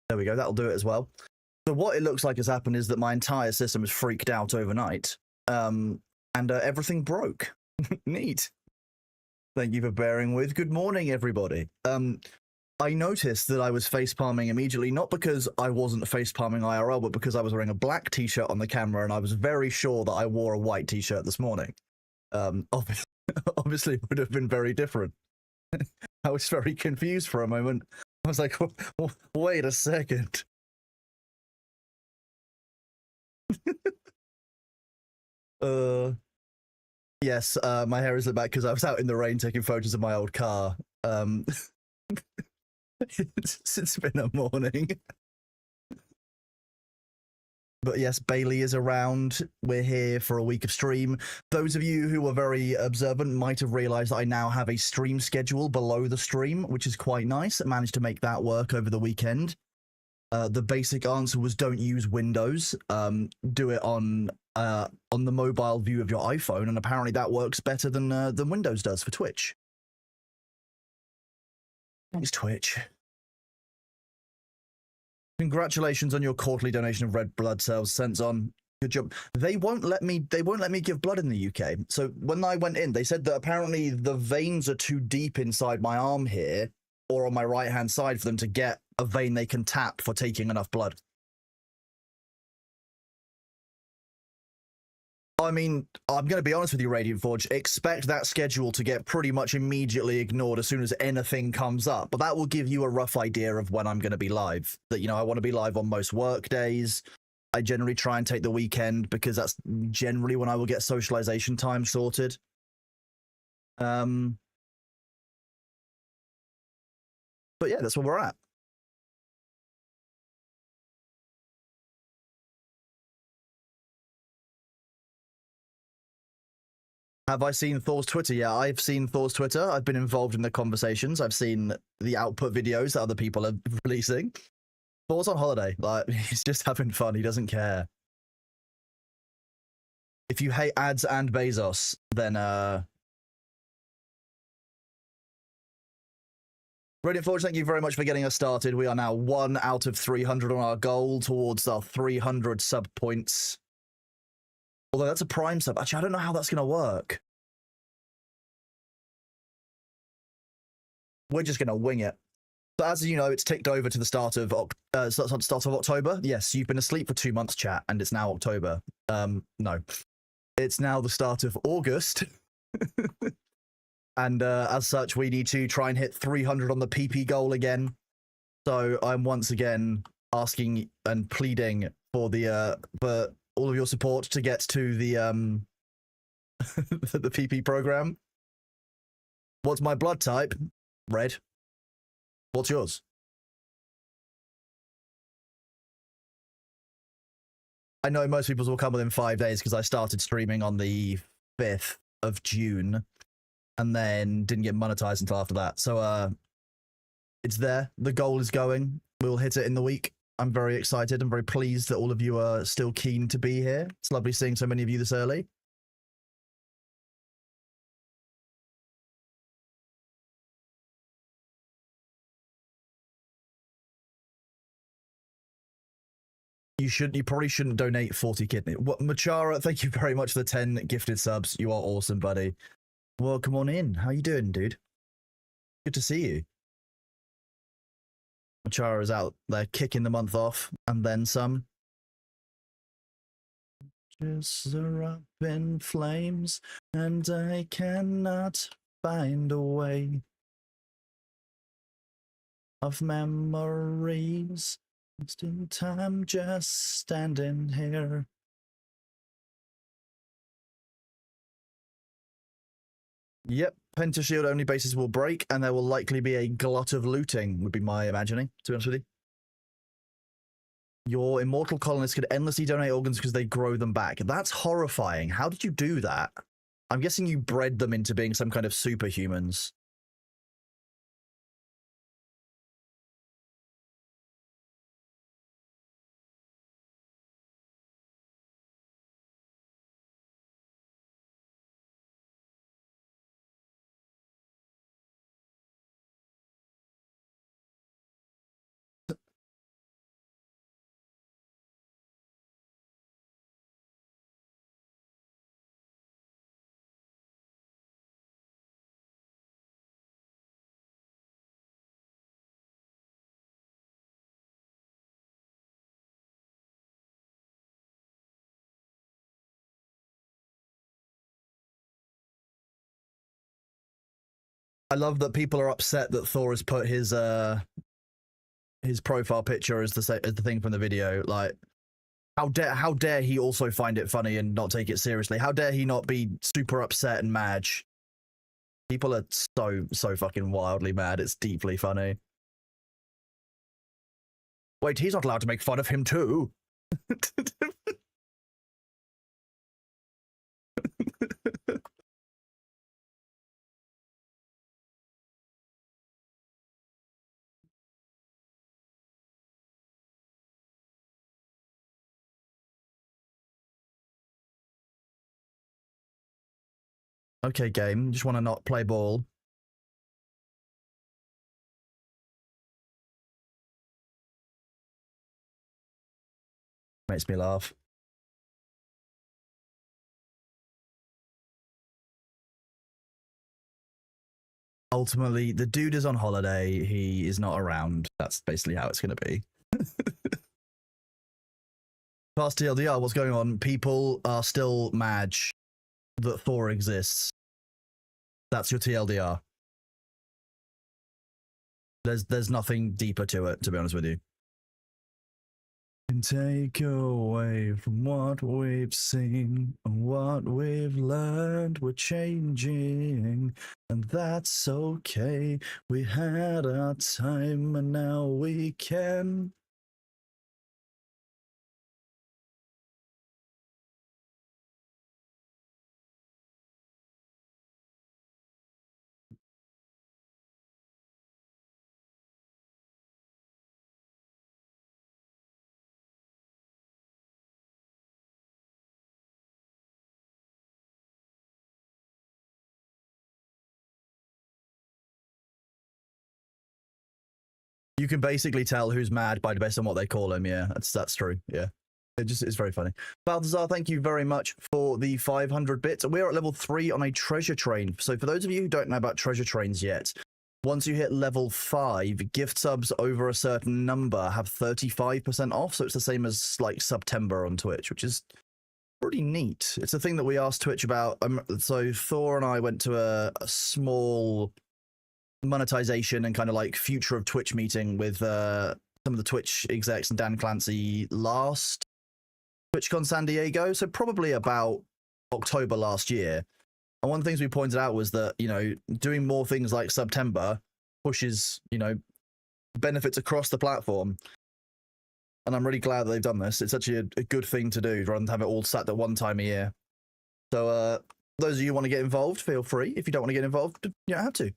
There we go. That'll do it as well. So what it looks like has happened is that my entire system is freaked out overnight, and everything broke. Neat. Thank you for bearing with. Good morning, everybody. I noticed that I was facepalming immediately, not because I wasn't facepalming IRL, but because I was wearing a black t-shirt on the camera, and I was very sure that I wore a white t-shirt this morning. Obviously, it would have been very different. I was very confused for a moment. I was like, wait a second. Yes, my hair is in the back because I was out in the rain taking photos of my old car. It's been a morning. But yes, Bailey is around. We're here for a week of stream. Those of you who are very observant might have realized that I now have a stream schedule below the stream, which is quite nice. I managed to make that work over the weekend. The basic answer was don't use Windows. Do it on the mobile view of your iPhone, and apparently that works better than Windows does for Twitch. Thanks, Twitch. Congratulations on your quarterly donation of red blood cells, Senson. Good job. They won't let me give blood in the UK. So when I went in, they said that apparently the veins are too deep inside my arm here or on my right hand side for them to get a vein they can tap for taking enough blood. I mean, I'm going to be honest with you, Radiant Forge. Expect that schedule to get pretty much immediately ignored as soon as anything comes up. But that will give you a rough idea of when I'm going to be live. That, you know, I want to be live on most work days. I generally try and take the weekend because that's generally when I will get socialization time sorted. But yeah, that's where we're at. Have I seen Thor's Twitter? Yeah, I've seen Thor's Twitter. I've been involved in the conversations. I've seen the output videos that other people are releasing. Thor's on holiday. Like, he's just having fun. He doesn't care. If you hate ads and Bezos, then Radiant Forge, thank you very much for getting us started. We are now 1 out of 300 on our goal towards our 300 sub points. Although that's a prime sub. Actually, I don't know how that's going to work. We're just going to wing it. So as you know, it's ticked over to the start of October. Yes, you've been asleep for 2 months, chat, and it's now October. No. It's now the start of August. And as such, we need to try and hit 300 on the PP goal again. So I'm once again asking and pleading for the for all of your support to get to the the PP program. What's my blood type? Red. What's yours? I know most people's will come within 5 days because I started streaming on the 5th of June and then didn't get monetized until after that. So it's there. The goal is going. We'll hit it in the week. I'm very excited. I'm very pleased that all of you are still keen to be here. It's lovely seeing so many of you this early. You probably shouldn't donate 40 kidney. What, Machara, thank you very much for the 10 gifted subs. You are awesome, buddy. Welcome on in. How you doing, dude? Good to see you. Machara is out there kicking the month off, and then some. Just are up in flames, and I cannot find a way of memories. Just in time, just standing here. Yep, Pentashield only bases will break, and there will likely be a glut of looting, would be my imagining, to be honest with you. Your immortal colonists could endlessly donate organs because they grow them back. That's horrifying. How did you do that? I'm guessing you bred them into being some kind of superhumans. I love that people are upset that Thor has put his profile picture as the thing from the video. Like, how dare he also find it funny and not take it seriously? How dare he not be super upset and mad? People are so fucking wildly mad. It's deeply funny. Wait, he's not allowed to make fun of him too. Okay, game. Just want to not play ball. Makes me laugh. Ultimately, the dude is on holiday. He is not around. That's basically how it's going to be. Past TLDR, what's going on? People are still mad that Thor exists. That's your TLDR. There's nothing deeper to it, to be honest with you. Can take away from what we've seen and what we've learned. We're changing, and that's okay. We had our time, and now we can. You can basically tell who's mad based on what they call him. Yeah, that's true. Yeah. It's very funny. Balthazar, thank you very much for the 500 bits. We're at level 3 on a treasure train. So for those of you who don't know about treasure trains yet, once you hit level 5, gift subs over a certain number have 35% off. So it's the same as like September on Twitch, which is pretty neat. It's a thing that we asked Twitch about. So Thor and I went to a small monetization and kind of like future of Twitch meeting with some of the Twitch execs and Dan Clancy last TwitchCon San Diego, so probably about October last year. And one of the things we pointed out was that, you know, doing more things like September pushes, you know, benefits across the platform. And I'm really glad that they've done this. It's actually a good thing to do rather than have it all sat at one time a year. So those of you who want to get involved, feel free. If you don't want to get involved, you don't have to.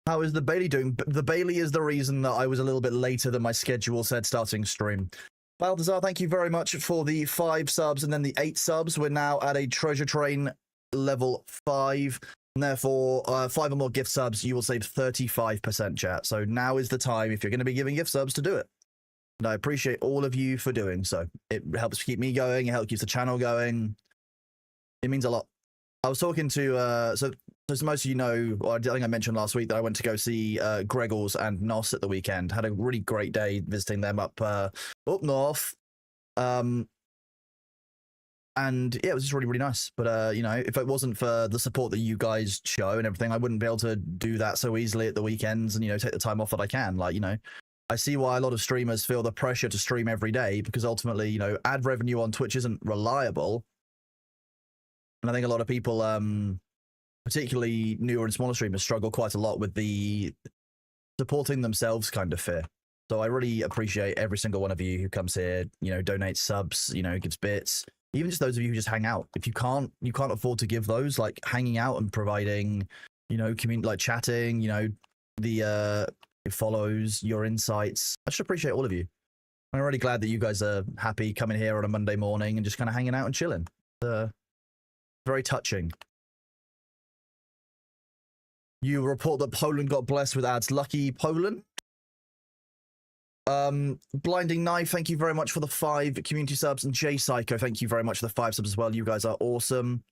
How is the Bailey doing? The Bailey is the reason that I was a little bit later than my schedule said starting stream. Balthazar, thank you very much for the 5 subs and then the 8 subs. We're now at a treasure train level 5. And therefore, 5 or more gift subs, you will save 35% chat. So now is the time, if you're going to be giving gift subs, to do it. And I appreciate all of you for doing so. It helps keep me going. It helps keep the channel going. It means a lot. I was talking to, so as most of you know, I think I mentioned last week that I went to go see Gregors and Nos at the weekend. Had a really great day visiting them up north. And yeah, it was just really, really nice. But, you know, if it wasn't for the support that you guys show and everything, I wouldn't be able to do that so easily at the weekends and, you know, take the time off that I can. Like, you know, I see why a lot of streamers feel the pressure to stream every day because ultimately, you know, ad revenue on Twitch isn't reliable. And I think a lot of people, particularly newer and smaller streamers, struggle quite a lot with the supporting themselves kind of fear. So I really appreciate every single one of you who comes here, you know, donates subs, you know, gives bits. Even just those of you who just hang out. If you can't afford to give those, like hanging out and providing, you know, like chatting, you know, the follows, your insights. I just appreciate all of you. I'm really glad that you guys are happy coming here on a Monday morning and just kind of hanging out and chilling. Very touching. You report that Poland got blessed with ads. Lucky Poland. Blinding Knife, thank you very much for the 5 community subs, and J Psycho, thank you very much for the 5 subs as well. You guys are awesome.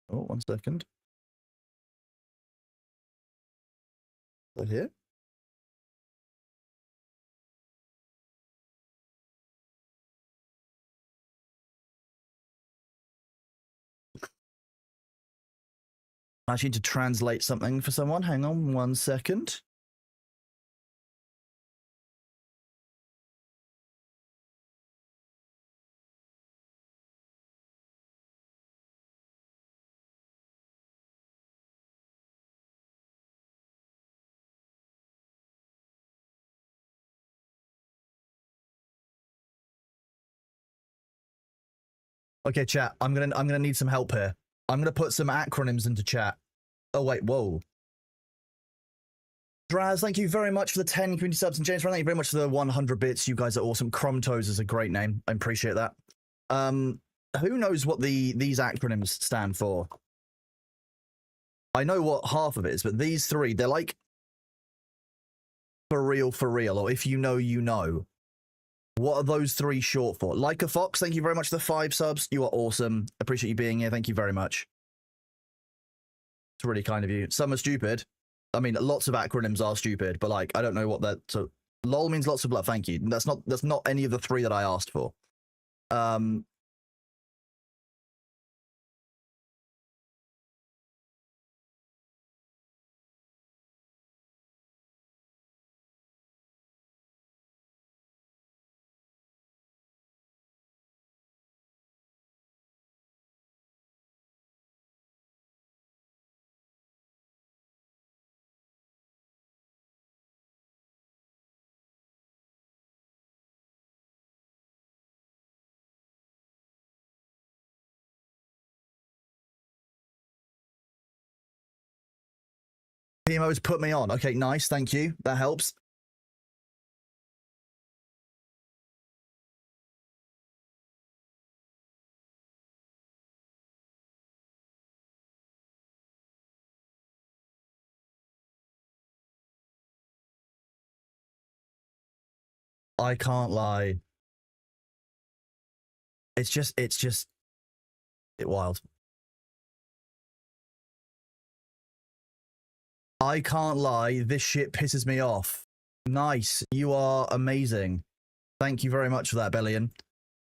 Oh, 1 second. Right here. I need to translate something for someone. Hang on 1 second. Okay, chat. I'm gonna need some help here. I'm gonna put some acronyms into chat. Oh wait, whoa. Draz, thank you very much for the 10 community subs, and James, thank you very much for the 100 bits. You guys are awesome. Cromtoes is a great name. I appreciate that. Who knows what these acronyms stand for? I know what half of it is, but these 3, they're like for real, or if you know, you know. What are those 3 short for? Like a Fox, thank you very much for the 5 subs. You are awesome. Appreciate you being here. Thank you very much. It's really kind of you. Some are stupid. I mean, lots of acronyms are stupid, but like, I don't know what that. So, LOL means lots of love. Thank you. That's not any of the 3 that I asked for. PMO's put me on. Okay, nice. Thank you. That helps. I can't lie. It's just wild. I can't lie. This shit pisses me off. Nice. You are amazing. Thank you very much for that, Bellion.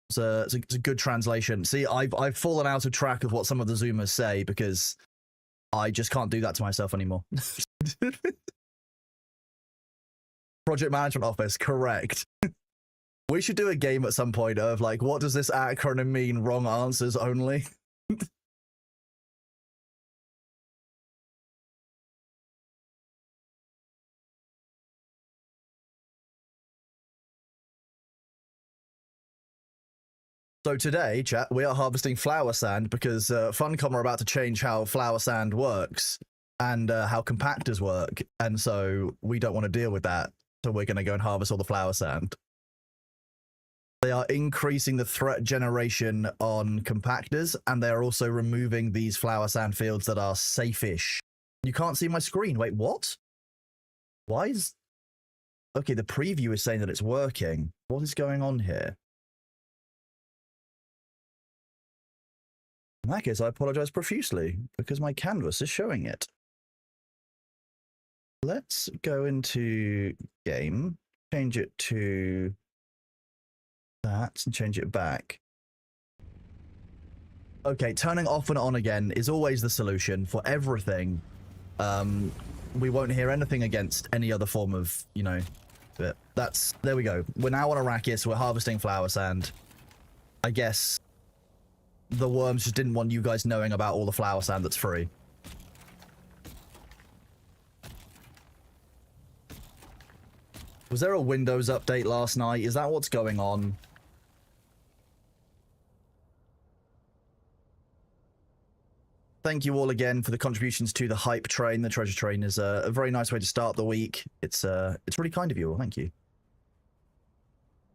It's a good translation. See, I've fallen out of track of what some of the Zoomers say because I just can't do that to myself anymore. Project Management Office, correct. We should do a game at some point of like, what does this acronym mean? Wrong answers only. So today, chat, we are harvesting flower sand because Funcom are about to change how flower sand works and how compactors work. And so we don't want to deal with that. So we're going to go and harvest all the flower sand. They are increasing the threat generation on compactors, and they are also removing these flower sand fields that are safe-ish. You can't see my screen. Wait, what? Why is... Okay, the preview is saying that it's working. What is going on here? In that case, I apologize profusely, because my canvas is showing it. Let's go into game, change it to that, and change it back. Okay, turning off and on again is always the solution for everything. We won't hear anything against any other form of, you know, but that's, there we go. We're now on Arrakis, we're harvesting flower sand. I guess the worms just didn't want you guys knowing about all the flower sand that's free. Was there a Windows update last night? Is that what's going on? Thank you all again for the contributions to the hype train. The treasure train is a very nice way to start the week. It's really kind of you all. Thank you.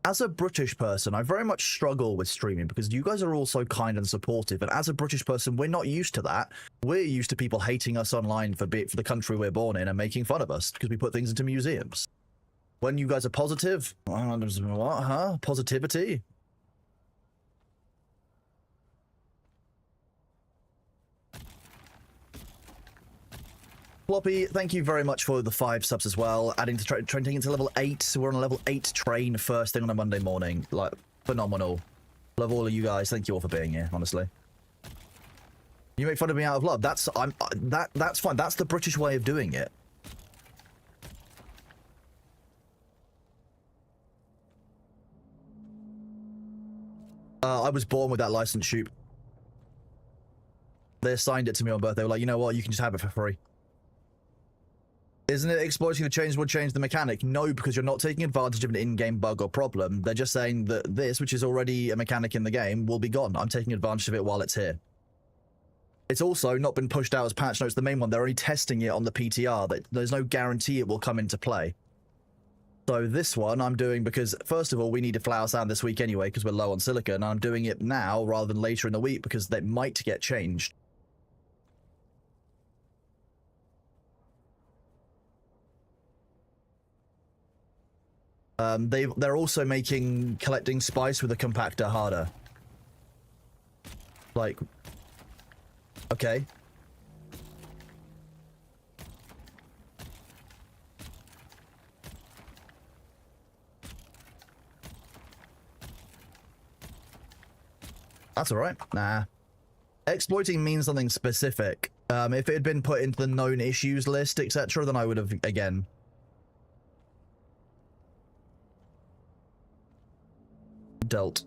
as a British person, I very much struggle with streaming because you guys are all so kind and supportive. And as a British person, we're not used to that. We're used to people hating us online for the country we're born in and making fun of us because we put things into museums. When you guys are positive, what, huh? Positivity? Floppy, thank you very much for the 5 subs as well. Adding to train taking to level 8. So we're on a level 8 train first thing on a Monday morning. Like, phenomenal. Love all of you guys. Thank you all for being here, honestly. You make fun of me out of love. That's fine. That's the British way of doing it. I was born with that license shoot. They assigned it to me on birthday. They were like, you know what? You can just have it for free. Isn't it exploiting the change would change the mechanic? No, because you're not taking advantage of an in-game bug or problem. They're just saying that this, which is already a mechanic in the game, will be gone. I'm taking advantage of it while it's here. It's also not been pushed out as patch notes, the main one. They're only testing it on the PTR. There's no guarantee it will come into play. So this one I'm doing because, first of all, we need a flower sound this week anyway because we're low on silicon. And I'm doing it now rather than later in the week because they might get changed. They're also making collecting spice with a compactor harder. Like, okay. That's all right. Nah. Exploiting means something specific. If it had been put into the known issues list, etc., then I would have, again... dealt.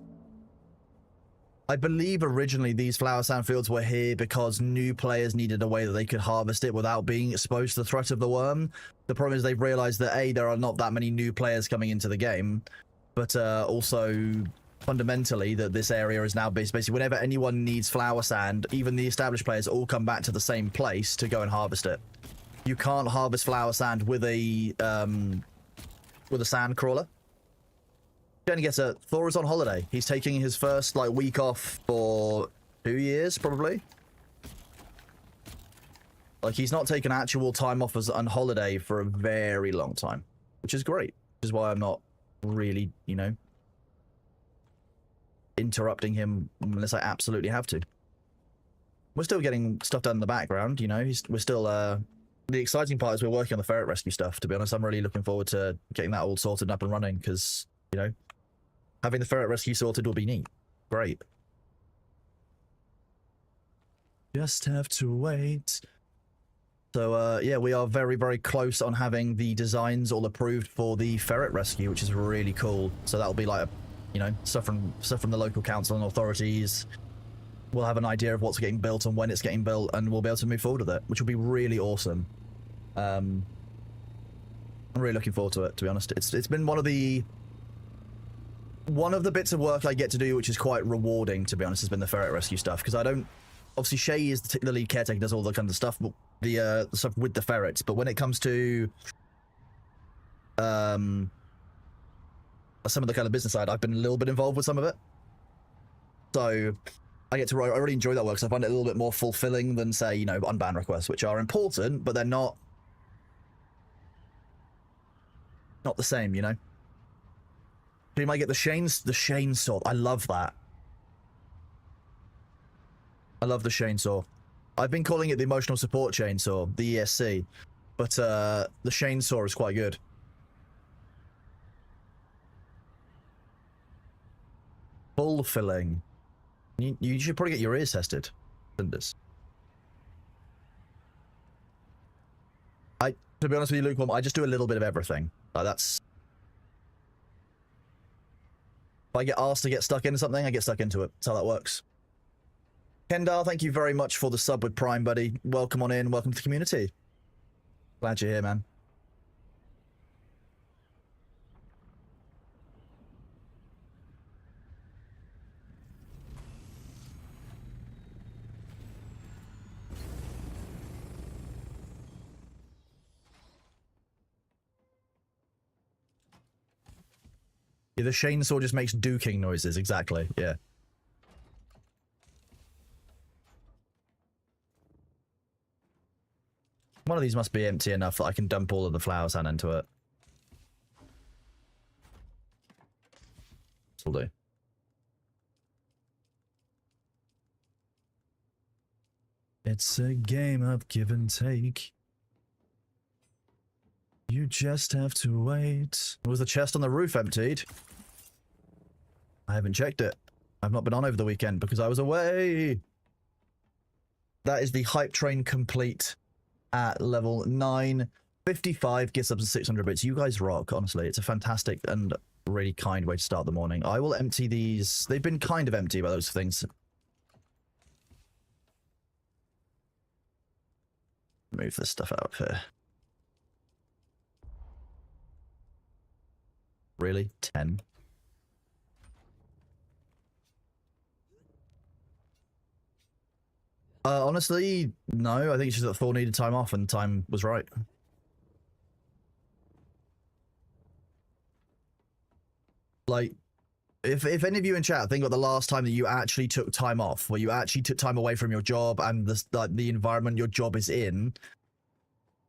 I believe originally these flower sand fields were here because new players needed a way that they could harvest it without being exposed to the threat of the worm. The problem is they've realized that A, there are not that many new players coming into the game, but also fundamentally that this area is now basically whenever anyone needs flower sand, even the established players all come back to the same place to go and harvest it. You can't harvest flower sand with a sand crawler. Gonna get a Thor is on holiday. He's taking his first like week off for 2 years, probably. Like he's not taken actual time off as on holiday for a very long time, which is great. Which is why I'm not really, you know, interrupting him unless I absolutely have to. We're still getting stuff done in the background, you know. We're still the exciting part is we're working on the ferret rescue stuff. To be honest, I'm really looking forward to getting that all sorted and up and running because, you know, having the ferret rescue sorted will be neat. Great. Just have to wait. So, yeah, we are very, very close on having the designs all approved for the ferret rescue, which is really cool. So that'll be like, you know, stuff from the local council and authorities. We'll have an idea of what's getting built and when it's getting built, and we'll be able to move forward with it, which will be really awesome. I'm really looking forward to it, to be honest. It's been one of the bits of work I get to do, which is quite rewarding, to be honest, has been the ferret rescue stuff, because I don't... Obviously, Shay is the lead caretaker, does all the kind of stuff, the stuff with the ferrets, but when it comes to some of the kind of business side, I've been a little bit involved with some of it. So I really enjoy that work, because I find it a little bit more fulfilling than, say, you know, unban requests, which are important, but they're not the same, you know? So you might get the chainsaw. I love that. I love the chainsaw. I've been calling it the emotional support chainsaw, the ESC, but the chainsaw is quite good. Bull filling. You should probably get your ears tested, Cinders. To be honest with you, Lukewarm, I just do a little bit of everything. Like that's... If I get asked to get stuck into something, I get stuck into it. That's how that works. Kendar, thank you very much for the sub with Prime, buddy. Welcome on in. Welcome to the community. Glad you're here, man. Yeah, the chainsaw just makes duking noises, exactly, yeah. One of these must be empty enough that I can dump all of the flower sand into it. This'll do. It's a game of give and take. You just have to wait. Was the chest on the roof emptied? I haven't checked it. I've not been on over the weekend because I was away. That is the hype train complete at level 9. 55 gets up to 600 bits. You guys rock, honestly. It's a fantastic and really kind way to start the morning. I will empty these. They've been kind of empty by those things. Move this stuff out of here. Really? 10? Honestly, no. I think it's just that Thor needed time off and time was right. Like, if any of you in chat think about the last time that you actually took time off, where you actually took time away from your job and the environment your job is in,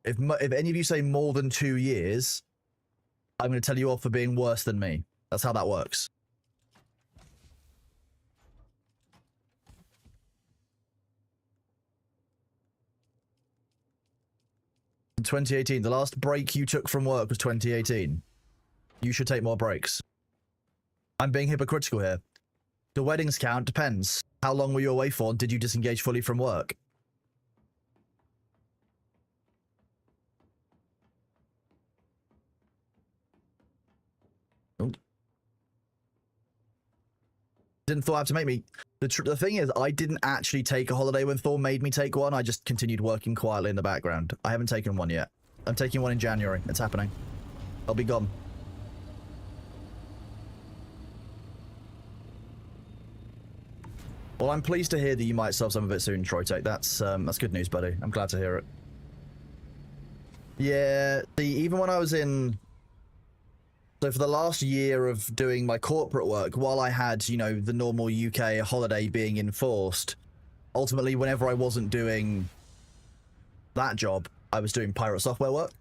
if any of you say more than 2 years, I'm going to tell you off for being worse than me. That's how that works. In 2018, the last break you took from work was 2018. You should take more breaks. I'm being hypocritical here. The weddings count depends. How long were you away for? Did you disengage fully from work? Oh. Didn't Thor have to make me? The thing is, I didn't actually take a holiday when Thor made me take one. I just continued working quietly in the background. I haven't taken one yet. I'm taking one in January. It's happening. I'll be gone. Well, I'm pleased to hear that you might sell some of it soon, Troytech. That's good news, buddy. I'm glad to hear it. Yeah, even when I was in... So for the last year of doing my corporate work, while I had, you know, the normal UK holiday being enforced, ultimately, whenever I wasn't doing that job, I was doing pirate software work.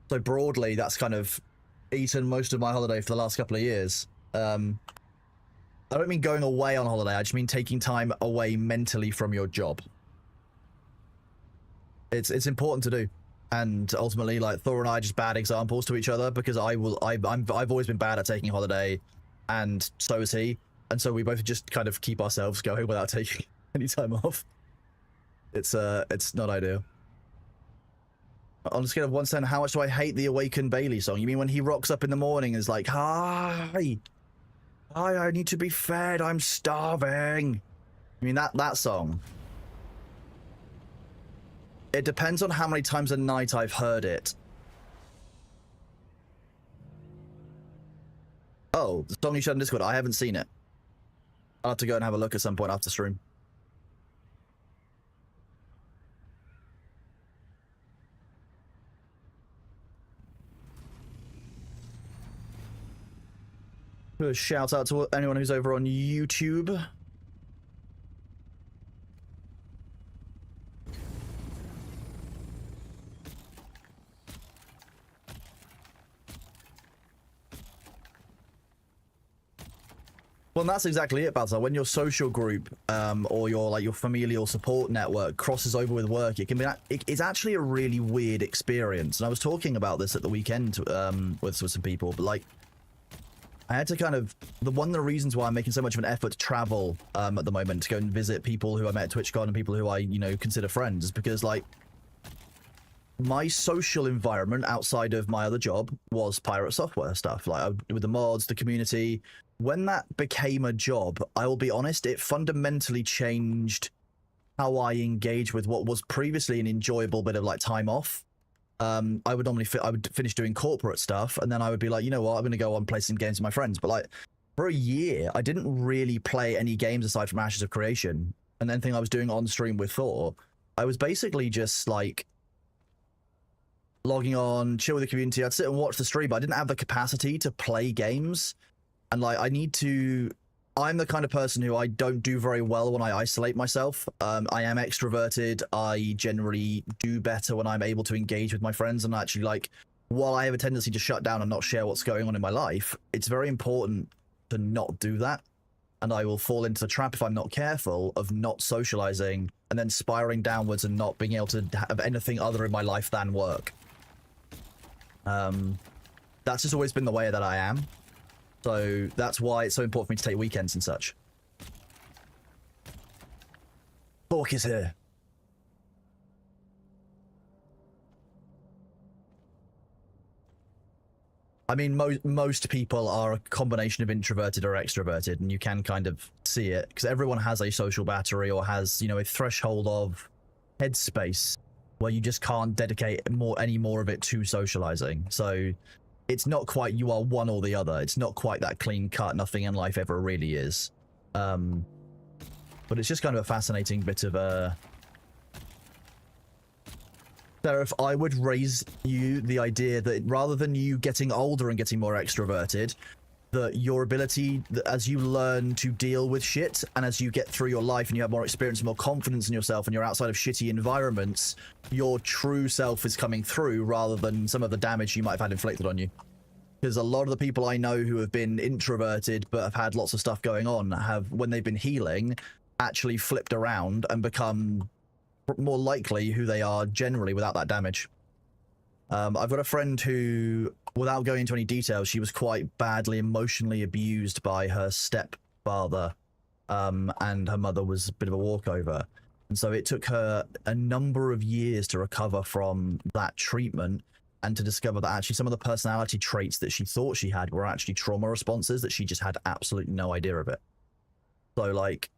So broadly, that's kind of eaten most of my holiday for the last couple of years. I don't mean going away on holiday, I just mean taking time away mentally from your job. It's important to do. And ultimately, like, Thor and I are just bad examples to each other because I've always been bad at taking holiday, and so is he. And so we both just kind of keep ourselves going without taking any time off. It's not ideal. On a scale of 1 to 10, how much do I hate the Awaken Bailey song? You mean when he rocks up in the morning and is like, hi, I need to be fed, I'm starving. You mean that song? It depends on how many times a night I've heard it. Oh, the song you showed on Discord, I haven't seen it. I'll have to go and have a look at some point after stream. A shout out to anyone who's over on YouTube. Well, and that's exactly it, Balthazar. When your social group or your familial support network crosses over with work, it can be it's actually a really weird experience. And I was talking about this at the weekend with some people, but like I had to kind of one of the reasons why I'm making so much of an effort to travel at the moment to go and visit people who I met at TwitchCon and people who I consider friends is because like my social environment outside of my other job was pirate software stuff, like with the mods, the community. When that became a job, I will be honest, it fundamentally changed how I engage with what was previously an enjoyable bit of like time off. I would finish doing corporate stuff, and then I would be like, you know what, I'm going to go on play some games with my friends. But like for a year, I didn't really play any games aside from Ashes of Creation. And anything I was doing on stream with Thor, I was basically just like logging on, chill with the community. I'd sit and watch the stream, but I didn't have the capacity to play games. And like, I'm the kind of person who I don't do very well when I isolate myself. I am extroverted. I generally do better when I'm able to engage with my friends, and actually, like, while I have a tendency to shut down and not share what's going on in my life, it's very important to not do that. And I will fall into the trap, if I'm not careful, of not socializing and then spiraling downwards and not being able to have anything other in my life than work. That's just always been the way that I am. So that's why it's so important for me to take weekends and such. Bork is here. I mean, most people are a combination of introverted or extroverted, and you can kind of see it, because everyone has a social battery or has, you know, a threshold of headspace where you just can't dedicate any more of it to socializing. So it's not quite you are one or the other. It's not quite that clean cut. Nothing in life ever really is. But it's just kind of a fascinating bit of a... Seraph, I would raise you the idea that rather than you getting older and getting more extroverted, that your ability, as you learn to deal with shit, and as you get through your life and you have more experience and more confidence in yourself and you're outside of shitty environments, your true self is coming through rather than some of the damage you might have had inflicted on you. Because a lot of the people I know who have been introverted but have had lots of stuff going on have, when they've been healing, actually flipped around and become more likely who they are generally without that damage. I've got a friend who, without going into any details, she was quite badly emotionally abused by her stepfather, and her mother was a bit of a walkover. And so it took her a number of years to recover from that treatment and to discover that actually some of the personality traits that she thought she had were actually trauma responses, that she just had absolutely no idea of it. So, like,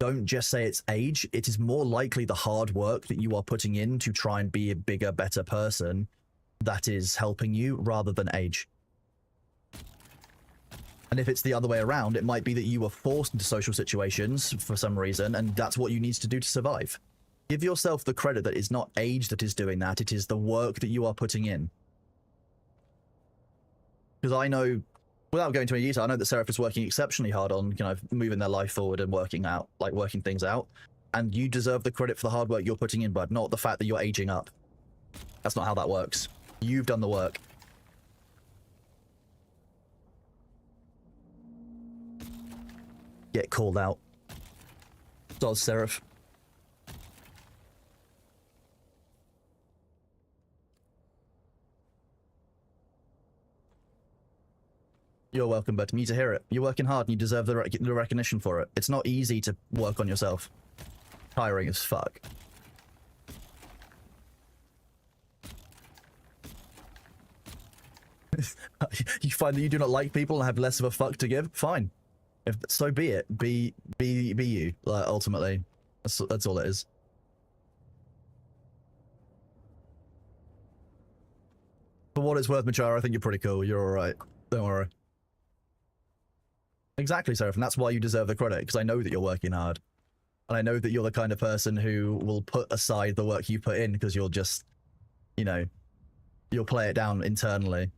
don't just say it's age. It is more likely the hard work that you are putting in to try and be a bigger, better person that is helping you rather than age. And if it's the other way around, it might be that you were forced into social situations for some reason, and that's what you need to do to survive. Give yourself the credit that it's not age that is doing that. It is the work that you are putting in. Because I know, without going into any detail, I know that Seraph is working exceptionally hard on, you know, moving their life forward and working things out. And you deserve the credit for the hard work you're putting in, bud, not the fact that you're aging up. That's not how that works. You've done the work. Get called out. Does Seraph. You're welcome, bud. You need to hear it. You're working hard and you deserve the recognition for it. It's not easy to work on yourself. Tiring as fuck. You find that you do not like people and have less of a fuck to give? Fine. If so be it. Be you. Like, ultimately. That's all it is. For what it's worth, Machara, I think you're pretty cool. You're alright. Don't worry. Exactly, Seraph, and that's why you deserve the credit, because I know that you're working hard. And I know that you're the kind of person who will put aside the work you put in, because you'll just, you know, you'll play it down internally.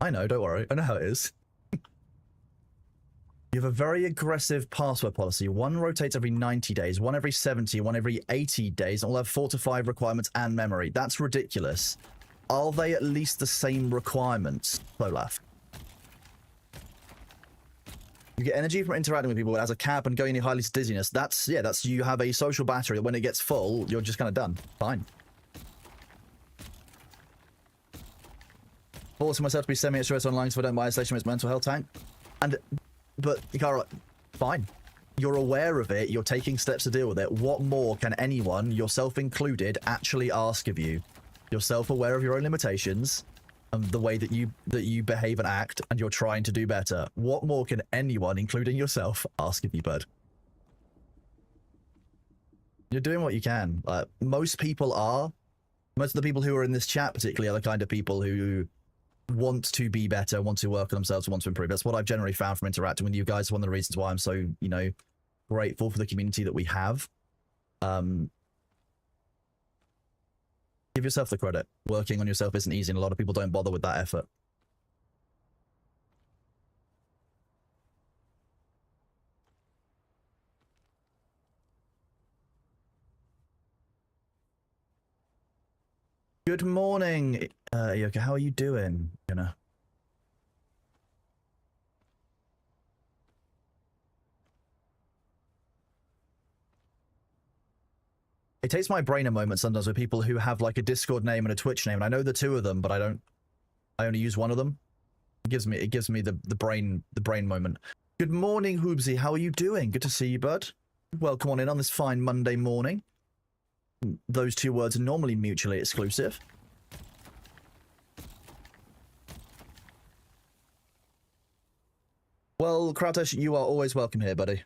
I know, don't worry. I know how it is. You have a very aggressive password policy. One rotates every 90 days, one every 70, one every 80 days, and will have 4 to 5 requirements and memory. That's ridiculous. Are they at least the same requirements, Solaf? You get energy from interacting with people as a cap and going into highly dizziness. That's you have a social battery that when it gets full, you're just kind of done. Fine. Forcing myself to be semi-extroverted online so I don't buy isolation with mental health tank. But, Cara, fine. You're aware of it. You're taking steps to deal with it. What more can anyone, yourself included, actually ask of you? You're self-aware of your own limitations and the way that you behave and act, and you're trying to do better. What more can anyone, including yourself, ask of you, bud? You're doing what you can. Most people are. Most of the people who are in this chat particularly are the kind of people who want to be better, want to work on themselves, want to improve. That's what I've generally found from interacting with you guys. One of the reasons why I'm so, you know, grateful for the community that we have. Give Give yourself the credit. Working on yourself isn't easy, and a lot of people don't bother with that effort. Good morning, Yoka. How are you doing? It takes my brain a moment sometimes with people who have like a Discord name and a Twitch name, and I know the two of them, but I only use one of them. It gives me the brain moment. Good morning, Hoobsy. How are you doing? Good to see you, bud. Welcome on in on this fine Monday morning. Those two words are normally mutually exclusive. Well, Krautesh, you are always welcome here, buddy.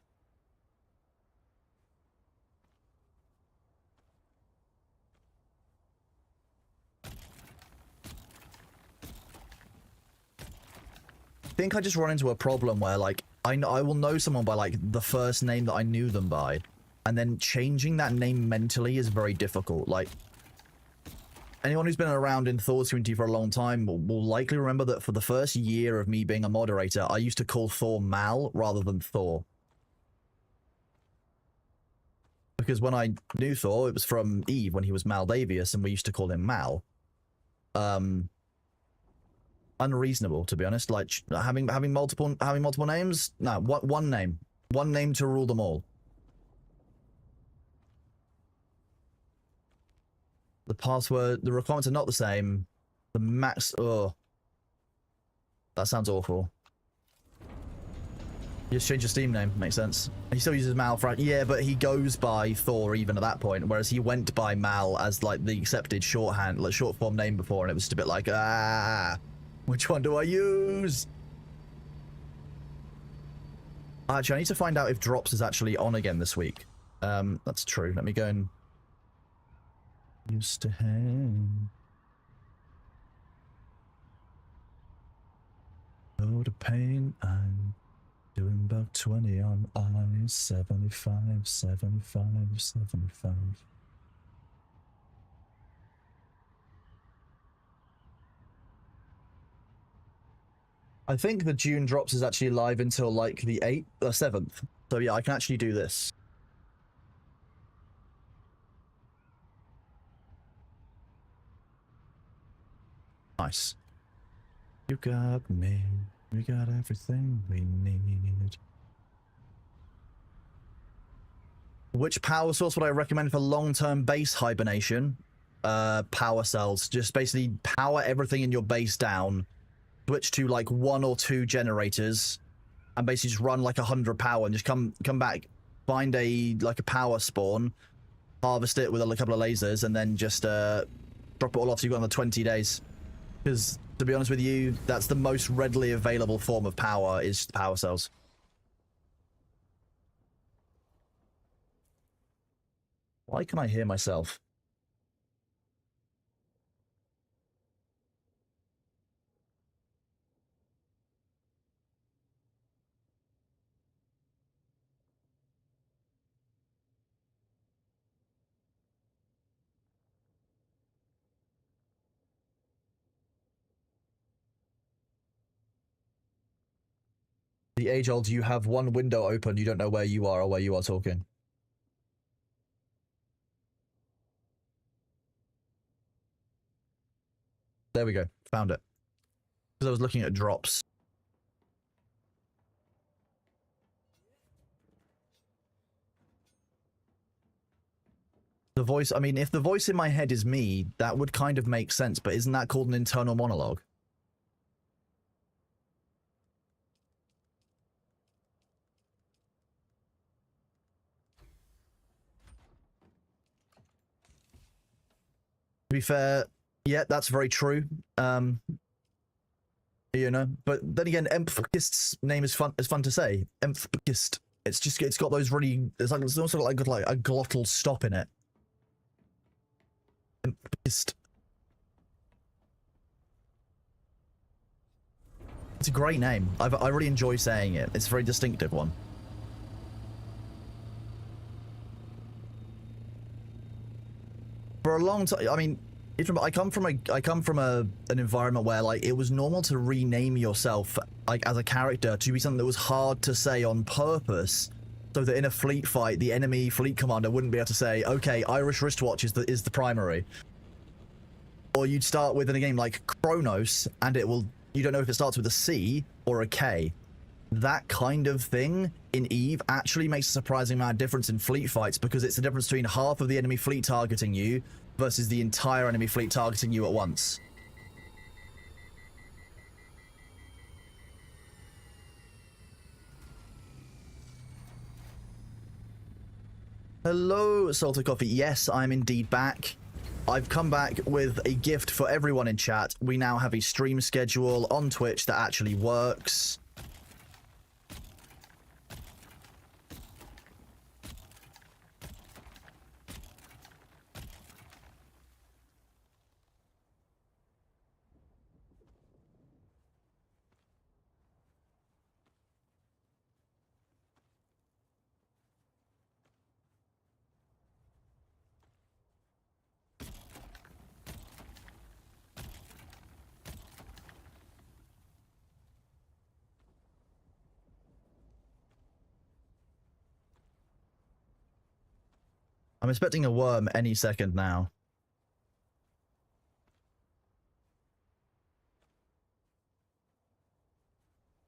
I think I just run into a problem where, like, I will know someone by, like, the first name that I knew them by, and then changing that name mentally is very difficult. Like, anyone who's been around in Thor's community for a long time will likely remember that for the first year of me being a moderator, I used to call Thor Mal rather than Thor. Because when I knew Thor, it was from Eve when he was Maldavius, and we used to call him Mal. Unreasonable, to be honest. Like having multiple names. No, one name to rule them all. The password, the requirements are not the same. The max. Oh, that sounds awful. You just change your Steam name. Makes sense. He still uses Mal for. Yeah, but he goes by Thor even at that point, whereas he went by Mal as like the accepted shorthand, like short form name before, and it was just a bit like which one do I use? Actually, I need to find out if Drops is actually on again this week. That's true. Let me go and... Used to hang. Oh, the pain. I'm doing about 20 on eyes. 75, 75, 75. I think the Dune Drops is actually live until like the 8th or 7th. So yeah, I can actually do this. Nice. You got me. We got everything we need. Which power source would I recommend for long-term base hibernation? Power cells. Just basically power everything in your base down. Switch to like 1 or 2 generators and basically just run like 100 power and just come back, find a power spawn, harvest it with a couple of lasers, and then just drop it all off so you've got another 20 days. Because to be honest with you, that's the most readily available form of power, is power cells. Why can I hear myself? The age-old, you have one window open, you don't know where you are or where you are talking. There we go. Found it. Because I was looking at drops. The voice, I mean, if the voice in my head is me, that would kind of make sense, but isn't that called an internal monologue? To be fair, yeah, that's very true. You know, but then again, Emphkist's name is fun to say. Emphkist. It's got those really, it's also like a glottal stop in it. Emphkist. It's a great name. I really enjoy saying it. It's a very distinctive one. For a long time, I mean, I come from an environment where like it was normal to rename yourself like as a character to be something that was hard to say on purpose, so that in a fleet fight the enemy fleet commander wouldn't be able to say, okay, Irish wristwatch is the primary. Or you'd start with in a game like Kronos and you don't know if it starts with a C or a K. That kind of thing in EVE actually makes a surprising amount of difference in fleet fights, because it's the difference between half of the enemy fleet targeting you versus the entire enemy fleet targeting you at once. Hello, Salted Coffee. Yes, I'm indeed back. I've come back with a gift for everyone in chat. We now have a stream schedule on Twitch that actually works. I'm expecting a worm any second now.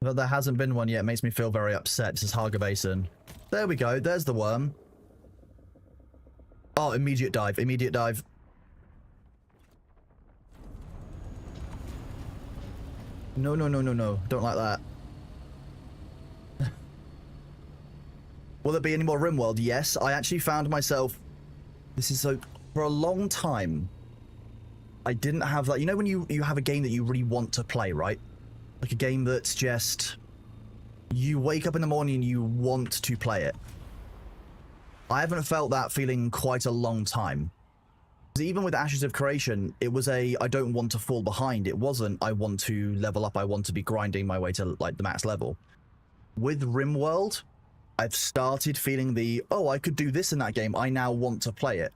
But there hasn't been one yet. It makes me feel very upset. This is Haga Basin. There we go. There's the worm. Oh, immediate dive. Immediate dive. No, no, no, no, no. Don't like that. Will there be any more rimworld? Yes. I actually found myself... This is so... For a long time, I didn't have that... You know when you have a game that you really want to play, right? Like a game that's just... You wake up in the morning and you want to play it. I haven't felt that feeling quite a long time. Even with Ashes of Creation, it was I don't want to fall behind. It wasn't, I want to level up, I want to be grinding my way to like the max level. With rimworld, I've started feeling oh, I could do this in that game. I now want to play it,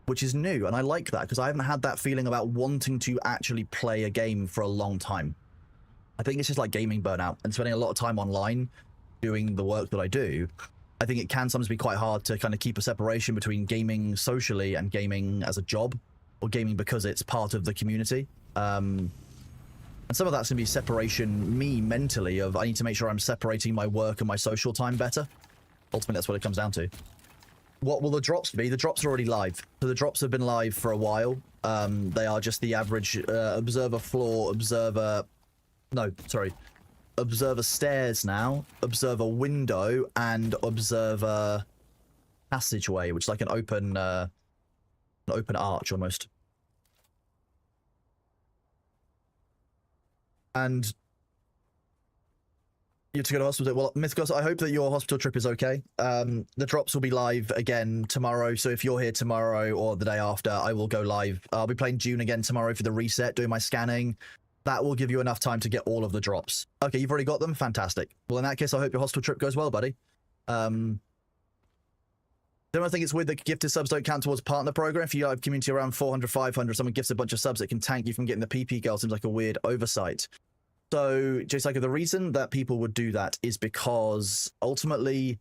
which is new. And I like that because I haven't had that feeling about wanting to actually play a game for a long time. I think it's just like gaming burnout and spending a lot of time online doing the work that I do. I think it can sometimes be quite hard to kind of keep a separation between gaming socially and gaming as a job, or gaming because it's part of the community. And some of that's going to be separation, me mentally, of I need to make sure I'm separating my work and my social time better. Ultimately, that's what it comes down to. What will the drops be? The drops are already live. So the drops have been live for a while. They are just the average observer floor, observer stairs now, observer window, and observer passageway, which is like an open arch almost. And you have to go to hospital. Well, Mythos, I hope that your hospital trip is okay. The drops will be live again tomorrow, so if you're here tomorrow or the day after, I will go live. I'll be playing Dune again tomorrow for the reset, doing my scanning. That will give you enough time to get all of the drops. Okay, you've already got them? Fantastic. Well, in that case, I hope your hospital trip goes well, buddy. Don't I think it's weird that gifted subs don't count towards partner program? If you have community around 400, 500, someone gifts a bunch of subs, it can tank you from getting the PP girl. Seems like a weird oversight. So, just like the reason that people would do that is because ultimately,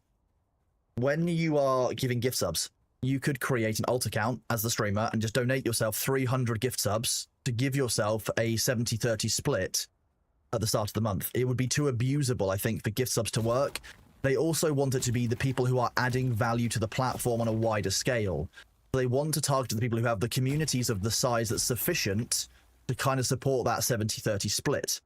when you are giving gift subs, you could create an alt account as the streamer and just donate yourself 300 gift subs to give yourself a 70-30 split at the start of the month. It would be too abusable, I think, for gift subs to work. They also want it to be the people who are adding value to the platform on a wider scale. They want to target the people who have the communities of the size that's sufficient to kind of support that 70-30 split.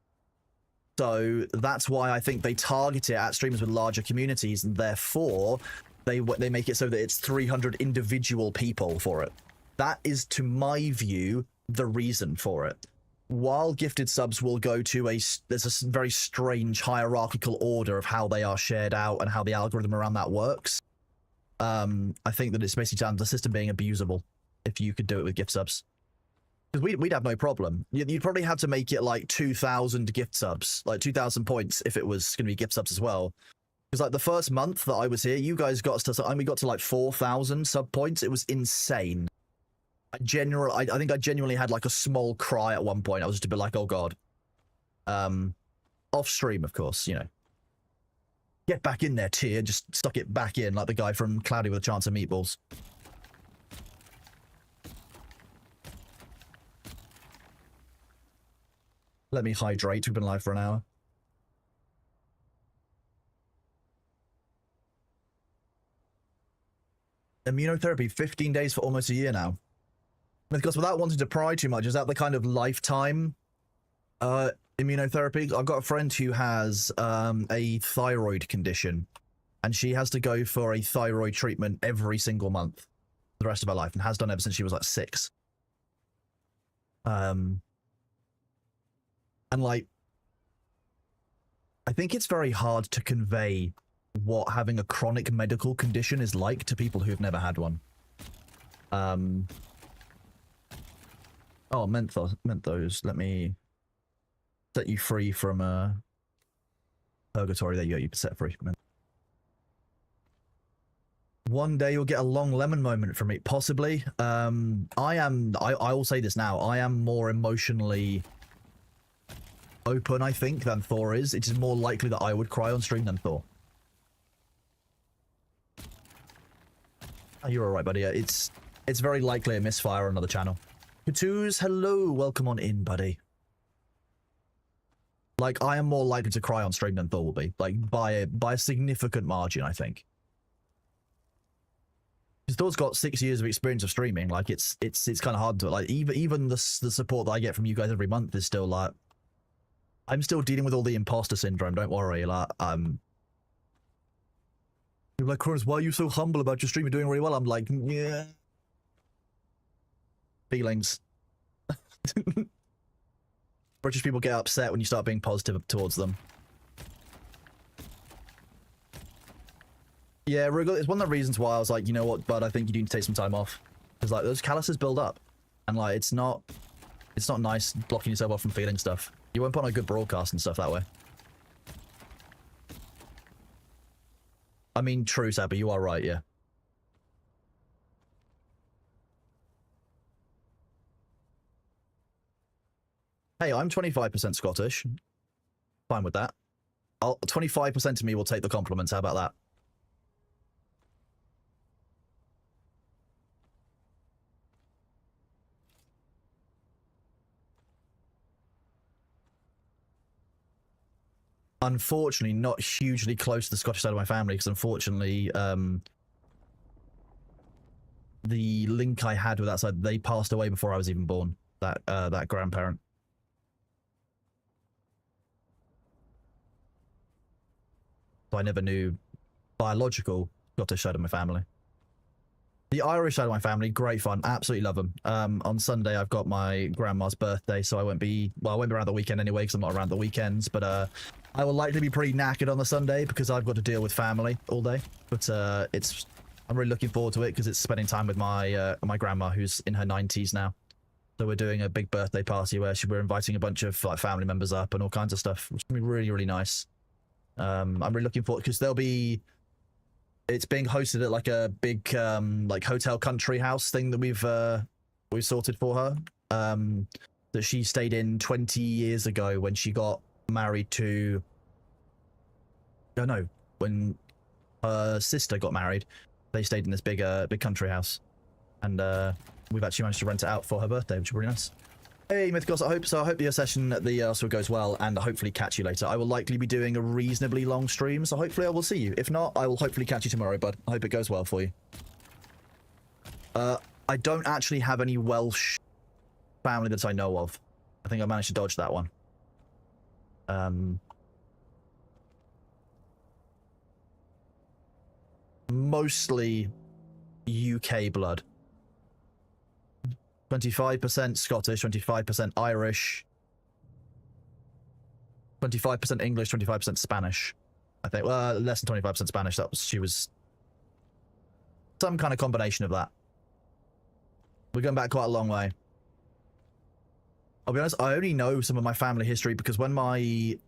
So that's why I think they target it at streamers with larger communities, and therefore they make it so that it's 300 individual people for it. That is, to my view, the reason for it. While gifted subs will go to there's a very strange hierarchical order of how they are shared out and how the algorithm around that works. I think that it's basically down to the system being abusable if you could do it with gift subs. Because we'd have no problem. You'd probably have to make it like 2,000 gift subs, like 2,000 points if it was going to be gift subs as well. Because like the first month that I was here, you guys got us to, we got to like 4,000 sub points. It was insane. I think I genuinely had like a small cry at one point. I was just a bit like, oh god. Off stream, of course, you know. Get back in there, Tyr. Just stuck it back in like the guy from Cloudy with a Chance of Meatballs. Let me hydrate. We've been live for an hour. Immunotherapy, 15 days for almost a year now. Because without wanting to pry too much, is that the kind of lifetime immunotherapy? I've got a friend who has a thyroid condition, and she has to go for a thyroid treatment every single month for the rest of her life, and has done ever since she was like 6. And like, I think it's very hard to convey what having a chronic medical condition is like to people who've never had one. Oh, Menthos. Let me set you free from purgatory. There you go. You're set free. One day you'll get a long lemon moment from me, possibly. I will say this now. I am more emotionally open, I think, than Thor is. It is more likely that I would cry on stream than Thor. Oh, you're all right, buddy. It's very likely a misfire on another channel. Katoos, hello, welcome on in, buddy. Like, I am more likely to cry on stream than Thor will be, like by a significant margin, I think. Because Thor's got 6 years of experience of streaming. Like, it's kind of hard to, like, even the support that I get from you guys every month is still like, I'm still dealing with all the imposter syndrome. Don't worry, like, you're like, Cronus, why are you so humble about your stream? You're doing really well. I'm like, yeah. Feelings. British people get upset when you start being positive towards them. Yeah, it's one of the reasons why I was like, you know what, bud, I think you need to take some time off. Because like those calluses build up. And like it's not nice blocking yourself off from feeling stuff. You won't put on a good broadcast and stuff that way. I mean, true, Sabby, you are right, yeah. Hey, I'm 25% Scottish. Fine with that. 25% of me will take the compliments. How about that? Unfortunately, not hugely close to the Scottish side of my family, because unfortunately, the link I had with that side, they passed away before I was even born. That grandparent. So I never knew biological Scottish side of my family. The Irish side of my family, great fun. Absolutely love them. On Sunday, I've got my grandma's birthday, so I won't be around the weekend anyway, because I'm not around the weekends, but I will likely be pretty knackered on the Sunday, because I've got to deal with family all day. But I'm really looking forward to it, because it's spending time with my grandma, who's in her 90s now. So we're doing a big birthday party where we're inviting a bunch of like family members up and all kinds of stuff, which will be really, really nice. I'm really looking forward, because it's being hosted at like a big like hotel country house thing that we've sorted for her, that she stayed in 20 years ago when she got married to, when her sister got married. They stayed in this big country house, and we've actually managed to rent it out for her birthday, which is really nice. Hey, Mythicos, I hope your session at the Oscar goes well, and I hopefully catch you later. I will likely be doing a reasonably long stream, so hopefully I will see you. If not, I will hopefully catch you tomorrow, bud. I hope it goes well for you. I don't actually have any Welsh family that I know of. I think I managed to dodge that one. Mostly UK blood. 25% Scottish, 25% Irish, 25% English, 25% Spanish. I think, well, less than 25% Spanish. She was some kind of combination of that. We're going back quite a long way. I'll be honest, I only know some of my family history because when the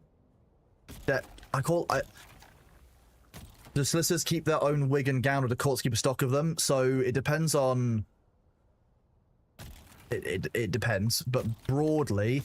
solicitors keep their own wig and gown, or the courts keep a stock of them, so it depends on it depends, but broadly,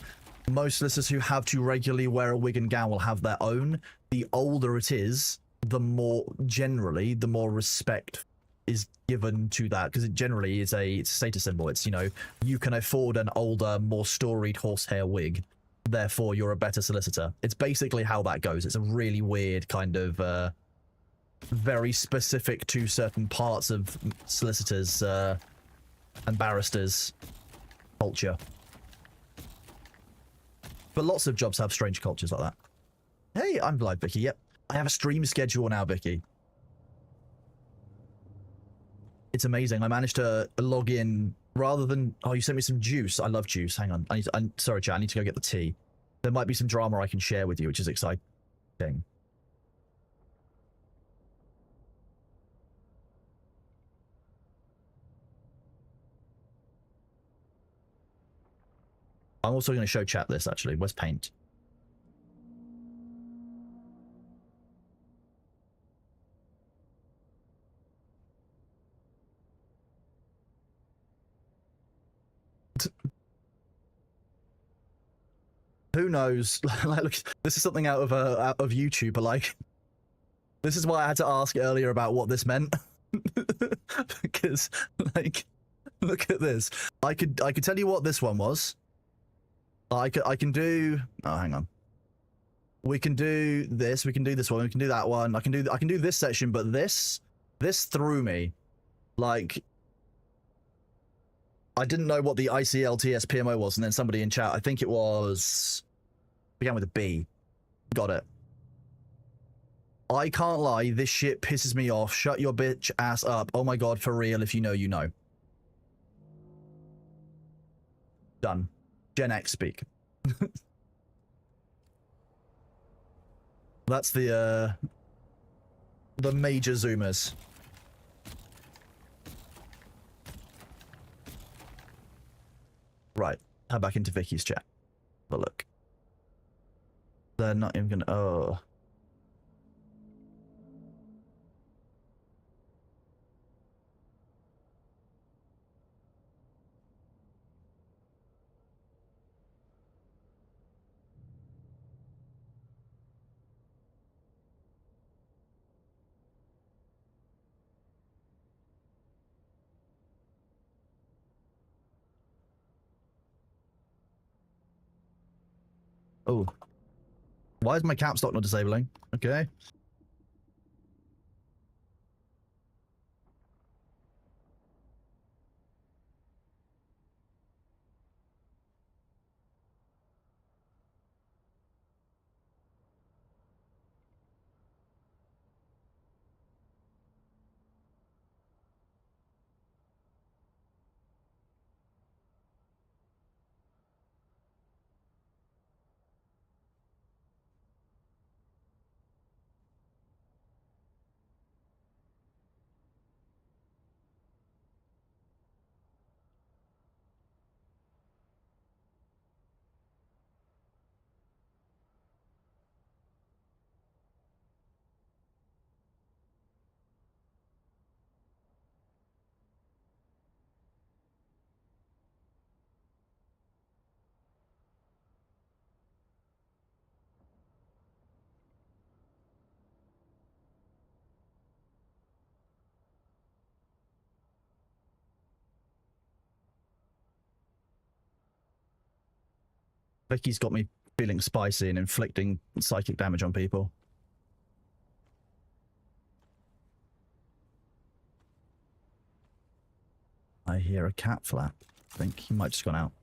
most solicitors who have to regularly wear a wig and gown will have their own. The older it is, the more generally, the more respect is given to that, because it generally is a status symbol. It's, you know, you can afford an older, more storied horsehair wig, therefore you're a better solicitor. It's basically how that goes. It's a really weird kind of very specific to certain parts of solicitors and barristers culture. But lots of jobs have strange cultures like that. Hey, I'm live, Vicky. Yep. I have a stream schedule now, Vicky. It's amazing. I managed to log in rather than... Oh, you sent me some juice. I love juice. Hang on. I'm sorry, chat. I need to go get the tea. There might be some drama I can share with you, which is exciting. I'm also going to show chat this, actually. Where's paint? Who knows? Like, look, this is something out of YouTube, but like, this is why I had to ask earlier about what this meant. Because, like, look at this. I could tell you what this one was. I can do... Oh, hang on. We can do this. We can do this one. We can do that one. I can do this section, but this threw me. Like, I didn't know what the ICLTS PMO was, and then somebody in chat, I think it was... Began with a B. Got it. I can't lie, this shit pisses me off. Shut your bitch ass up. Oh my god, for real, if you know, you know. Done. Gen X speak. That's the major zoomers. Right. Head back into Vicky's chat. Have a look. They're not even gonna... Oh. Oh. Why is my caps lock not disabling? Okay. Vicky's got me feeling spicy and inflicting psychic damage on people. I hear a cat flap. I think he might just gone out.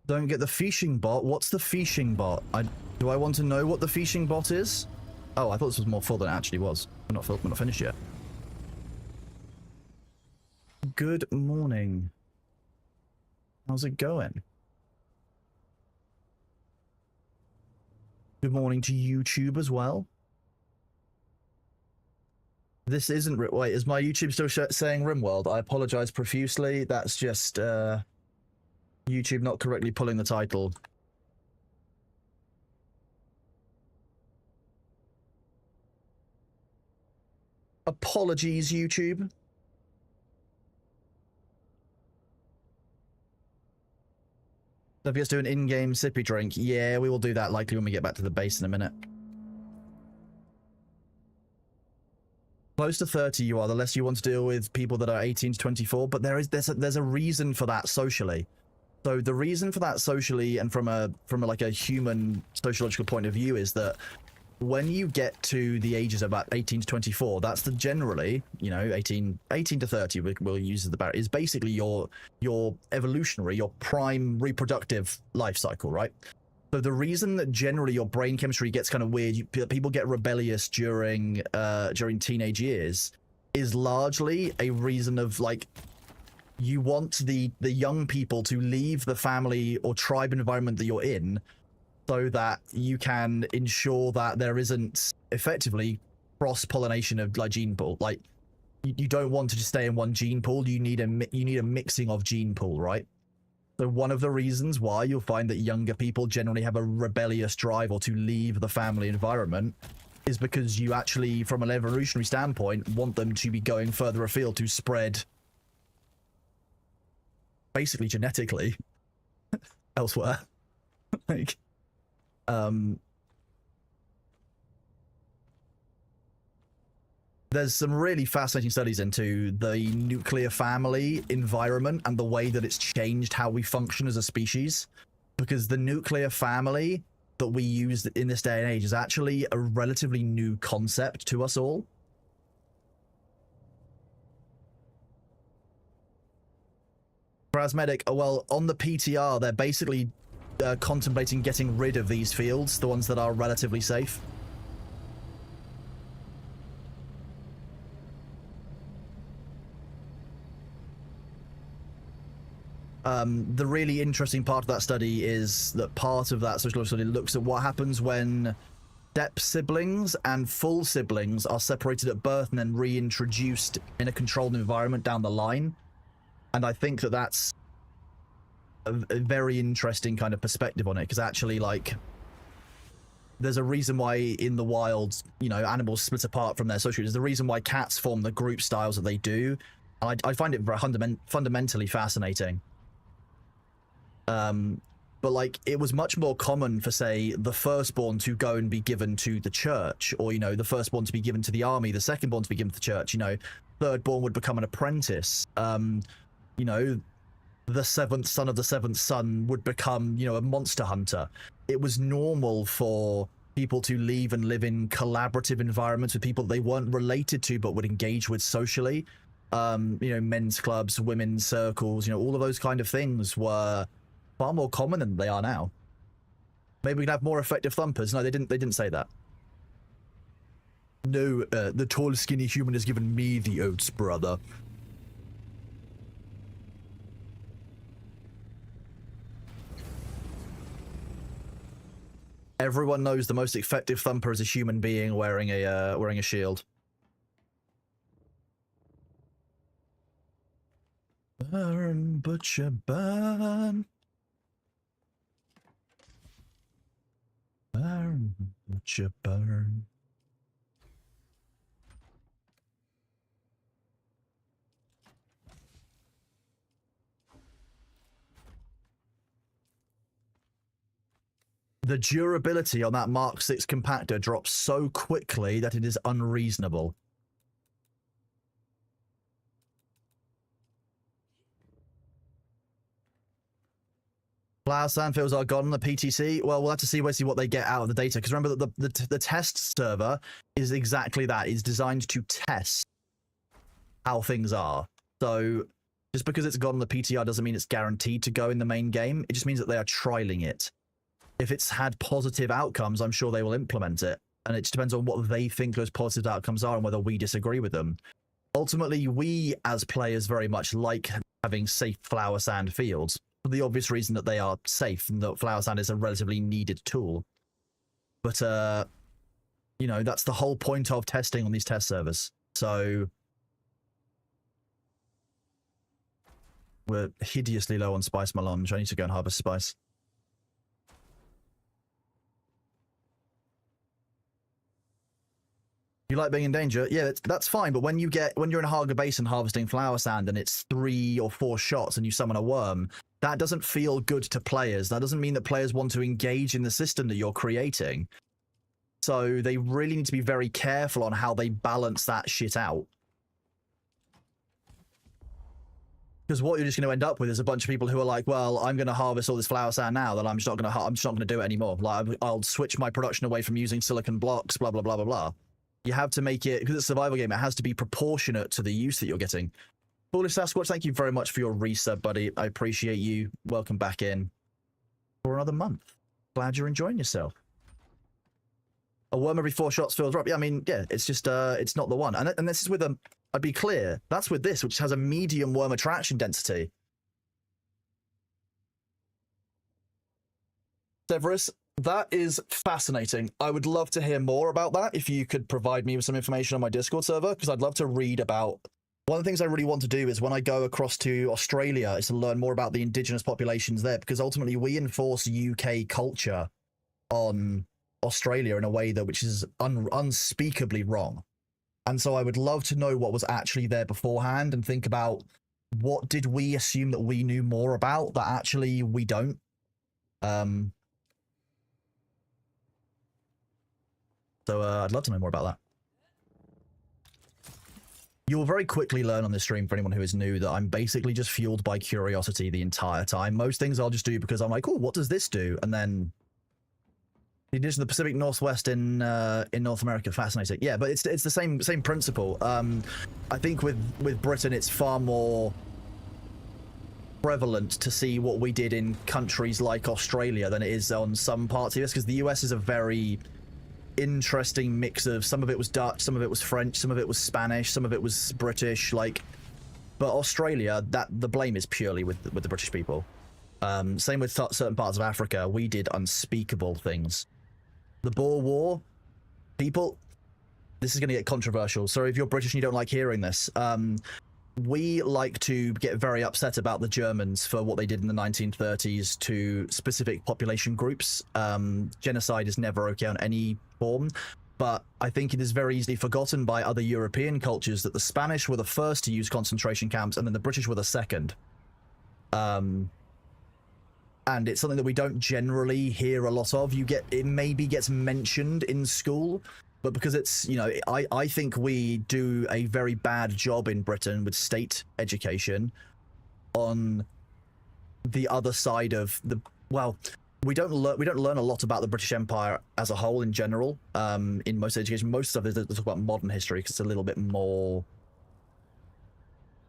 Don't get the phishing bot. What's the phishing bot? Do I want to know what the phishing bot is? Oh, I thought this was more full than it actually was. We're not finished yet. Good morning. How's it going? Good morning to YouTube as well. This isn't... Wait, is my YouTube still saying Rimworld? I apologize profusely. That's just YouTube not correctly pulling the title. Apologies, YouTube. Don't forget to do an in-game sippy drink. Yeah, we will do that likely when we get back to the base in a minute. Close to 30 you are, the less you want to deal with people that are 18 to 24, but there's a reason for that socially. So the reason for that socially and from a like a human sociological point of view is that when you get to the ages of about 18 to 24, that's the generally, you know, 18 to 30 we'll use as the barrier, is basically your evolutionary, your prime reproductive life cycle, right? So the reason that generally your brain chemistry gets kind of weird, people get rebellious during teenage years, is largely a reason of like, you want the young people to leave the family or tribe environment that you're in, so that you can ensure that there isn't effectively cross-pollination of like gene pool. Like you don't want to just stay in one gene pool. You need a mixing of gene pool, right? So one of the reasons why you'll find that younger people generally have a rebellious drive or to leave the family environment is because you actually, from an evolutionary standpoint, want them to be going further afield to spread basically genetically elsewhere. Like, there's some really fascinating studies into the nuclear family environment and the way that it's changed how we function as a species, because the nuclear family that we use in this day and age is actually a relatively new concept to us all. Prasmedic, well, on the PTR, they're basically contemplating getting rid of these fields, the ones that are relatively safe. The really interesting part of that study is that part of that social study looks at what happens when step siblings and full siblings are separated at birth and then reintroduced in a controlled environment down the line. And I think that that's a very interesting kind of perspective on it, because actually, like, there's a reason why in the wild, you know, animals split apart from their social. There's a reason why cats form the group styles that they do. I find it fundamentally fascinating. But like, it was much more common for, say, the firstborn to go and be given to the church, or, you know, the firstborn to be given to the army, the secondborn to be given to the church, you know, thirdborn would become an apprentice. You know, the seventh son of the seventh son would become, you know, a monster hunter. It was normal for people to leave and live in collaborative environments with people they weren't related to but would engage with socially. You know, men's clubs, women's circles, you know, all of those kind of things were far more common than they are now. Maybe we can have more effective thumpers. No, they didn't say that. No, the tall, skinny human has given me the oats, brother. Everyone knows the most effective thumper is a human being wearing a shield. Burn, butcher, burn. Burn, butcher, burn. The durability on that Mark 6 compactor drops so quickly that it is unreasonable. Flower sandfills are gone on the PTC. Well, we'll have to see what they get out of the data, because remember that the test server is exactly that. It's designed to test how things are. So just because it's gone on the PTR doesn't mean it's guaranteed to go in the main game. It just means that they are trialing it. If it's had positive outcomes, I'm sure they will implement it. And it just depends on what they think those positive outcomes are and whether we disagree with them. Ultimately, we as players very much like having safe flower sand fields, for the obvious reason that they are safe and that flower sand is a relatively needed tool. But, you know, that's the whole point of testing on these test servers. So we're hideously low on spice melange. I need to go and harvest spice. You like being in danger? Yeah, that's fine. But when you're in a Haga Basin harvesting flower sand and it's 3 or 4 shots and you summon a worm, that doesn't feel good to players. That doesn't mean that players want to engage in the system that you're creating. So they really need to be very careful on how they balance that shit out. Because what you're just going to end up with is a bunch of people who are like, well, I'm going to harvest all this flower sand now, then I'm just not going to do it anymore. Like, I'll switch my production away from using silicon blocks, blah, blah, blah, blah, blah. You have to make it, because it's a survival game, it has to be proportionate to the use that you're getting. Foolish Sasquatch, thank you very much for your resub, buddy. I appreciate you. Welcome back in for another month. Glad you're enjoying yourself. A worm every 4 shots fills up. Yeah, I mean, yeah, it's just, it's not the one. And this is with a, I'd be clear, that's with this, which has a medium worm attraction density. Severus, that is fascinating. I would love to hear more about that if you could provide me with some information on my Discord server, because I'd love to read about... One of the things I really want to do is when I go across to Australia is to learn more about the indigenous populations there, because ultimately we enforce UK culture on Australia in a way that which is unspeakably wrong. And so I would love to know what was actually there beforehand and think about what did we assume that we knew more about that actually we don't. So I'd love to know more about that. You will very quickly learn on this stream, for anyone who is new, that I'm basically just fueled by curiosity the entire time. Most things I'll just do because I'm like, oh, what does this do? And then the addition of the Pacific Northwest in North America, fascinating. Yeah, but it's the same principle. I think with Britain, it's far more prevalent to see what we did in countries like Australia than it is on some parts of this, because the US is a very interesting mix of, some of it was Dutch, some of it was French, some of it was Spanish, some of it was British, like, but Australia, that the blame is purely with the British people. Same with certain parts of Africa. We did unspeakable things. The Boer War, people, this is going to get controversial. Sorry if you're British and you don't like hearing this. We like to get very upset about the Germans for what they did in the 1930s to specific population groups. Genocide is never okay on any form, but I think it is very easily forgotten by other European cultures that the Spanish were the first to use concentration camps and then the British were the second. And it's something that we don't generally hear a lot of. It maybe gets mentioned in school, but because it's, you know, I think we do a very bad job in Britain with state education on the other side of the, well, we don't learn a lot about the British Empire as a whole in general. In most education, most stuff is talk about modern history because it's a little bit more,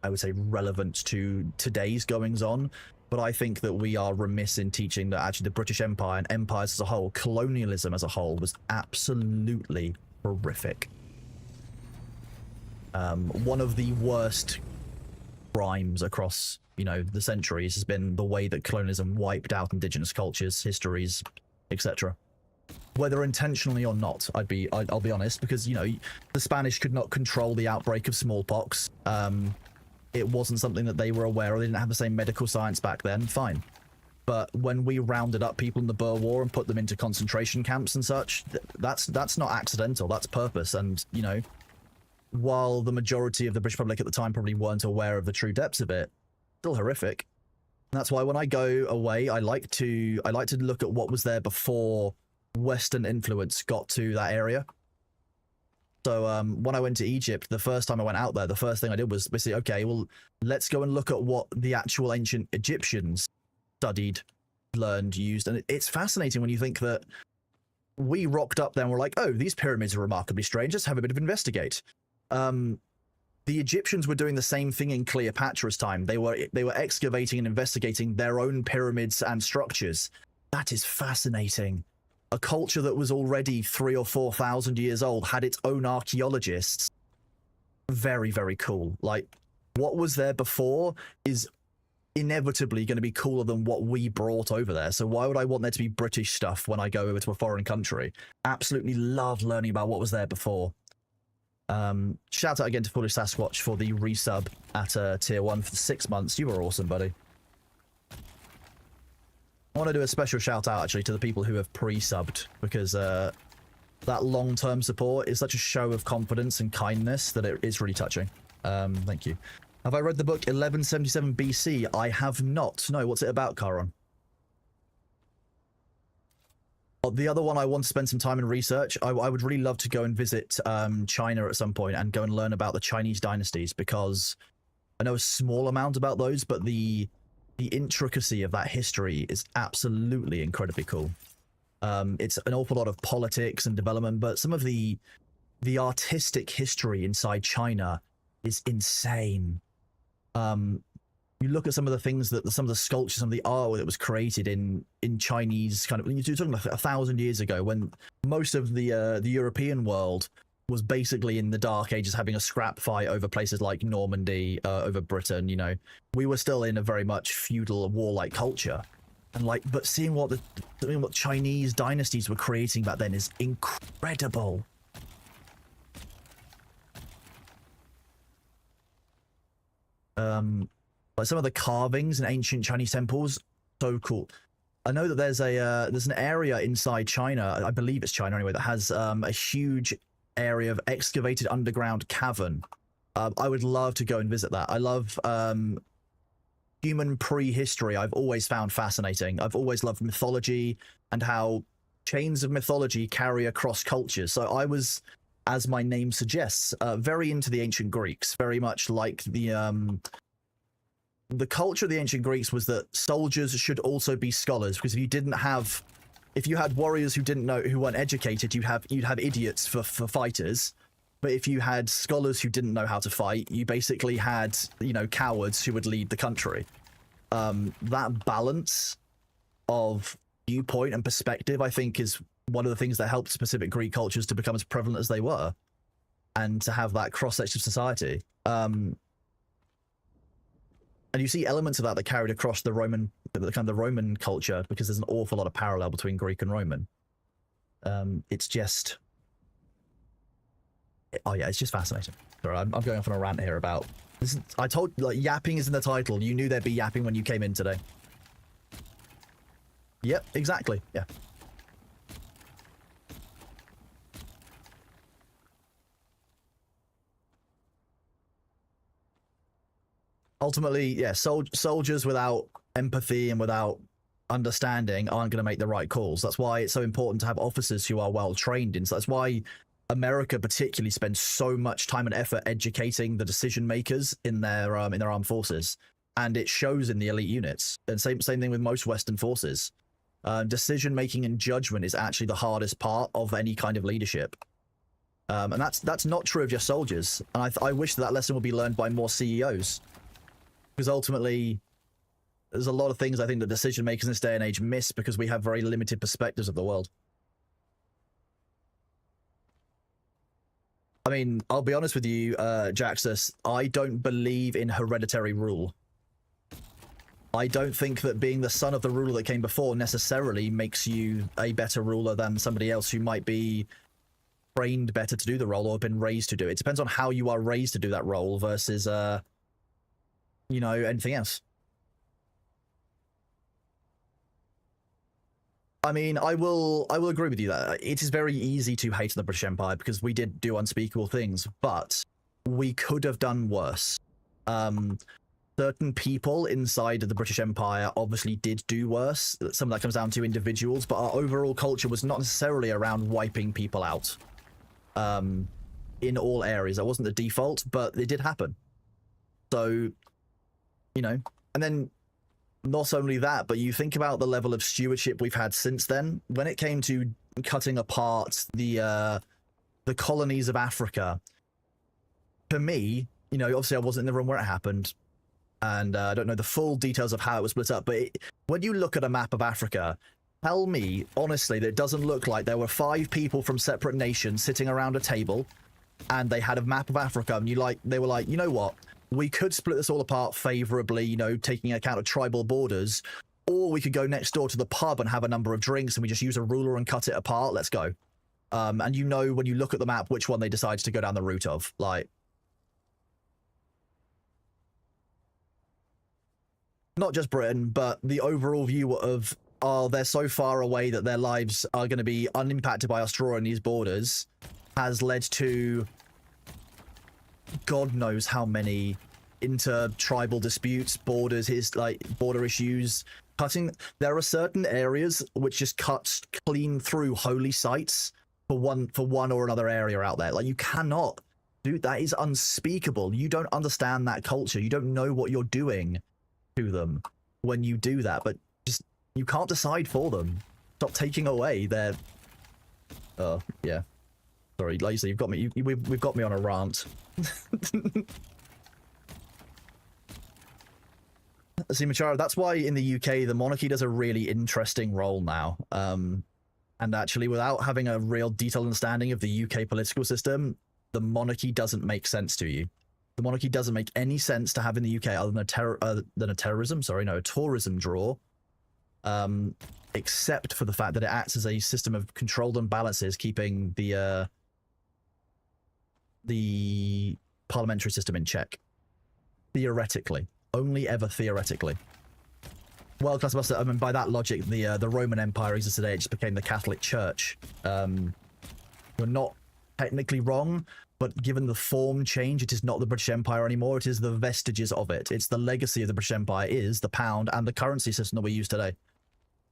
I would say, relevant to today's goings on. But I think that we are remiss in teaching that actually the British Empire and empires as a whole, colonialism as a whole, was absolutely horrific. One of the worst crimes across, you know, the centuries has been the way that colonialism wiped out indigenous cultures, histories, etc. Whether intentionally or not, I'll be honest, because, you know, the Spanish could not control the outbreak of smallpox. It wasn't something that they were aware of. They didn't have the same medical science back then. Fine. But when we rounded up people in the Boer War and put them into concentration camps and such, that's not accidental. That's purpose. And, you know, while the majority of the British public at the time probably weren't aware of the true depths of it, still horrific. And that's why when I go away, I like to look at what was there before Western influence got to that area. So when I went to Egypt, the first time I went out there, the first thing I did was basically, okay, well, let's go and look at what the actual ancient Egyptians studied, learned, used. And it's fascinating when you think that we rocked up there and we're like, oh, these pyramids are remarkably strange. Let's have a bit of investigate. The Egyptians were doing the same thing in Cleopatra's time. They were excavating and investigating their own pyramids and structures. That is fascinating. A culture that was already 3,000 or 4,000 years old had its own archaeologists. Very, very cool. Like, what was there before is inevitably going to be cooler than what we brought over there. So why would I want there to be British stuff when I go over to a foreign country? Absolutely love learning about what was there before. Shout out again to Foolish Sasquatch for the resub at tier 1 for 6 months. You were awesome, buddy. I want to do a special shout out actually to the people who have pre-subbed, because that long-term support is such a show of confidence and kindness that it is really touching. Thank you. Have I read the book 1177 BC? I have not. No, what's it about, Charon? The other one I want to spend some time in research. I would really love to go and visit China at some point and go and learn about the Chinese dynasties, because I know a small amount about those, but the intricacy of that history is absolutely incredibly cool. It's an awful lot of politics and development, but some of the artistic history inside China is insane. You look at some of the things that some of the sculptures, some of the art that was created in Chinese kind of, you're talking about 1,000 years ago, when most of the European world was basically in the Dark Ages, having a scrap fight over places like Normandy, over Britain. You know, we were still in a very much feudal, warlike culture, and like, but seeing what Chinese dynasties were creating back then is incredible. Like some of the carvings in ancient Chinese temples, so cool. I know that there's an area inside China, I believe it's China anyway, that has a huge area of excavated underground cavern. I would love to go and visit that. I love human prehistory. I've always found fascinating. I've always loved mythology and how chains of mythology carry across cultures. So I was, as my name suggests, very into the ancient Greeks, very much like the culture of the ancient Greeks was that soldiers should also be scholars, because if you had warriors who weren't educated, you'd have idiots for fighters. But if you had scholars who didn't know how to fight, you basically had, you know, cowards who would lead the country. That balance of viewpoint and perspective, I think, is one of the things that helped specific Greek cultures to become as prevalent as they were, and to have that cross-section of society. And you see elements of that carried across the Roman culture, because there's an awful lot of parallel between Greek and Roman. It's just, oh yeah, it's just fascinating. Sorry, I'm going off on a rant here about this. I told, like, yapping is in the title. You knew there'd be yapping when you came in today. Yep, exactly. Yeah. Ultimately, yeah, soldiers without empathy and without understanding aren't going to make the right calls. That's why it's so important to have officers who are well trained in. So that's why America particularly spends so much time and effort educating the decision makers in their armed forces, and it shows in the elite units. And same thing with most Western forces. Decision making and judgment is actually the hardest part of any kind of leadership. And that's not true of just soldiers. And I wish that lesson would be learned by more CEOs. Because ultimately, there's a lot of things I think that decision makers in this day and age miss because we have very limited perspectives of the world. I mean, I'll be honest with you, Jaxus, I don't believe in hereditary rule. I don't think that being the son of the ruler that came before necessarily makes you a better ruler than somebody else who might be trained better to do the role or been raised to do it. It depends on how you are raised to do that role versus you know, anything else. I mean, I will agree with you that it is very easy to hate the British Empire because we did do unspeakable things, but we could have done worse. Certain people inside of the British Empire obviously did do worse. Some of that comes down to individuals, but our overall culture was not necessarily around wiping people out in all areas. That wasn't the default, but it did happen. So, you know, and then not only that, but you think about the level of stewardship we've had since then. When it came to cutting apart the colonies of Africa, for me, you know, obviously I wasn't in the room where it happened, and I don't know the full details of how it was split up, but when you look at a map of Africa, tell me, honestly, that it doesn't look like there were 5 people from separate nations sitting around a table, and they had a map of Africa, and they were like, you know what? We could split this all apart favorably, you know, taking account of tribal borders, or we could go next door to the pub and have a number of drinks and we just use a ruler and cut it apart. Let's go. And you know, when you look at the map, which one they decide to go down the route of. Like, not just Britain, but the overall view of they're so far away that their lives are going to be unimpacted by us drawing these borders, has led to God knows how many inter-tribal disputes, borders, border issues. There are certain areas which just cuts clean through holy sites for one or another area out there. Like, you cannot do that. Is unspeakable. You don't understand that culture. You don't know what you're doing to them when you do that. But just, you can't decide for them. Stop taking away their. Oh yeah, sorry, like you said, you've got me. We've got me on a rant. See, Macharo, that's why in the UK the monarchy does a really interesting role now. And actually, without having a real detailed understanding of the UK political system, the monarchy doesn't make sense to you. The monarchy doesn't make any sense to have in the UK other than a tourism draw. Except for the fact that it acts as a system of controlled imbalances, keeping the parliamentary system in check. Theoretically. Only ever theoretically. Well, class, I mean, by that logic, the Roman Empire exists today. It just became the Catholic Church. You're not technically wrong, but given the form change, it is not the British Empire anymore. It is the vestiges of it. It's the legacy of the British Empire is the pound and the currency system that we use today.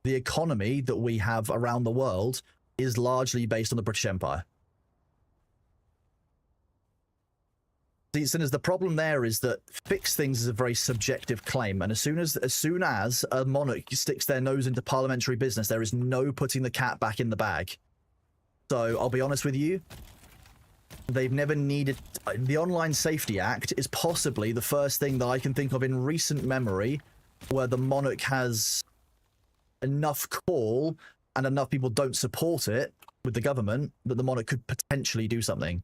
The economy that we have around the world is largely based on the British Empire. See, the problem there is that fix things is a very subjective claim, and as soon as a monarch sticks their nose into parliamentary business, there is no putting the cat back in the bag. So I'll be honest with you, they've never needed. The Online Safety Act is possibly the first thing that I can think of in recent memory where the monarch has enough call and enough people don't support it with the government that the monarch could potentially do something.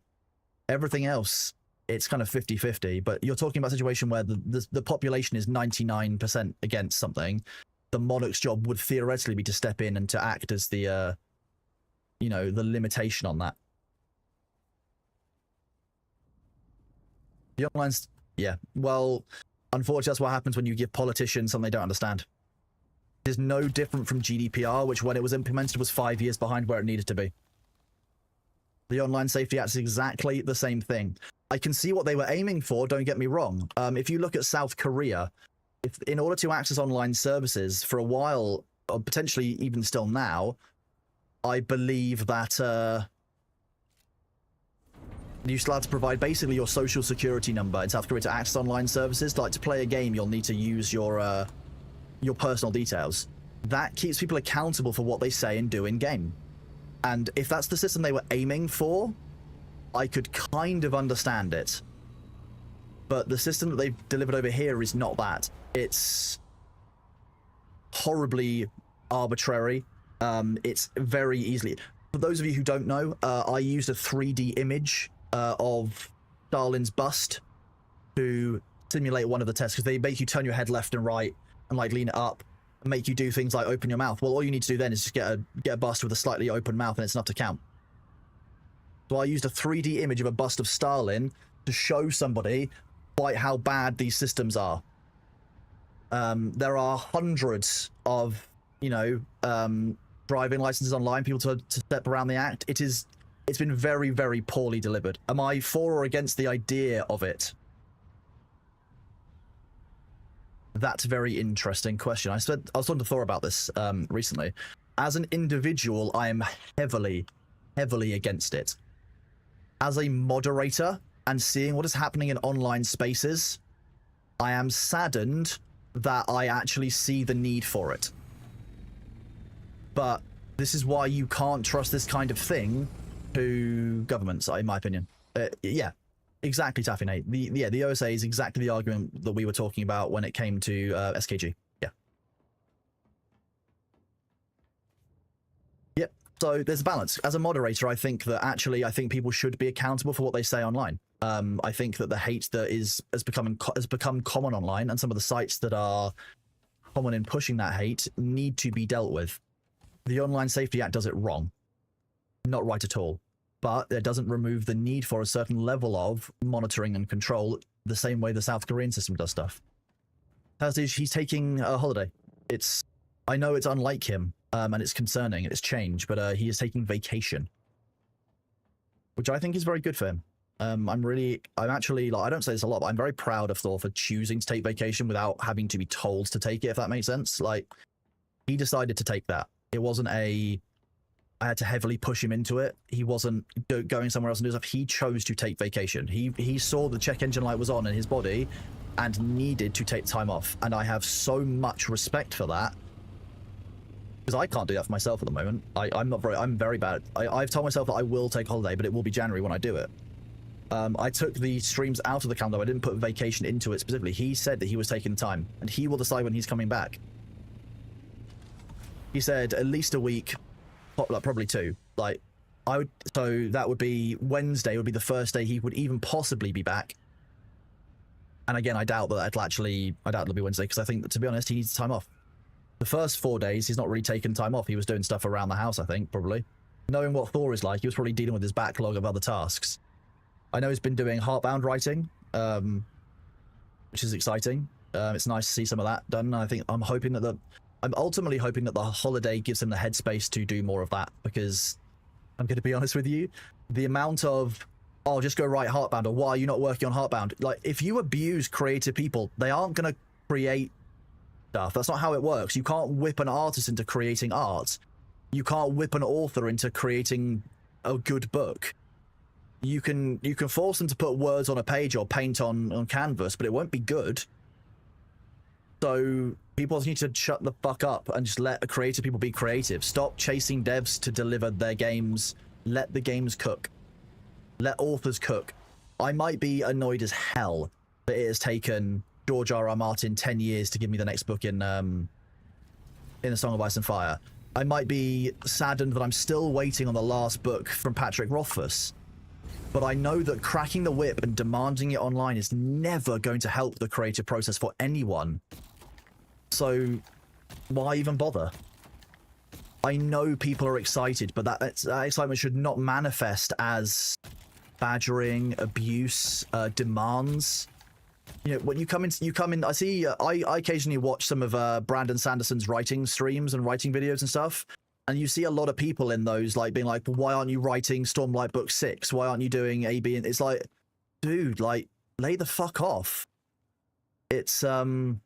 Everything else, it's kind of 50-50, but you're talking about a situation where the population is 99% against something. The monarch's job would theoretically be to step in and to act as the, the limitation on that. The online's, yeah, well, unfortunately, that's what happens when you give politicians something they don't understand. It is no different from GDPR, which when it was implemented was 5 years behind where it needed to be. The Online Safety Act is exactly the same thing. I can see what they were aiming for, don't get me wrong. If you look at South Korea, in order to access online services for a while, or potentially even still now, I believe that you still have to provide basically your social security number in South Korea to access online services. Like, to play a game, you'll need to use your personal details. That keeps people accountable for what they say and do in game. And if that's the system they were aiming for, I could kind of understand it. But the system that they've delivered over here is not that. It's horribly arbitrary. It's very easily... For those of you who don't know, I used a 3D image of Stalin's bust to simulate one of the tests, because they make you turn your head left and right and like lean it up and make you do things like open your mouth. Well, all you need to do then is just get a bust with a slightly open mouth, and it's enough to count. So I used a 3D image of a bust of Stalin to show somebody quite how bad these systems are. There are hundreds of, driving licenses online, people to step around the act. It's been very, very poorly delivered. Am I for or against the idea of it? That's a very interesting question. I was talking to Thor about this recently. As an individual, I am heavily, heavily against it. As a moderator and seeing what is happening in online spaces, I am saddened that I actually see the need for it. But this is why you can't trust this kind of thing to governments, in my opinion. Yeah, exactly, Taffy Nate. The OSA is exactly the argument that we were talking about when it came to SKG. Yeah. Yep. So there's a balance. As a moderator, I think people should be accountable for what they say online. I think that the hate that has become common online, and some of the sites that are common in pushing that hate need to be dealt with. The Online Safety Act does it wrong. Not right at all. But it doesn't remove the need for a certain level of monitoring and control the same way the South Korean system does stuff. He's taking a holiday. It's I know it's unlike him, and it's concerning, it's change, but he is taking vacation, which I think is very good for him. I'm actually, like, I don't say this a lot, but I'm very proud of Thor for choosing to take vacation without having to be told to take it, if that makes sense. Like, he decided to take that. It wasn't I had to heavily push him into it. He wasn't going somewhere else and do stuff. He chose to take vacation. He saw the check engine light was on in his body and needed to take time off. And I have so much respect for that, because I can't do that for myself at the moment. I'm very bad. I've told myself that I will take a holiday, but it will be January when I do it. I took the streams out of the calendar. I didn't put vacation into it specifically. He said that he was taking time, and he will decide when he's coming back. He said at least a week, like probably 2. Like, so that would be Wednesday would be the first day he would even possibly be back. And again, I doubt it'll be Wednesday, because I think that, to be honest, he needs time off. The first 4 days, he's not really taking time off. He was doing stuff around the house, I think, probably. Knowing what Thor is like, he was probably dealing with his backlog of other tasks. I know he's been doing Heartbound writing, which is exciting. It's nice to see some of that done. I'm ultimately hoping that the holiday gives him the headspace to do more of that, because I'm going to be honest with you, the amount of, oh, just go write Heartbound, or why are you not working on Heartbound? Like, if you abuse creative people, they aren't going to create stuff. That's not how it works. You can't whip an artist into creating art. You can't whip an author into creating a good book. You can force them to put words on a page or paint on canvas, but it won't be good. So people need to shut the fuck up and just let creative people be creative. Stop chasing devs to deliver their games. Let the games cook. Let authors cook. I might be annoyed as hell that it has taken George R.R. Martin 10 years to give me the next book in A Song of Ice and Fire. I might be saddened that I'm still waiting on the last book from Patrick Rothfuss. But I know that cracking the whip and demanding it online is never going to help the creative process for anyone. So why even bother? I know people are excited, but that excitement should not manifest as badgering, abuse, demands. You know, when you come in, I see, I occasionally watch some of Brandon Sanderson's writing streams and writing videos and stuff. And you see a lot of people in those, like, being like, well, why aren't you writing Stormlight Book 6? Why aren't you doing A, B? And it's like, dude, like, lay the fuck off. It's, oh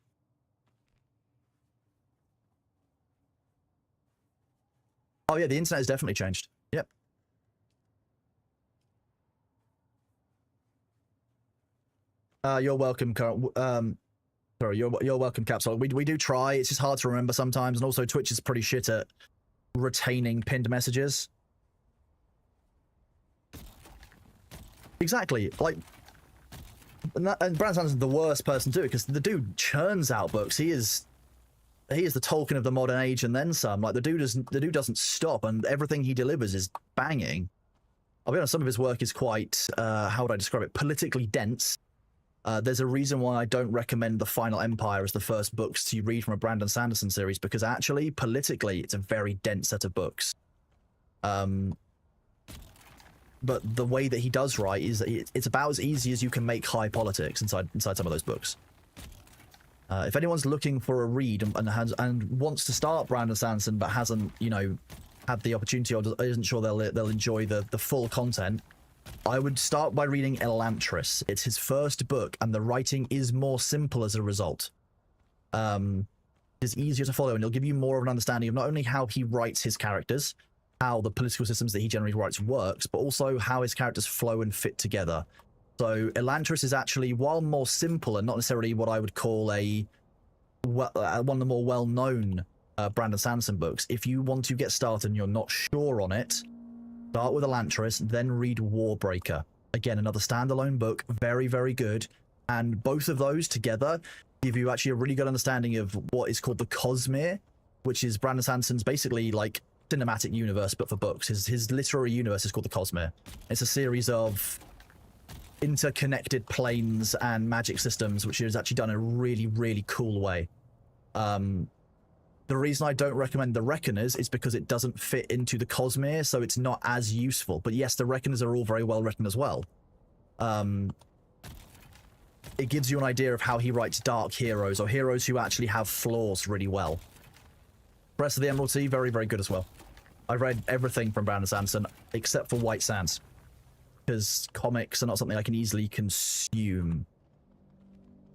yeah, the internet has definitely changed. Yep. You're welcome, sorry, you're welcome, Capsule. We do try. It's just hard to remember sometimes, and also Twitch is pretty shit at retaining pinned messages. Exactly. Like, and Brandon Sanderson's the worst person to do it, because the dude churns out books. He is the Tolkien of the modern age and then some. Like, the dude doesn't stop, and everything he delivers is banging. I'll be honest, some of his work is quite how would I describe it? Politically dense. There's a reason why I don't recommend The Final Empire as the first books to read from a Brandon Sanderson series, because actually, politically, it's a very dense set of books. But the way that he does write is that it's about as easy as you can make high politics inside some of those books. If anyone's looking for a read and wants to start Brandon Sanderson but hasn't, you know, had the opportunity or isn't sure they'll enjoy the full content, I would start by reading Elantris. It's his first book, and the writing is more simple as a result. It's easier to follow, and it'll give you more of an understanding of not only how he writes his characters, how the political systems that he generally writes works, but also how his characters flow and fit together. So Elantris is actually, while more simple and not necessarily what I would call one of the more well-known Brandon Sanderson books, if you want to get started and you're not sure on it, start with Elantris, then read Warbreaker. Again, another standalone book, very, very good. And both of those together give you actually a really good understanding of what is called the Cosmere, which is Brandon Sanderson's basically like cinematic universe, but for books. His literary universe is called the Cosmere. It's a series of interconnected planes and magic systems, which is actually done in a really, really cool way. The reason I don't recommend the Reckoners is because it doesn't fit into the Cosmere, so it's not as useful. But yes, the Reckoners are all very well written as well. It gives you an idea of how he writes dark heroes, or heroes who actually have flaws really well. Rest of the Emerald Sea, very, very good as well. I read everything from Brandon Sanderson except for White Sands, because comics are not something I can easily consume.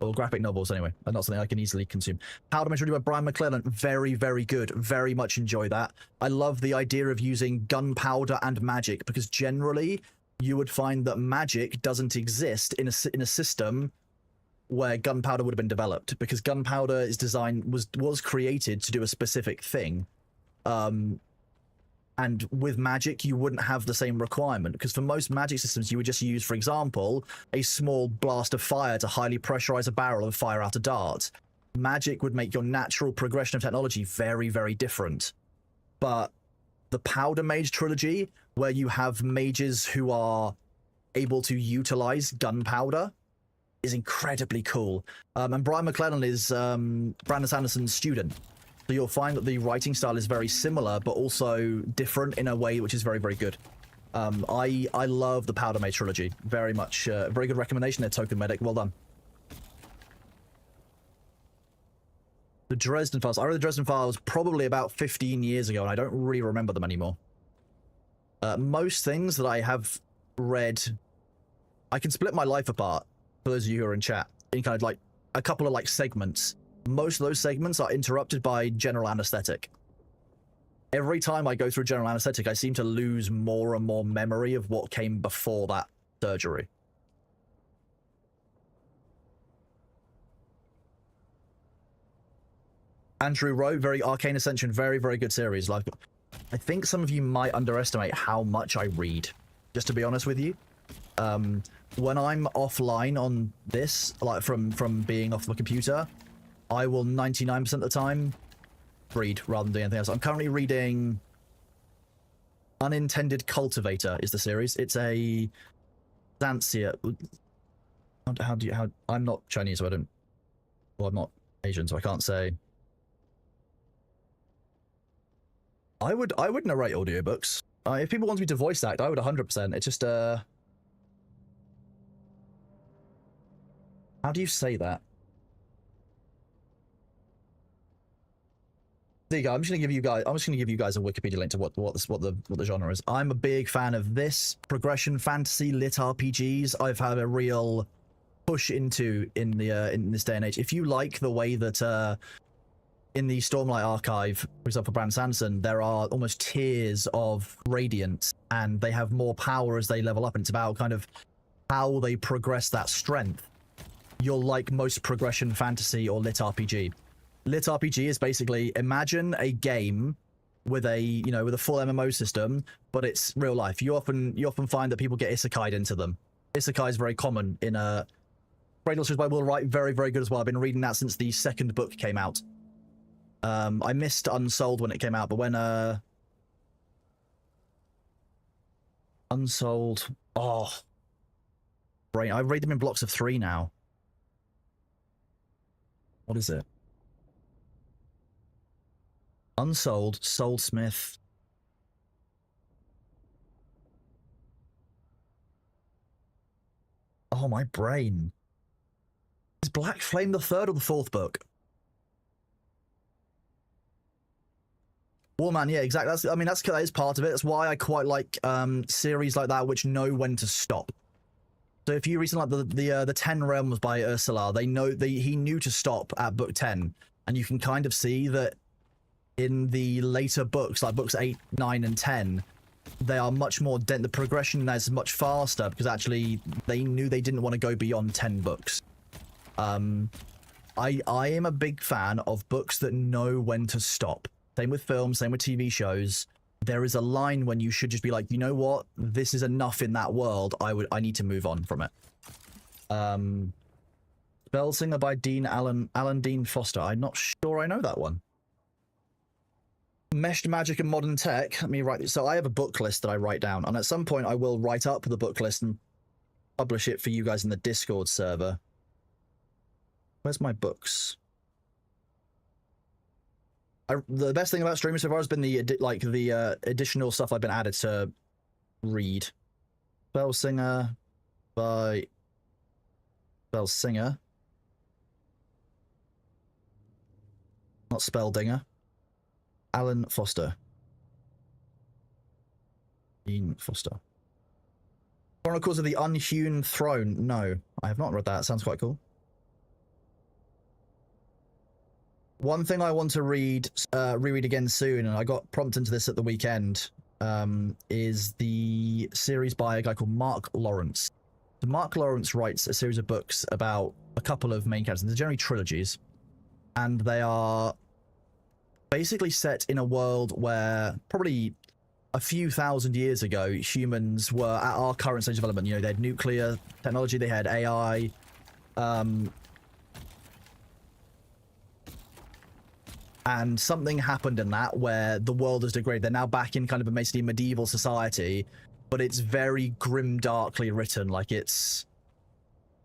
Or graphic novels, anyway, are not something I can easily consume. Powder Metal by Brian McClellan, very, very good. Very much enjoy that. I love the idea of using gunpowder and magic, because generally you would find that magic doesn't exist in a system where gunpowder would have been developed, because gunpowder is was created to do a specific thing. And with magic, you wouldn't have the same requirement, because for most magic systems, you would just use, for example, a small blast of fire to highly pressurize a barrel and fire out a dart. Magic would make your natural progression of technology very, very different. But the Powder Mage trilogy, where you have mages who are able to utilize gunpowder, is incredibly cool. And Brian McClellan is Brandon Sanderson's student. So you'll find that the writing style is very similar, but also different in a way which is very, very good. I love the Powder Mage trilogy. Very much, very good recommendation there, Token Medic. Well done. The Dresden Files. I read the Dresden Files probably about 15 years ago, and I don't really remember them anymore. Most things that I have read, I can split my life apart, for those of you who are in chat, in kind of like a couple of like segments. Most of those segments are interrupted by general anesthetic. Every time I go through general anesthetic, I seem to lose more and more memory of what came before that surgery. Andrew Rowe, very Arcane Ascension, very, very good series. Like, I think some of you might underestimate how much I read, just to be honest with you. When I'm offline on this, like from being off the computer, I will 99% of the time read rather than do anything else. I'm currently reading Unintended Cultivator is the series. It's a Zansia. How I'm not Chinese, so I don't. Well, I'm not Asian, so I can't say. I would narrate audiobooks. If people want me to voice act, I would 100%. It's just how do you say that? There you go. I'm just gonna give you guys a Wikipedia link to what the genre is. I'm a big fan of this progression fantasy lit RPGs. I've had a real push into in this day and age. If you like the way that in the Stormlight Archive, for example, Brandon Sanderson, there are almost tiers of radiance, and they have more power as they level up, and it's about kind of how they progress that strength. You'll like most progression fantasy or lit RPG. Lit RPG is basically, imagine a game with a full MMO system, but it's real life. You often find that people get isekai'd into them. Isekai is very common in Cradle by Will Wright, very, very good as well. I've been reading that since the second book came out. I missed Unsold when it came out, but when Unsold, brain, I read them in blocks of 3 now. What is it? Unsold, Soulsmith. Oh, my brain. Is Black Flame the 3rd or the 4th book? Warman, yeah, exactly. That is part of it. That's why I quite like series like that which know when to stop. So if you recently like the 10 Realms by Ursula, he knew to stop at book 10, and you can kind of see that in the later books, like books 8, 9, and 10, they are much more the progression is much faster, because actually they knew they didn't want to go beyond 10 books. I am a big fan of books that know when to stop. Same with films, same with TV shows. There is a line when you should just be like, you know what, this is enough in that world. I need to move on from it. Spellsinger by Alan Dean Foster. I'm not sure I know that one. Meshed Magic and Modern Tech. Let me write this. So I have a book list that I write down, and at some point I will write up the book list and publish it for you guys in the Discord server. Where's my books? The best thing about streaming so far has been the additional stuff I've been added to read. Spellsinger by Spellsinger. Not Spelldinger. Alan Foster. Ian Foster. Chronicles of the Unhewn Throne. No, I have not read that. Sounds quite cool. One thing I want to reread again soon, and I got prompted into this at the weekend, is the series by a guy called Mark Lawrence. So Mark Lawrence writes a series of books about a couple of main characters. They're generally trilogies, and they are basically set in a world where probably a few thousand years ago, humans were at our current stage of development. You know, they had nuclear technology, they had AI, and something happened in that where the world has degraded. They're now back in kind of a basically medieval society, but it's very grim darkly written. Like, it's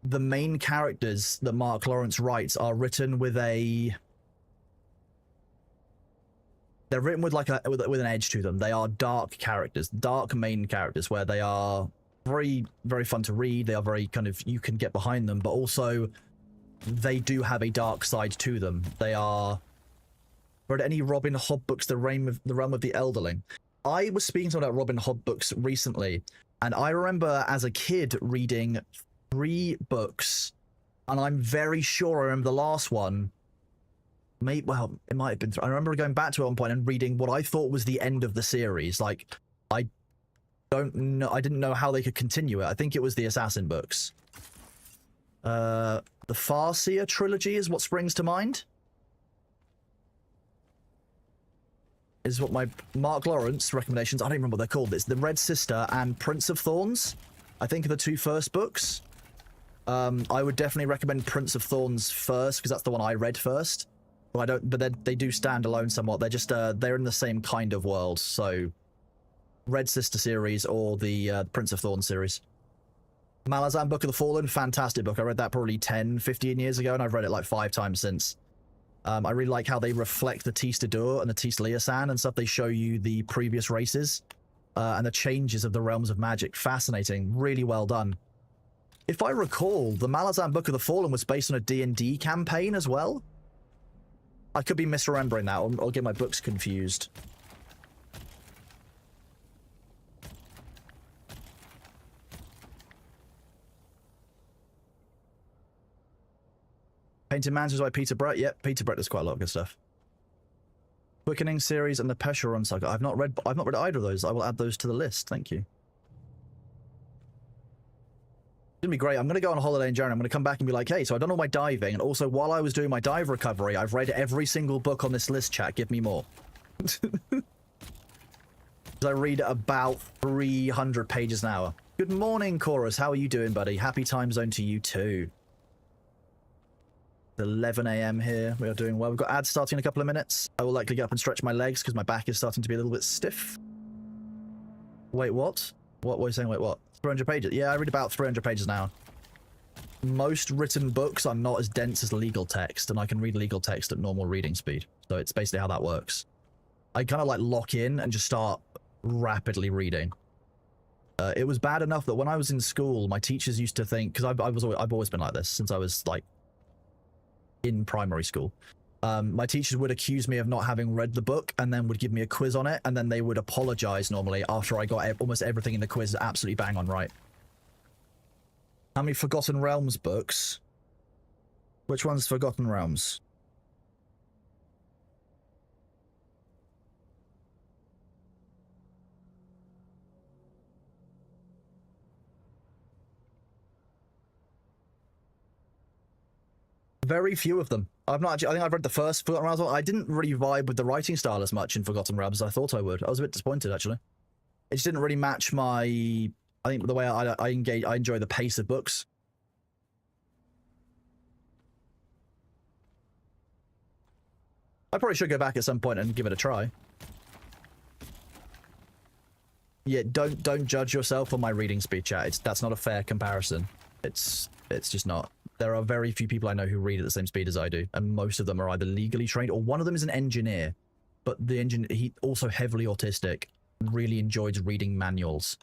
the main characters that Mark Lawrence writes are written with a... They're written with like with an edge to them. They are dark characters, dark main characters, where they are very, very fun to read. They are very kind of, you can get behind them, but also they do have a dark side to them. They are... Read any Robin Hobb books, The Realm of the Elderling? I was speaking to someone about Robin Hobb books recently, and I remember as a kid reading 3 books, and I'm very sure I remember the last one. Well, it might have been. I remember going back to it at one point and reading what I thought was the end of the series. Like, I don't know. I didn't know how they could continue it. I think it was the Assassin books. The Farseer trilogy is what springs to mind. Is what my Mark Lawrence recommendations. I don't remember what they're called. It's The Red Sister and Prince of Thorns, I think, are the 2 first books. I would definitely recommend Prince of Thorns first, because that's the one I read first. But they do stand alone somewhat. They're just they're in the same kind of world. So Red Sister series or the Prince of Thorns series. Malazan Book of the Fallen, fantastic book. I read that probably 10, 15 years ago, and I've read it like 5 times since. I really like how they reflect the Tista Dur and the Tista Liasan and stuff. They show you the previous races and the changes of the realms of magic. Fascinating. Really well done. If I recall, the Malazan Book of the Fallen was based on a D&D campaign as well. I could be misremembering that or get my books confused. Painted Mansions by Peter Brett. Yep, Peter Brett does quite a lot of good stuff. Quickening series and the Pesheron saga. I've not read either of those. I will add those to the list. Thank you. It's gonna be great. I'm gonna go on a holiday in January. I'm gonna come back and be like, hey, so I've done all my diving, and also while I was doing my dive recovery, I've read every single book on this list, chat. Give me more. I read about 300 pages an hour. Good morning, Chorus. How are you doing, buddy? Happy time zone to you too. 11 a.m. here. We are doing well. We've got ads starting in a couple of minutes. I will likely get up and stretch my legs because my back is starting to be a little bit stiff. Wait, what? What were you saying? Wait, what? 300 pages? Yeah, I read about 300 pages an hour. Most written books are not as dense as legal text, and I can read legal text at normal reading speed. So it's basically how that works. I kind of like lock in and just start rapidly reading. It was bad enough that when I was in school, my teachers used to think, because I've always been like this since I was like in primary school. My teachers would accuse me of not having read the book and then would give me a quiz on it, and then they would apologize normally after I got almost everything in the quiz absolutely bang on right. How many Forgotten Realms books? Which one's Forgotten Realms? Very few of them. I've not actually, I think I've read the first Forgotten Realms one. I didn't really vibe with the writing style as much in Forgotten Realms as I thought I would. I was a bit disappointed, actually. It just didn't really match my... I think the way I enjoy the pace of books. I probably should go back at some point and give it a try. Yeah, don't judge yourself on my reading speed, chat. That's not a fair comparison. It's just not. There are very few people I know who read at the same speed as I do, and most of them are either legally trained or one of them is an engineer. But the engineer, he also heavily autistic, really enjoys reading manuals.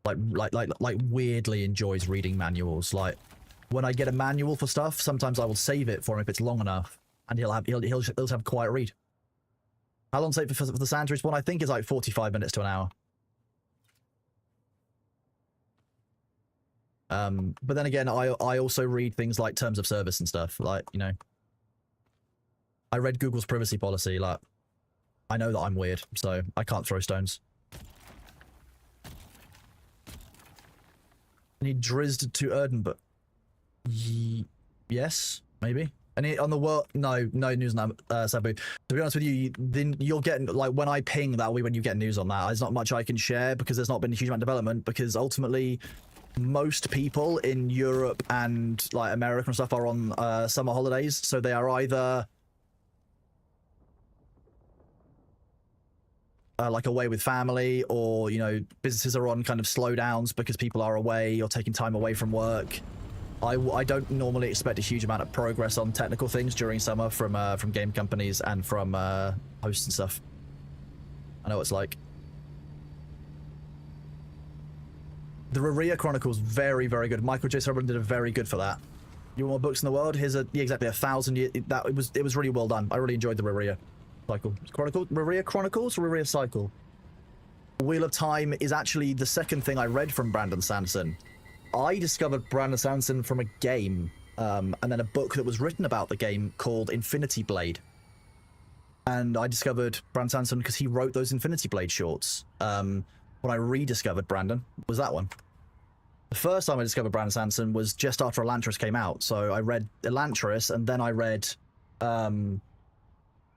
Like weirdly enjoys reading manuals. Like when I get a manual for stuff, sometimes I will save it for him if it's long enough, and he'll just have a quiet read. How long does it take for the sand to respawn? I think it's like 45 minutes to an hour. But then again, I also read things like terms of service and stuff. Like, you know, I read Google's privacy policy. Like, I know that I'm weird, so I can't throw stones. Need drizzed to Erden, but yes, maybe. And on the world, no news on that, Sabu. To be honest with you, then you're getting, like, when I ping, that'll be when you get news on that. There's not much I can share because there's not been a huge amount of development, because ultimately most people in Europe and like America and stuff are on summer holidays, so they are either like away with family, or, you know, businesses are on kind of slowdowns because people are away or taking time away from work. I don't normally expect a huge amount of progress on technical things during summer from game companies and from hosts and stuff. I know what it's like. The Raria Chronicles, very, very good. Michael J. Sullivan did a very good for that. You want more books in the world? Here's exactly 1,000 years. It was really well done. I really enjoyed the Raria cycle. Raria Chronicles or Raria Cycle? Wheel of Time is actually the second thing I read from Brandon Sanderson. I discovered Brandon Sanderson from a game, and then a book that was written about the game called Infinity Blade. And I discovered Brandon Sanderson because he wrote those Infinity Blade shorts. When I rediscovered Brandon was that one. The first time I discovered Brandon Sanderson was just after Elantris came out. So I read Elantris, and then I read some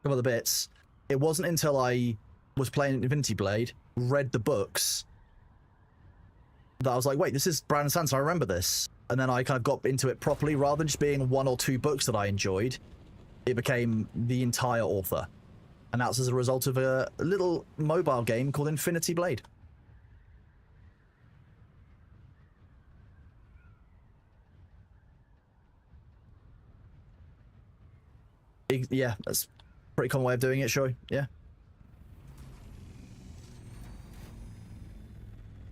other bits. It wasn't until I was playing Infinity Blade, read the books, that I was like, wait, this is Brandon Sanderson, I remember this. And then I kind of got into it properly. Rather than just being one or two books that I enjoyed, it became the entire author. And that's as a result of a little mobile game called Infinity Blade. Yeah, that's a pretty common way of doing it, sure. Yeah.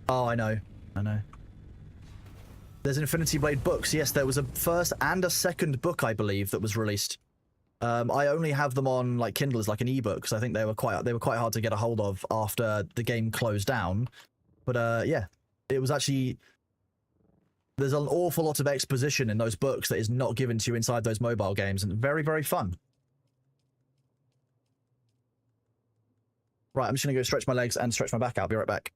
Oh, I know. There's Infinity Blade books. Yes, there was a first and a second book, I believe, that was released. I only have them on like Kindle as like an ebook, because I think they were quite hard to get a hold of after the game closed down. But yeah, it was actually, there's an awful lot of exposition in those books that is not given to you inside those mobile games, and very, very fun. Right, I'm just gonna go stretch my legs and stretch my back out. I'll be right back.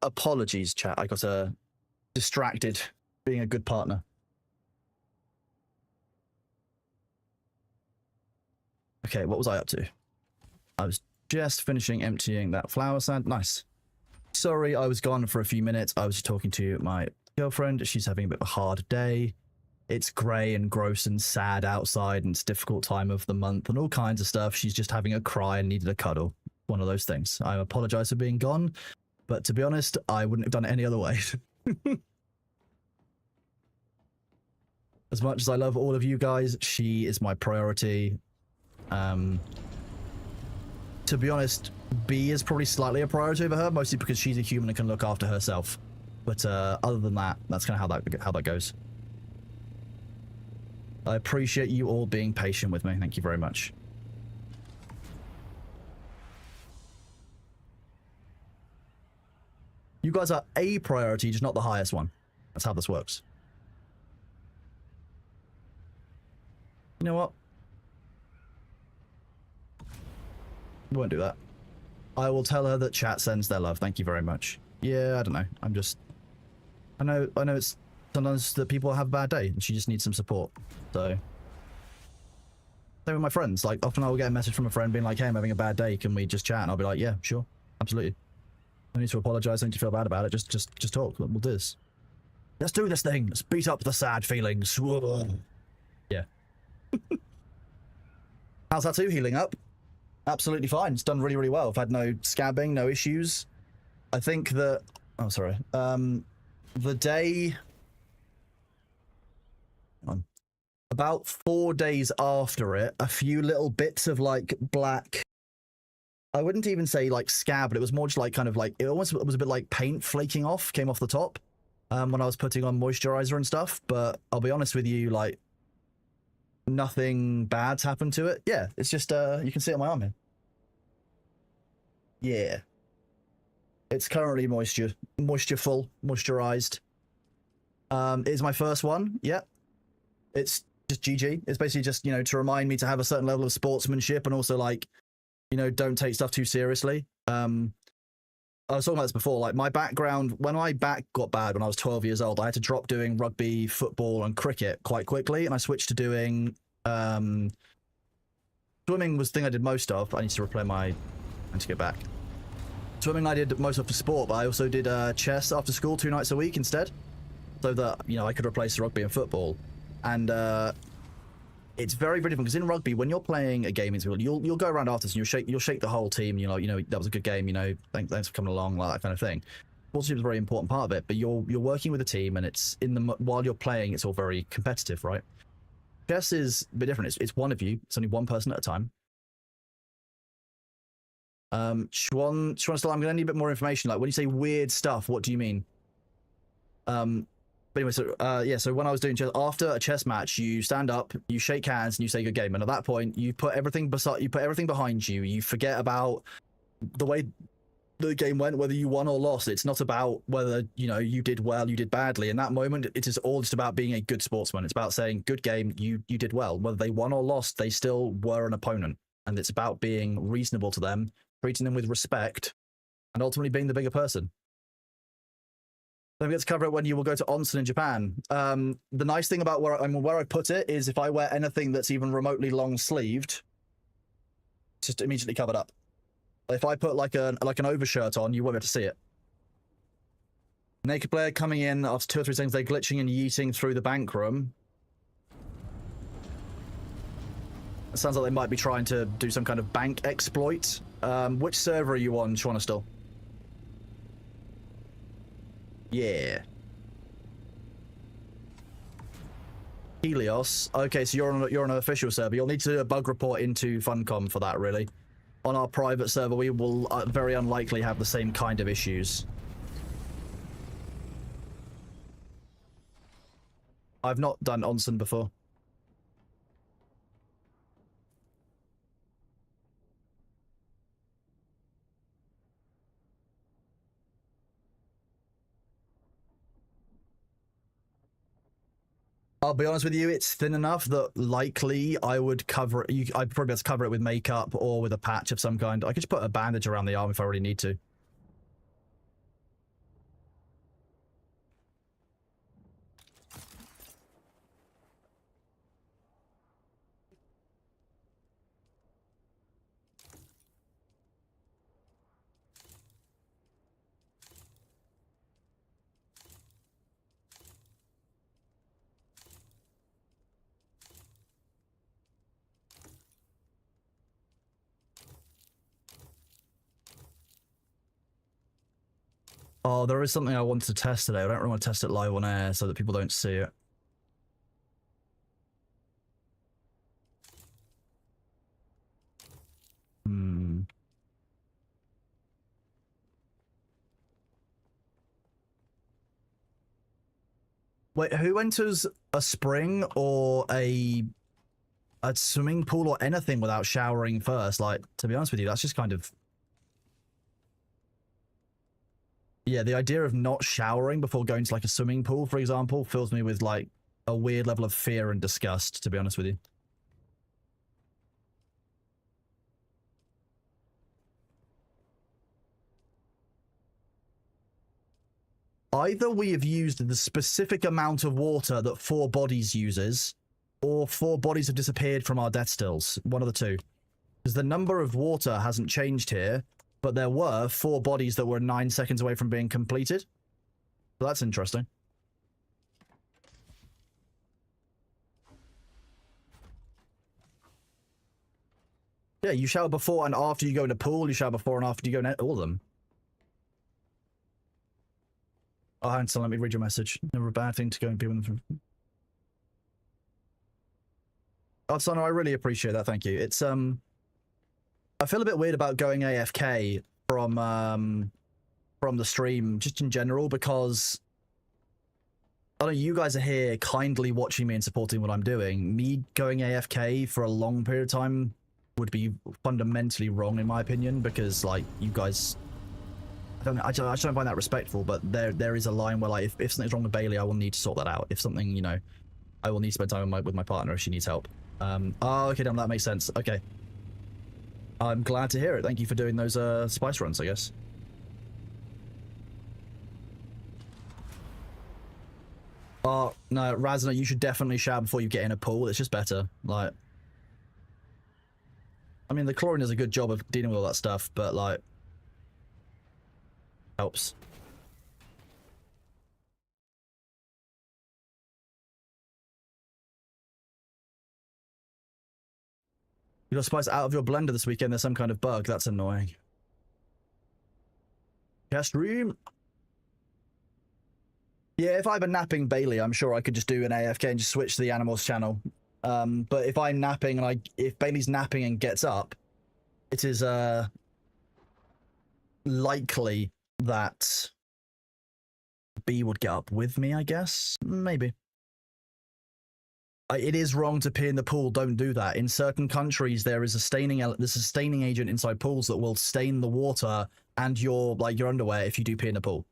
Apologies, chat. I got distracted being a good partner. Okay, what was I up to? I was just finishing emptying that flour sand. Nice. Sorry, I was gone for a few minutes. I was talking to my girlfriend. She's having a bit of a hard day. It's grey and gross and sad outside, and it's a difficult time of the month and all kinds of stuff. She's just having a cry and needed a cuddle. One of those things. I apologize for being gone, but to be honest, I wouldn't have done it any other way. As much as I love all of you guys, she is my priority. To be honest, B is probably slightly a priority over her, mostly because she's a human and can look after herself. But other than that, that's kind of how that goes. I appreciate you all being patient with me. Thank you very much. You guys are a priority, just not the highest one. That's how this works. You know what? We won't do that. I will tell her that chat sends their love. Thank you very much. Yeah, I don't know. I know it's sometimes that people have a bad day and she just needs some support. So, same with my friends. Like, often I will get a message from a friend being like, hey, I'm having a bad day. Can we just chat? And I'll be like, yeah, sure. Absolutely. No need to apologize. Don't need to feel bad about it. Just talk. We'll do this. Let's do this thing. Let's beat up the sad feelings. Whoa. Yeah. How's that too? Healing up? Absolutely fine. It's done really, really well. I've had no scabbing, no issues. I think that... Oh, sorry. The day... About 4 days after it, a few little bits of, like, black... I wouldn't even say, like, scab, but it was more just, like, kind of, like... It almost was a bit like paint flaking off, came off the top, when I was putting on moisturizer and stuff. But I'll be honest with you, like... Nothing bad's happened to it. Yeah, it's just, you can see it on my arm here. Yeah. It's currently moistureful, moisturized. It is my first one. Yeah. It's just GG. It's basically just, you know, to remind me to have a certain level of sportsmanship and also, like, you know, don't take stuff too seriously. I was talking about this before, like, my background, when my back got bad when I was 12 years old, I had to drop doing rugby, football, and cricket quite quickly, and I switched to doing, swimming was the thing I did most of. I need to replay my, I need to get back. Swimming I did most of for sport, but I also did chess after school 2 nights a week instead, so that, you know, I could replace rugby and football. And it's very, very different, because in rugby, when you're playing a game in school, you'll go around after this and you'll shake the whole team. You know, that was a good game. You know, thanks for coming along, like that kind of thing. Sportsmanship is a very important part of it, but you're working with a team, and it's while you're playing, it's all very competitive, right? Chess is a bit different. It's one of you. It's only one person at a time. Schwan, still, I'm gonna need a bit more information. Like, when you say weird stuff, what do you mean? But anyway, so yeah, so when I was doing chess, after a chess match, you stand up, you shake hands, and you say good game. And at that point, you put everything behind you. You forget about the way the game went, whether you won or lost. It's not about whether, you know, you did well, you did badly. In that moment, it is all just about being a good sportsman. It's about saying, good game, you did well. Whether they won or lost, they still were an opponent. And it's about being reasonable to them, treating them with respect, and ultimately being the bigger person. Don't forget to cover it when you will go to onsen in Japan. The nice thing about where I put it is, if I wear anything that's even remotely long-sleeved, it's just immediately covered up. If I put like an overshirt on, you won't be able to see it. Naked player coming in after 2 or 3 seconds, they're glitching and yeeting through the bank room. It sounds like they might be trying to do some kind of bank exploit. Which server are you on, Shauna, still? Yeah. Helios. Okay, so you're on an official server. You'll need to do a bug report into Funcom for that, really. On our private server, we will very unlikely have the same kind of issues. I've not done onsen before. I'll be honest with you, it's thin enough that likely I would cover it. I'd probably be able to cover it with makeup or with a patch of some kind. I could just put a bandage around the arm if I really need to. Oh, there is something I wanted to test today. I don't really want to test it live on air so that people don't see it. Hmm. Wait, who enters a spring or a swimming pool or anything without showering first? Like, to be honest with you, that's just kind of... Yeah, the idea of not showering before going to like a swimming pool, for example, fills me with like a weird level of fear and disgust, to be honest with you. Either we have used the specific amount of water that 4 bodies uses, or 4 bodies have disappeared from our death stills. One of the two. Because the number of water hasn't changed here, but there were 4 bodies that were 9 seconds away from being completed. So that's interesting. Yeah, you shower before and after you go in a pool, you shower before and after you go in all of them. Oh, Hansel, let me read your message. Never a bad thing to go and be with them. Oh, Sono, I really appreciate that, thank you. It's, I feel a bit weird about going AFK from the stream, just in general, because I don't know, you guys are here kindly watching me and supporting what I'm doing. Me going AFK for a long period of time would be fundamentally wrong, in my opinion, because, like, you guys... I just don't find that respectful, but there is a line where, like, if something's wrong with Bailey, I will need to sort that out. If something, you know, I will need to spend time with my partner if she needs help. Oh, okay, damn, that makes sense. Okay. I'm glad to hear it. Thank you for doing those spice runs, I guess. Oh, no, Razna, you should definitely shower before you get in a pool. It's just better. Like, I mean, the chlorine does a good job of dealing with all that stuff, but, like, helps. You got spice out of your blender this weekend. There's some kind of bug. That's annoying. Cast room. Yeah, if I have a napping Bailey, I'm sure I could just do an AFK and just switch to the animals channel. But if I'm napping and if Bailey's napping and gets up, it is likely that B would get up with me, I guess. Maybe. It is wrong to pee in the pool. Don't do that. In certain countries, there's a staining agent inside pools that will stain the water and your underwear if you do pee in the pool.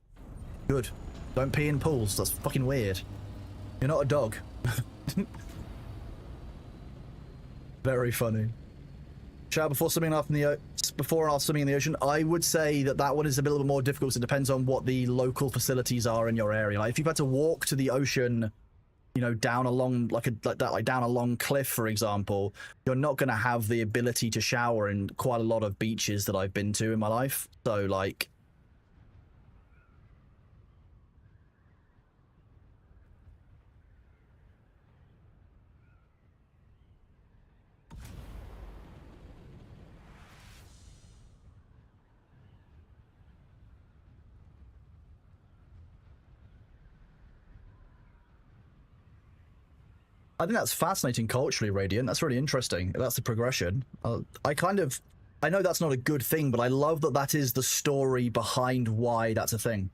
Good. Don't pee in pools. That's fucking weird. You're not a dog. Very funny. Shower before swimming and after swimming in the ocean. I would say that one is a little bit more difficult. It depends on what the local facilities are in your area. Like if you've had to walk to the ocean, you know, down along down a long cliff, for example, you're not going to have the ability to shower in quite a lot of beaches that I've been to in my life. So, like, I think that's fascinating culturally, Radiant. That's really interesting. That's the progression. I know that's not a good thing, but I love that that is the story behind why that's a thing.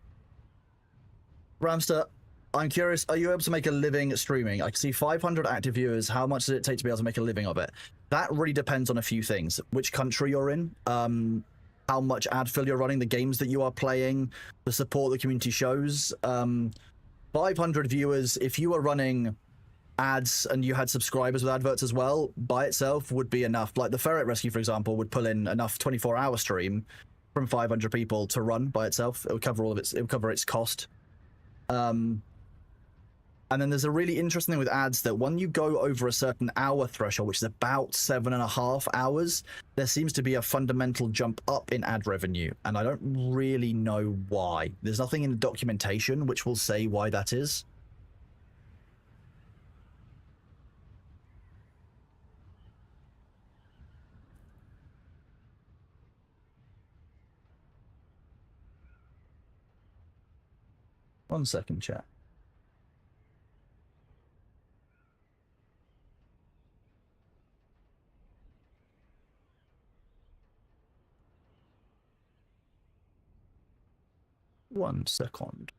Ramster, I'm curious, are you able to make a living streaming? I can see 500 active viewers. How much does it take to be able to make a living of it? That really depends on a few things. Which country you're in, how much ad fill you're running, the games that you are playing, the support the community shows. 500 viewers, if you are running ads and you had subscribers with adverts as well, by itself would be enough. Like the Ferret Rescue, for example, would pull in enough 24-hour stream from 500 people to run by itself. It would cover all of its, it would cover its cost. And then there's a really interesting thing with ads that when you go over a certain hour threshold, which is about 7.5 hours, there seems to be a fundamental jump up in ad revenue. And I don't really know why. There's nothing in the documentation which will say why that is. 1 second, chat. One second.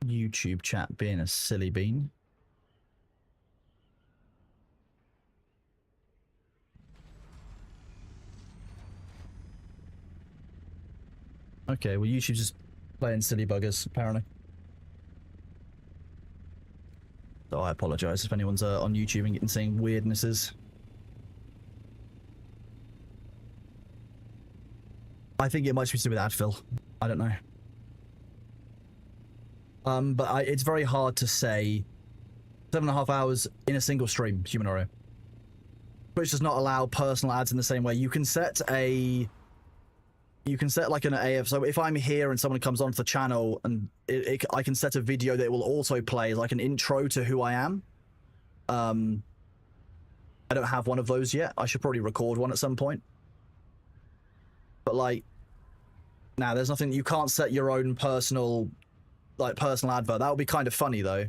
YouTube chat being a silly bean. Okay, well, YouTube's just playing silly buggers, apparently. So I apologize if anyone's on YouTube and seeing weirdnesses. I think it might be to do with ad fill. I don't know. But it's very hard to say 7.5 hours in a single stream, Humanoro. Twitch does not allow personal ads in the same way. You can set like an AF. So if I'm here and someone comes onto the channel and I can set a video that will also play as like an intro to who I am. I don't have one of those yet. I should probably record one at some point. But like, now there's nothing. You can't set your own personal advert. That would be kind of funny though.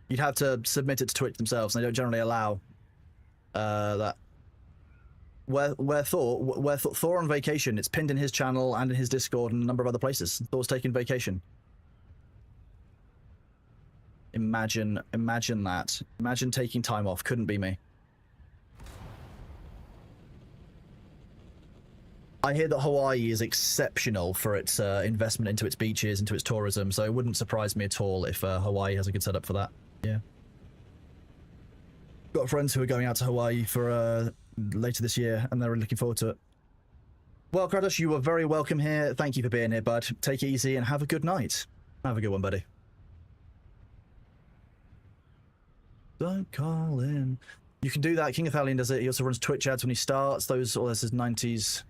You'd have to submit it to Twitch themselves, and they don't generally allow that. Where Thor on vacation, it's pinned in his channel and in his Discord and a number of other places. Thor's taking vacation. Imagine that. Imagine taking time off. Couldn't be me. I hear that Hawaii is exceptional for its investment into its beaches, into its tourism, so it wouldn't surprise me at all if Hawaii has a good setup for that. Yeah. Got friends who are going out to Hawaii for later this year, and they're really looking forward to it. Well, Kratos, you were very welcome here. Thank you for being here, bud. Take it easy and have a good night. Have a good one, buddy. Don't call in. You can do that. King of Thalion does it. He also runs Twitch ads when he starts. This is 90s.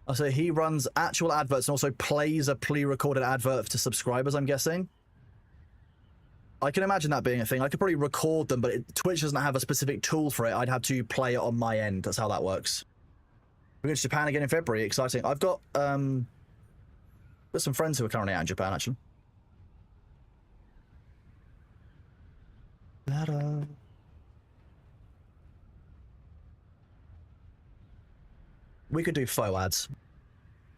I say he runs actual adverts and also plays a pre-recorded advert to subscribers, I'm guessing. I can imagine that being a thing. I could probably record them, but Twitch doesn't have a specific tool for it. I'd have to play it on my end. That's how that works. We're going to Japan again in February. Exciting. I've got some friends who are currently out in Japan, actually. We could do faux ads.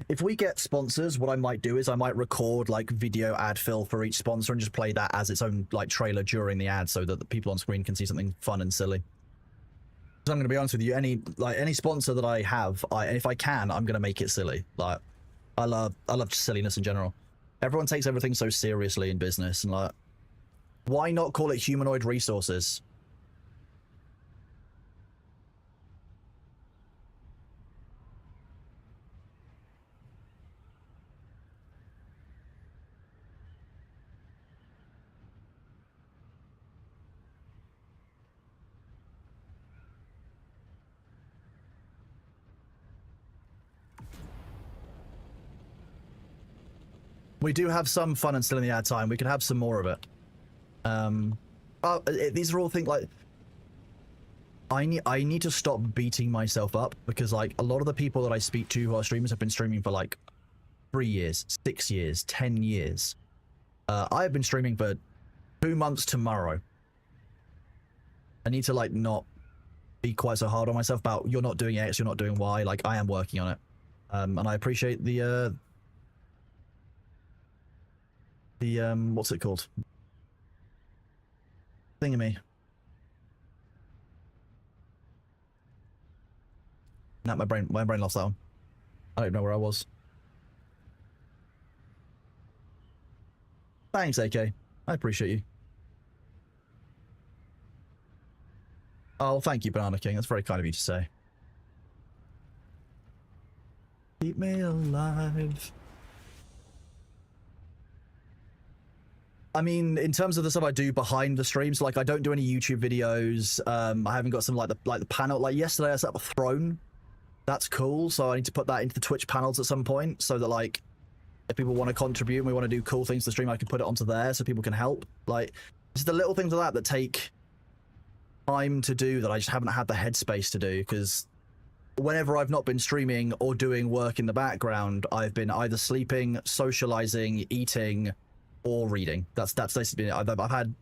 If we get sponsors, what I might do is I might record like video ad fill for each sponsor and just play that as its own like trailer during the ad so that the people on screen can see something fun and silly. So I'm going to be honest with you, any sponsor that I have, if I can, I'm going to make it silly. Like, I love silliness in general. Everyone takes everything so seriously in business, and like, why not call it humanoid resources? We do have some fun and still in the ad time. We could have some more of it. These are all things like I need to stop beating myself up, because like a lot of the people that I speak to who are streamers have been streaming for like 3 years, 6 years, 10 years. I have been streaming for 2 months tomorrow. I need to like not be quite so hard on myself about you're not doing X, you're not doing Y. Like, I am working on it. And I appreciate the what's it called? Thingamy. Nah, my brain lost that one. I don't know where I was. Thanks, AK. I appreciate you. Oh, thank you, Banana King. That's very kind of you to say. Keep me alive. I mean, in terms of the stuff I do behind the streams, like I don't do any YouTube videos. I haven't got some like the panel. Like yesterday, I set up a throne. That's cool. So I need to put that into the Twitch panels at some point, so that like if people want to contribute and we want to do cool things to the stream, I can put it onto there so people can help. Like, it's the little things like that take time to do that I just haven't had the headspace to do, because whenever I've not been streaming or doing work in the background, I've been either sleeping, socializing, eating, or reading. That's basically it. I've had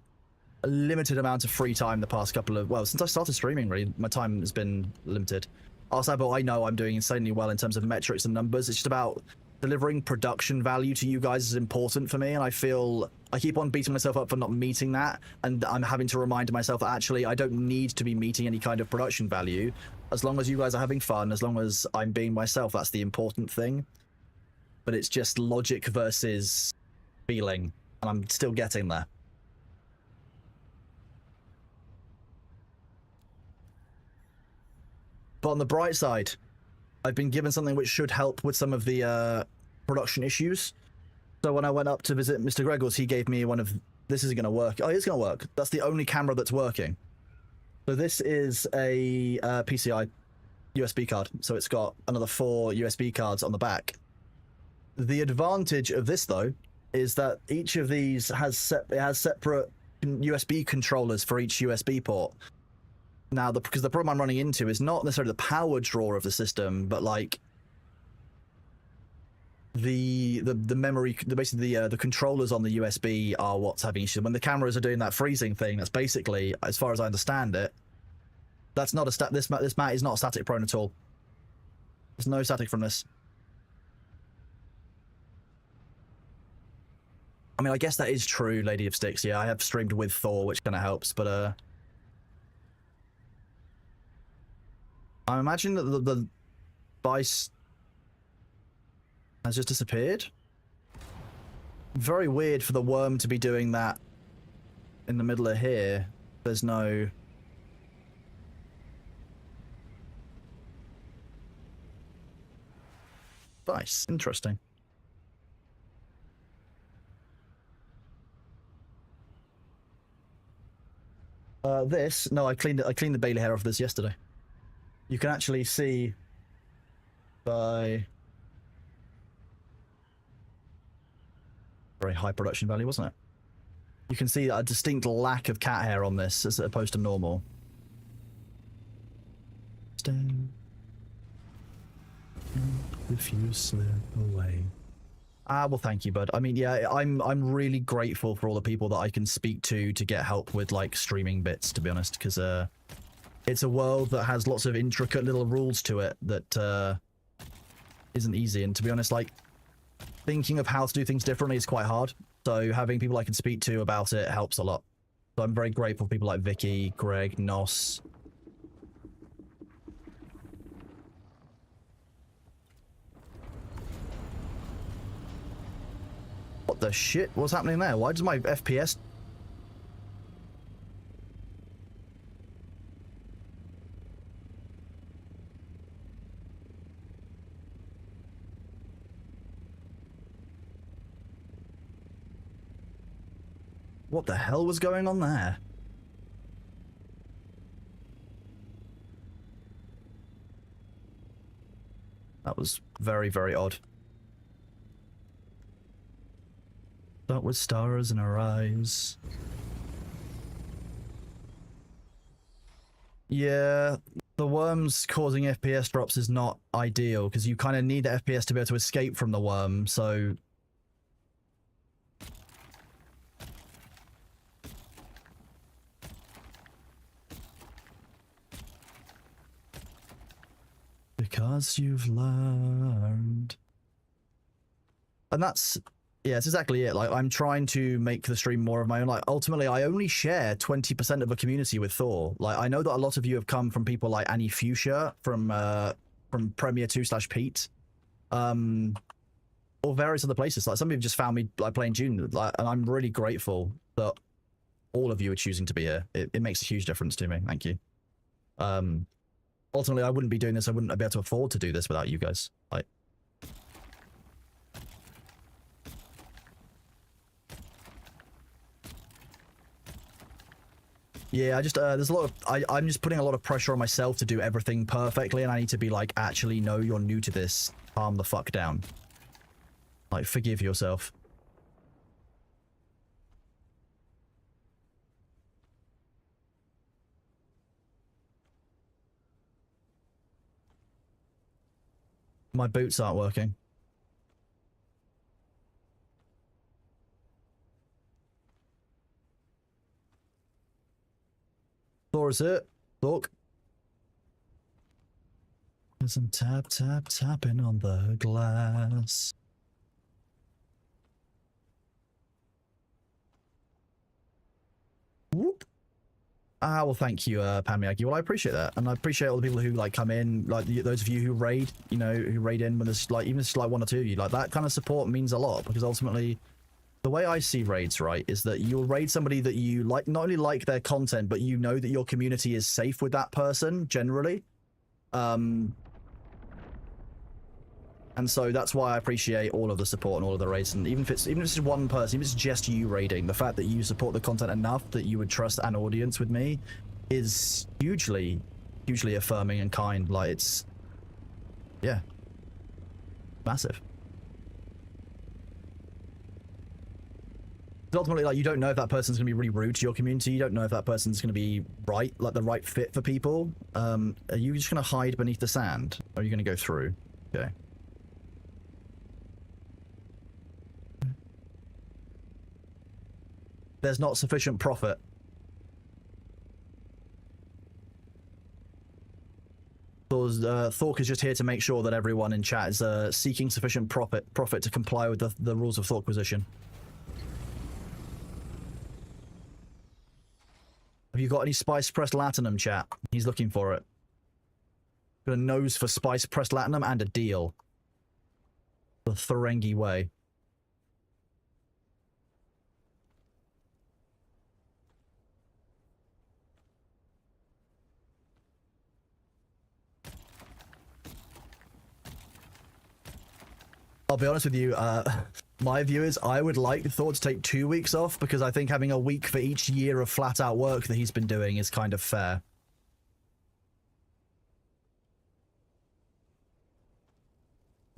a limited amount of free time the past couple of, well, since I started streaming, really, my time has been limited. Also, but I know I'm doing insanely well in terms of metrics and numbers. It's just about delivering production value to you guys is important for me, and I feel I keep on beating myself up for not meeting that, and I'm having to remind myself that actually I don't need to be meeting any kind of production value. As long as you guys are having fun, as long as I'm being myself, that's the important thing. But it's just logic versus feeling, and I'm still getting there. But on the bright side, I've been given something which should help with some of the production issues. So when I went up to visit Mr. Gregors, he gave me one of... This isn't going to work. Oh, it's going to work. That's the only camera that's working. So this is a PCI USB card. So it's got another 4 USB cards on the back. The advantage of this, though, is that each of these has separate USB controllers for each USB port. Now, because the problem I'm running into is not necessarily the power draw of the system, but like the memory, basically the controllers on the USB are what's having issues. When the cameras are doing that freezing thing, that's basically, as far as I understand it, that's not a this mat is not static prone at all. There's no static from this. I mean, I guess that is true, Lady of Sticks. Yeah, I have streamed with Thor, which kind of helps, but I imagine that the Vice has just disappeared. Very weird for the worm to be doing that in the middle of here. There's no... Vice. Interesting. This... No, I cleaned the Bailey hair off this yesterday. You can actually see by... Very high production value, wasn't it? You can see a distinct lack of cat hair on this as opposed to normal. Stay. If you slip away. Ah, well, thank you, bud. I mean, yeah, I'm really grateful for all the people that I can speak to get help with, like, streaming bits, to be honest, because, it's a world that has lots of intricate little rules to it that isn't easy. And to be honest, like, thinking of how to do things differently is quite hard. So having people I can speak to about it helps a lot. So I'm very grateful for people like Vicky, Greg, Nos. What the shit? What's happening there? Why does my FPS... What the hell was going on there? That was very, very odd. But with stars in our eyes. Yeah, the worms causing FPS drops is not ideal, because you kind of need the FPS to be able to escape from the worm, so... Because you've learned. And that's... Yeah, it's exactly it. Like, I'm trying to make the stream more of my own. Like, ultimately, I only share 20% of a community with Thor. Like, I know that a lot of you have come from people like Annie Fuchsia from Premier 2/Pete, or various other places. Like, some of you have just found me like playing Dune, like, and I'm really grateful that all of you are choosing to be here. It makes a huge difference to me. Thank you. Ultimately, I wouldn't be doing this. I wouldn't be able to afford to do this without you guys. Like. Yeah, I just, there's a lot of, I'm just putting a lot of pressure on myself to do everything perfectly, and I need to be like, actually, no, you're new to this. Calm the fuck down. Like, forgive yourself. My boots aren't working. Thor is it? Look. There's some tapping on the glass. Whoop. Ah, well, thank you, Pamyaki. Well, I appreciate that, and I appreciate all the people who like come in, like those of you who raid, you know, who raid in when there's like even if it's like 1 or 2 of you, like that kind of support means a lot because ultimately, the way I see raids, right, is that you'll raid somebody that you like, not only like their content, but you know that your community is safe with that person generally, and so that's why I appreciate all of the support and all of the raids. And even if it's just one person, even if it's just you raiding, the fact that you support the content enough that you would trust an audience with me is hugely affirming and kind. Like, it's, yeah, massive. Ultimately, like, you don't know if that person's gonna be really rude to your community. You don't know if that person's gonna be right, like the right fit for people. Are you just gonna hide beneath the sand, or are you gonna go through? Okay. There's not sufficient profit. Thork is just here to make sure that everyone in chat is seeking sufficient profit to comply with the rules of Thorkquisition. Have you got any spice pressed latinum, chat? He's looking for it. Got a nose for spice pressed latinum and a deal. The Ferengi way. I'll be honest with you, my view is I would like Thor to take 2 weeks off because I think having a week for each year of flat-out work that he's been doing is kind of fair.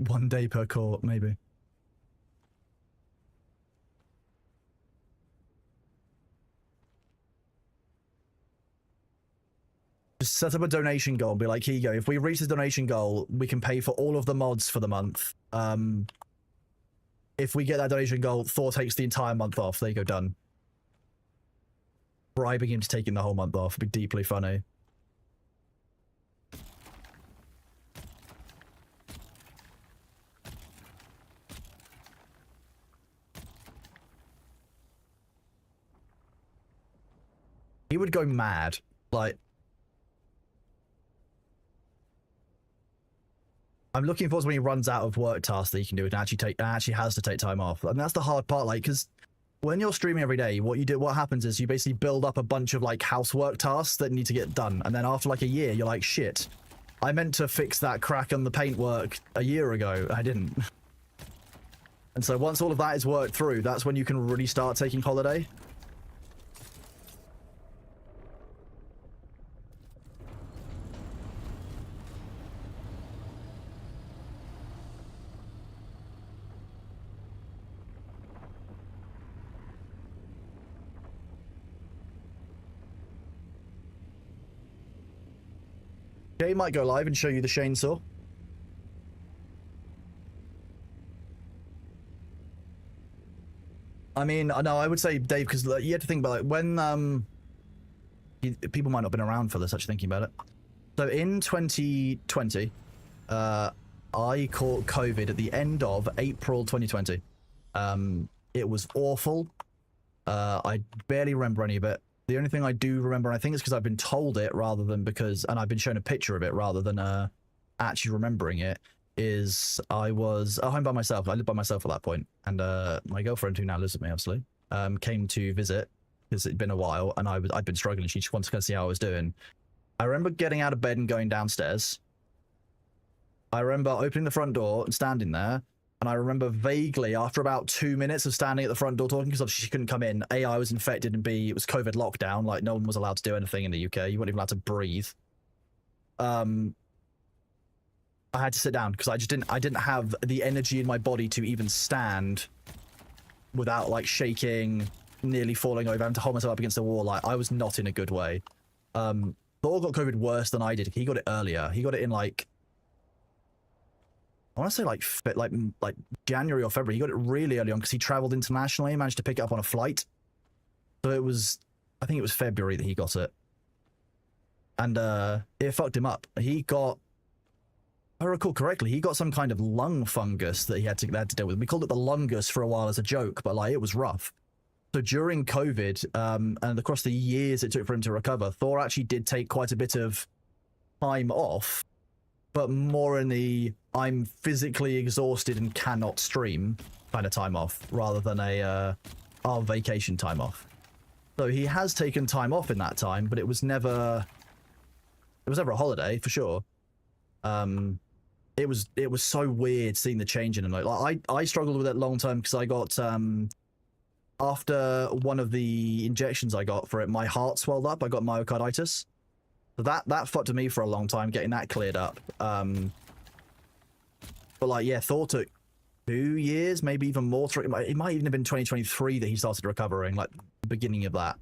One day per court, maybe. Just set up a donation goal and be like, here you go. If we reach the donation goal, we can pay for all of the mods for the month. If we get that donation goal, Thor takes the entire month off. There you go, done. Bribing him to taking the whole month off would be deeply funny. He would go mad. Like, I'm looking forward to when he runs out of work tasks that he can do and actually has to take time off. And that's the hard part, like, because when you're streaming every day, what happens is you basically build up a bunch of like housework tasks that need to get done. And then after like a year, you're like, shit, I meant to fix that crack on the paintwork a year ago. I didn't. And so once all of that is worked through, that's when you can really start taking holiday. Jay might go live and show you the chainsaw. I mean, no, I would say Dave, because you have to think about it. When people might not have been around for this, actually thinking about it. So in 2020, I caught COVID at the end of April 2020. It was awful. I barely remember any of it. The only thing I do remember, and I think it's because I've been told it rather than because, and I've been shown a picture of it rather than actually remembering it, is I was at home by myself. I lived by myself at that point, and my girlfriend, who now lives with me, obviously, came to visit because it'd been a while, and I'd been struggling. She just wanted to go see how I was doing. I remember getting out of bed and going downstairs. I remember opening the front door and standing there. And I remember vaguely, after about 2 minutes of standing at the front door talking, because obviously she couldn't come in, A, I was infected, and B, it was COVID lockdown. Like, no one was allowed to do anything in the UK. You weren't even allowed to breathe. I had to sit down because I didn't have the energy in my body to even stand without, like, shaking, nearly falling over, having to hold myself up against the wall. Like, I was not in a good way. Thor got COVID worse than I did. He got it earlier. He got it in, like, I want to say like January or February. He got it really early on because he traveled internationally and managed to pick it up on a flight. So it was, I think it was February that he got it. And it fucked him up. He got, if I recall correctly, he got some kind of lung fungus that he had to deal with. We called it the lungus for a while as a joke, but like it was rough. So during COVID, and across the years it took for him to recover, Thor actually did take quite a bit of time off, but more in the I'm physically exhausted and cannot stream kind of time off, rather than a our vacation time off. So he has taken time off in that time, but it was never a holiday for sure. It was so weird seeing the change in him. Like I struggled with it long term because I got after one of the injections I got for it, my heart swelled up. I got myocarditis. So that fucked with me for a long time, getting that cleared up. But like, yeah, Thor took 2 years, maybe even more. It might even have been 2023 that he started recovering, like the beginning of that.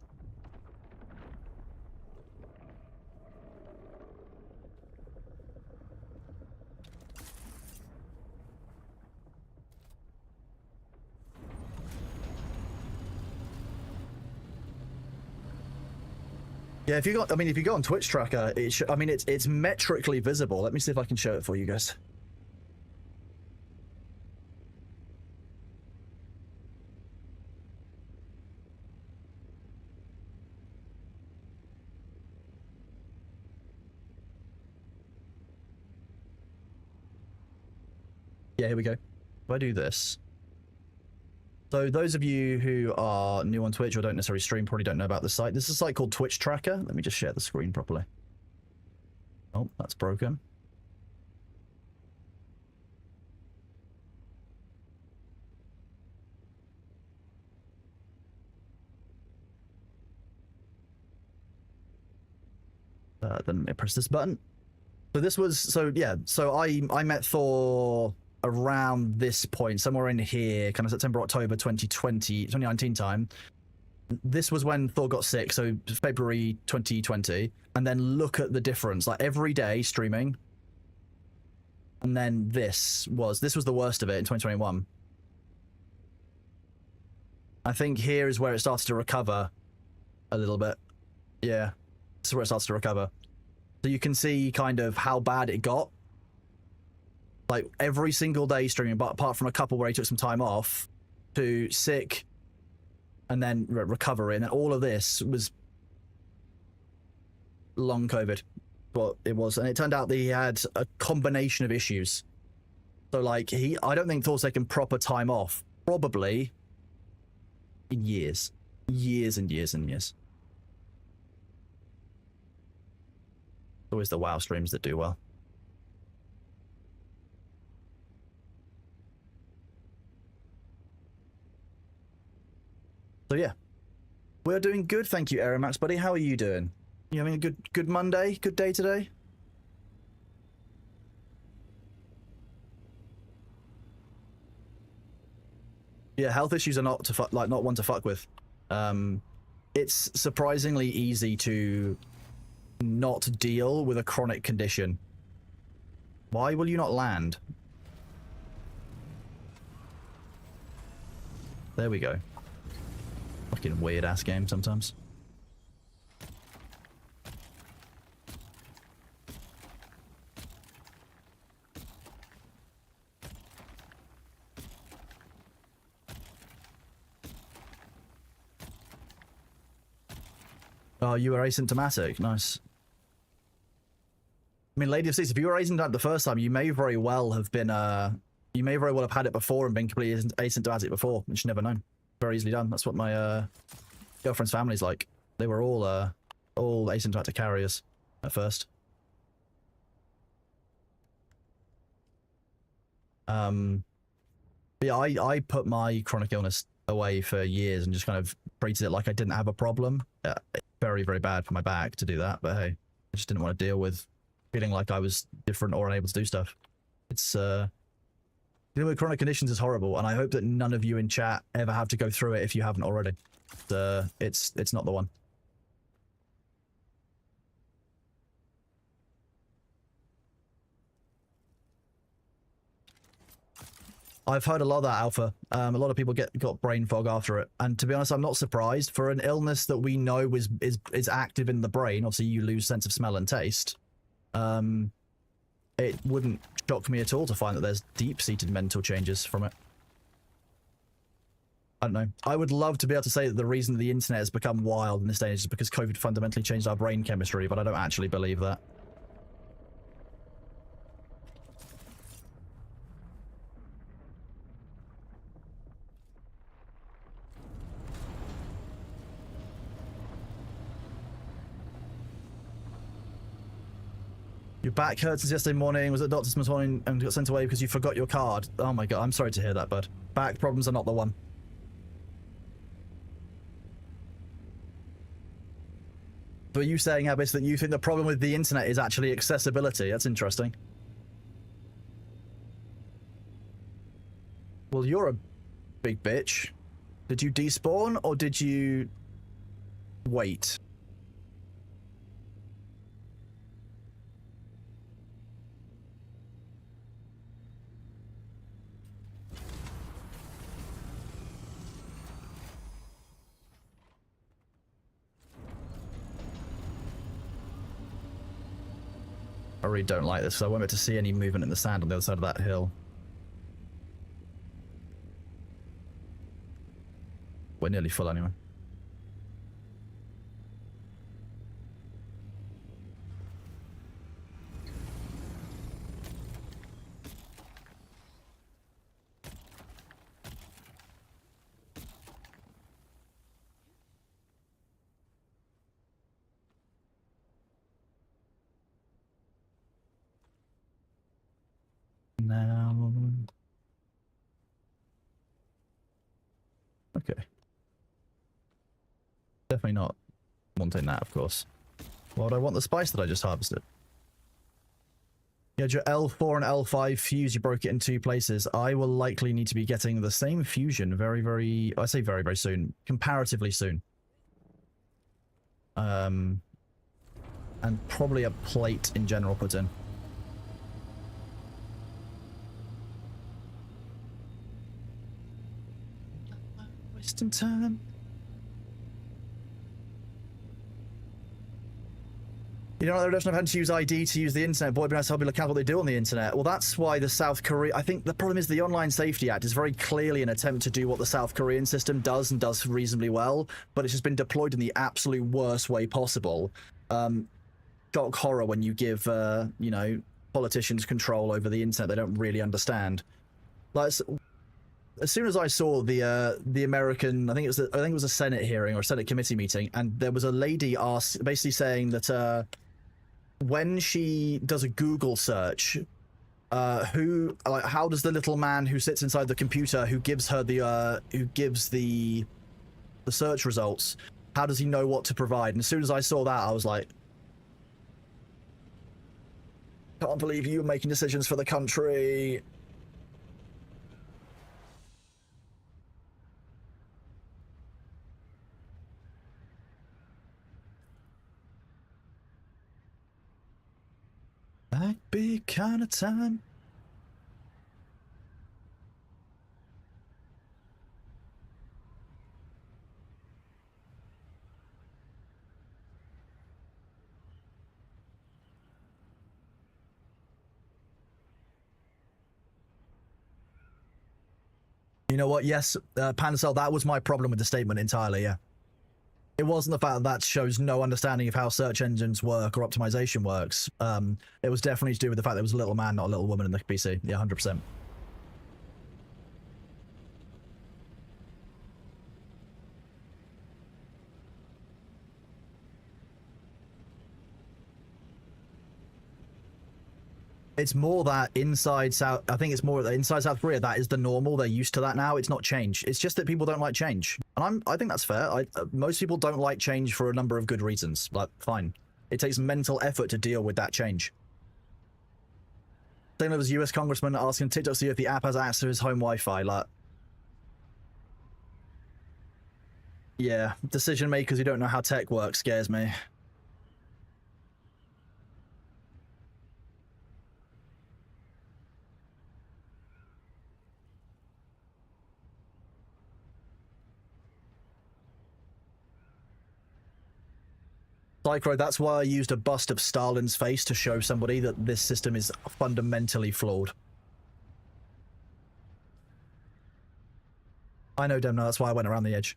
Yeah, if you got, I mean, if you go on Twitch tracker, I mean, it's metrically visible. Let me see if I can show it for you guys. Yeah, here we go. If I do this. So those of you who are new on Twitch or don't necessarily stream probably don't know about this site. This is a site called Twitch Tracker. Let me just share the screen properly. Oh, that's broken. Then I press this button. So this was, so yeah, so I met Thor around this point, somewhere in here, kind of September, October 2019 time. This was when Thor got sick, so February 2020. And then look at the difference, like every day streaming. And then this was the worst of it in 2021. I think here is where it starts to recover a little bit. Yeah, this is where it starts to recover. So you can see kind of how bad it got. Like every single day streaming, but apart from a couple where he took some time off, to sick and then recovery, and then all of this was long COVID. Well, it was, and it turned out that he had a combination of issues. So like I don't think Thor's taken proper time off, probably in years and years and years. Always the WoW streams that do well. So yeah, we're doing good, thank you, Aeromax buddy. How are you doing? You having a good Monday? Good day today? Yeah, health issues are not one to fuck with. It's surprisingly easy to not deal with a chronic condition. Why will you not land? There we go. Fucking weird ass game sometimes. Oh, you were asymptomatic. Nice. I mean, Lady of Seas, if you were asymptomatic the first time, you may very well have been, you may very well have had it before and been completely asymptomatic before, which you never known. Very easily done. That's what my girlfriend's family's like. They were all asymptomatic carriers at first. But yeah, I put my chronic illness away for years and just kind of treated it like I didn't have a problem. Very, very bad for my back to do that, but hey, I just didn't want to deal with feeling like I was different or unable to do stuff. It's dealing with chronic conditions is horrible, and I hope that none of you in chat ever have to go through it if you haven't already. It's not the one. I've heard a lot of that, Alpha. A lot of people got brain fog after it, and to be honest, I'm not surprised. For an illness that we know is active in the brain, obviously you lose sense of smell and taste. It wouldn't shock me at all to find that there's deep-seated mental changes from it. I don't know. I would love to be able to say that the reason that the internet has become wild in this day is because COVID fundamentally changed our brain chemistry, but I don't actually believe that. Your back hurt since yesterday morning, was at the doctor's this morning and got sent away because you forgot your card. Oh my god, I'm sorry to hear that, bud. Back problems are not the one. But you saying, Abyss, that you think the problem with the internet is actually accessibility. That's interesting. Well, you're a big bitch. Did you despawn or did you wait? I really don't like this, so I won't be able to see any movement in the sand on the other side of that hill. We're nearly full anyway. Now... Okay. Definitely not wanting that, of course. Why would I want the spice that I just harvested? You had your L4 and L5 fuse, you broke it in 2 places. I will likely need to be getting the same fusion very, I say very soon. Comparatively soon. And probably a plate in general put in. Wasting time. You know, they don't have to use ID to use the internet. Boy, it'd be nice to help you look at what they do on the internet. Well, that's why the South Korea... I think the problem is the Online Safety Act is very clearly an attempt to do what the South Korean system does and does reasonably well, but it's just been deployed in the absolute worst way possible. Shock horror when you give, you know, politicians control over the internet they don't really understand. Like, as soon as I saw the American, I think it was a Senate hearing or a Senate committee meeting, and there was a lady basically saying that when she does a Google search, how does the little man who sits inside the computer who gives her the search results, how does he know what to provide? And as soon as I saw that, I was like, can't believe you were making decisions for the country. That big kind of time. You know what? Yes, Pancel, that was my problem with the statement entirely, yeah. It wasn't the fact that that shows no understanding of how search engines work or optimization works. It was definitely to do with the fact there was a little man, not a little woman in the PC. Yeah, 100%. It's more that inside South... I think it's more that inside South Korea, that is the normal. They're used to that now. It's not change. It's just that people don't like change. And I think that's fair. Most people don't like change for a number of good reasons. Like, fine. It takes mental effort to deal with that change. Same as US congressman asking TikTok to see if the app has access to his home Wi-Fi. Like, yeah, decision makers who don't know how tech works scares me. Psycho, that's why I used a bust of Stalin's face to show somebody that this system is fundamentally flawed. I know, Demna, that's why I went around the edge.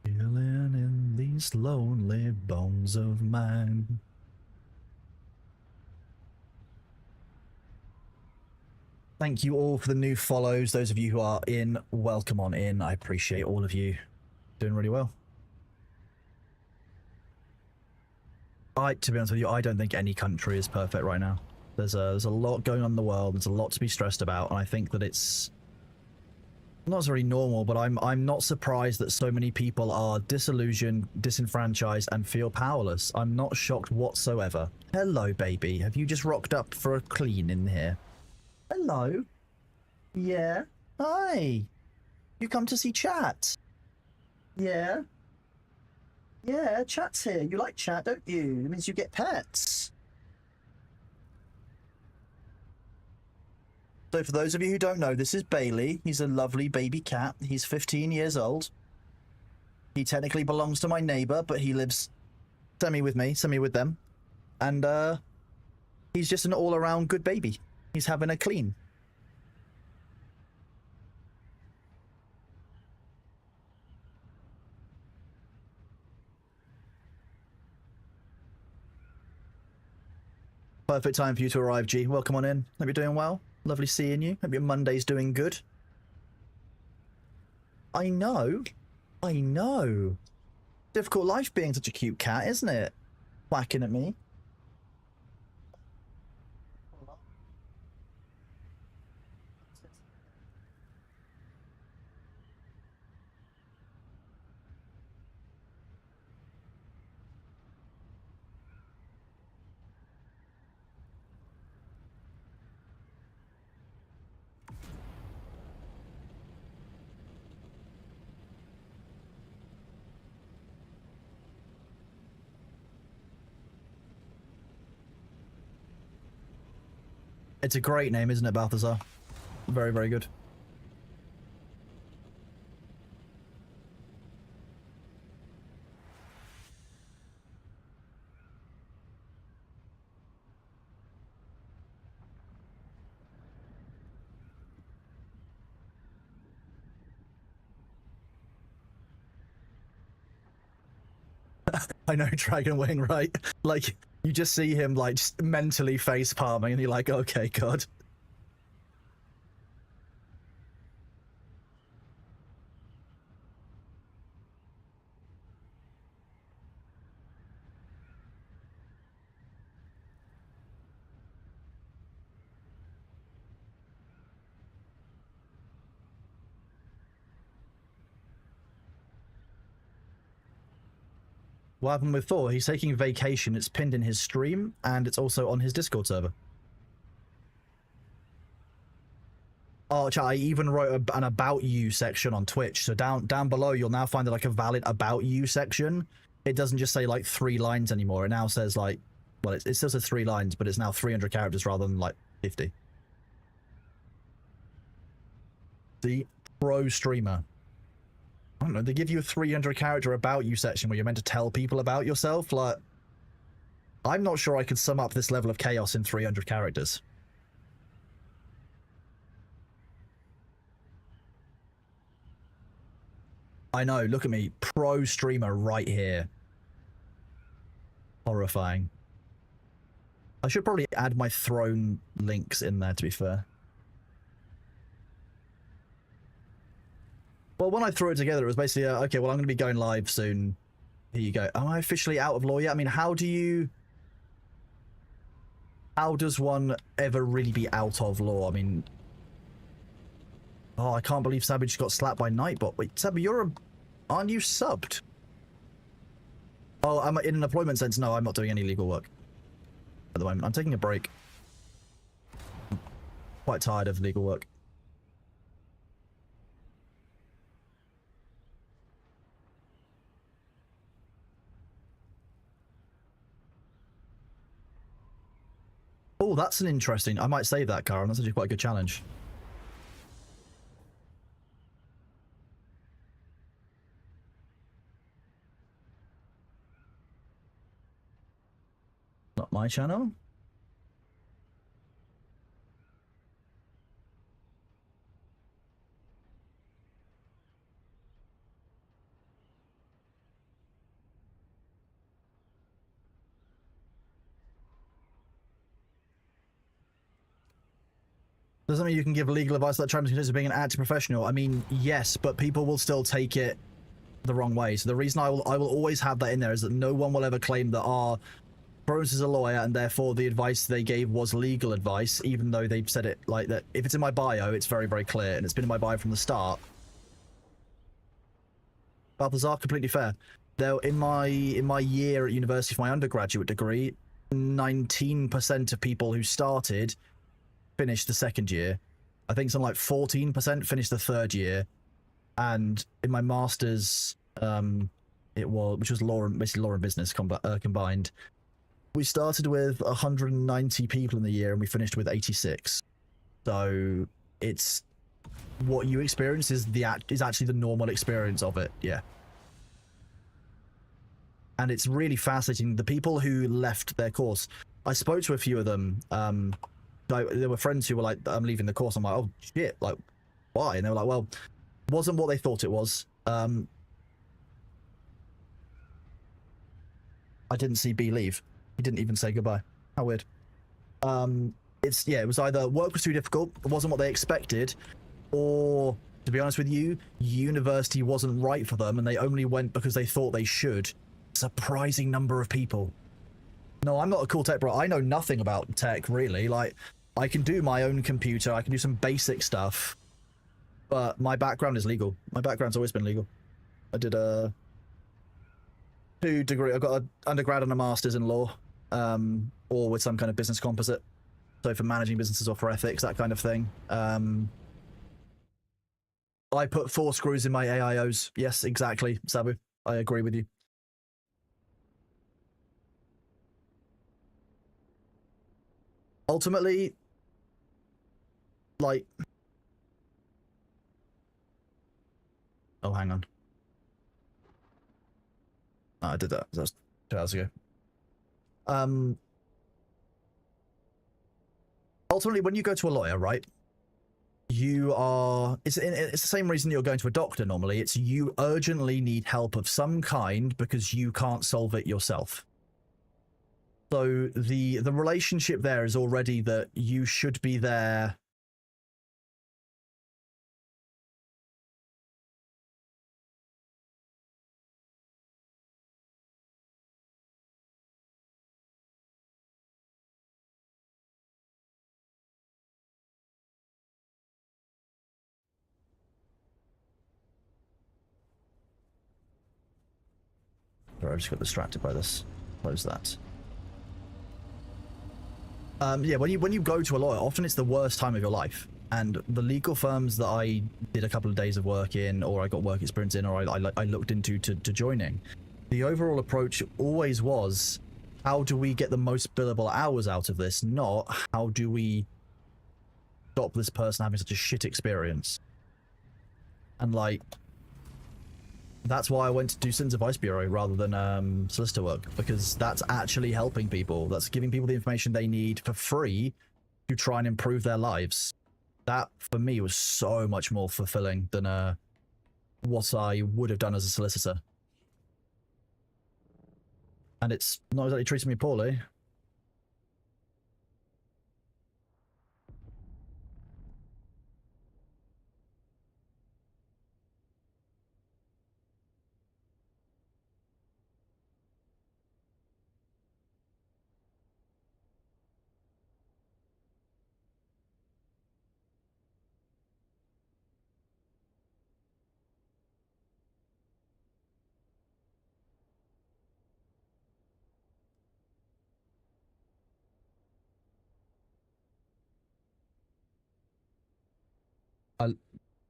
Feeling in these lonely bones of mine. Thank you all for the new follows. Those of you who are in, welcome on in. I appreciate all of you. Doing really well. To be honest with you, I don't think any country is perfect right now. There's a lot going on in the world. There's a lot to be stressed about, and I think that it's not necessarily normal, but I'm not surprised that so many people are disillusioned, disenfranchised, and feel powerless. I'm not shocked whatsoever. Hello, baby. Have you just rocked up for a clean in here? Hello. Yeah. Hi. You come to see chat? Yeah. Yeah, chat's here. You like chat, don't you? It means you get pets. So for those of you who don't know, this is Bailey. He's a lovely baby cat. He's 15 years old. He technically belongs to my neighbor, but he lives semi with me, semi with them. And he's just an all-around good baby. He's having a clean. Perfect time for you to arrive, G. Welcome on in. Hope you're doing well. Lovely seeing you. Hope your Monday's doing good. I know. I know. Difficult life being such a cute cat, isn't it? Whacking at me. It's a great name, isn't it, Balthazar? Very, very good. I know, Dragon Wing, right? Like, you just see him, like, just mentally face palming, and you're like, okay, God. What happened with Thor? He's taking vacation. It's pinned in his stream, and it's also on his Discord server. Oh, chat, I even wrote an About You section on Twitch. So down below, you'll now find like a valid About You section. It doesn't just say like 3 lines anymore. It now says like, well, it still says 3 lines, but it's now 300 characters rather than like 50. The pro streamer. I don't know, they give you a 300 character About You section where you're meant to tell people about yourself. Like, I'm not sure I could sum up this level of chaos in 300 characters. I know, look at me. Pro streamer right here. Horrifying. I should probably add my throne links in there, to be fair. Well, when I threw it together, it was basically, okay, well, I'm going to be going live soon. Here you go. Am I officially out of law yet? I mean, how does one ever really be out of law? I mean, oh, I can't believe Savage got slapped by Nightbot. Wait, Savage, aren't you subbed? Oh, I'm in an employment sense. No, I'm not doing any legal work at the moment. I'm taking a break. I'm quite tired of legal work. Oh, that's an interesting. I might save that, Karen. That's actually quite a good challenge. Not my channel. Doesn't mean you can give legal advice that Trump is being an actor professional. I mean, yes, but people will still take it the wrong way. So the reason I will always have that in there is that no one will ever claim that Burns is a lawyer and therefore the advice they gave was legal advice, even though they've said it like that. If it's in my bio, it's very, very clear, and it's been in my bio from the start. Balthazar, completely fair. Though in my year at university for my undergraduate degree, 19% of people who started finished the second year. I think something like 14% finished the third year. And in my master's, which was basically law and business combined, we started with 190 people in the year and we finished with 86. So it's what you experience is actually the normal experience of it. Yeah. And it's really fascinating. The people who left their course, I spoke to a few of them. There were friends who were like, I'm leaving the course. I'm like, oh shit, like, why? And they were like, well, it wasn't what they thought it was. I didn't see B leave. He didn't even say goodbye. How weird. It was either work was too difficult, it wasn't what they expected, or, to be honest with you, university wasn't right for them and they only went because they thought they should. Surprising number of people. No, I'm not a cool tech bro. I know nothing about tech, really. Like, I can do my own computer, I can do some basic stuff, but my background is legal. My background's always been legal. I did a 2 degree. I've got an undergrad and a master's in law, or with some kind of business composite. So for managing businesses or for ethics, that kind of thing. I put 4 screws in my AIOs. Yes, exactly, Sabu. I agree with you. Ultimately, like... Oh, hang on. Oh, I did that. That was 2 hours ago. Ultimately, when you go to a lawyer, right? You are... It's the same reason you're going to a doctor normally. It's you urgently need help of some kind because you can't solve it yourself. So the relationship there is already that you should be there. Sorry, I just got distracted by this. Close that. Yeah, when you go to a lawyer, often it's the worst time of your life. And the legal firms that I did a couple of days of work in, or I got work experience in, or I looked into to joining, the overall approach always was, how do we get the most billable hours out of this? Not how do we stop this person having such a shit experience. And like, that's why I went to do Citizens Advice Bureau rather than solicitor work, because that's actually helping people. That's giving people the information they need for free to try and improve their lives. That, for me, was so much more fulfilling than what I would have done as a solicitor. And it's not exactly treating me poorly.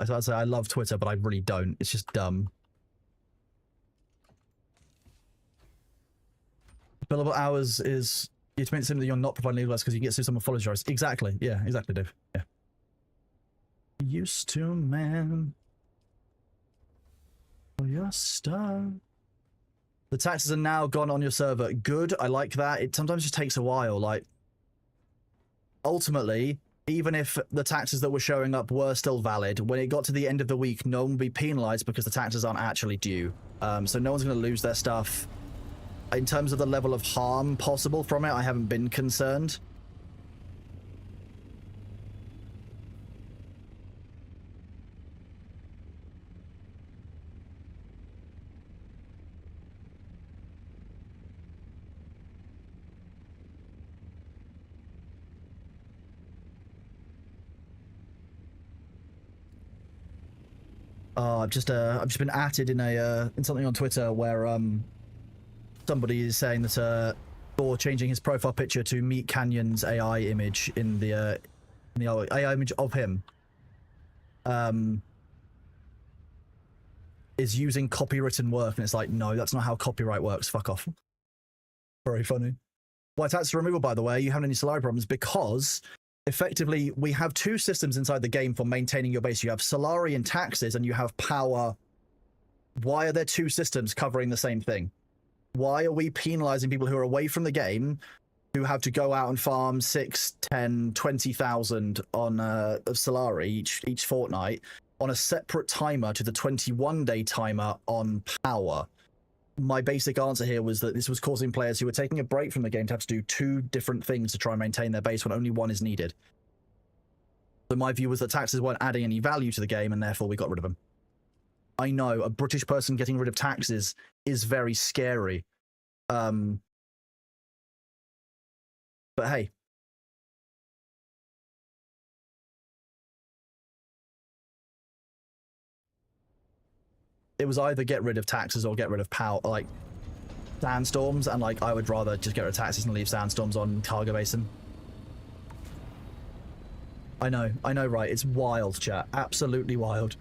I'd say I love Twitter, but I really don't. It's just dumb. Billable hours is... It's meant to that you're not providing legal advice because you get to someone follows yours. Exactly. Yeah, exactly, Dave. Yeah. Used to, man. For your stuff. The taxes are now gone on your server. Good. I like that. It sometimes just takes a while. Like, ultimately, even if the taxes that were showing up were still valid, when it got to the end of the week, no one would be penalized because the taxes aren't actually due. So no one's going to lose their stuff. In terms of the level of harm possible from it, I haven't been concerned. I've just been atted in a in something on Twitter where somebody is saying that for changing his profile picture to meet Canyon's AI image in the AI image of him is using copywritten work, and it's like, no, that's not how copyright works. Fuck off. Very funny. Why tax removal, by the way? You haven't any Solari problems because effectively, we have two systems inside the game for maintaining your base. You have Solari and taxes, and you have power. Why are there two systems covering the same thing? Why are we penalizing people who are away from the game, who have to go out and farm 6, 10, 20,000 on Solari each fortnight on a separate timer to the 21-day timer on power? My basic answer here was that this was causing players who were taking a break from the game to have to do two different things to try and maintain their base when only one is needed. So my view was that taxes weren't adding any value to the game, and therefore we got rid of them. I know a British person getting rid of taxes is very scary. But hey. It was either get rid of taxes or get rid of power, like sandstorms, and like I would rather just get rid of taxes and leave sandstorms on Cargo Basin. I know, right? It's wild, chat. Absolutely wild.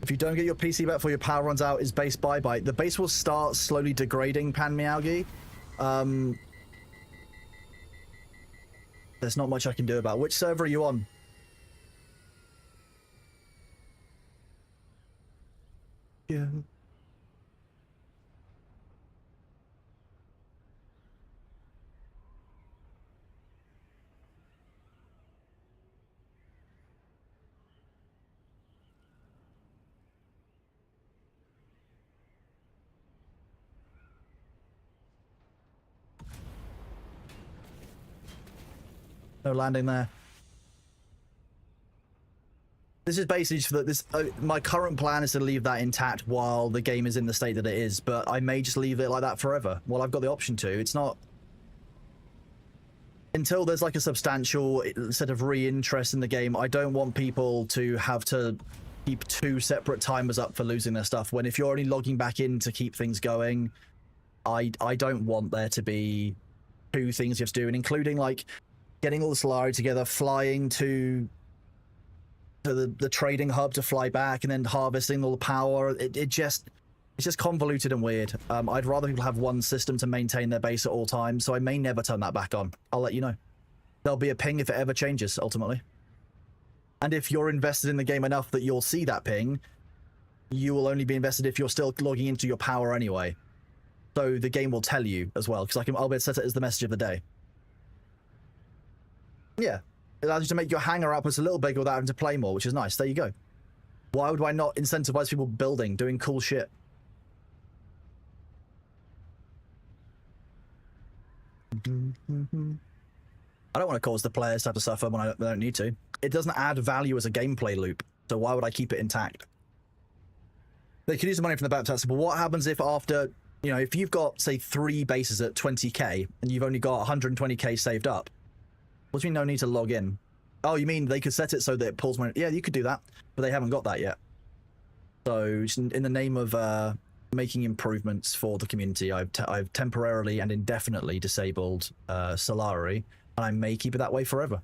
If you don't get your PC back before your power runs out, is base bye-bye. The base will start slowly degrading, Pan Meowgi. There's not much I can do about it. Which server are you on? Yeah. No landing there. This is basically just for this. My current plan is to leave that intact while the game is in the state that it is, but I may just leave it like that forever. Well, I've got the option to. It's not until there's like a substantial set of re-interest in the game. I don't want people to have to keep two separate timers up for losing their stuff. When if you're only logging back in to keep things going, I don't want there to be two things you have to do, and including like getting all the Solari together, flying to the trading hub to fly back, and then harvesting all the power. It's just convoluted and weird. I'd rather people have one system to maintain their base at all times, so I may never turn that back on. I'll let you know. There'll be a ping if it ever changes, ultimately. And if you're invested in the game enough that you'll see that ping, you will only be invested if you're still logging into your power anyway. So the game will tell you as well, because I'll be able to set it as the message of the day. Yeah. It allows you to make your hangar outputs a little bigger without having to play more, which is nice. There you go. Why would I not incentivize people building, doing cool shit? I don't want to cause the players to have to suffer when I don't need to. It doesn't add value as a gameplay loop, so why would I keep it intact? They could use the money from the back tax, but what happens if after, you know, if you've got, say, 3 bases at 20k and you've only got 120k saved up? What do you mean no need to log in? Oh, you mean they could set it so that it pulls money? Yeah, you could do that, but they haven't got that yet. So in the name of making improvements for the community, I've temporarily and indefinitely disabled Solari, and I may keep it that way forever.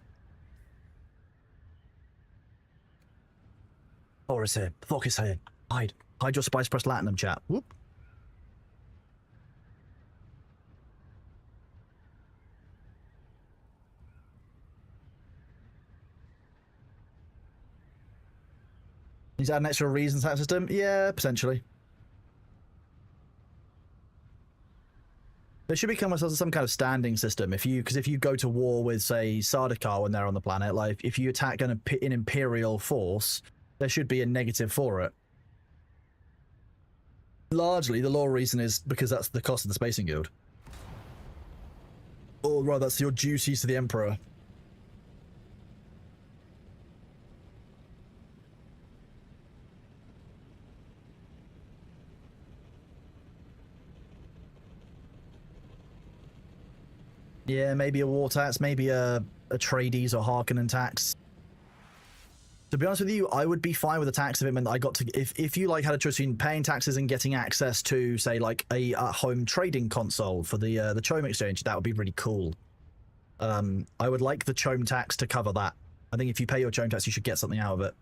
Thor is here. Thok is here. Hide. Hide your Spice Press Latinum, chat. Whoop. Is that an extra reason tax system? Yeah, potentially. There should become some kind of standing system because if you go to war with, say, Sardaukar when they're on the planet, like if you attack an Imperial force, there should be a negative for it. Largely, the law reason is because that's the cost of the Spacing Guild. Or rather, that's your duties to the Emperor. Yeah, maybe a war tax, maybe a Trades or Harkonnen tax. To be honest with you, I would be fine with a tax if it meant that I got to... If you, like, had a choice between paying taxes and getting access to, say, like, a at-home trading console for the Chome exchange, that would be really cool. I would like the Chome tax to cover that. I think if you pay your Chome tax, you should get something out of it.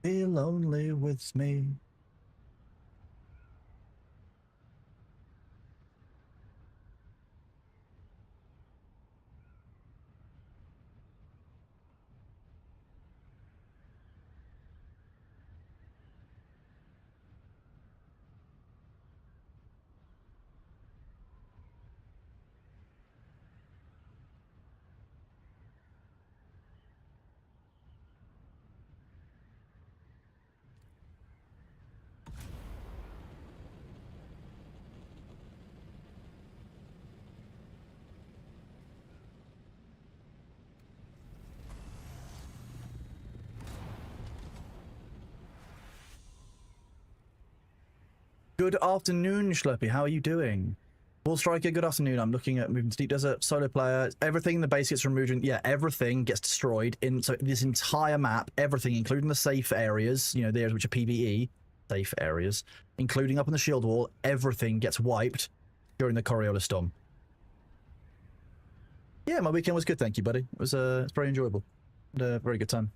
Be lonely with me. Good afternoon, Schleppy. How are you doing? Bull Striker, good afternoon. I'm looking at moving to Deep Desert, solo player. Everything in the base gets removed. Yeah, everything gets destroyed. So this entire map, everything, including the safe areas, you know, the areas which are PvE, safe areas, including up on the shield wall, everything gets wiped during the Coriolis Storm. Yeah, my weekend was good, thank you, buddy. It was it's very enjoyable. Had a very good time.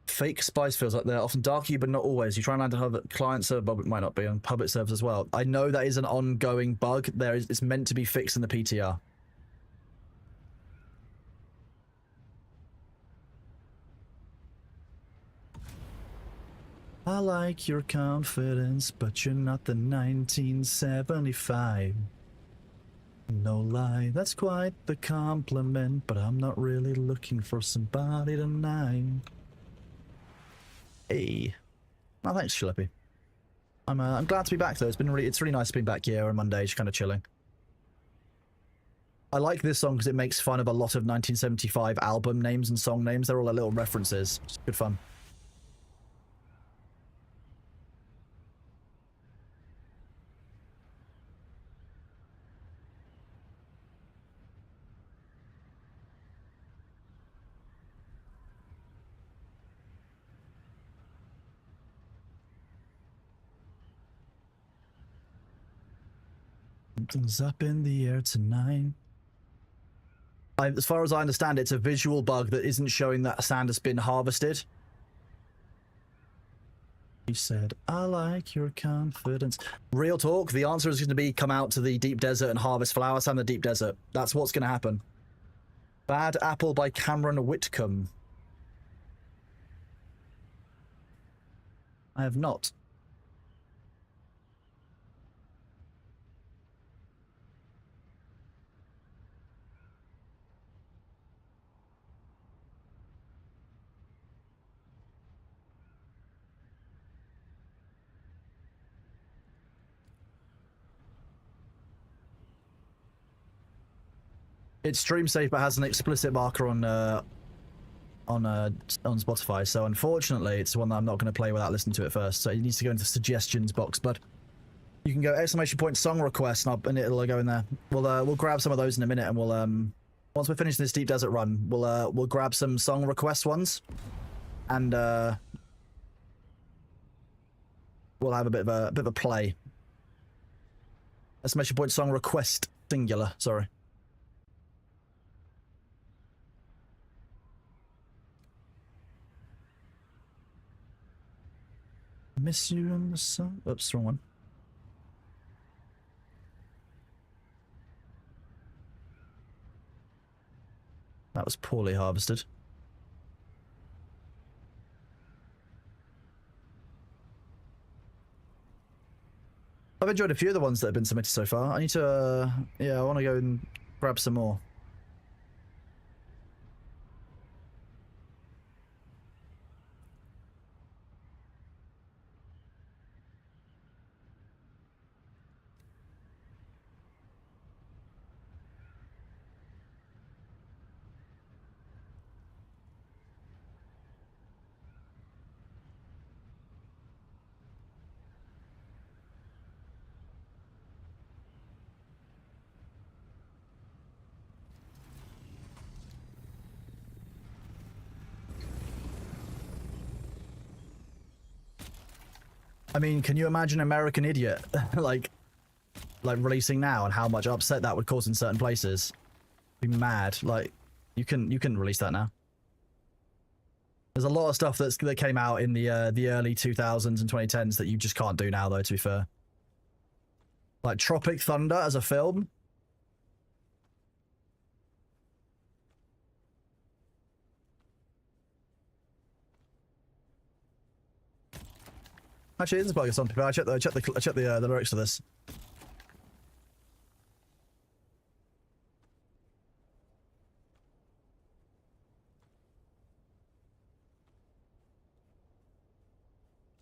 Fake spice feels like they're often dark you, but not always. You try and land a client server, but it might not be on public servers as well. I know that is an ongoing bug. It's meant to be fixed in the PTR. I like your confidence, but you're not the 1975. No lie, that's quite the compliment, but I'm not really looking for somebody tonight. Hey. Oh, thanks, Schleppy. I'm glad to be back though. It's really nice to be back here on Monday, just kind of chilling. I like this song because it makes fun of a lot of 1975 album names and song names. They're all like little references. It's good fun. Something's up in the air tonight. As far as I understand, it's a visual bug that isn't showing that sand has been harvested. He said, I like your confidence. Real talk, the answer is going to be come out to the deep desert and harvest flower sand in the deep desert. That's what's going to happen. Bad Apple by Cameron Whitcomb. I have not. It's stream safe, but has an explicit marker on Spotify. So unfortunately, it's one that I'm not going to play without listening to it first. So it needs to go into the suggestions box. But you can go !! Song request, and it'll go in there. We'll grab some of those in a minute, and we'll once we're finished this deep desert run, we'll grab some song request ones, and we'll have a bit of a play. ! Song request singular. Sorry. Miss you in the sun. Oops, wrong one. That was poorly harvested. I've enjoyed a few of the ones that have been submitted so far. I need to, yeah, I want to go and grab some more. I mean, can you imagine American Idiot like releasing now and how much upset that would cause in certain places? Be mad. Like, you couldn't release that now. There's a lot of stuff that came out in the early 2000s and 2010s that you just can't do now, though, to be fair. Like Tropic Thunder as a film. Actually, it is quite a good song. I checked the lyrics to this.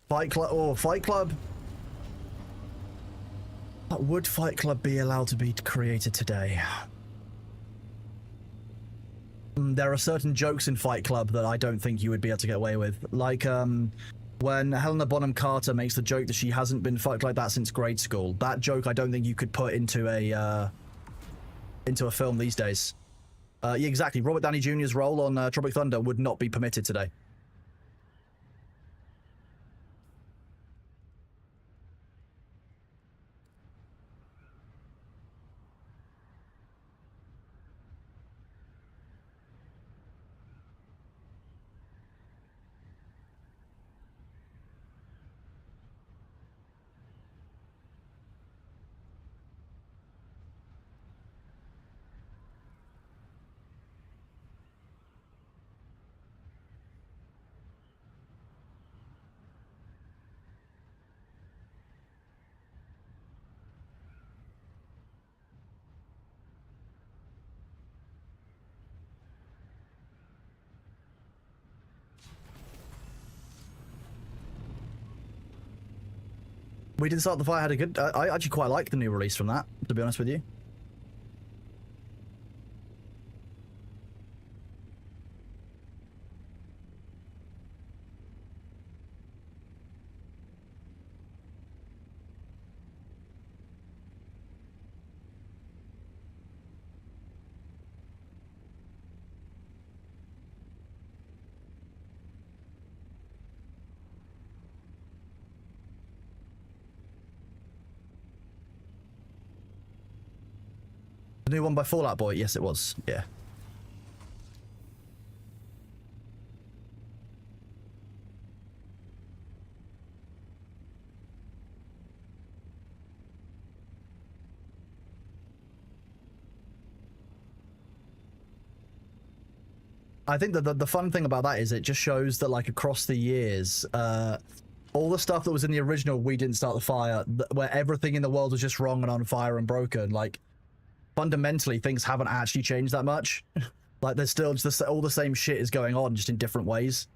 Fight Club. Oh, Fight Club. Would Fight Club be allowed to be created today? There are certain jokes in Fight Club that I don't think you would be able to get away with. Like, when Helena Bonham Carter makes the joke that she hasn't been fucked like that since grade school. That joke I don't think you could put into a film these days. Yeah, exactly. Robert Downey Jr.'s role on Tropic Thunder would not be permitted today. We Didn't Start the Fire had a good... I actually quite like the new release from that, to be honest with you. The new one by Fall Out Boy? Yes, it was. Yeah. I think that the fun thing about that is it just shows that, like, across the years, all the stuff that was in the original We Didn't Start the Fire, where everything in the world was just wrong and on fire and broken, like, fundamentally, things haven't actually changed that much. Like, there's still just all the same shit is going on, just in different ways.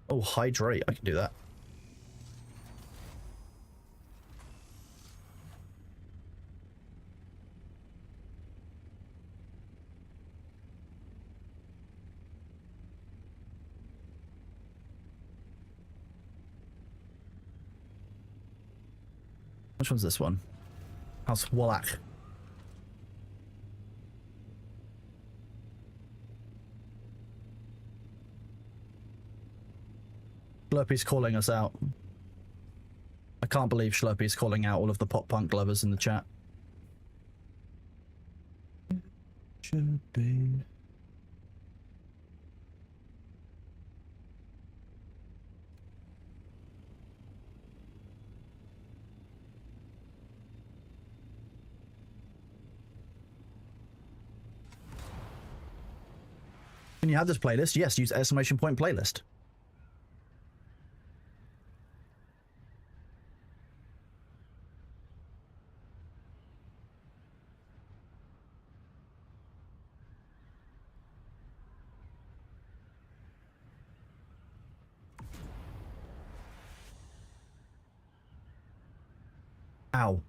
Oh, hydrate. I can do that. Which one's this one? House Wallach. Schlurpy's calling us out. I can't believe Schlurpy's calling out all of the pop punk lovers in the chat. Should be. Can you have this playlist? Yes, use exclamation point playlist. Ow.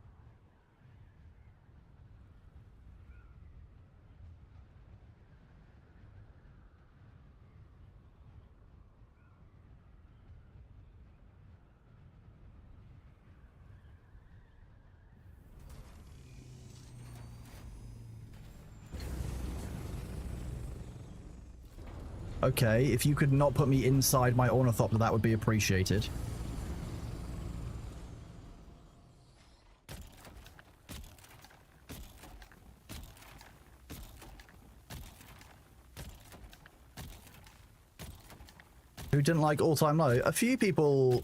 Okay, if you could not put me inside my ornithopter, that would be appreciated. Who didn't like All Time Low? A few people,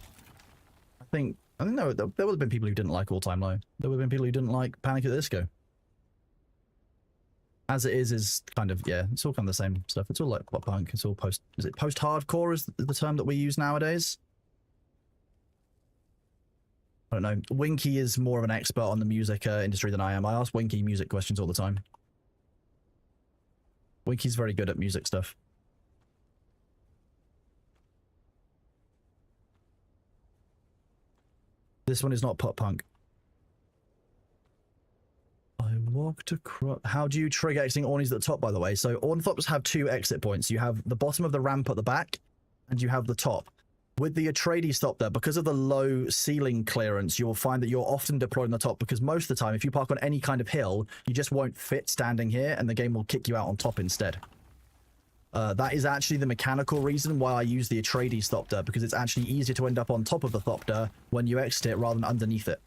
I think no, there would have been people who didn't like All Time Low. There would have been people who didn't like Panic at the Disco. As it is kind of, yeah, it's all kind of the same stuff. It's all like pop punk. It's all is it post-hardcore is the term that we use nowadays? I don't know. Winky is more of an expert on the music industry than I am. I ask Winky music questions all the time. Winky's very good at music stuff. This one is not pop punk. I walked across... How do you trigger exiting Ornies at the top, by the way? So ornithopters have two exit points. You have the bottom of the ramp at the back, and you have the top. With the Atreides stop there, because of the low ceiling clearance, you'll find that you're often deployed on the top, because most of the time, if you park on any kind of hill, you just won't fit standing here, and the game will kick you out on top instead. That is actually the mechanical reason why I use the Atreides Thopter, because it's actually easier to end up on top of the Thopter when you exit it rather than underneath it.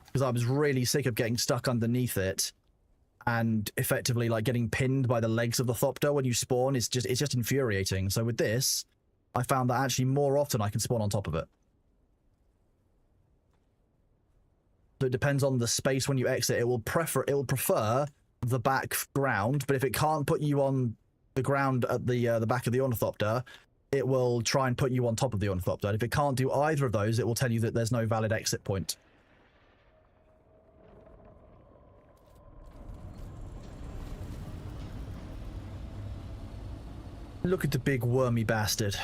Because I was really sick of getting stuck underneath it and effectively like getting pinned by the legs of the Thopter when you spawn. It's just infuriating. So with this, I found that actually more often I can spawn on top of it. So it depends on the space when you exit. It will prefer the background, but if it can't put you on the ground at the back of the Ornithopter, it will try and put you on top of the Ornithopter. And if it can't do either of those, it will tell you that there's no valid exit point. Look at the big wormy bastard.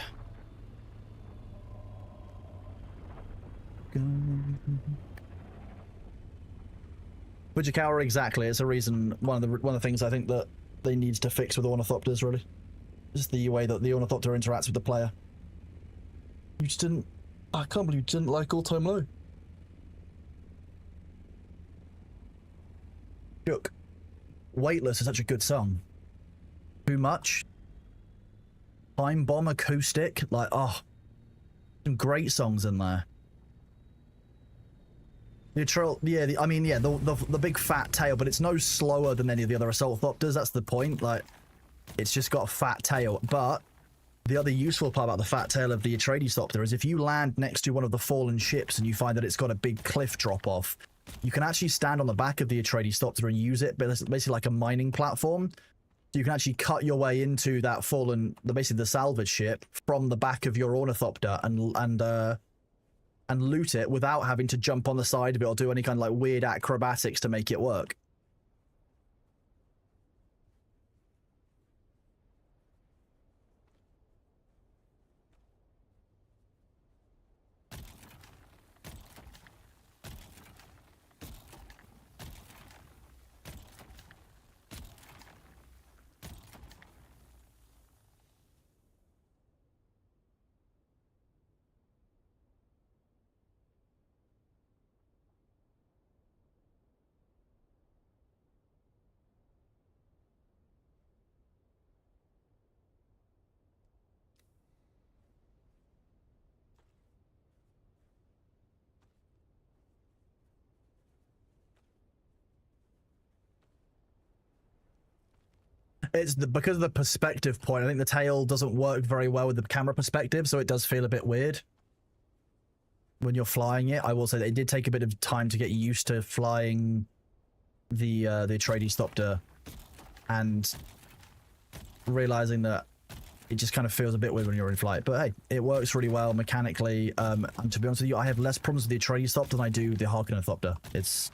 Fujikawa, exactly. It's a reason, one of the things I think that they need to fix with Ornithopters, really. Just the way that the Ornithopter interacts with the player. You just didn't... I can't believe you didn't like All Time Low. Look, Weightless is such a good song. Too Much? Time Bomb Acoustic? Like, oh, some great songs in there. The trail, yeah. I mean, yeah, the big fat tail, but it's no slower than any of the other assault thopters. That's the point. Like, it's just got a fat tail. But the other useful part about the fat tail of the Atreides thopter is if you land next to one of the fallen ships and you find that it's got a big cliff drop off, you can actually stand on the back of the Atreides thopter and use it, but it's basically like a mining platform. So you can actually cut your way into that fallen, basically the salvage ship from the back of your ornithopter and loot it without having to jump on the side of it or do any kind of like weird acrobatics to make it work. It's because of the perspective point. I think the tail doesn't work very well with the camera perspective, so it does feel a bit weird when you're flying it. I will say that it did take a bit of time to get used to flying the Atreides thopter and realizing that it just kind of feels a bit weird when you're in flight. But hey, it works really well mechanically. And to be honest with you, I have less problems with the Atreides thopter than I do the Harkonnen thopter. It's...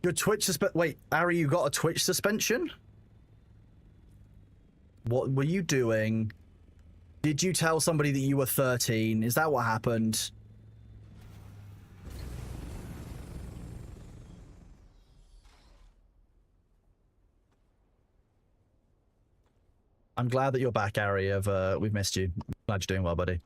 Your Twitch wait, Ari, you got a Twitch suspension? What were you doing? Did you tell somebody that you were 13? Is that what happened? I'm glad that you're back, Ari. We've missed you. Glad you're doing well, buddy.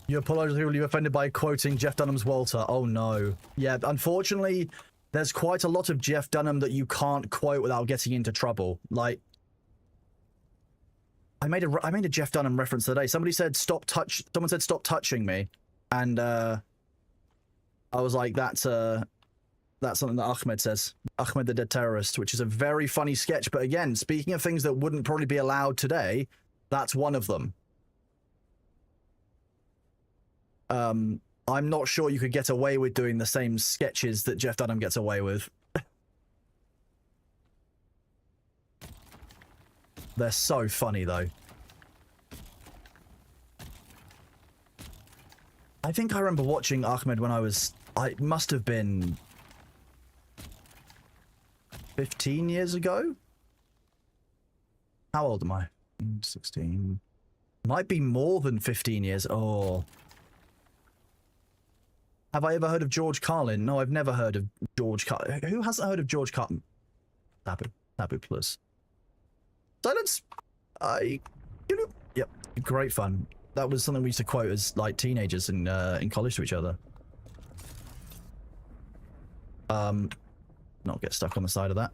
You apologize to people you offended by quoting Jeff Dunham's Walter. Oh no. Yeah, unfortunately, there's quite a lot of Jeff Dunham that you can't quote without getting into trouble. Like, I made a Jeff Dunham reference today. Someone said stop touching me, and I was like, that's something that Ahmed says. Ahmed the Dead Terrorist, which is a very funny sketch. But again, speaking of things that wouldn't probably be allowed today, that's one of them. I'm not sure you could get away with doing the same sketches that Jeff Dunham gets away with. They're so funny, though. I think I remember watching Ahmed when I must have been 15 years ago? How old am I? 16. Might be more than 15 years. Oh. Have I ever heard of George Carlin? No, I've never heard of George Carlin. Who hasn't heard of George Carlin? Taboo plus. Silence! Yep, great fun. That was something we used to quote as, like, teenagers in college to each other. Not get stuck on the side of that.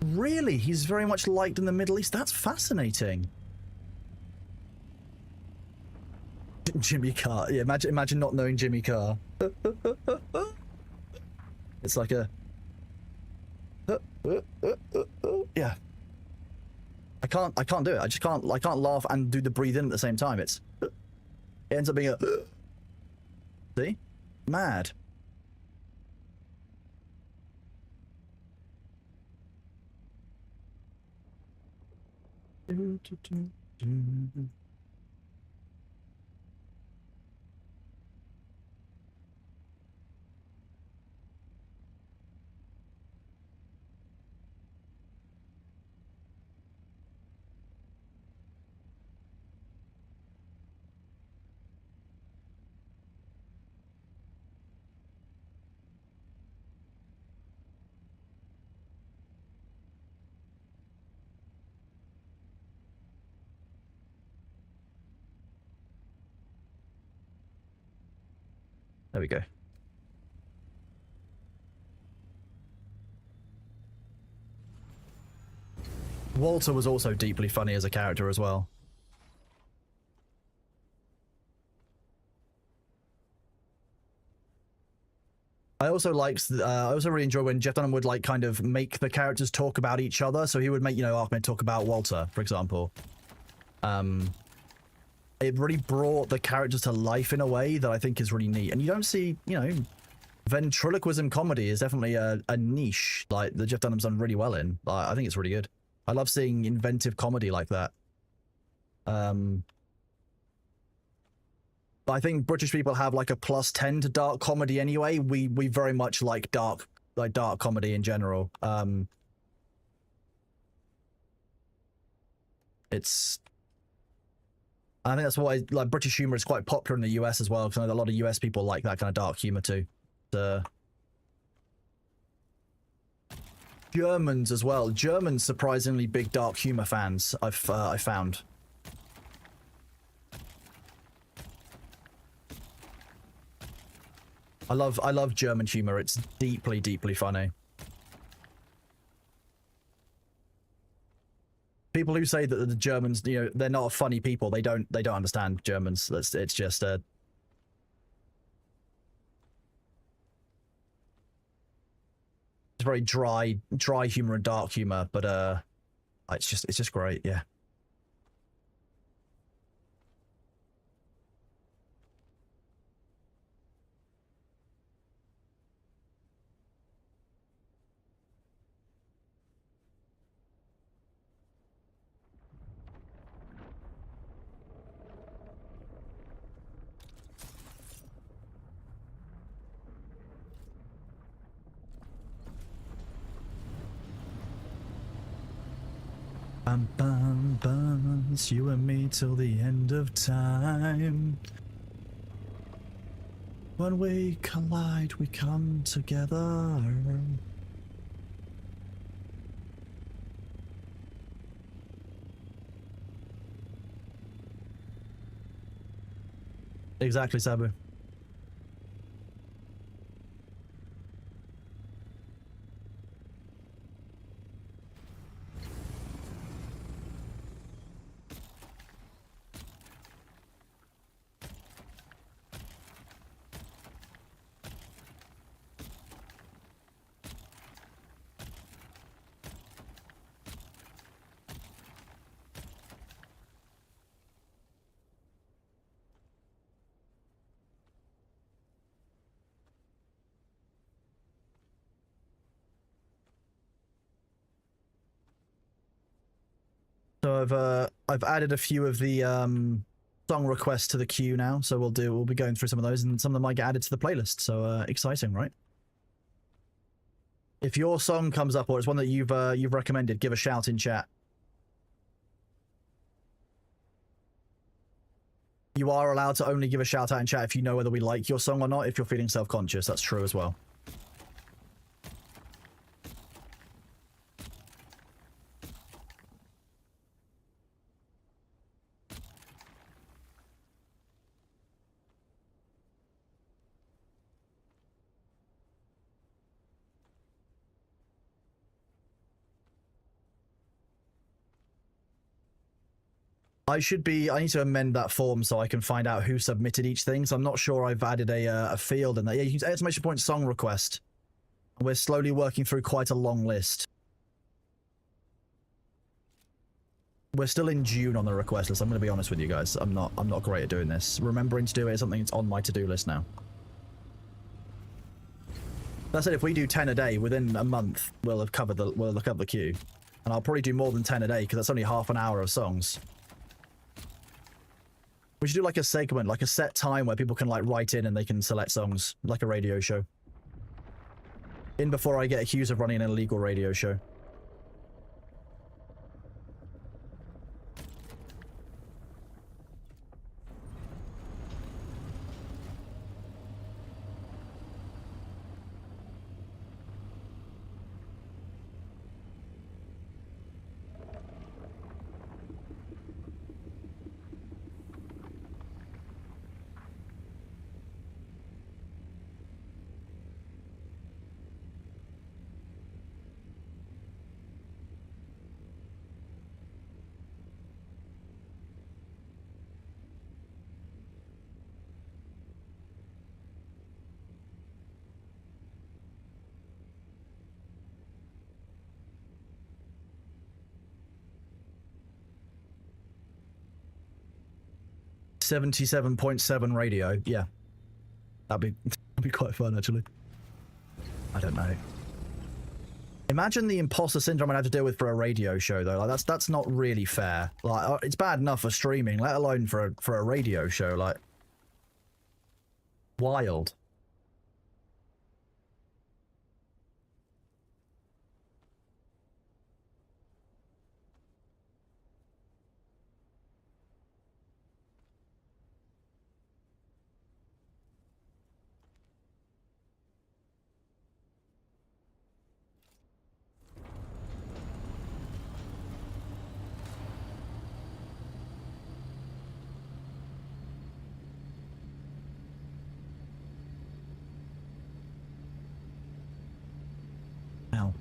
Really? He's very much liked in the Middle East? That's fascinating. Jimmy Carr. Yeah, imagine not knowing Jimmy Carr. It's like a yeah. I can't do it. I can't laugh and do the breathe in at the same time. It ends up being a see? Mad. There we go. Walter was also deeply funny as a character as well. I also really enjoy when Jeff Dunham would like kind of make the characters talk about each other. So he would make, you know, Ahmed talk about Walter, for example. It really brought the characters to life in a way that I think is really neat. And you don't see, you know, ventriloquism comedy is definitely a niche like that Jeff Dunham's done really well in. I think it's really good. I love seeing inventive comedy like that. But I think British people have like a +10 to dark comedy anyway. We very much like dark comedy in general. I think that's why like British humor is quite popular in the US as well, because I know a lot of US people like that kind of dark humor too. Germans as well. Germans surprisingly big dark humor fans. I found. I love German humor. It's deeply, deeply funny. People who say that the Germans, you know, they're not funny people. They don't understand Germans. It's just it's very dry humor and dark humor, but it's just great. Yeah. Bum, bum, bum, it's you and me till the end of time. When we collide, we come together. Exactly, Sabu. So I've added a few of the song requests to the queue now, so we'll be going through some of those, and some of them might get added to the playlist. So exciting, right? If your song comes up or it's one that you've recommended, give a shout in chat. You are allowed to only give a shout out in chat if you know whether we like your song or not. If you're feeling self-conscious, that's true as well. I need to amend that form so I can find out who submitted each thing. So I'm not sure I've added a field in there. Yeah, you can exclamation point song request. We're slowly working through quite a long list. We're still in June on the request list. I'm going to be honest with you guys. I'm not great at doing this. Remembering to do it is something that's on my to-do list now. That said, if we do 10 a day within a month, we'll have covered the queue. And I'll probably do more than 10 a day because that's only half an hour of songs. We should do like a segment, like a set time where people can like write in and they can select songs, like a radio show. In before I get accused of running an illegal radio show. .7 radio, yeah. That'd be quite fun, actually. I don't know. Imagine the imposter syndrome I'd have to deal with for a radio show, though. Like, that's not really fair. Like, it's bad enough for streaming, let alone for a radio show. Like, wild. Ow.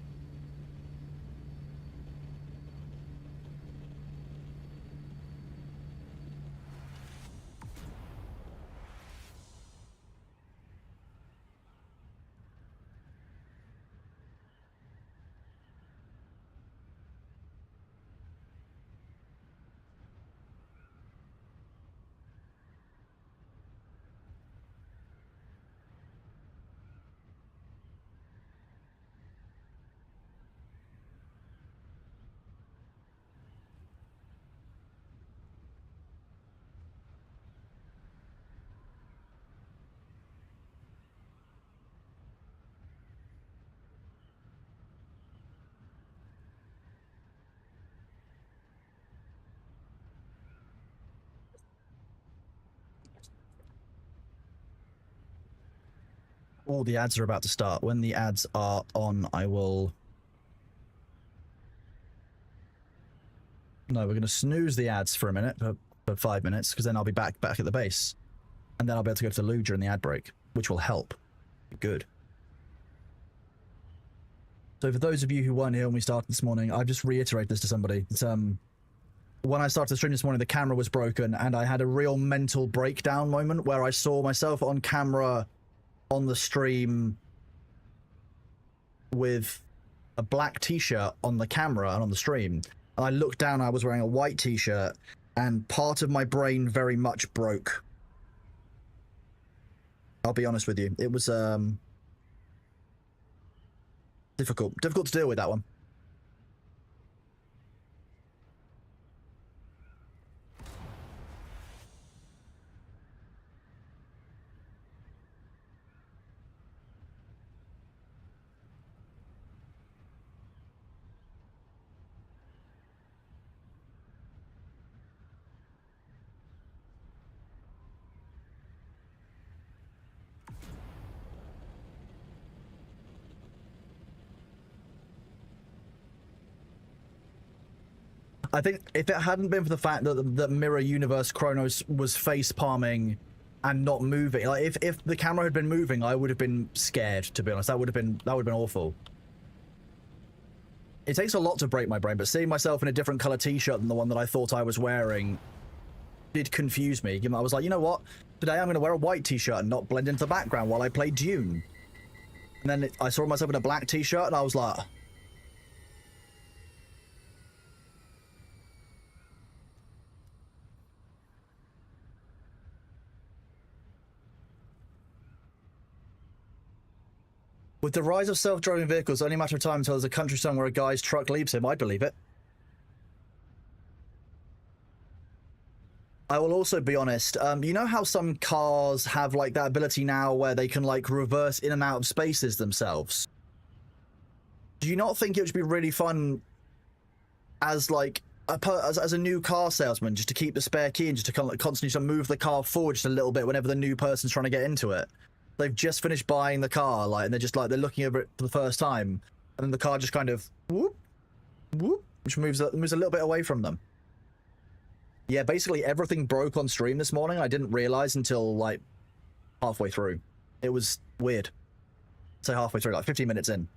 All the ads are about to start. When the ads are on, I will... No, we're going to snooze the ads for a minute, for 5 minutes, because then I'll be back at the base. And then I'll be able to go to the loo during the ad break, which will help. Good. So for those of you who weren't here when we started this morning, I've just reiterated this to somebody. It's, when I started the stream this morning, the camera was broken, and I had a real mental breakdown moment where I saw myself on camera on the stream with a black t-shirt on the camera and on the stream. And I looked down, I was wearing a white t-shirt, and part of my brain very much broke. I'll be honest with you. It was difficult to deal with, that one. I think if it hadn't been for the fact that the Mirror Universe Chronos was face palming and not moving, like if the camera had been moving, I would have been scared, to be honest. That would have been awful. It takes a lot to break my brain, but seeing myself in a different color t-shirt than the one that I thought I was wearing did confuse me. I was like, you know what? Today I'm going to wear a white t-shirt and not blend into the background while I play Dune. And then I saw myself in a black t-shirt and I was like... With the rise of self-driving vehicles, it's only a matter of time until there's a country somewhere a guy's truck leaves him. I'd believe it. I will also be honest, you know how some cars have like that ability now where they can like reverse in and out of spaces themselves? Do you not think it would be really fun as like as a new car salesman just to keep the spare key and just to kind of like constantly move the car forward just a little bit whenever the new person's trying to get into it? They've just finished buying the car, like, and they're just like they're looking over it for the first time, and then the car just kind of whoop, whoop, which moves a little bit away from them. Yeah, basically everything broke on stream this morning. I didn't realize until like halfway through. It was weird. Say halfway through, like 15 minutes in.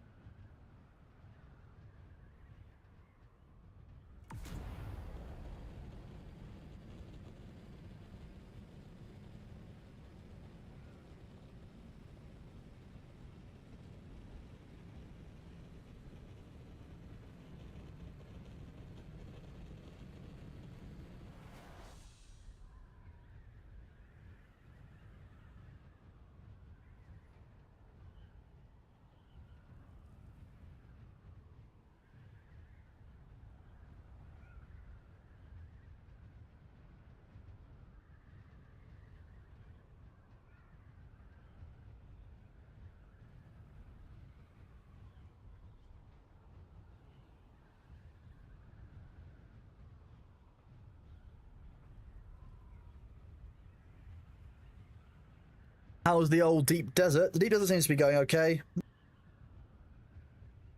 How's the old deep desert? The deep desert seems to be going okay.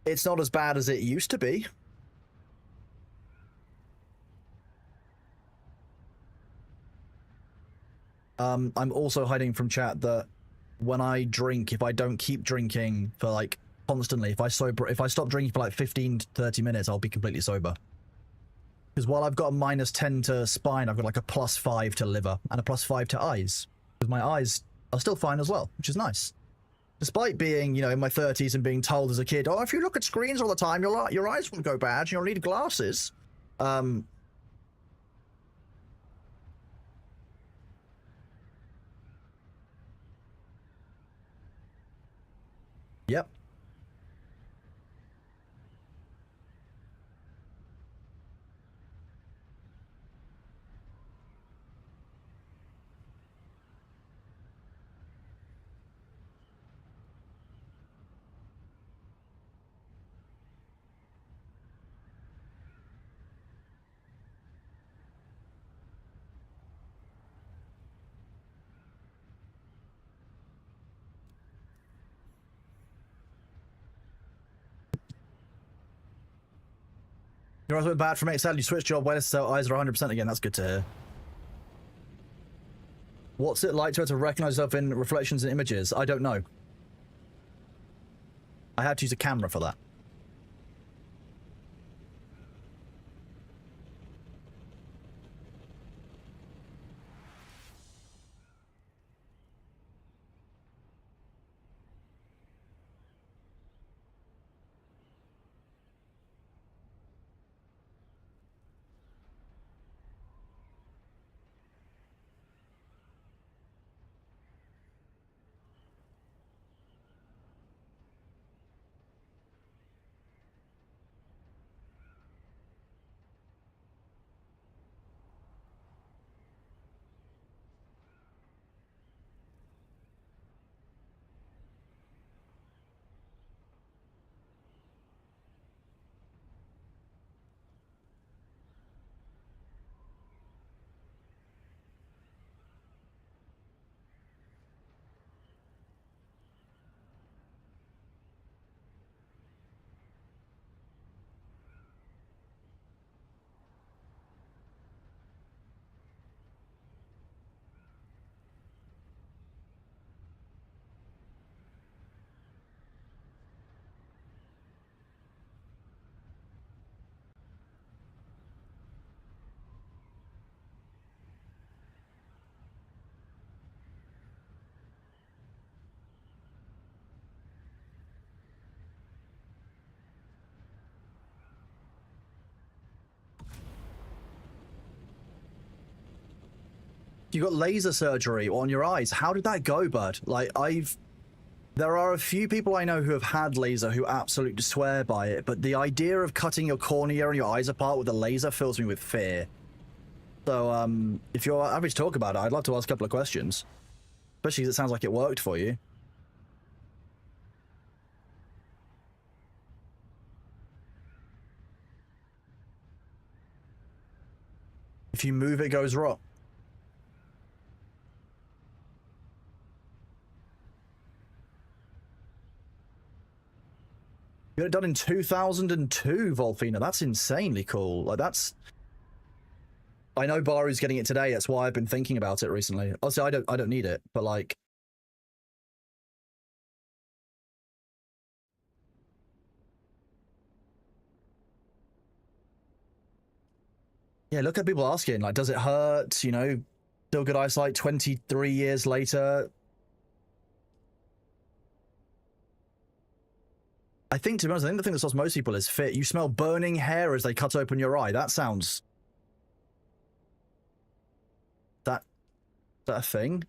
It's not as bad as it used to be. I'm also hiding from chat that when I drink, if I don't keep drinking for like constantly, if I stop drinking for like 15 to 30 minutes, I'll be completely sober. Because while I've got a -10 to spine, I've got like a +5 to liver and a +5 to eyes. Because my eyes are still fine as well, which is nice. Despite being, you know, in my 30s and being told as a kid, oh, if you look at screens all the time, your eyes will go bad, you'll need glasses. Yep. Your eyes went bad from it. Sadly, you switched job when so eyes are 100% again. That's good to hear. What's it like to recognize yourself in reflections and images? I don't know. I had to use a camera for that. You got laser surgery on your eyes. How did that go, bud? Like, there are a few people I know who have had laser who absolutely swear by it, but the idea of cutting your cornea and your eyes apart with a laser fills me with fear. So, if you're happy to talk about it, I'd love to ask a couple of questions. Especially because it sounds like it worked for you. If you move, it goes wrong. You got it done in 2002, Volfina. That's insanely cool. Like, that's... I know Baru's getting it today. That's why I've been thinking about it recently. Obviously, I don't need it, but like... Yeah, look at people asking, like, does it hurt? You know, still good eyesight 23 years later. I think, to be honest, I think the thing that stops most people is fit. You smell burning hair as they cut open your eye. That sounds... Is that a thing?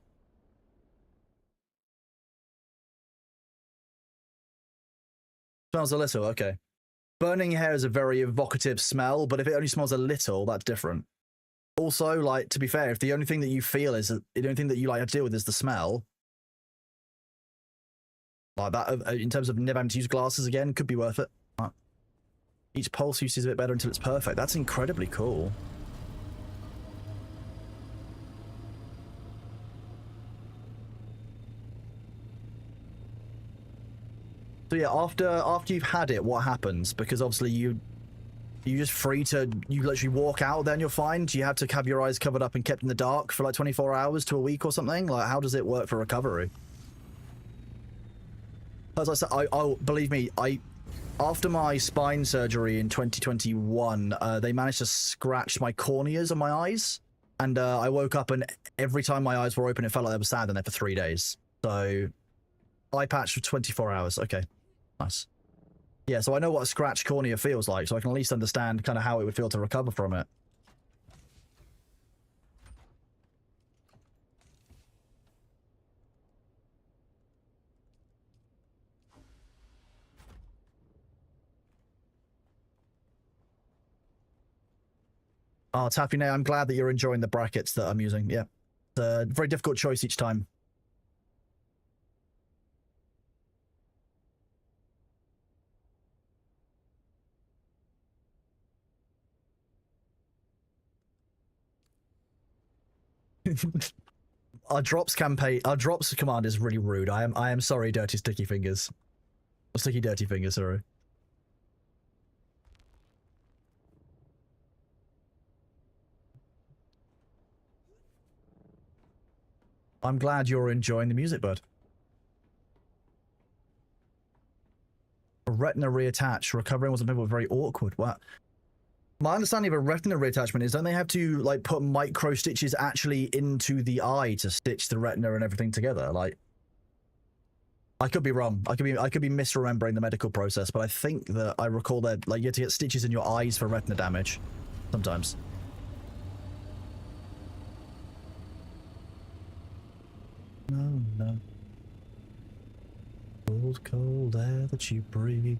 Smells a little, okay. Burning hair is a very evocative smell, but if it only smells a little, that's different. Also, like, to be fair, if the only thing that you feel is, the only thing that you like to deal with is the smell, like that, in terms of never having to use glasses again, could be worth it. Each pulse use is a bit better until it's perfect. That's incredibly cool. So yeah, after you've had it, what happens? Because obviously you just free to, you literally walk out, then you're fine? Do you have to have your eyes covered up and kept in the dark for like 24 hours to a week or something? Like, how does it work for recovery? As I said, believe me, after my spine surgery in 2021, they managed to scratch my corneas on my eyes, and I woke up and every time my eyes were open, it felt like there was sand in there for 3 days. So, eye patch for 24 hours. Okay, nice. Yeah, so I know what a scratched cornea feels like, so I can at least understand kind of how it would feel to recover from it. Oh, Taffy, I'm glad that you're enjoying the brackets that I'm using. Yeah, it's a very difficult choice each time. Our drops command is really rude. I am sorry, dirty sticky fingers. Sticky dirty fingers, sorry. I'm glad you're enjoying the music, bud. A retina reattach. Recovering wasn't very awkward. What? My understanding of a retina reattachment is, don't they have to like put micro stitches actually into the eye to stitch the retina and everything together? Like, I could be wrong. I could be misremembering the medical process, but I think that I recall that like you have to get stitches in your eyes for retina damage sometimes. No, no. Cold, cold air that you breathe.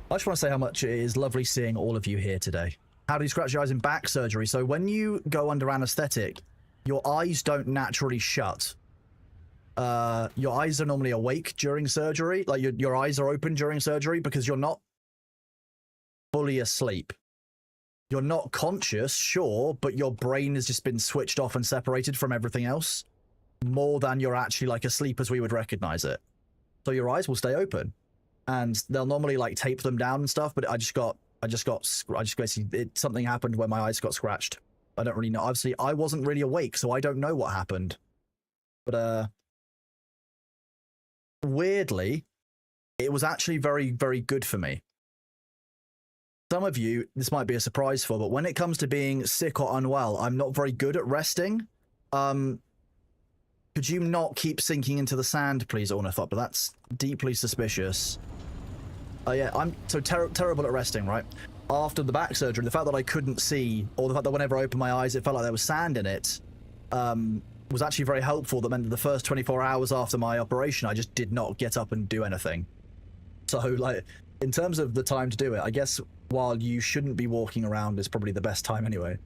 I just want to say how much it is lovely seeing all of you here today. How do you scratch your eyes in back surgery? So when you go under anesthetic, your eyes don't naturally shut. Your eyes are normally awake during surgery. Like your eyes are open during surgery because you're not fully asleep. You're not conscious, sure, but your brain has just been switched off and separated from everything else more than you're actually like asleep as we would recognize it. So your eyes will stay open, and they'll normally like tape them down and stuff. But something happened when my eyes got scratched. I don't really know. Obviously, I wasn't really awake, so I don't know what happened. But weirdly, it was actually very, very good for me. Some of you, this might be a surprise for, but when it comes to being sick or unwell, I'm not very good at resting. Could you not keep sinking into the sand, please, Ornithop? But that's deeply suspicious. Yeah, I'm so terrible at resting, right? after the back surgery, the fact that I couldn't see, or the fact that whenever I opened my eyes, it felt like there was sand in it, was actually very helpful. That meant that the first 24 hours after my operation, I just did not get up and do anything. So, like, in terms of the time to do it, I guess while you shouldn't be walking around is probably the best time anyway.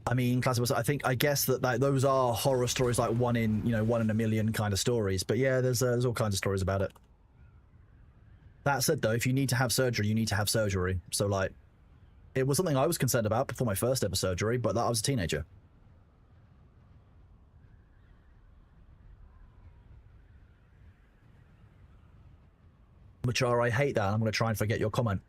I mean, I guess that those are horror stories, like one in a million kind of stories. But yeah, there's all kinds of stories about it. That said, though, if you need to have surgery, you need to have surgery. So, like, it was something I was concerned about before my first ever surgery, but that I was a teenager. Machar, I hate that. I'm going to try and forget your comment.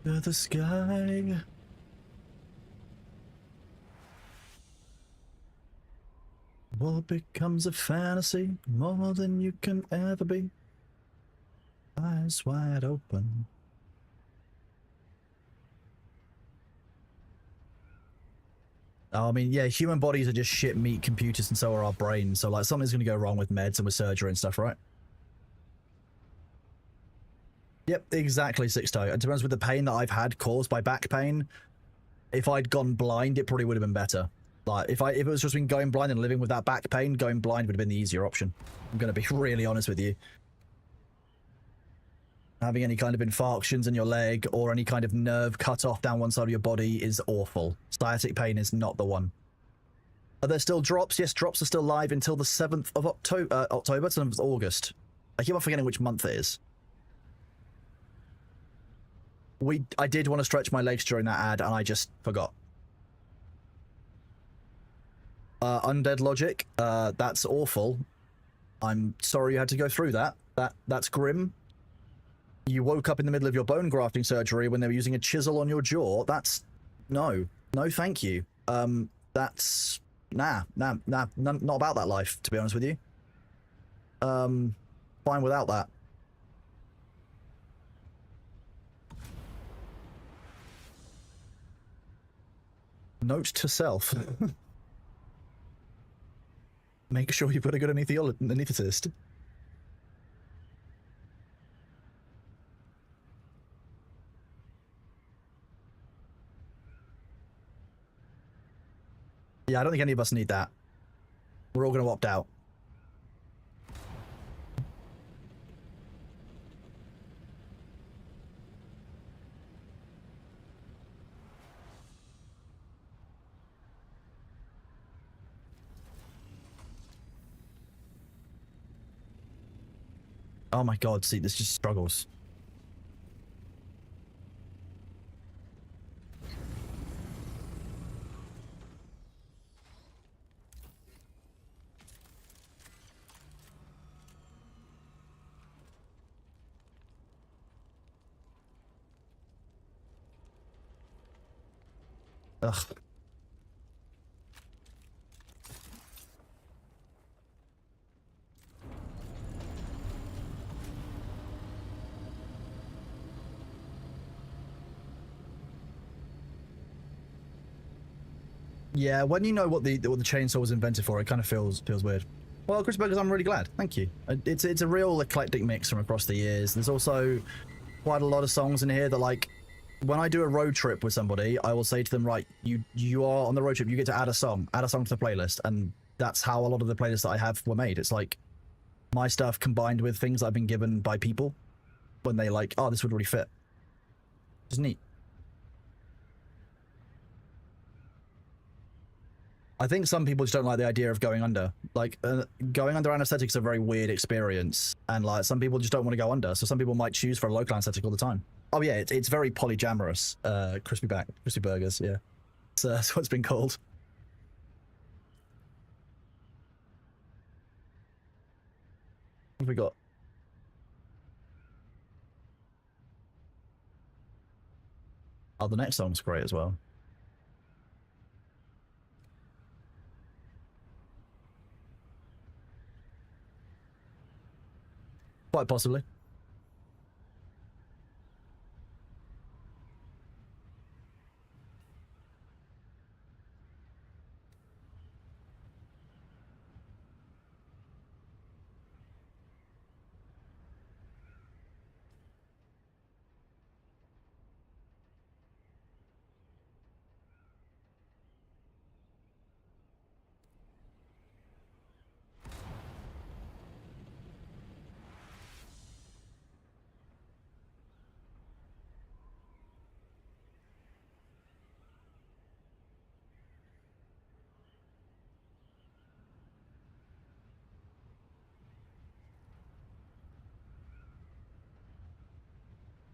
To the sky. What becomes a fantasy more than you can ever be? Eyes wide open. I mean, yeah, human bodies are just shit meat computers, and so are our brains. So, like, something's going to go wrong with meds and with surgery and stuff, right? Yep, exactly, Sixto. And to be honest, with the pain that I've had caused by back pain, if I'd gone blind, it probably would have been better. Like, if it was just been going blind and living with that back pain, going blind would have been the easier option. I'm going to be really honest with you. Having any kind of infarctions in your leg or any kind of nerve cut off down one side of your body is awful. Sciatic pain is not the one. Are there still drops? Yes, drops are still live until the 7th of October, 7th of August. I keep on forgetting which month it is. I did want to stretch my legs during that ad, and I just forgot. Undead Logic, that's awful. I'm sorry you had to go through that. That's grim. You woke up in the middle of your bone grafting surgery when they were using a chisel on your jaw. That's... No, thank you. That's... Nah, not about that life, to be honest with you. Fine without that. Note to self. Make sure you've got a good anaesthetist. Yeah, I don't think any of us need that. We're all going to opt out. Oh my god, see, this just struggles. Ugh. Yeah, when you know what the chainsaw was invented for, it kind of feels weird. Well, Chris Burgers, I'm really glad. Thank you. It's a real eclectic mix from across the years. There's also quite a lot of songs in here that, like, when I do a road trip with somebody, I will say to them, right, you are on the road trip, you get to add a song to the playlist, and that's how a lot of the playlists that I have were made. It's like my stuff combined with things I've been given by people when they like, oh, this would really fit. It's neat. I think some people just don't like the idea of going under. Like, going under anesthetics is a very weird experience, and like some people just don't want to go under. So some people might choose for a local anesthetic all the time. Oh yeah, it's very polyamorous. Crispy burgers. Yeah, that's what it's been called. What have we got? Oh, the next song's great as well. Quite possibly.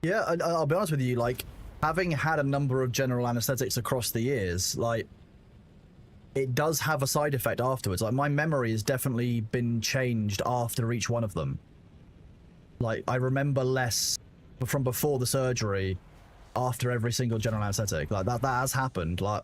Yeah, I'll be honest with you, like, having had a number of general anesthetics across the years, like, it does have a side effect afterwards. Like, my memory has definitely been changed after each one of them. Like, I remember less from before the surgery after every single general anesthetic. Like, that has happened. Like,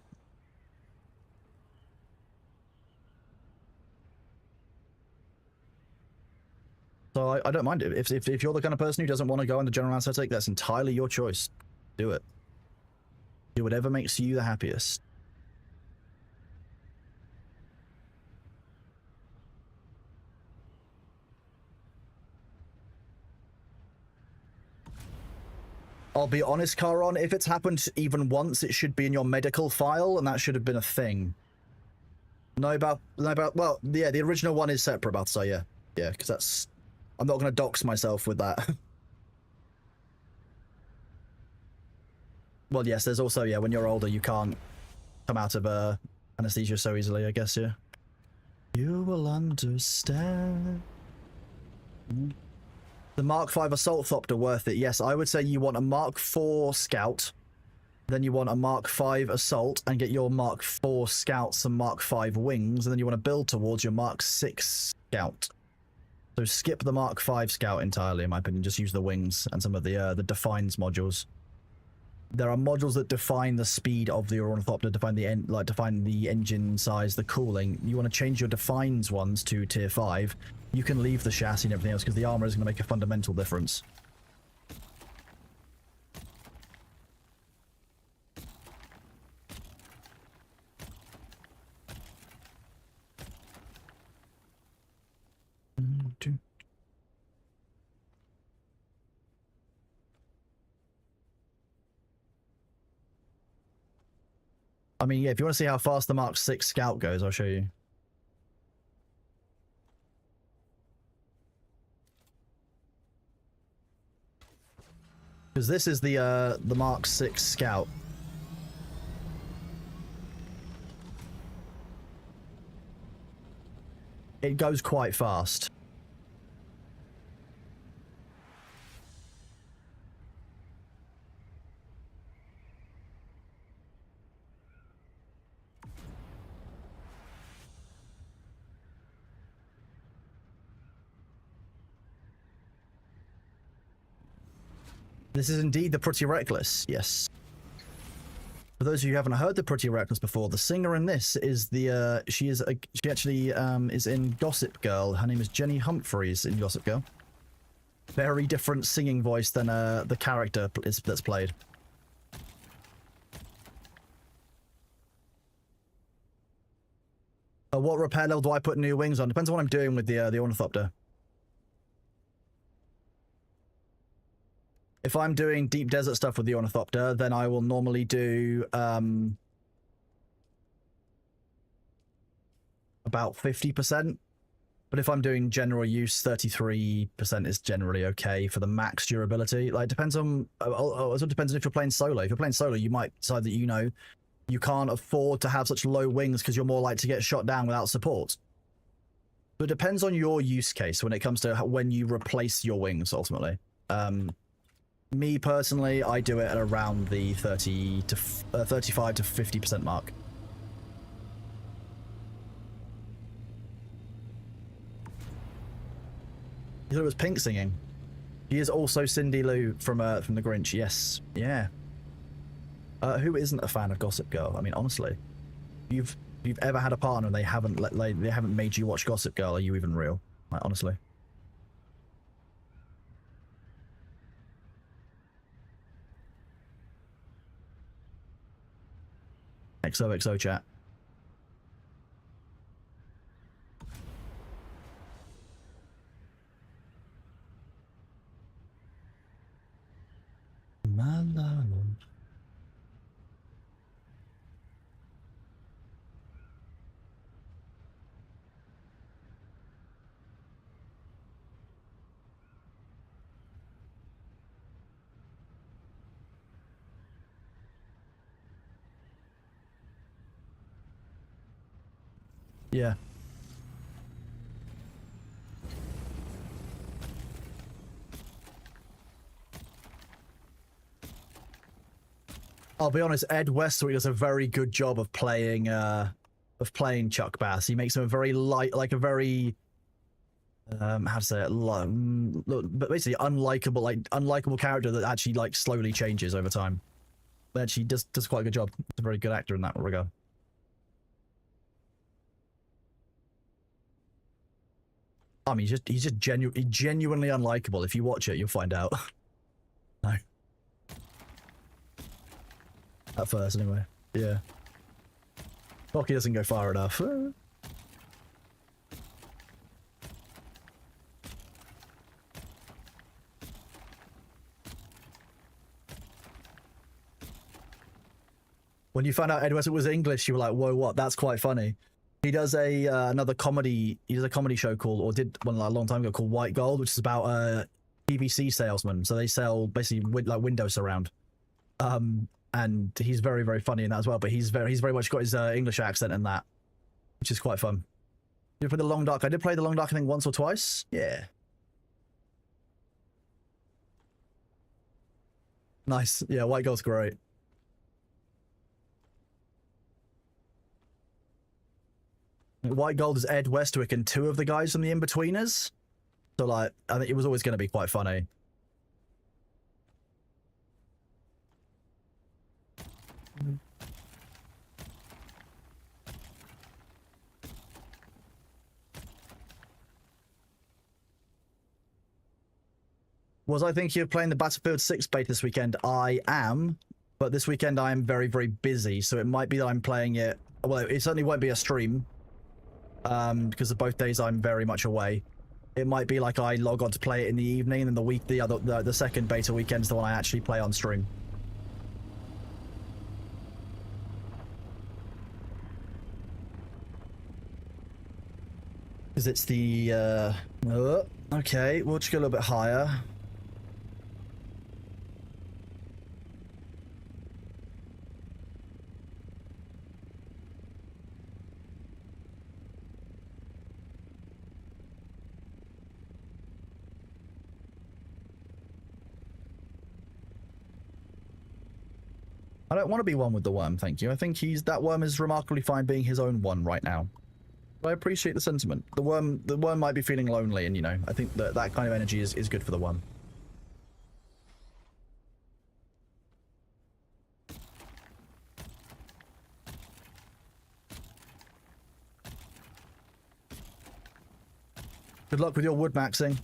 so I don't mind it. If you're the kind of person who doesn't want to go under general anesthetic, that's entirely your choice. Do it. Do whatever makes you the happiest. I'll be honest, Caron, if it's happened even once, it should be in your medical file, and that should have been a thing. Well, yeah, the original one is separate, about, so yeah. Yeah, because that's... I'm not going to dox myself with that. Well, yes, there's also, yeah, when you're older, you can't come out of anesthesia so easily, I guess, yeah. You will understand. The Mark V Assault Thopter worth it. Yes, I would say you want a Mark IV Scout, then you want a Mark V Assault, and get your Mark IV Scout some Mark V Wings, and then you want to build towards your Mark VI Scout. So skip the Mark V Scout entirely, in my opinion. Just use the Wings and some of the Defines modules. There are modules that define the speed of the Ornithopter, define the engine size, the cooling. You want to change your Defines ones to Tier 5. You can leave the chassis and everything else because the armor is going to make a fundamental difference. I mean, yeah, if you want to see how fast the Mark VI Scout goes, I'll show you. Because this is the Mark VI Scout. It goes quite fast. This is indeed the Pretty Reckless, yes. For those of you who haven't heard the Pretty Reckless before, the singer in this is the, she actually is in Gossip Girl. Her name is Jenny Humphreys in Gossip Girl. Very different singing voice than the character that's played. What repair level do I put new wings on? Depends on what I'm doing with the Ornithopter. If I'm doing deep desert stuff with the Ornithopter, then I will normally do about 50%. But if I'm doing general use, 33% is generally okay for the max durability. Like, depends on... it depends on if you're playing solo. If you're playing solo, you might decide that, you know, you can't afford to have such low wings because you're more likely to get shot down without support. But it depends on your use case when it comes to when you replace your wings, ultimately. Me personally, I do it at around the 35 to 50% mark. You thought it was Pink singing? She is also Cindy Lou from The Grinch. Yes, yeah. Who isn't a fan of Gossip Girl? I mean, honestly, you've you've ever had a partner and they haven't they haven't made you watch Gossip Girl? Are you even real? Like, honestly. XOXO chat. Malone. Yeah. I'll be honest, Ed Westwick does a very good job of playing Chuck Bass. He makes him a very light, like a very how to say it, but basically unlikable character that actually like slowly changes over time. But actually does quite a good job. He's a very good actor in that regard. I mean, he's just genuinely unlikable. If you watch it, you'll find out. No. At first, anyway. Yeah. Rocky doesn't go far enough. When you found out Ed Westwick was English, you were like, "Whoa, what? That's quite funny." He does another comedy. He does a comedy show called, or did one like, a long time ago, called White Gold, which is about PVC salesmen. So they sell basically like window surround. And he's very, very funny in that as well. But he's very much got his English accent in that, which is quite fun. Did you play the Long Dark? I did play the Long Dark, I think, once or twice. Yeah. Nice. Yeah, White Gold's great. White Gold is Ed Westwick and two of the guys from the In-Betweeners. So, like, I think it was always going to be quite funny. Was I thinking of playing the Battlefield 6 beta this weekend? I am, but this weekend I am very, very busy, so it might be that I'm playing it... Well, it certainly won't be a stream, because of both days I'm very much away. It might be like I log on to play it in the evening, and then the second beta weekend is the one I actually play on stream. Because it's the... okay, we'll just go a little bit higher. I don't want to be one with the worm, thank you. I think that worm is remarkably fine being his own one right now. But I appreciate the sentiment. The worm might be feeling lonely, and you know, I think that kind of energy is good for the worm. Good luck with your wood maxing.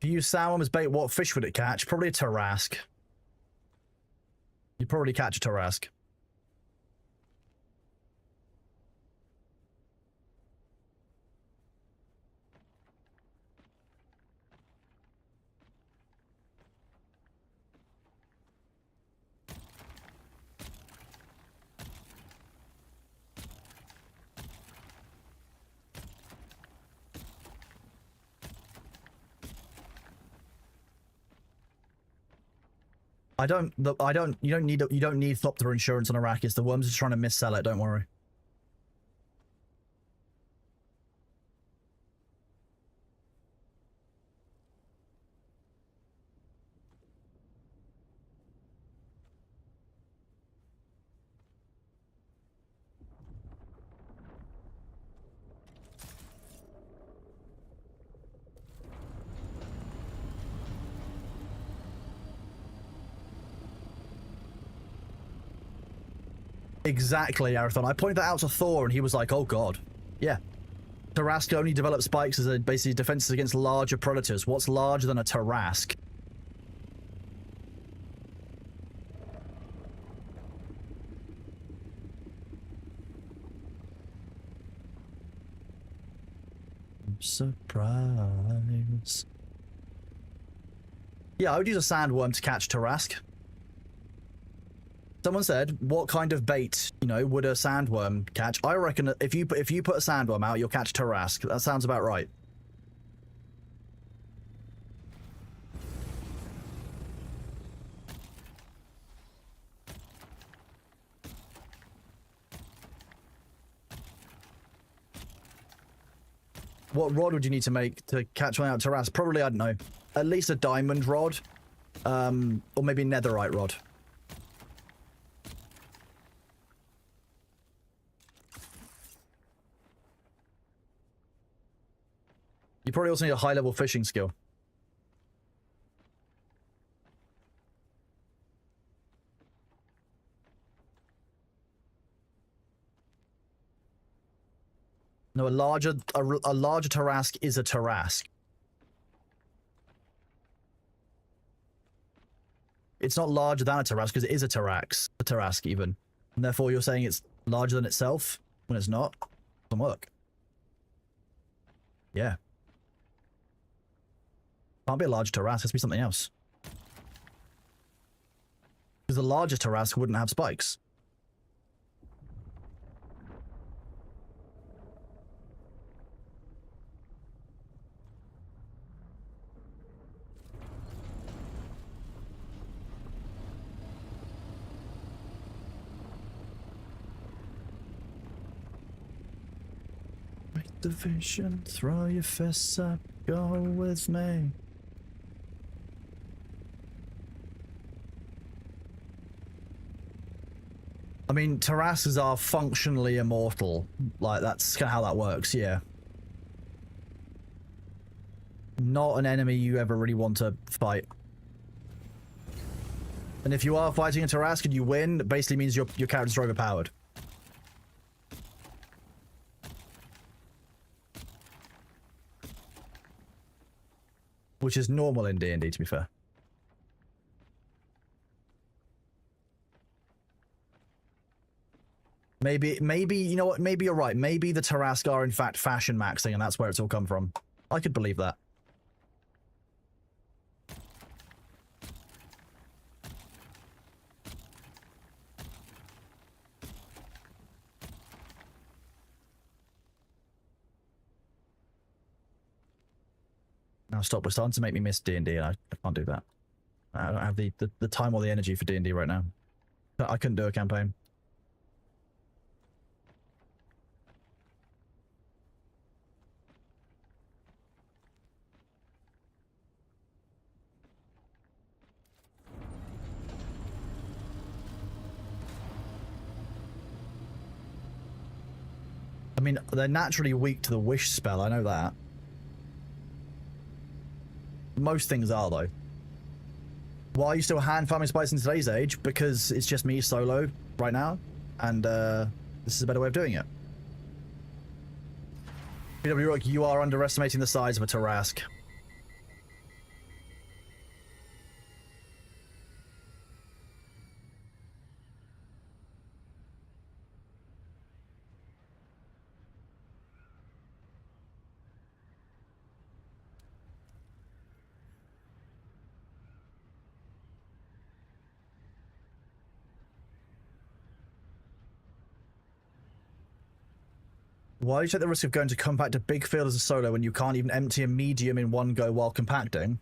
If you use salmon as bait, what fish would it catch? Probably a Tarask. You'd probably catch a Tarask. I don't. You don't need. You don't need Thopter insurance on Arrakis. The worms are trying to missell it. Don't worry. Exactly, Arathon. I pointed that out to Thor, and he was like, "Oh God, yeah." Tarask only develop spikes as basically defenses against larger predators. What's larger than a Tarask? Surprise. Yeah, I would use a sandworm to catch Tarask. Someone said, what kind of bait, you know, would a sandworm catch? I reckon that if you put a sandworm out, you'll catch Tarask. That sounds about right. What rod would you need to make to catch one out Tarask? Probably, I don't know, at least a diamond rod, or maybe netherite rod. You probably also need a high-level fishing skill. No, a larger Tarask is a Tarask. It's not larger than a Tarask because it is a Tarask even. And therefore you're saying it's larger than itself when it's not? Doesn't work. Yeah. Can't be a large Tarask, it has to be something else. Because the larger Tarask wouldn't have spikes. Make the vision, throw your fists up, go with me. I mean, Tarasques are functionally immortal. Like, that's kind of how that works, yeah. Not an enemy you ever really want to fight. And if you are fighting a Tarrasque and you win, it basically means your characters are overpowered. Which is normal in D&D, to be fair. Maybe, you know what, maybe you're right. Maybe the Tarrasque are in fact fashion maxing and that's where it's all come from. I could believe that. Now stop, we're starting to make me miss D&D and I can't do that. I don't have the time or the energy for D&D right now. I couldn't do a campaign. I mean, they're naturally weak to the wish spell, I know that. Most things are, though. Why are you still hand farming spice in today's age? Because it's just me solo right now, and this is a better way of doing it. PW Rook, you are underestimating the size of a Tarrasque. Why do you take the risk of going to compact a big field as a solo when you can't even empty a medium in one go while compacting?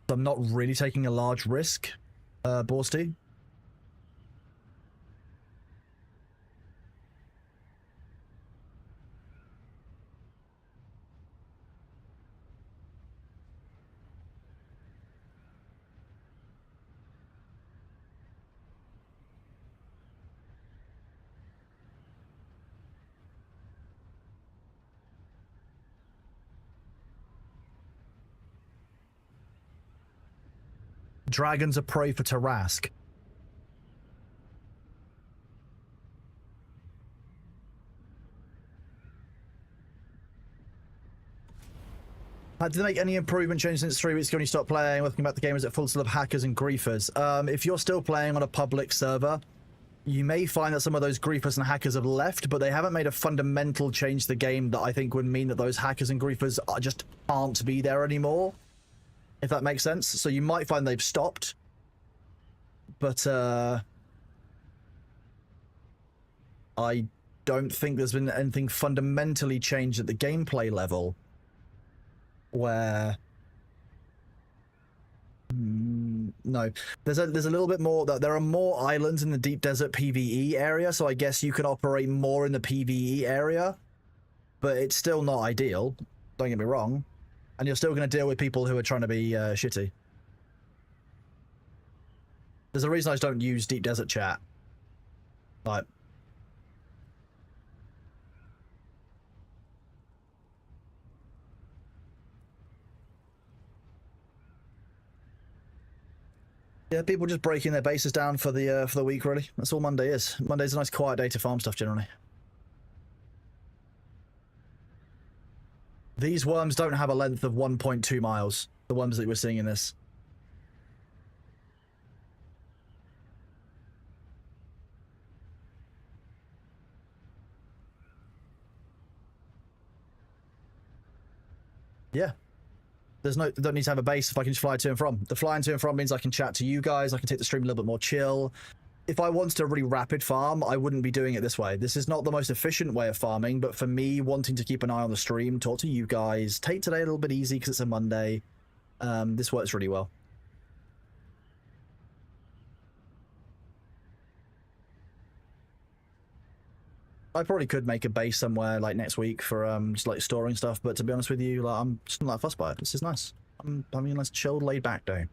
So I'm not really taking a large risk. Borsty? Dragons are prey for Tarask. Did they make any improvement changes since 3 weeks ago when you stopped playing? Looking back, the game is it full still of hackers and griefers. If you're still playing on a public server, you may find that some of those griefers and hackers have left, but they haven't made a fundamental change to the game that I think would mean that those hackers and griefers just aren't be there anymore. If that makes sense. So you might find they've stopped. But, I don't think there's been anything fundamentally changed at the gameplay level where... no, there's a little bit more. There are more islands in the deep desert PvE area, so I guess you can operate more in the PvE area, but it's still not ideal. Don't get me wrong, and you're still going to deal with people who are trying to be shitty. There's a reason I just don't use deep desert chat. Like, yeah, people just breaking their bases down for the week, really. That's all Monday is. Monday's a nice quiet day to farm stuff, generally. These worms don't have a length of 1.2 miles, the worms that we're seeing in this. Yeah. Don't need to have a base if I can just fly to and from. The flying to and from means I can chat to you guys, I can take the stream a little bit more chill. If I wanted to really rapid farm, I wouldn't be doing it this way. This is not the most efficient way of farming, but for me, wanting to keep an eye on the stream, talk to you guys, take today a little bit easy because it's a Monday, this works really well. I probably could make a base somewhere like next week for just like storing stuff, but to be honest with you, like, I'm just not that fussed by it. This is nice. I'm having a nice chilled, laid back day.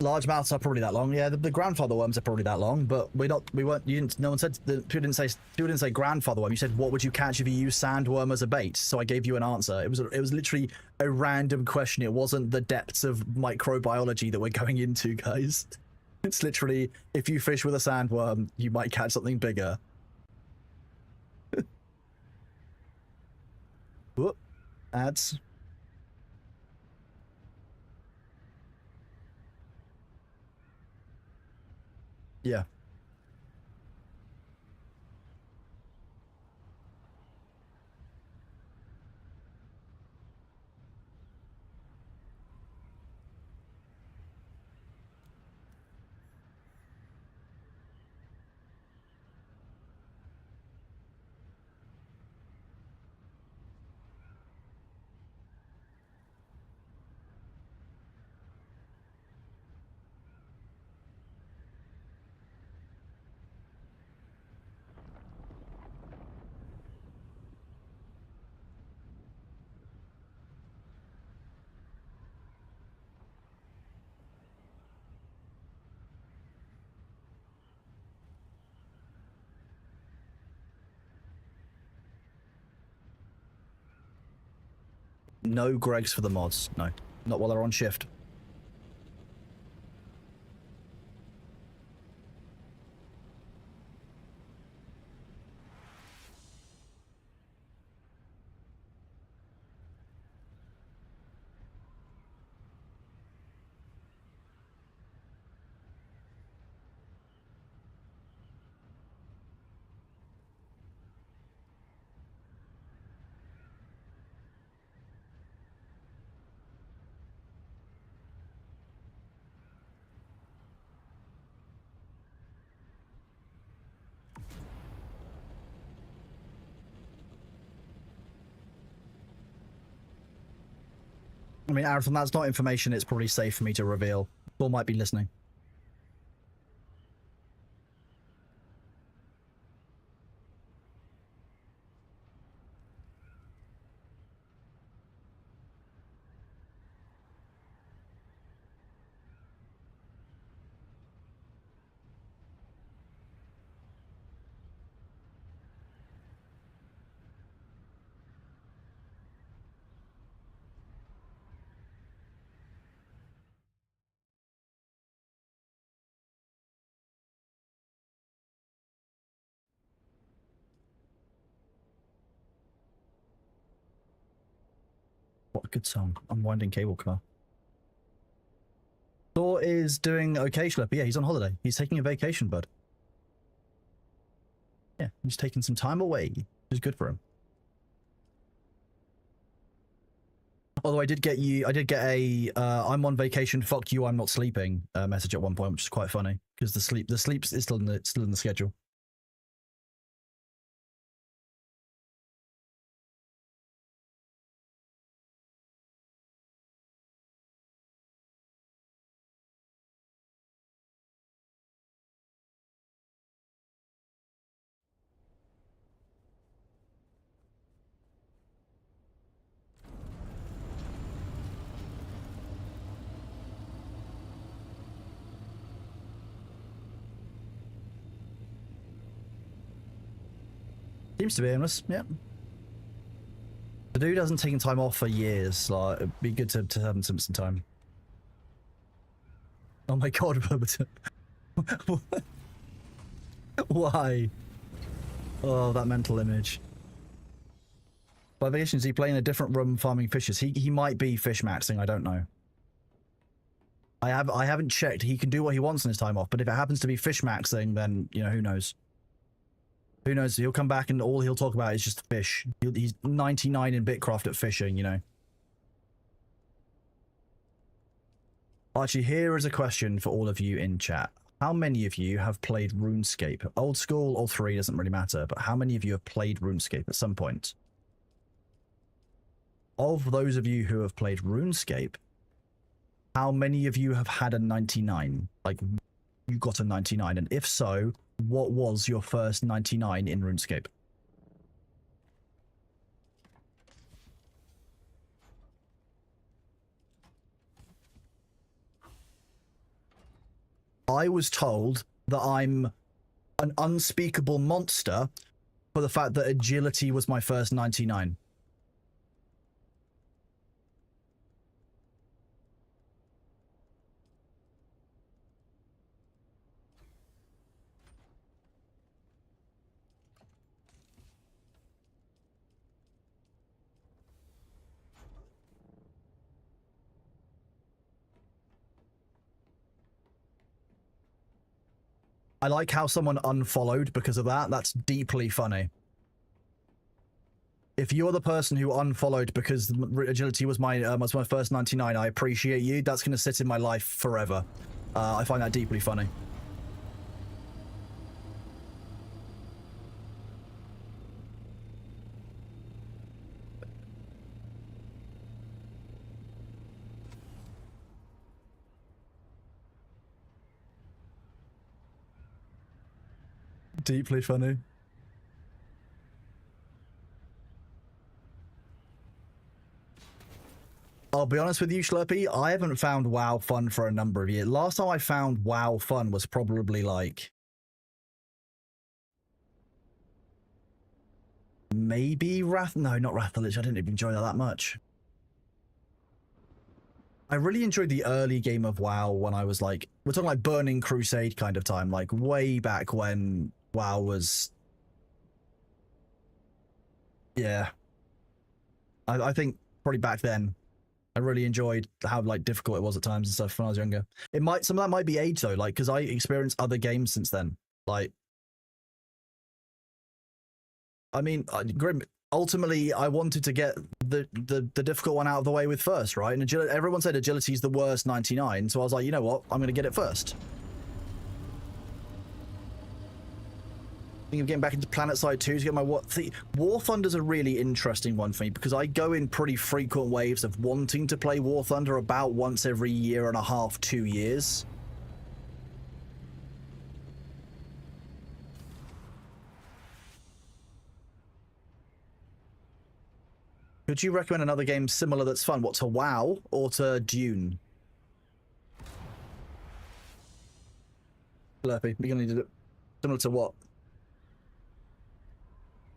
Large mouths are probably that long. Yeah, the grandfather worms are probably that long, but we weren't. You didn't. No one said. People didn't say grandfather worm. You said what would you catch if you used sandworm as a bait? So I gave you an answer. It was literally a random question. It wasn't the depths of microbiology that we're going into, guys. It's literally if you fish with a sandworm, you might catch something bigger. Whoop. Ads. Yeah. No Gregs for the mods. No, not while they're on shift. mean, Arathon, that's not information it's probably safe for me to reveal. Thor might be listening. What a good song. Unwinding Cable Car. Thor is doing okay, Schlepper. Yeah, he's on holiday. He's taking a vacation, bud. Yeah, he's taking some time away, which is good for him. Although I did get a I'm on vacation, fuck you, I'm not sleeping message at one point, which is quite funny because the sleep is still in the schedule. Seems to be aimless, yeah. The dude hasn't taken time off for years. Like, it'd be good to have him some time. Oh my god, Roberto. Why? Oh, that mental image. By vacation, is he playing a different room farming fishes? He might be fish maxing, I don't know. I haven't checked. He can do what he wants in his time off, but if it happens to be fish maxing, then, you know, who knows? Who knows? He'll come back and all he'll talk about is just fish. He's 99 in Bitcraft at fishing, you know. Actually, here is a question for all of you in chat. How many of you have played RuneScape? Old school or 3 doesn't really matter, but how many of you have played RuneScape at some point? Of those of you who have played RuneScape, how many of you have had a 99? Like, you got a 99, and if so, what was your first 99 in RuneScape? I was told that I'm an unspeakable monster for the fact that agility was my first 99. I like how someone unfollowed because of that. That's deeply funny. If you're the person who unfollowed because agility was my first 99, I appreciate you. That's going to sit in my life forever. I find that deeply funny. Deeply funny. I'll be honest with you, Schlurpy, I haven't found WoW fun for a number of years. Last time I found WoW fun was probably like... maybe Wrath... no, not Wrath of the Lich. I didn't even enjoy that much. I really enjoyed the early game of WoW when I was like... we're talking like Burning Crusade kind of time, like way back when WoW was... yeah. I think probably back then. I really enjoyed how like difficult it was at times and stuff when I was younger. Some of that might be age though, like because I experienced other games since then. Like, I mean, Grim. Ultimately, I wanted to get the difficult one out of the way with first, right? And everyone said agility is the worst 99, so I was like, you know what? I'm going to get it first. Thinking of getting back into PlanetSide 2 to get my War Thunder's a really interesting one for me because I go in pretty frequent waves of wanting to play War Thunder about once every year and a half, 2 years. Could you recommend another game similar that's fun? What, to WoW or to Dune? Slurpee, you're gonna need to do similar to what?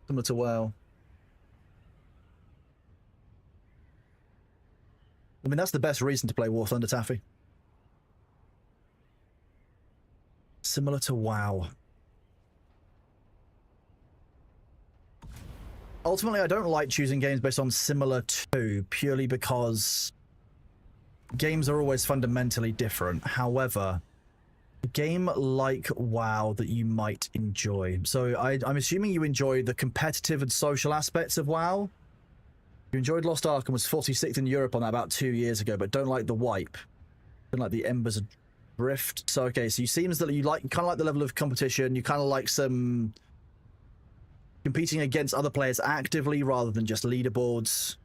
Similar to WoW. I mean, that's the best reason to play War Thunder, Taffy. Similar to WoW. Ultimately, I don't like choosing games based on similar to, purely because games are always fundamentally different. However, a game like WoW that you might enjoy. So I'm assuming you enjoy the competitive and social aspects of WoW. You enjoyed Lost Ark and was 46th in Europe on that about 2 years ago, but don't like the wipe. Don't like the Embers Adrift. So okay, so it seems that you kind of like the level of competition. You kind of like some competing against other players actively rather than just leaderboards.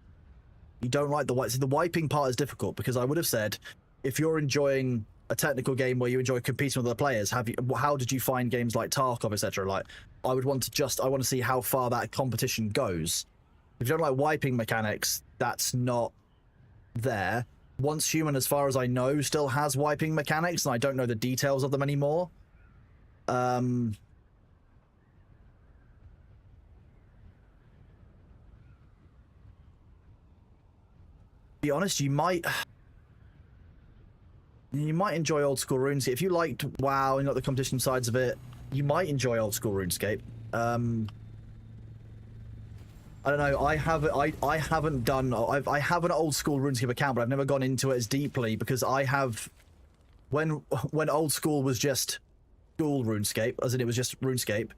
You don't like the wipe. See, the wiping part is difficult because I would have said, if you're enjoying a technical game where you enjoy competing with other players, how did you find games like Tarkov, etc.? Like, I want to see how far that competition goes. If you don't like wiping mechanics, that's not there. Once Human, as far as I know, still has wiping mechanics, and I don't know the details of them anymore. Be honest, you might enjoy old school RuneScape. If you liked WoW and got the competition sides of it, you might enjoy old school RuneScape. I don't know. I have an old school RuneScape account, but I've never gone into it as deeply because I have when old school was just school RuneScape, as in it was just RuneScape.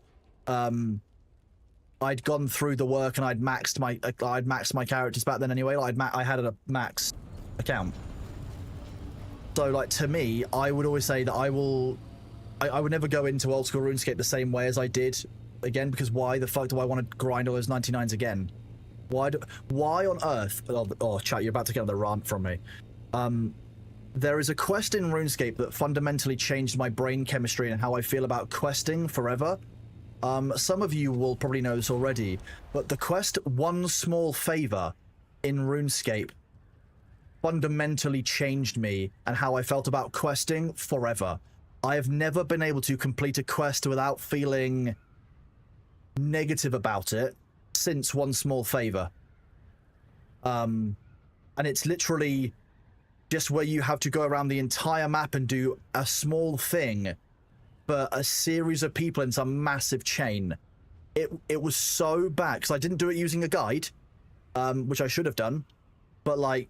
I'd gone through the work and I'd maxed my characters back then anyway. Like I had a max account. So like to me, I would always say that I would never go into old school RuneScape the same way as I did again, because why the fuck do I want to grind all those 99s again? Why on earth? Oh, chat, you're about to get another rant from me. There is a quest in RuneScape that fundamentally changed my brain chemistry and how I feel about questing forever. Some of you will probably know this already, but the quest One Small Favor in RuneScape fundamentally changed me and how I felt about questing forever. I have never been able to complete a quest without feeling negative about it since One Small Favor. And it's literally just where you have to go around the entire map and do a small thing for a series of people in some massive chain. It was so bad because I didn't do it using a guide, which I should have done, but like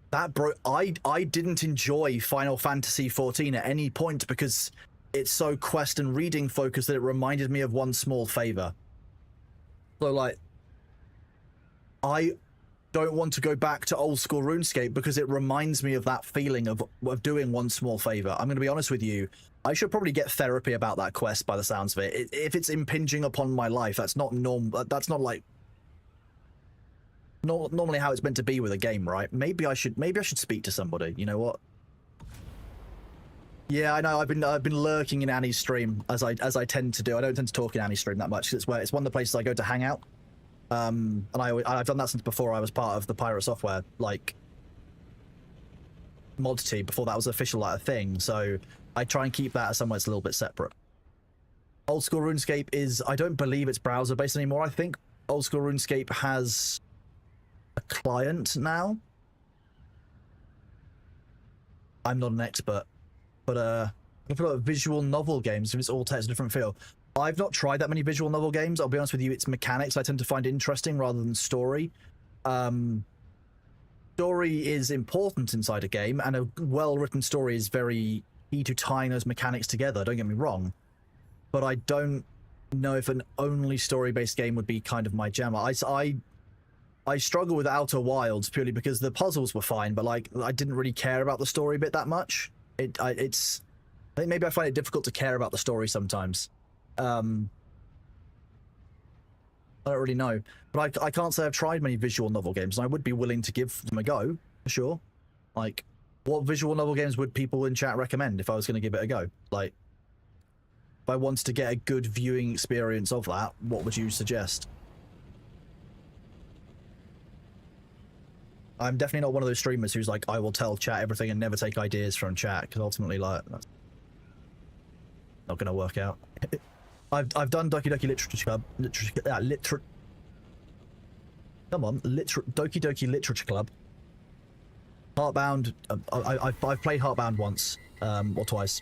that, bro, I didn't enjoy Final Fantasy XIV at any point because it's so quest and reading focused that it reminded me of One Small Favor. So like, I don't want to go back to old school RuneScape because it reminds me of that feeling of doing One Small Favor. I'm going to be honest with you. I should probably get therapy about that quest by the sounds of it. If it's impinging upon my life, that's not normal. That's not like normally how it's meant to be with a game, right? Maybe I should speak to somebody. You know what? Yeah, I know. I've been lurking in Annie's stream as I tend to do. I don't tend to talk in Annie's stream that much. It's one of the places I go to hang out. And I've done that since before I was part of the Pirate Software like mod team, before that was official like a thing. So I try and keep that as somewhere that's a little bit separate. Old school RuneScape is, I don't believe it's browser based anymore. I think old school RuneScape has a client now. I'm not an expert, but I feel like visual novel games, if it's all text, a different feel. I've not tried that many visual novel games. I'll be honest with you, it's mechanics I tend to find interesting rather than story. Story is important inside a game, and a well-written story is very key to tying those mechanics together, don't get me wrong. But I don't know if an only story-based game would be kind of my jam. I struggle with Outer Wilds purely because the puzzles were fine, but like I didn't really care about the story bit that much. It's I think maybe I find it difficult to care about the story sometimes. I don't really know. But I can't say I've tried many visual novel games, and I would be willing to give them a go, for sure. Like, what visual novel games would people in chat recommend if I was going to give it a go? Like, if I wanted to get a good viewing experience of that, what would you suggest? I'm definitely not one of those streamers who's like, I will tell chat everything and never take ideas from chat, because ultimately, like, that's not going to work out. I've done Doki Doki Literature Club. Come on, Doki Doki Literature Club. Heartbound. I've played Heartbound once, or twice.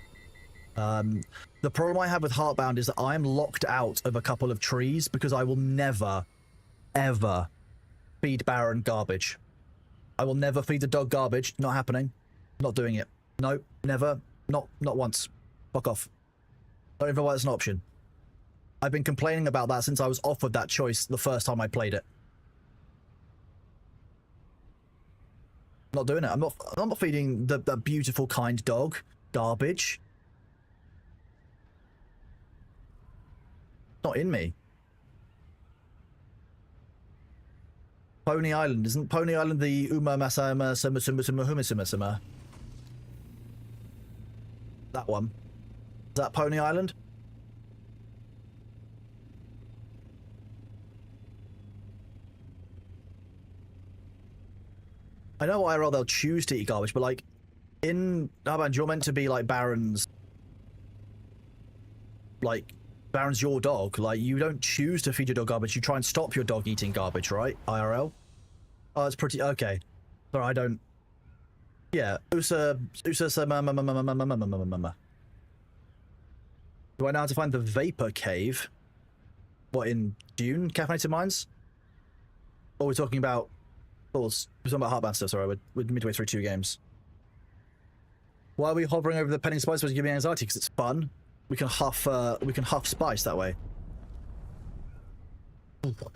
The problem I have with Heartbound is that I am locked out of a couple of trees because I will never, ever feed Baron garbage. I will never feed the dog garbage. Not happening. Not doing it. No, never. Not once. Fuck off. Don't even know why it's an option. I've been complaining about that since I was offered that choice the first time I played it. Not doing it. I'm not feeding the beautiful, kind dog garbage. Not in me. Pony Island. Isn't Pony Island the Uma Masama Suma? That one. Is that Pony Island? I know IRL they'll choose to eat garbage, but like in Harband, you're meant to be like Baron's your dog. Like, you don't choose to feed your dog garbage. You try and stop your dog eating garbage, right? IRL? Oh, it's pretty okay. Sorry, I don't. Yeah, Usa Do I know how to find the Vapor Cave? What, in Dune? Caffeinated Minds? Or we're talking about... we're talking about Heartbound stuff, sorry. We're midway through 2 games. Why are we hovering over the penny spice? Was giving me anxiety? Because it's fun. We can huff spice that way. Oh god.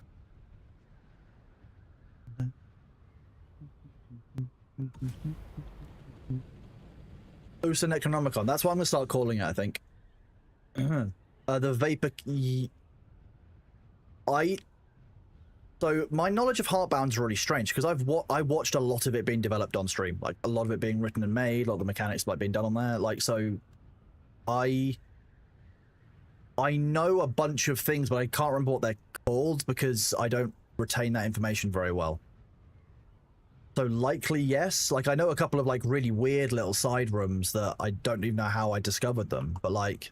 Usa Necronomicon. That's what I'm gonna start calling it, I think. The Vapor... So my knowledge of Heartbound's really strange because I watched a lot of it being developed on stream, like a lot of it being written and made, a lot of the mechanics like being done on there. Like, so I know a bunch of things, but I can't remember what they're called because I don't retain that information very well. So likely yes. Like, I know a couple of like really weird little side rooms that I don't even know how I discovered them, but like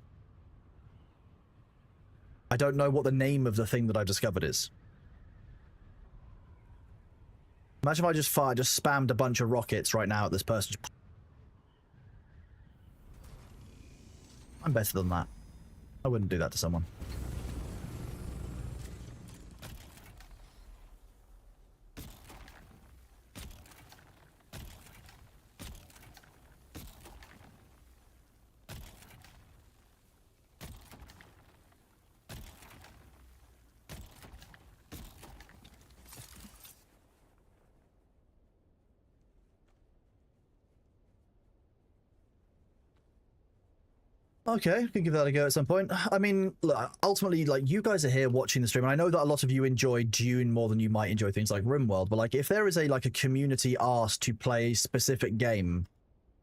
I don't know what the name of the thing that I've discovered is. Imagine if I just spammed a bunch of rockets right now at this person. I'm better than that. I wouldn't do that to someone. Okay, we can give that a go at some point. I mean, look, ultimately, like, you guys are here watching the stream, and I know that a lot of you enjoy Dune more than you might enjoy things like RimWorld, but like, if there is a community asked to play a specific game,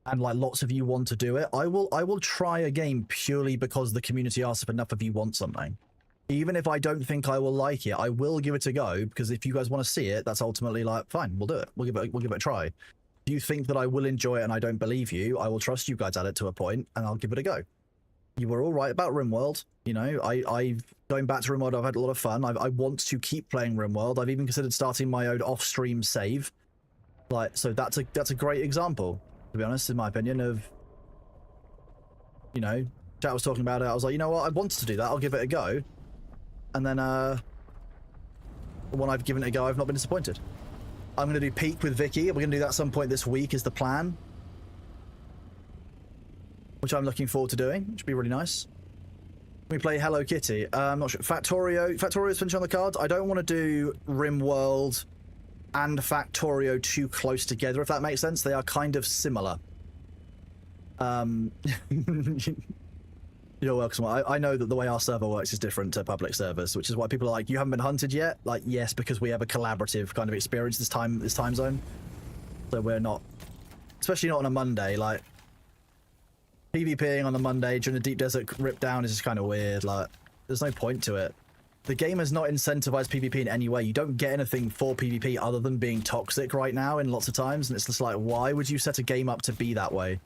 and like lots of you want to do it, I will try a game purely because the community asks if enough of you want something. Even if I don't think I will like it, I will give it a go, because if you guys want to see it, that's ultimately like, fine, we'll do it. We'll give it a try. If you think that I will enjoy it and I don't believe you, I will trust you guys at it to a point, and I'll give it a go. You were all right about RimWorld. You know, I've going back to RimWorld, I've had a lot of fun. I want to keep playing RimWorld. I've even considered starting my own off-stream save. Like, so that's a great example, to be honest, in my opinion, of, you know, chat was talking about it. I was like, you know what, I wanted to do that. I'll give it a go. And then, when I've given it a go, I've not been disappointed. I'm going to do Peak with Vicky. We're going to do that at some point this week is the plan. Which I'm looking forward to doing, which would be really nice. We play Hello Kitty. I'm not sure. Factorio's finished on the cards. I don't want to do RimWorld and Factorio too close together, if that makes sense. They are kind of similar. Um, you're welcome. I know that the way our server works is different to public servers, which is why people are like, you haven't been hunted yet? Like, yes, because we have a collaborative kind of experience this time zone. So we're not, especially not on a Monday, like, PvPing on the Monday during the Deep Desert Rip Down is just kind of weird. Like, there's no point to it. The game has not incentivized PvP in any way. You don't get anything for PvP other than being toxic right now in lots of times, and it's just like, why would you set a game up to be that way?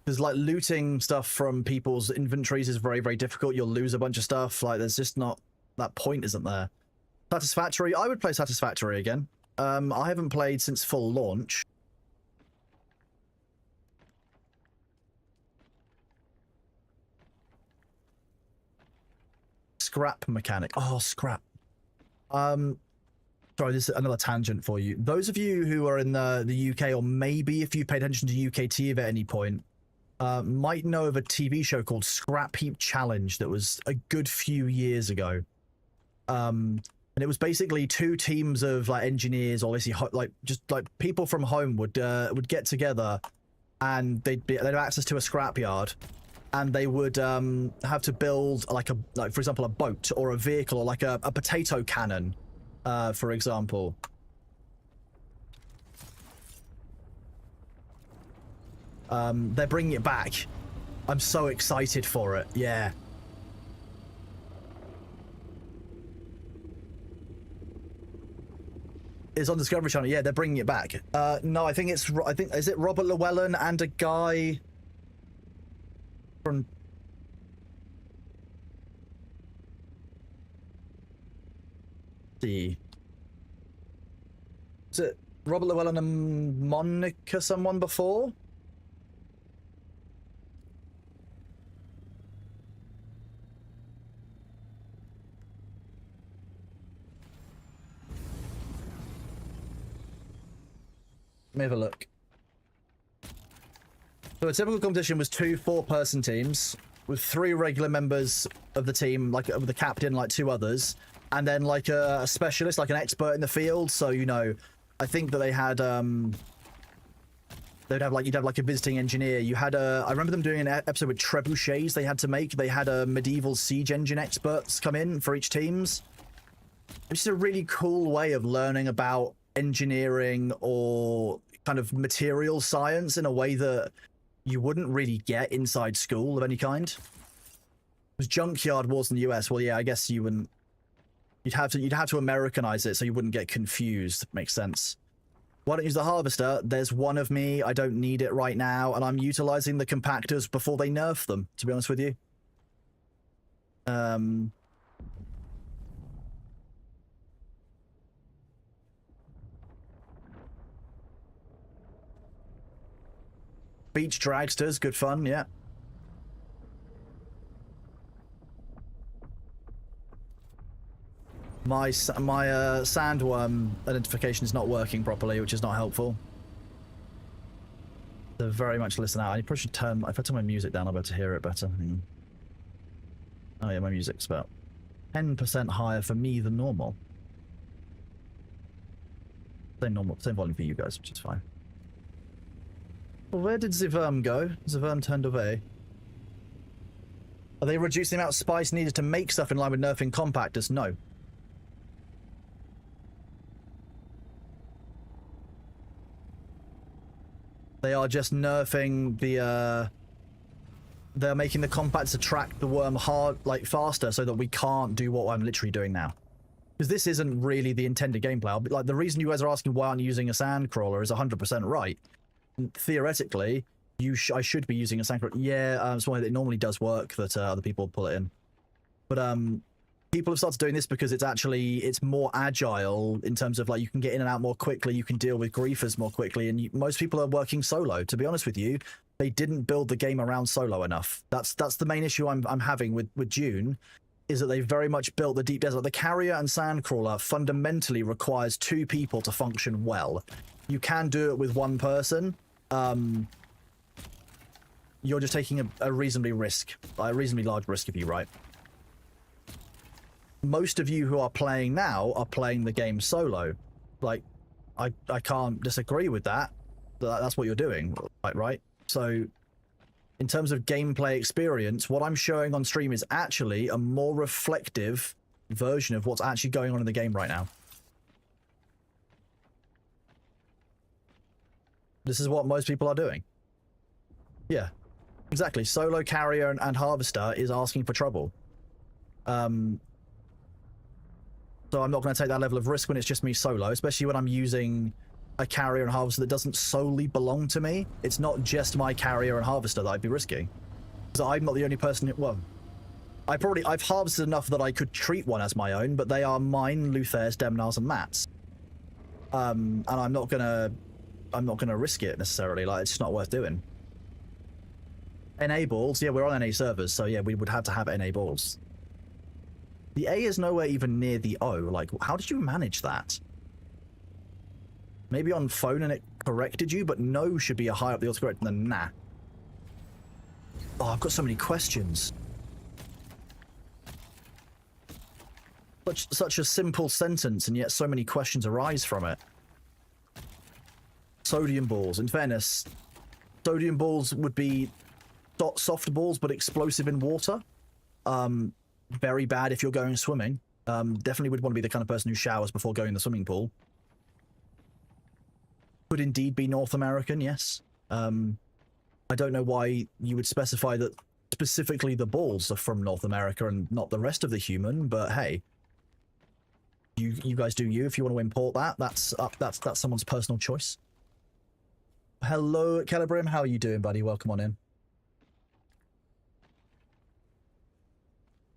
Because, like, looting stuff from people's inventories is very, very difficult. You'll lose a bunch of stuff. Like, there's just not... That point isn't there. Satisfactory? I would play Satisfactory again. I haven't played since full launch. Scrap mechanic. Oh, scrap. Sorry, this is another tangent for you. Those of you who are in the UK, or maybe if you paid attention to UK TV at any point, might know of a TV show called Scrap Heap Challenge that was a good few years ago. And it was basically two teams of like engineers, or like just like people from home would get together, and they'd have access to a scrapyard, and they would have to build like for example a boat or a vehicle or like a potato cannon, for example. They're bringing it back. I'm so excited for it. Yeah. It's on Discovery Channel. Yeah, they're bringing it back. No, I think is it Robert Llewellyn and a guy from... Is it Robert Llewellyn and Monica someone before? Let me have a look. So a typical competition was 2 4-person teams with 3 regular members of the team, like with the captain, like 2 others, and then like a specialist, like an expert in the field. So, you know, I think that they had you'd have like a visiting engineer. You had I remember them doing an episode with trebuchets they had to make. They had a medieval siege engine experts come in for each teams. It's just a really cool way of learning about engineering or kind of material science in a way that you wouldn't really get inside school of any kind. It was Junkyard Wars in the US. Well, yeah, I guess you wouldn't. You'd have to Americanize it so you wouldn't get confused. Makes sense. Why don't you use the harvester? There's one of me. I don't need it right now, and I'm utilizing the compactors before they nerf them, to be honest with you. Beach dragsters, good fun, yeah. My sandworm identification is not working properly, which is not helpful. So very much listen out. I probably should turn... If I turn my music down, I'll be able to hear it better. Oh yeah, my music's about 10% higher for me than normal. Same volume for you guys, which is fine. Well, where did Zivern go? Zivern turned away. Are they reducing the amount of spice needed to make stuff in line with nerfing compactors? No. They are just nerfing the, they're making the compactors attract the worm hard, like, faster so that we can't do what I'm literally doing now. Because this isn't really the intended gameplay. Like, the reason you guys are asking why aren't you using a sand crawler is 100% right. Theoretically, I should be using a sand crawler. Yeah, it's one that it normally does work that other people pull it in. But, people have started doing this because it's more agile in terms of like you can get in and out more quickly, you can deal with griefers more quickly, and most people are working solo. To be honest with you, they didn't build the game around solo enough. That's the main issue I'm having with Dune, is that they very much built the Deep Desert. The carrier and sandcrawler fundamentally requires 2 people to function well. You can do it with 1 person. You're just taking a reasonably large risk if you right. Most of you who are playing now are playing the game solo. Like, I can't disagree with that. That's what you're doing, right? So in terms of gameplay experience, what I'm showing on stream is actually a more reflective version of what's actually going on in the game right now. This is what most people are doing. Yeah, exactly. Solo carrier and harvester is asking for trouble. So I'm not going to take that level of risk when it's just me solo, especially when I'm using a carrier and harvester that doesn't solely belong to me. It's not just my carrier and harvester that I'd be risking. So I'm not the only person who, well, I've harvested enough that I could treat one as my own, but they are mine, Luther's, Demnar's, and Matt's. And I'm not gonna risk it necessarily. Like, it's just not worth doing. NA balls, yeah, we're on NA servers, so yeah, we would have to have NA balls. The A is nowhere even near the O. Like, how did you manage that? Maybe on phone and it corrected you, but no should be a higher up the autocorrect than nah. Oh, I've got so many questions. Such a simple sentence, and yet so many questions arise from it. Sodium balls. In fairness, sodium balls would be soft balls, but explosive in water. Very bad if you're going swimming. Definitely would want to be the kind of person who showers before going in the swimming pool. Could indeed be North American, yes. I don't know why you would specify that specifically the balls are from North America and not the rest of the human, but hey. You guys do you. If you want to import that, that's someone's personal choice. Hello, Calibrim. How are you doing, buddy? Welcome on in.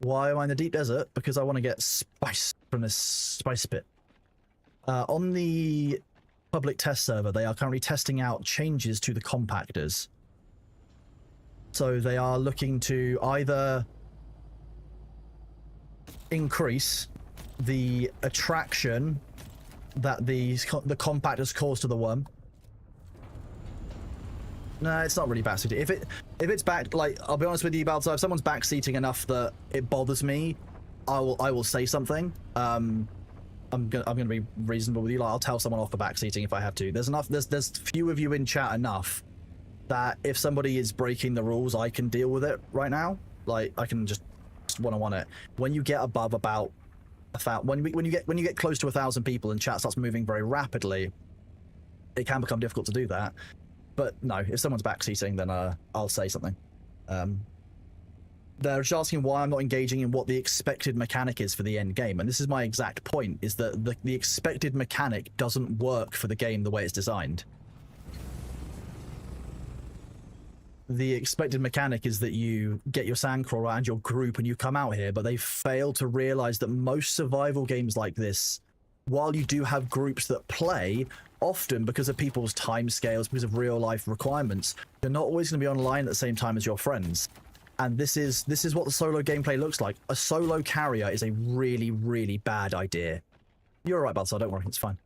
Why am I in the deep desert? Because I want to get spice from this spice bit. On the public test server, they are currently testing out changes to the compactors. So they are looking to either increase the attraction that the compactors cause to the worm. No, it's not really backseating. If it's back, like, I'll be honest with you, Baltzar, if someone's backseating enough that it bothers me, I will say something. I'm gonna be reasonable with you. Like, I'll tell someone off for backseating if I have to. There's few of you in chat enough that if somebody is breaking the rules, I can deal with it right now. Like, I can just one-on-one it. When you get above about when you get close to 1,000 people and chat starts moving very rapidly, it can become difficult to do that. But no, if someone's backseating, then I'll say something. They're just asking why I'm not engaging in what the expected mechanic is for the end game, and this is my exact point: is that the expected mechanic doesn't work for the game the way it's designed. The expected mechanic is that you get your sandcrawler and your group and you come out here, but they fail to realize that most survival games like this, while you do have groups that play, often because of people's time scales, because of real life requirements, you're not always going to be online at the same time as your friends. And this is what the solo gameplay looks like. A solo carrier is a really, really bad idea. You're all right, Balthazar, don't worry, it's fine.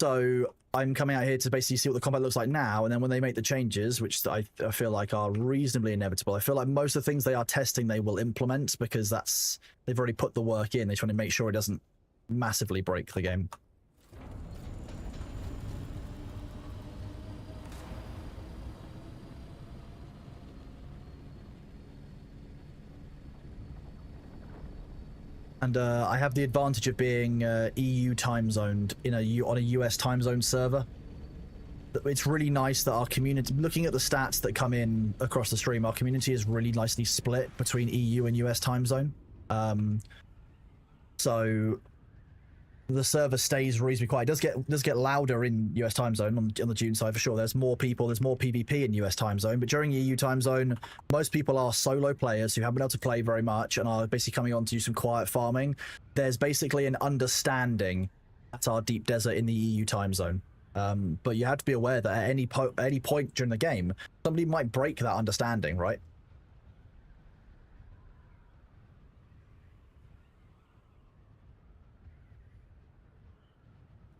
So I'm coming out here to basically see what the combat looks like now, and then when they make the changes, which I feel like are reasonably inevitable, I feel like most of the things they are testing they will implement, because they've already put the work in. They're trying to make sure it doesn't massively break the game. And I have the advantage of being EU time zoned on a US time zone server. It's really nice that our community, looking at the stats that come in across the stream, our community is really nicely split between EU and US time zone. So the server stays reasonably quiet. It does get louder in US time zone on the Dune side for sure. There's more people, there's more PvP in US time zone, but during EU time zone, most people are solo players who haven't been able to play very much and are basically coming on to do some quiet farming. There's basically an understanding at our deep desert in the EU time zone. But you have to be aware that at any point during the game, somebody might break that understanding, right?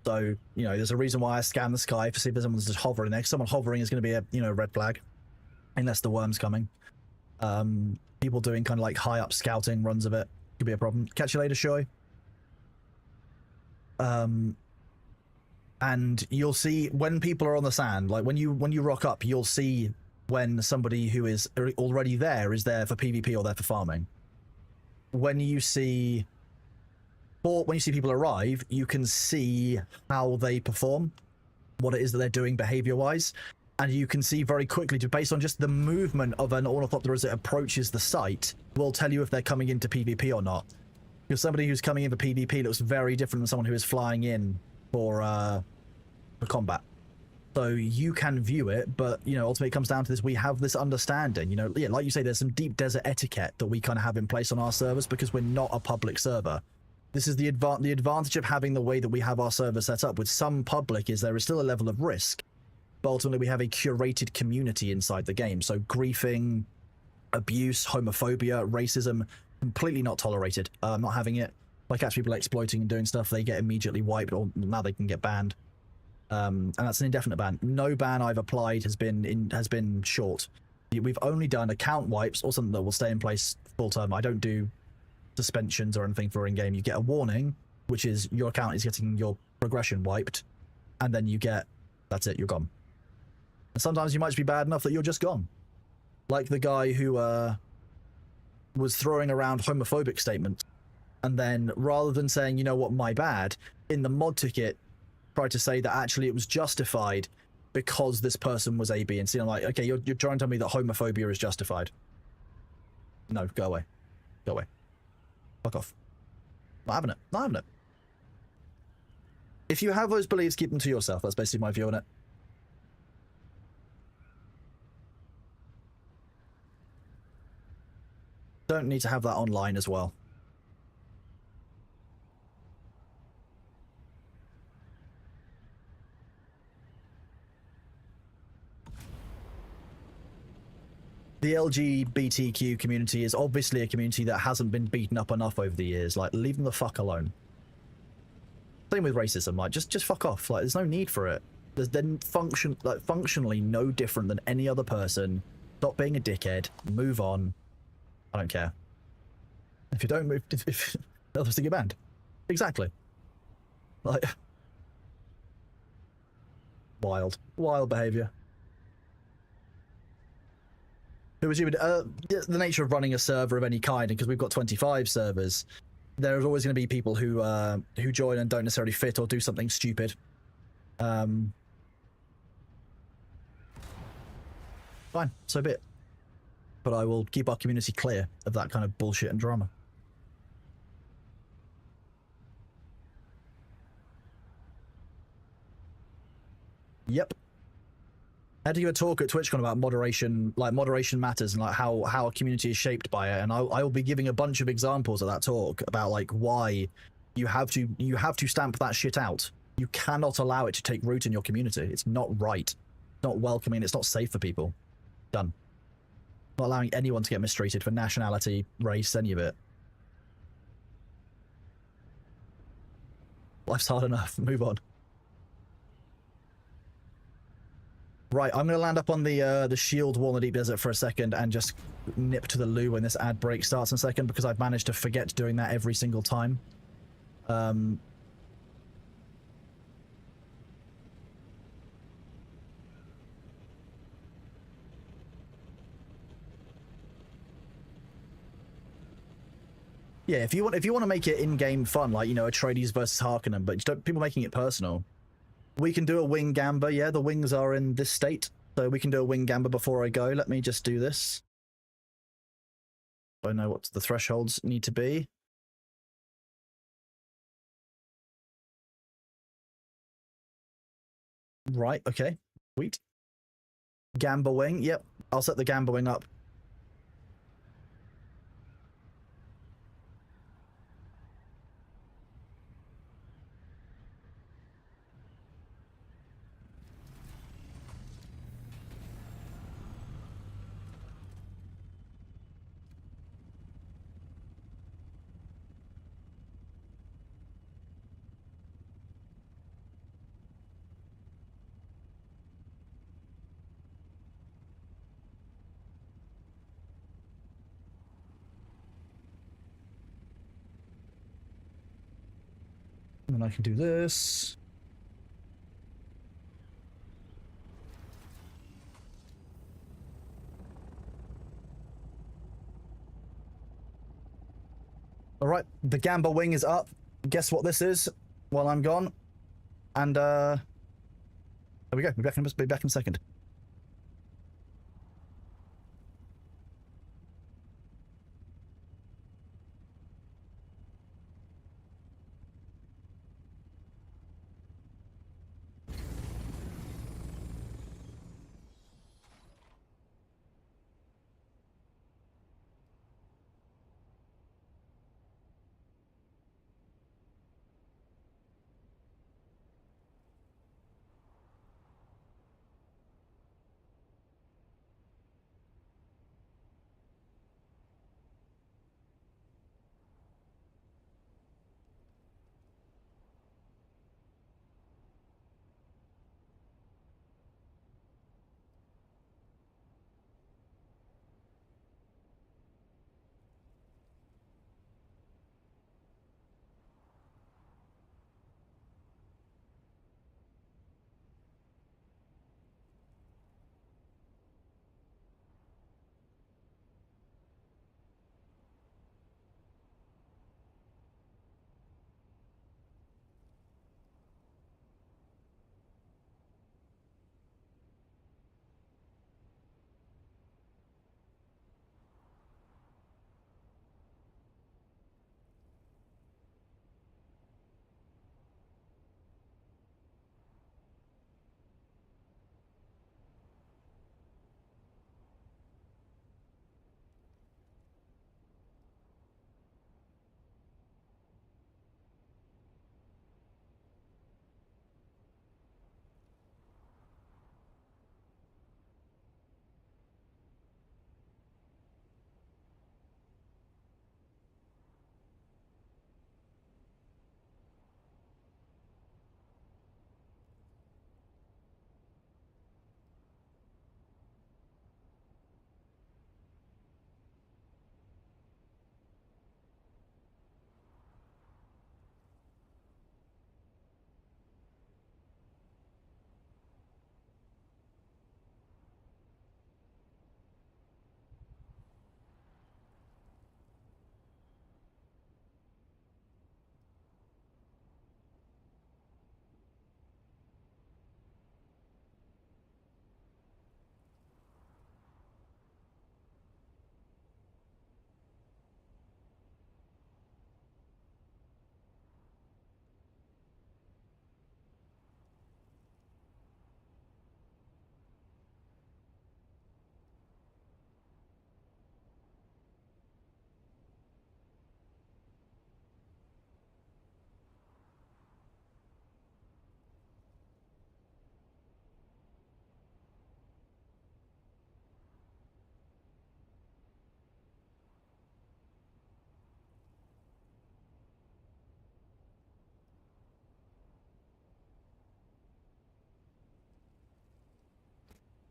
So, there's a reason why I scan the sky to see if someone's just hovering there. Someone hovering is going to be a, red flag. Unless the worm's coming. People doing kind of like high up scouting runs of it could be a problem. Catch you later, Shoy. And you'll see when people are on the sand, like when you rock up, you'll see when somebody who is already there is there for PvP or there for farming. When you see people arrive, you can see how they perform, what it is that they're doing behavior-wise, and you can see very quickly, based on just the movement of an ornithopter as it approaches the site, will tell you if they're coming into PvP or not. Because somebody who's coming in for PvP looks very different than someone who is flying in for combat. So you can view it, but, you know, ultimately it comes down to this. We have this understanding, you know, yeah, like you say, there's some deep desert etiquette that we kind of have in place on our servers because we're not a public server. This is the advantage of having the way that we have our server set up with some public is there is still a level of risk, but ultimately we have a curated community inside the game. So griefing, abuse, homophobia, racism, completely not tolerated. Not having it. If I catch people exploiting and doing stuff, they get immediately wiped, or now they can get banned. And that's an indefinite ban. No ban I've applied has been short. We've only done account wipes or something that will stay in place full term. I don't do suspensions or anything for in-game. You get a warning, which is your account is getting your progression wiped, and then you get, that's it, you're gone. And sometimes you might just be bad enough that you're just gone. Like the guy who was throwing around homophobic statements, and then rather than saying, you know what, my bad, in the mod ticket, tried to say that actually it was justified because this person was A, B, and C. I'm like, okay, you're trying to tell me that homophobia is justified. No, go away. Go away. Fuck off. Not having it. Not having it. If you have those beliefs, keep them to yourself. That's basically my view on it. Don't need to have that online as well. The LGBTQ community is obviously a community that hasn't been beaten up enough over the years. Like, leave them the fuck alone. Same with racism. Like, just fuck off. Like, there's no need for it. There's then functionally no different than any other person. Stop being a dickhead. Move on. I don't care. If you don't move, if they'll just get banned. Exactly. Like, wild behavior. It was even the nature of running a server of any kind, and because we've got 25 servers, there's always going to be people who join and don't necessarily fit or do something stupid. Fine, so be it. But I will keep our community clear of that kind of bullshit and drama. Yep. I had to give a talk at TwitchCon about moderation, like moderation matters, and like how a community is shaped by it. And I will be giving a bunch of examples of that talk about like why you have to stamp that shit out. You cannot allow it to take root in your community. It's not right. It's not welcoming. It's not safe for people. Done. Not allowing anyone to get mistreated for nationality, race, any of it. Life's hard enough. Move on. Right, I'm going to land up on the shield wall in the deep desert for a second and just nip to the loo when this ad break starts in a second, because I've managed to forget doing that every single time. Yeah, if you want to make it in-game fun, like, you know, Atreides versus Harkonnen, but just don't people making it personal. We can do a wing gamba. Yeah, the wings are in this state, so we can do a wing gamba before I go. Let me just do this. I know what the thresholds need to be. Right, okay. Sweet. Gamba wing. Yep, I'll set the gamba wing up. And then I can do this. All right, the Gamba wing is up. Guess what this is while I'm gone? And there we go. Be back in a second.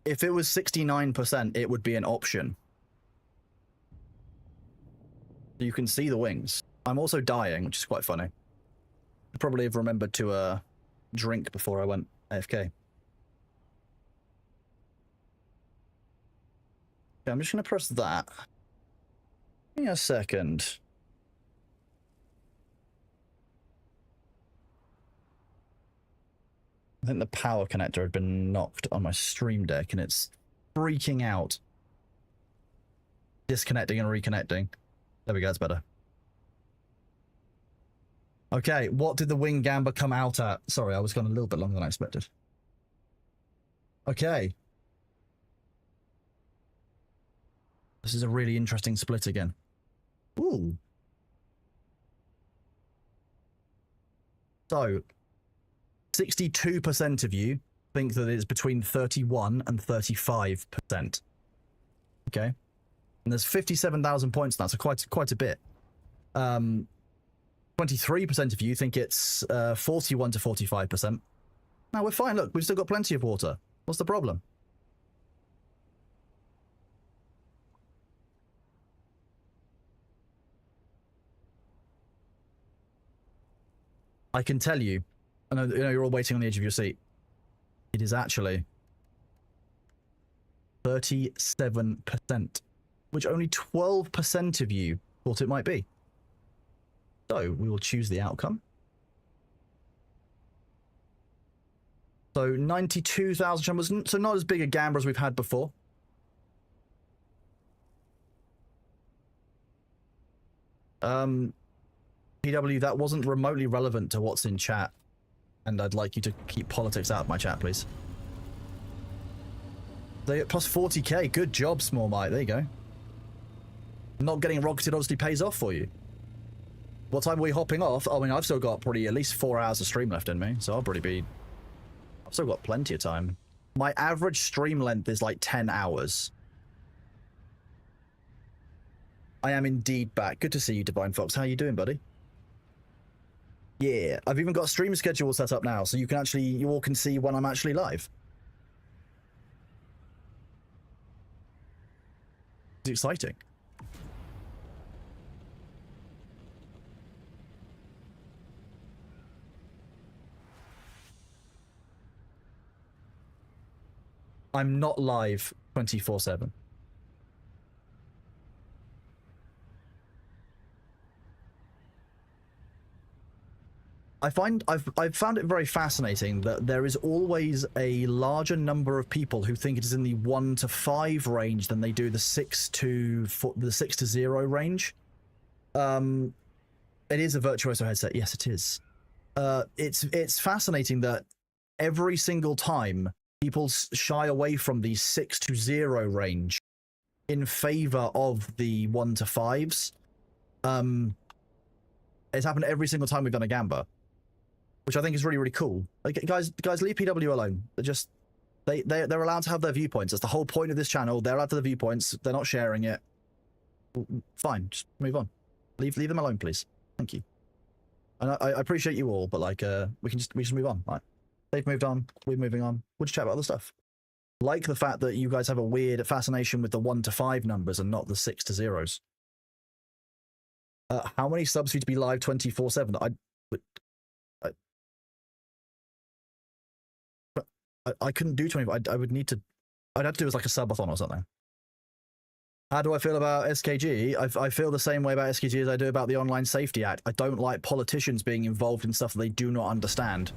If it was 69%, it would be an option. You can see the wings. I'm also dying, which is quite funny. I probably have remembered to drink before I went AFK. Okay, I'm just going to press that. Give me a second. I think the power connector had been knocked on my stream deck and it's freaking out. Disconnecting and reconnecting. There we go, it's better. Okay, what did the wing Gamba come out at? Sorry, I was gone a little bit longer than I expected. Okay. This is a really interesting split again. Ooh. So, 62% of you think that it's between 31 and 35%. Okay. And there's 57,000 points now, so quite a bit. 23% of you think it's 41 to 45%. Now we're fine. Look, we've still got plenty of water. What's the problem? I can tell you, I know, you're all waiting on the edge of your seat. It is actually 37%, which only 12% of you thought it might be. So we will choose the outcome. So 92,000 chambers, so not as big a gamble as we've had before. PW, that wasn't remotely relevant to what's in chat, and I'd like you to keep politics out of my chat, please. They get plus 40k. Good job, Small Mike. There you go. Not getting rocketed obviously pays off for you. What time are we hopping off? I mean, I've still got probably at least 4 hours of stream left in me, so I'll probably be... I've still got plenty of time. My average stream length is like 10 hours. I am indeed back. Good to see you, Divine Fox. How you doing, buddy? Yeah, I've even got a stream schedule set up now, so you can actually, you all can see when I'm actually live. It's exciting. I'm not live 24/7. I've found it very fascinating that there is always a larger number of people who think it is in the 1 to 5 range than they do the 6 to 0 range. It is a Virtuoso headset. Yes, it is. It's fascinating that every single time people shy away from the 6 to 0 range in favor of the 1 to 5s. It's happened every single time we've done a Gamba, which I think is really, really cool. Like, guys, leave PW alone. They're allowed to have their viewpoints. That's the whole point of this channel. They're allowed to have their viewpoints. They're not sharing it. Fine, just move on. Leave them alone, please. Thank you. And I appreciate you all, but like, we just move on. Right? They've moved on. We're moving on. We'll just chat about other stuff. Like the fact that you guys have a weird fascination with the 1 to 5 numbers and not the 6 to 0s. How many subs for you to be live 24/7? I couldn't do 25. I would need to... I'd have to do it as like a subathon or something. How do I feel about SKG? I feel the same way about SKG as I do about the Online Safety Act. I don't like politicians being involved in stuff that they do not understand.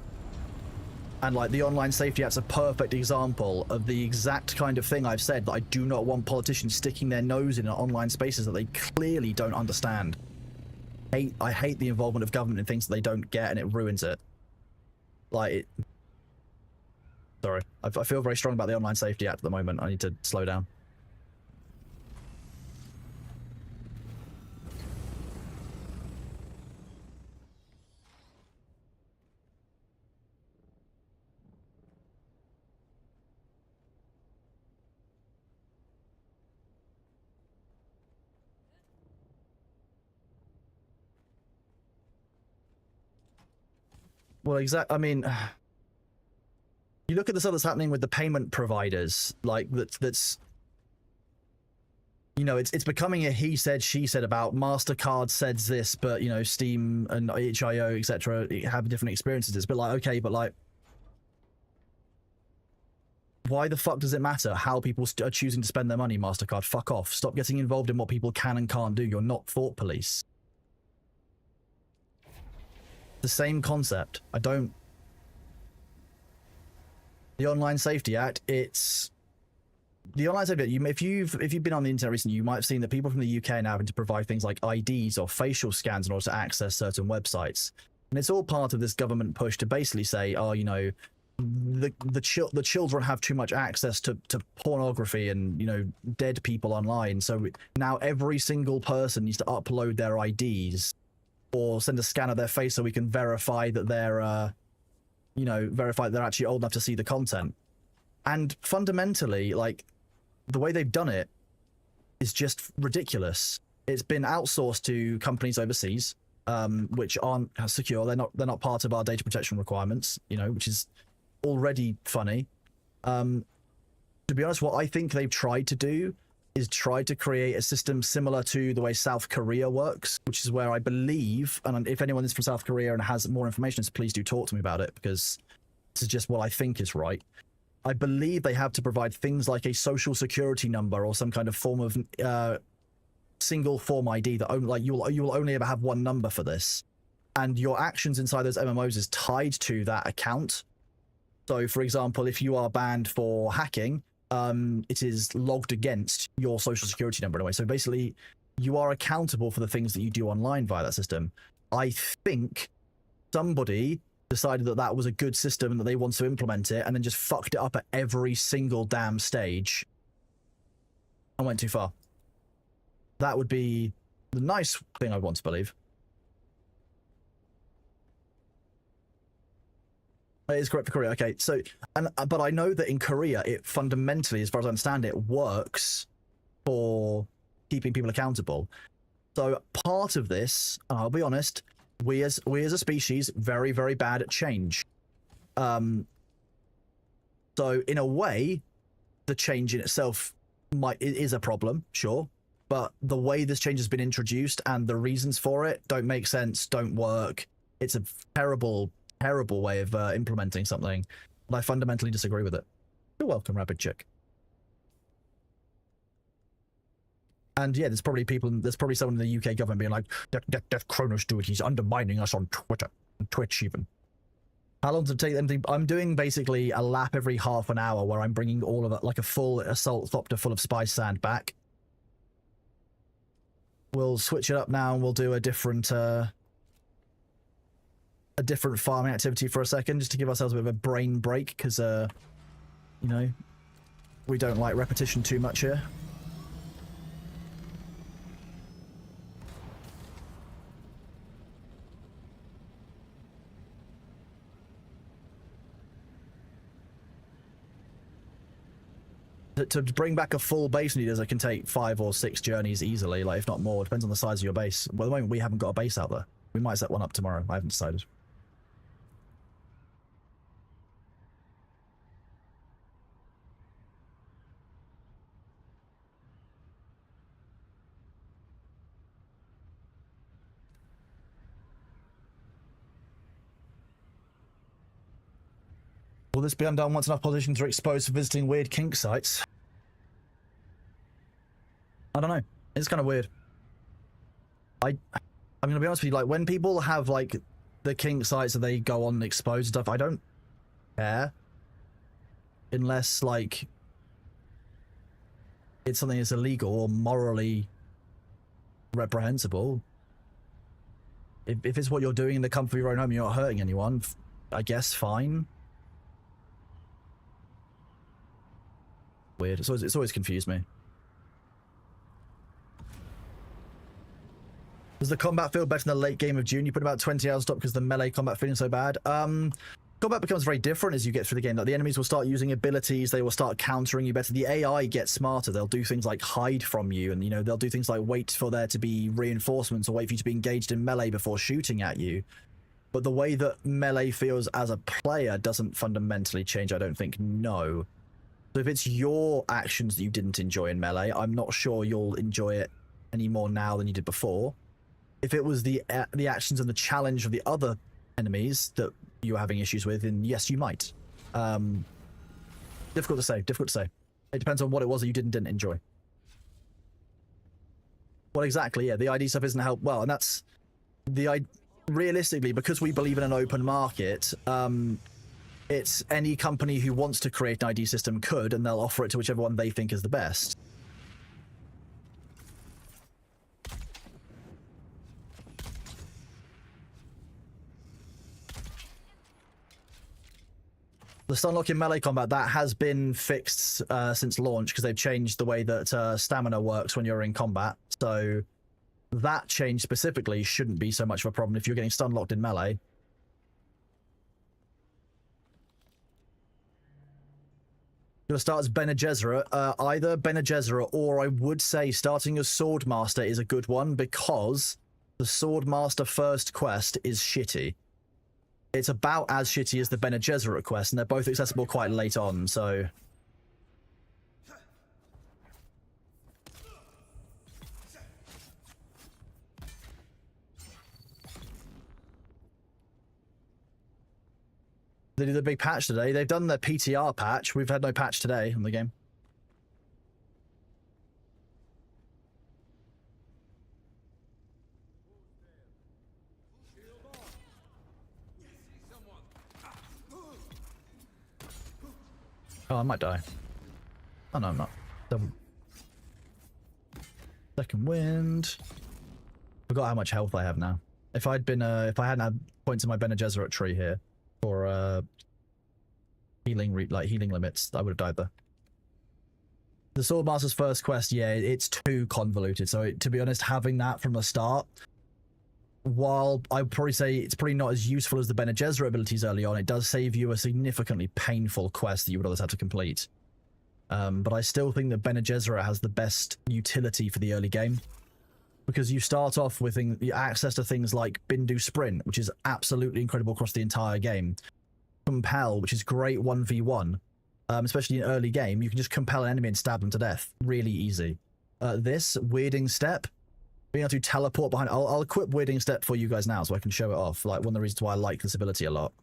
And like the Online Safety Act's a perfect example of the exact kind of thing I've said, that I do not want politicians sticking their nose in online spaces that they clearly don't understand. I hate the involvement of government in things that they don't get, and it ruins it. Like it... Sorry. I feel very strong about the Online Safety Act at the moment. I need to slow down. Well, I mean... You look at the stuff that's happening with the payment providers, like that's you know, it's becoming a he said, she said about MasterCard says this, but you know, Steam and itch.io, etc. have different experiences. It's a bit like, okay, but like, why the fuck does it matter how people are choosing to spend their money, MasterCard? Fuck off. Stop getting involved in what people can and can't do. You're not thought police. The same concept. I don't... The Online Safety Act, it's... The Online Safety Act, if you've been on the internet recently, you might have seen that people from the UK are now having to provide things like IDs or facial scans in order to access certain websites. And it's all part of this government push to basically say, oh, you know, the children have too much access to pornography and, you know, dead people online. So now every single person needs to upload their IDs or send a scan of their face so we can verify that they're... you know, verify they're actually old enough to see the content. And fundamentally, like, the way they've done it is just ridiculous. It's been outsourced to companies overseas, which aren't secure. They're not part of our data protection requirements, you know, which is already funny. To be honest, what I think they've tried to do is try to create a system similar to the way South Korea works, which is where I believe, and if anyone is from South Korea and has more information, please do talk to me about it, because this is just what I think is right. I believe they have to provide things like a social security number or some kind of form of single form ID that only, like, you will only ever have one number for this, and your actions inside those MMOs is tied to that account. So, for example, if you are banned for hacking, it is logged against your social security number in a way. So basically, you are accountable for the things that you do online via that system. I think somebody decided that that was a good system and that they want to implement it, and then just fucked it up at every single damn stage and went too far. That would be the nice thing I want to believe. It is correct for Korea. Okay, so, but I know that in Korea, it fundamentally, as far as I understand it, works for keeping people accountable. So part of this, and I'll be honest, we as a species, very, very bad at change. So in a way, the change in itself is a problem, sure, but the way this change has been introduced and the reasons for it don't make sense, don't work. It's a terrible way of implementing something, and I fundamentally disagree with it. You're welcome, Rapid Chick. And yeah, there's probably someone in the UK government being like, "Death Kronos do it. He's undermining us on Twitter, and Twitch even." How long does it take them? I'm doing basically a lap every half an hour where I'm bringing all of it, like a full assault thopter full of spice sand back. We'll switch it up now, and we'll do a different farming activity for a second, just to give ourselves a bit of a brain break, because you know, we don't like repetition too much here. To bring back a full base leaders, it can take 5 or 6 journeys easily, like if not more. Depends on the size of your base. Well, at the moment, we haven't got a base out there. We might set one up tomorrow. I haven't decided. Will this be undone once enough politicians are exposed for visiting weird kink sites? I don't know. It's kind of weird. I'm gonna be honest with you, like, when people have, like, the kink sites that they go on and expose stuff, I don't care. Unless, like, it's something that's illegal or morally reprehensible. If it's what you're doing in the comfort of your own home, you're not hurting anyone, I guess fine. Weird. It's always confused me. Does the combat feel better in the late game of Dune? You put about 20 hours stop because the melee combat feeling so bad. Combat becomes very different as you get through the game. Like, the enemies will start using abilities, they will start countering you better. The AI gets smarter. They'll do things like hide from you, and, you know, they'll do things like wait for there to be reinforcements or wait for you to be engaged in melee before shooting at you. But the way that melee feels as a player doesn't fundamentally change, I don't think, no. So if it's your actions that you didn't enjoy in melee, I'm not sure you'll enjoy it any more now than you did before. If it was the actions and the challenge of the other enemies that you were having issues with, then yes, you might. Difficult to say. Difficult to say. It depends on what it was that you didn't enjoy. Well, exactly. Yeah, the ID stuff isn't help. Well, and that's realistically, because we believe in an open market. It's any company who wants to create an ID system could, and they'll offer it to whichever one they think is the best. The stun lock in melee combat, that has been fixed since launch, because they've changed the way that stamina works when you're in combat. So that change specifically shouldn't be so much of a problem if you're getting stun locked in melee. You'll start as Bene Gesserit. Either Bene Gesserit, or I would say starting as Swordmaster is a good one, because the Swordmaster first quest is shitty. It's about as shitty as the Bene Gesserit quest, and they're both accessible quite late on, so... They did the big patch today. They've done their PTR patch. We've had no patch today in the game. Oh, I might die. Oh no, I'm not. Double. Second wind. Forgot how much health I have now. If I'd been, if I hadn't had points in my Bene Gesserit tree here for healing limits, I would have died there. The Swordmaster's first quest, yeah, it's too convoluted. So to be honest, having that from the start, while I'd probably say it's probably not as useful as the Bene Gesserit abilities early on, it does save you a significantly painful quest that you would otherwise have to complete. But I still think that Bene Gesserit has the best utility for the early game, because you start off with access to things like Bindu Sprint, which is absolutely incredible across the entire game. Compel, which is great 1v1, especially in early game. You can just compel an enemy and stab them to death. Really easy. This, Weirding Step, being able to teleport behind... I'll equip Weirding Step for you guys now so I can show it off. Like, one of the reasons why I like this ability a lot.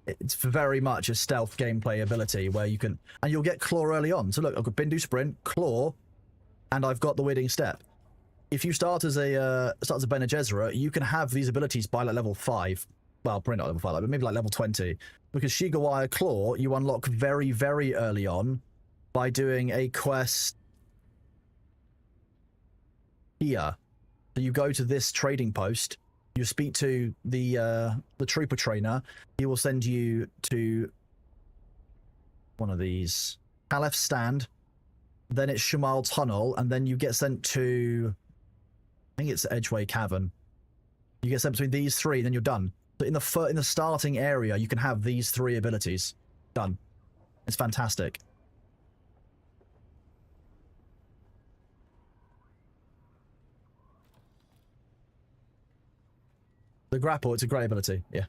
It's very much a stealth gameplay ability where you can... And you'll get Claw early on. So look, I've got Bindu Sprint, Claw, and I've got the Weirding Step. If you start as a Bene Gesserit, you can have these abilities by like level 5. Well, probably not level 5, but maybe like level 20. Because Shigawire Claw, you unlock very, very early on by doing a quest here. So you go to this trading post, you speak to the trooper trainer, he will send you to one of these. Caliph Stand, then it's Shamal Tunnel, and then you get sent to, I think it's Edgeway Cavern. You get sent between these three, then you're done. But in the starting area, you can have these 3 abilities. Done. It's fantastic. The grapple, it's a great ability, yeah.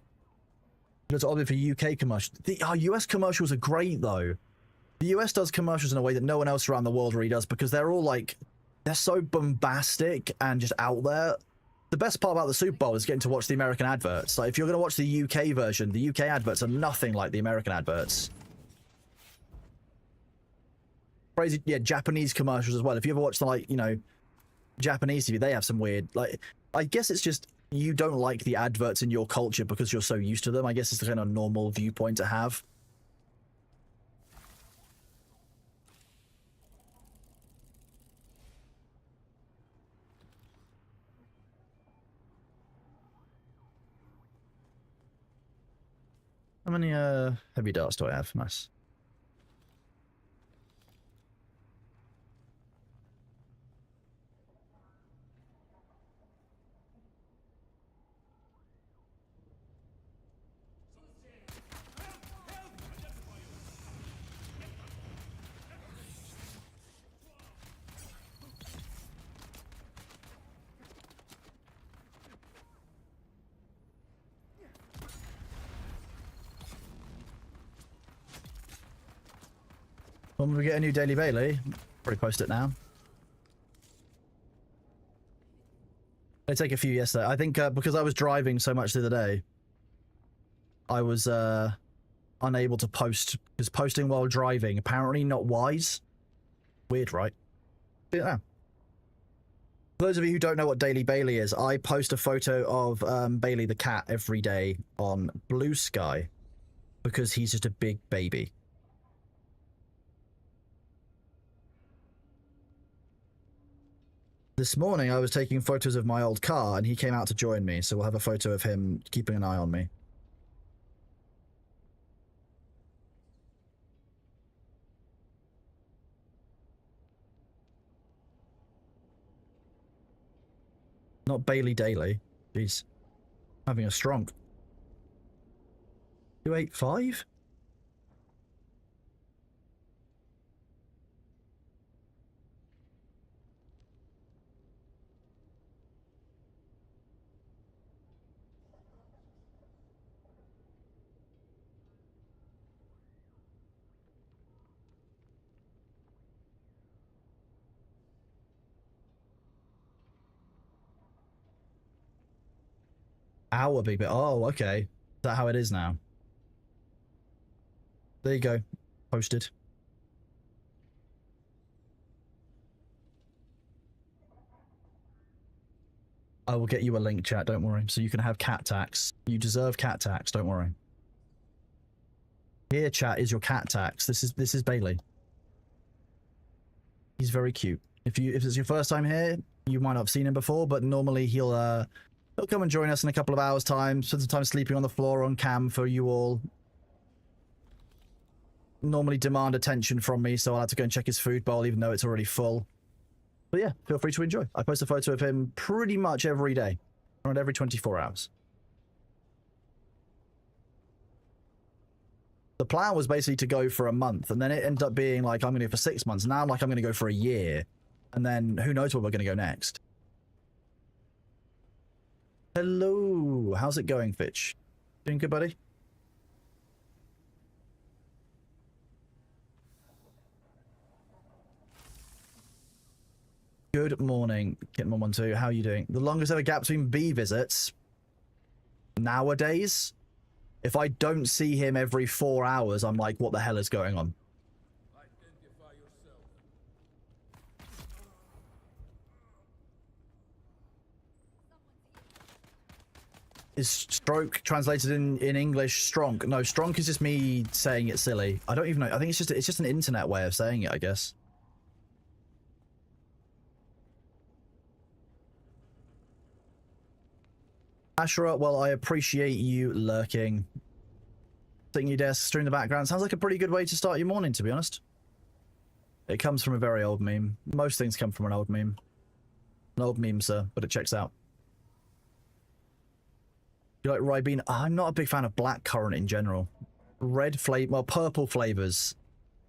It's obviously for UK commercials. Our US commercials are great, though. The US does commercials in a way that no one else around the world really does, because they're all like, they're so bombastic and just out there. The best part about the Super Bowl is getting to watch the American adverts. Like, if you're going to watch the UK version, the UK adverts are nothing like the American adverts. Crazy, yeah, Japanese commercials as well. If you ever watch the, like, you know, Japanese TV, they have some weird, like, I guess it's just you don't like the adverts in your culture because you're so used to them. I guess it's the kind of normal viewpoint to have. How many heavy darts do I have? Nice. When we get a new Daily Bailey, probably post it now. They take a few yesterday. I think because I was driving so much the other day, I was unable to post, because posting while driving, apparently not wise. Weird, right? Yeah. For those of you who don't know what Daily Bailey is, I post a photo of Bailey the cat every day on Blue Sky, because he's just a big baby. This morning, I was taking photos of my old car, and he came out to join me, so we'll have a photo of him keeping an eye on me. Not Bailey Daily. Jeez. Having a strong. 285? Our big bit. Oh, okay. Is that how it is now? There you go. Posted. I will get you a link, chat, don't worry. So you can have cat tax. You deserve cat tax, don't worry. Here, chat, is your cat tax. This is Bailey. He's very cute. If it's your first time here, you might not have seen him before, but normally he'll come and join us in a couple of hours' time, spend some time sleeping on the floor on cam for you all. Normally demand attention from me, so I'll have to go and check his food bowl even though it's already full. But yeah, feel free to enjoy. I post a photo of him pretty much every day, around every 24 hours. The plan was basically to go for a month, and then it ended up being like, I'm going to go for 6 months. Now I'm like, I'm going to go for a year. And then who knows where we're going to go next. Hello. How's it going, Fitch? Doing good, buddy? Good morning, Kitten112. How are you doing? The longest ever gap between bee visits nowadays, if I don't see him every 4 hours, I'm like, what the hell is going on? Is stroke translated in English stronk? No, stronk is just me saying it silly. I don't even know. I think it's just an internet way of saying it, I guess. Ashura, well, I appreciate you lurking. Sitting your desk, stirring the background. Sounds like a pretty good way to start your morning, to be honest. It comes from a very old meme. Most things come from an old meme. An old meme, sir, but it checks out. You like Ribena? I'm not a big fan of blackcurrant in general. Red flavor, well, purple flavors,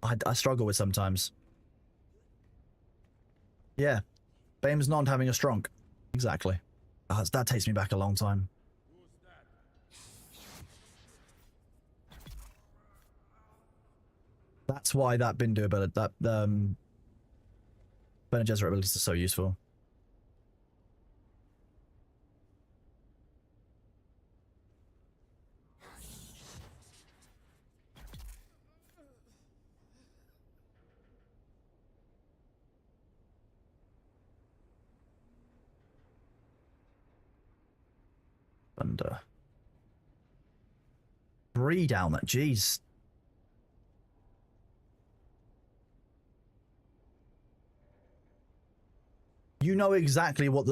I struggle with sometimes. Yeah, Bame's not having a stronk. Exactly. Oh, that takes me back a long time. That's why that Bindu ability, that Bene Gesserit abilities are so useful. And 3 down there, jeez. You know exactly what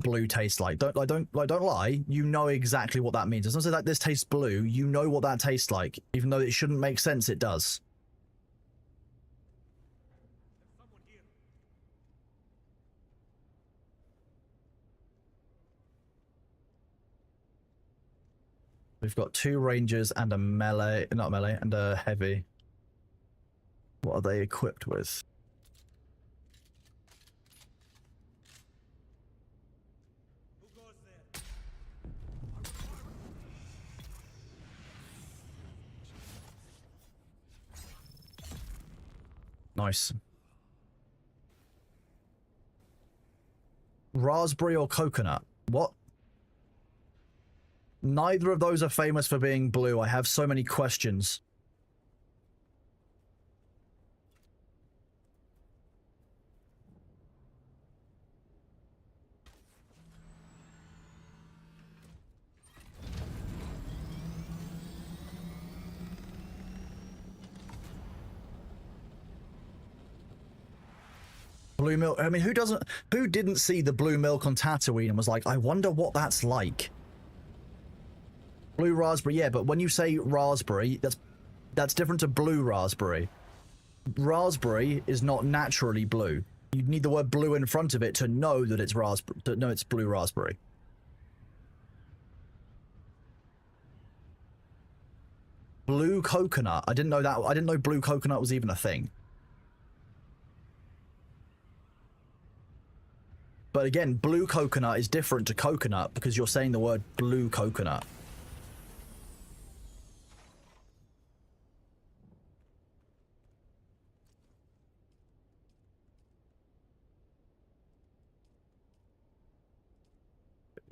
blue tastes like. Don't lie. You know exactly what that means. As long as like this tastes blue, you know what that tastes like. Even though it shouldn't make sense, it does. We've got 2 rangers and a melee, not melee, and a heavy. What are they equipped with? Nice. Raspberry or coconut? What? Neither of those are famous for being blue. I have so many questions. Blue milk. I mean, who didn't see the blue milk on Tatooine and was like, I wonder what that's like? Blue raspberry, yeah, but when you say raspberry, that's different to blue raspberry. Raspberry is not naturally blue. You need the word blue in front of it to know that it's raspberry. To know it's blue raspberry. Blue coconut. I didn't know that. I didn't know blue coconut was even a thing. But again, blue coconut is different to coconut because you're saying the word blue coconut.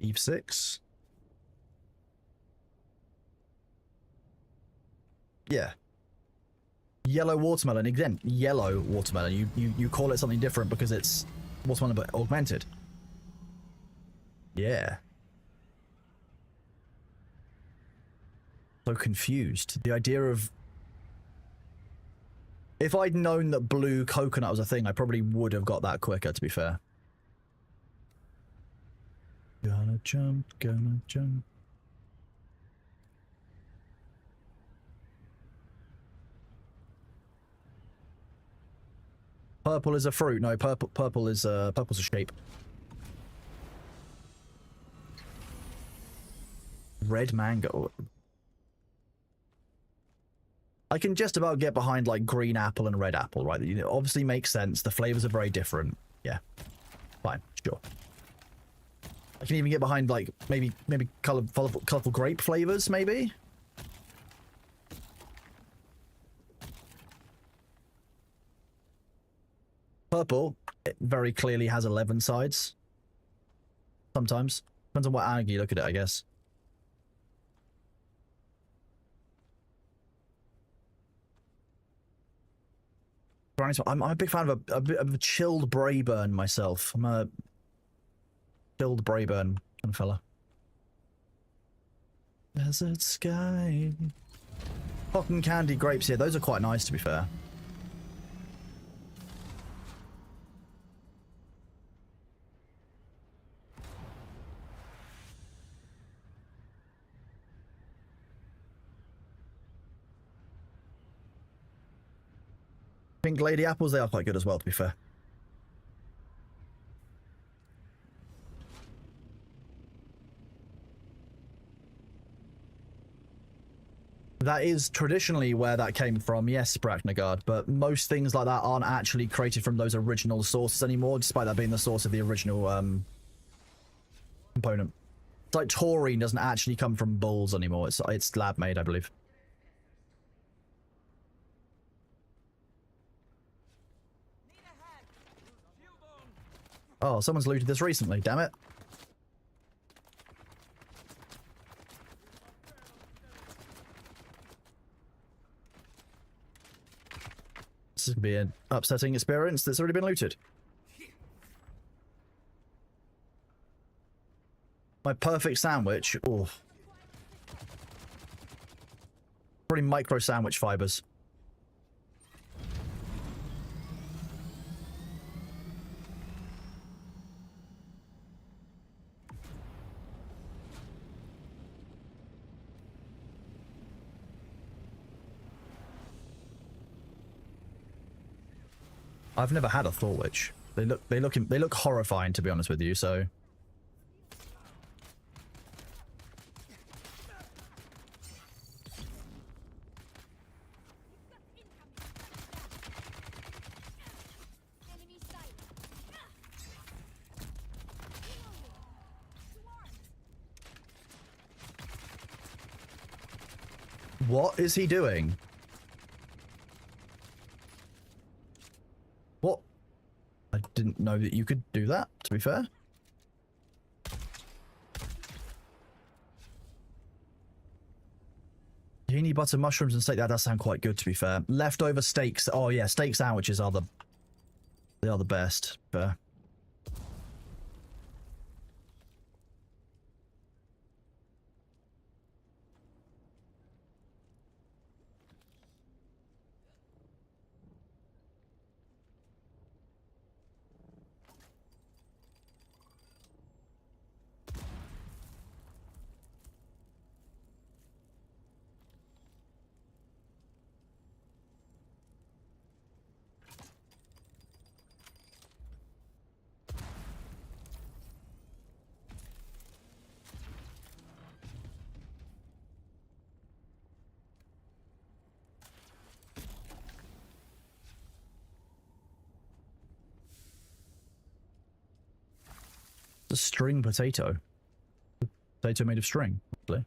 Eve 6. Yeah. Yellow watermelon. Again, yellow watermelon. You call it something different because it's watermelon but augmented. Yeah. So confused. The idea of... If I'd known that blue coconut was a thing, I probably would have got that quicker, to be fair. Gonna jump, gonna jump. Purple is a fruit. No, purple is purple's a shape. Red mango. I can just about get behind like green apple and red apple, right? It obviously makes sense. The flavors are very different. Yeah. Fine, sure. I can even get behind like maybe colorful grape flavors, maybe. Purple, it very clearly has 11 sides. Sometimes. Depends on what angle you look at it, I guess. I'm a big fan of a chilled Brayburn myself. I'm a chilled Brayburn kind of fella. Desert sky. Cotton candy grapes here. Those are quite nice, to be fair. Pink lady apples, they are quite good as well, to be fair. That is traditionally where that came from, yes, Bracknagard, but most things like that aren't actually created from those original sources anymore, despite that being the source of the original component. It's like taurine doesn't actually come from bulls anymore, it's lab made, I believe. Oh, someone's looted this recently, damn it. This is going to be an upsetting experience that's already been looted. My perfect sandwich. Oh. Probably micro sandwich fibers. I've never had a Thor Witch. They look horrifying, to be honest with you, so. What is he doing? What? I didn't know that you could do that, to be fair. Tahini butter mushrooms and steak, that does sound quite good, to be fair. Leftover steaks. Oh yeah, steak sandwiches are they are the best. Fair. A string potato. Potato made of string, actually.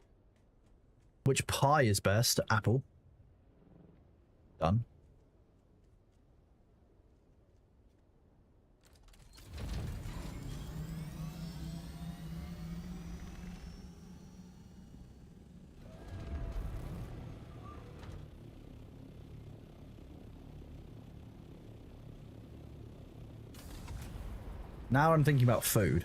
Which pie is best? Apple. Done. Now I'm thinking about food.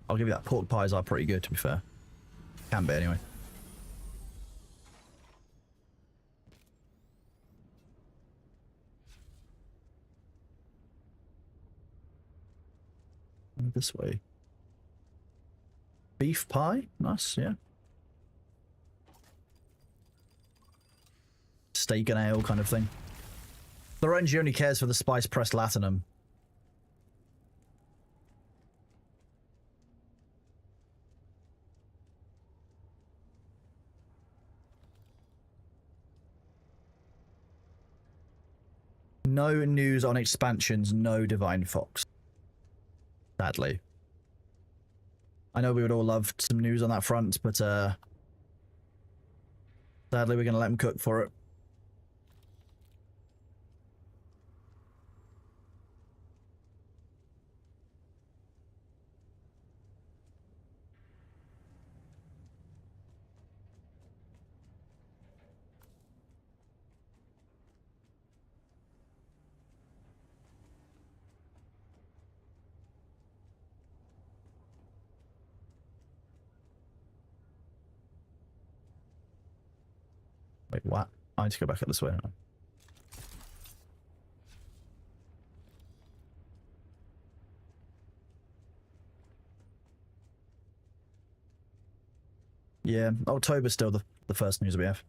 I'll give you that. Pork pies are pretty good, to be fair. Can be, anyway. This way. Beef pie? Nice, yeah. Steak and ale kind of thing. Lorenji only cares for the spice pressed latinum. No news on expansions, no Divine Fox. Sadly. I know we would all love some news on that front, but sadly we're going to let them cook for it. Wait, what? I need to go back up this way. Yeah, October's still the first news we have.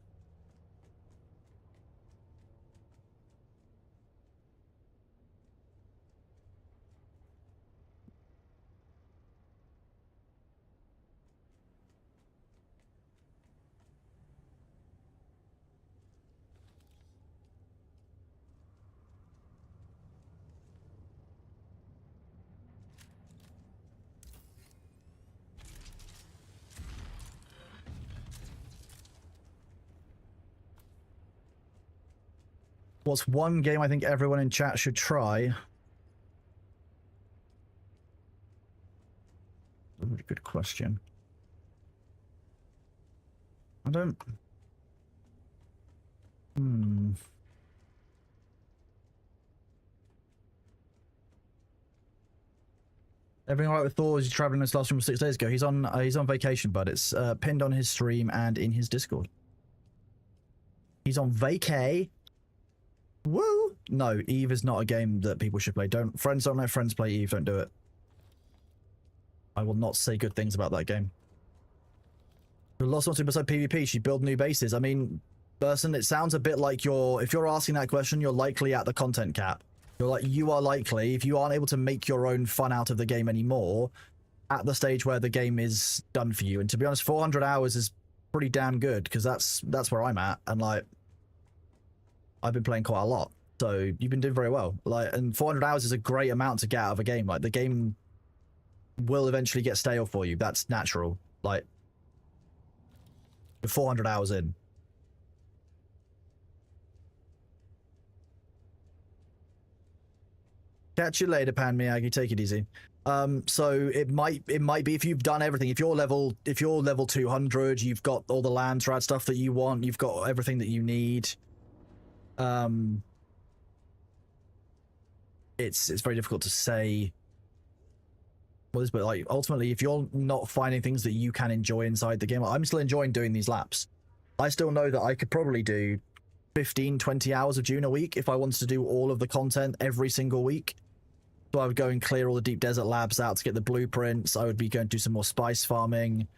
What's one game I think everyone in chat should try? Really good question. I don't... Everything all right with Thor? He's traveling this last room 6 days ago. He's on vacation, bud. It's pinned on his stream and in his Discord. He's on vacay. Woo! No, Eve is not a game that people should play. Friends don't let friends play Eve. Don't do it. I will not say good things about that game. The Lost One beside PvP, she build new bases. I mean, person, it sounds a bit like if you're asking that question, you're likely at the content cap. You are likely, if you aren't able to make your own fun out of the game anymore, at the stage where the game is done for you. And to be honest, 400 hours is pretty damn good, because that's where I'm at. And like, I've been playing quite a lot, so you've been doing very well. Like, and 400 hours is a great amount to get out of a game. Like, the game will eventually get stale for you. That's natural. Like, you're 400 hours in. Catch you later, Pan Miyagi. Take it easy. So it might be if you've done everything. If you're level 200, you've got all the lands, rad stuff that you want. You've got everything that you need. It's very difficult to say what is, but like ultimately, if you're not finding things that you can enjoy inside the game, I'm still enjoying doing these laps. I still know that I could probably do 15-20 hours of Dune a week if I wanted to do all of the content every single week. So I would go and clear all the deep desert labs out to get the blueprints. I would be going to do some more spice farming.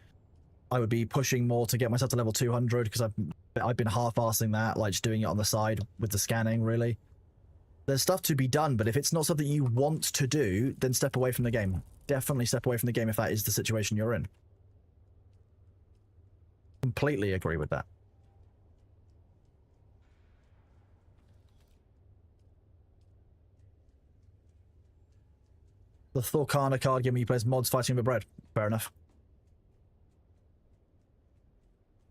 I would be pushing more to get myself to level 200 because I've been half-assing that, like just doing it on the side with the scanning, really. There's stuff to be done, but if it's not something you want to do, then step away from the game. Definitely step away from the game if that is the situation you're in. Completely agree with that. The Thorcana card game where you plays mods fighting for bread. Fair enough.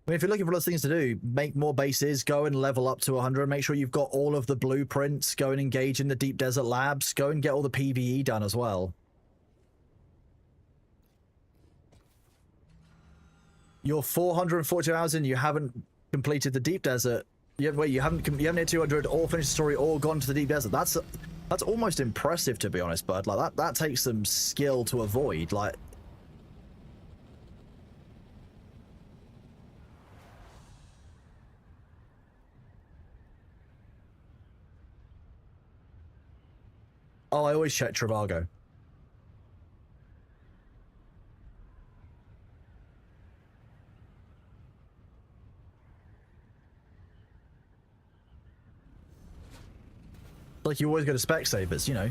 I mean, if you're looking for lots of things to do, make more bases, go and level up to 100, make sure you've got all of the blueprints, go and engage in the deep desert labs, go and get all the PvE done as well. You're 440 hours in, you haven't completed the deep desert. You haven't hit 200 or finished the story or gone to the deep desert. That's almost impressive, to be honest, bud. Like that takes some skill to avoid. Like, Oh, I always check Trivago. Like, you always go to Specsavers, you know.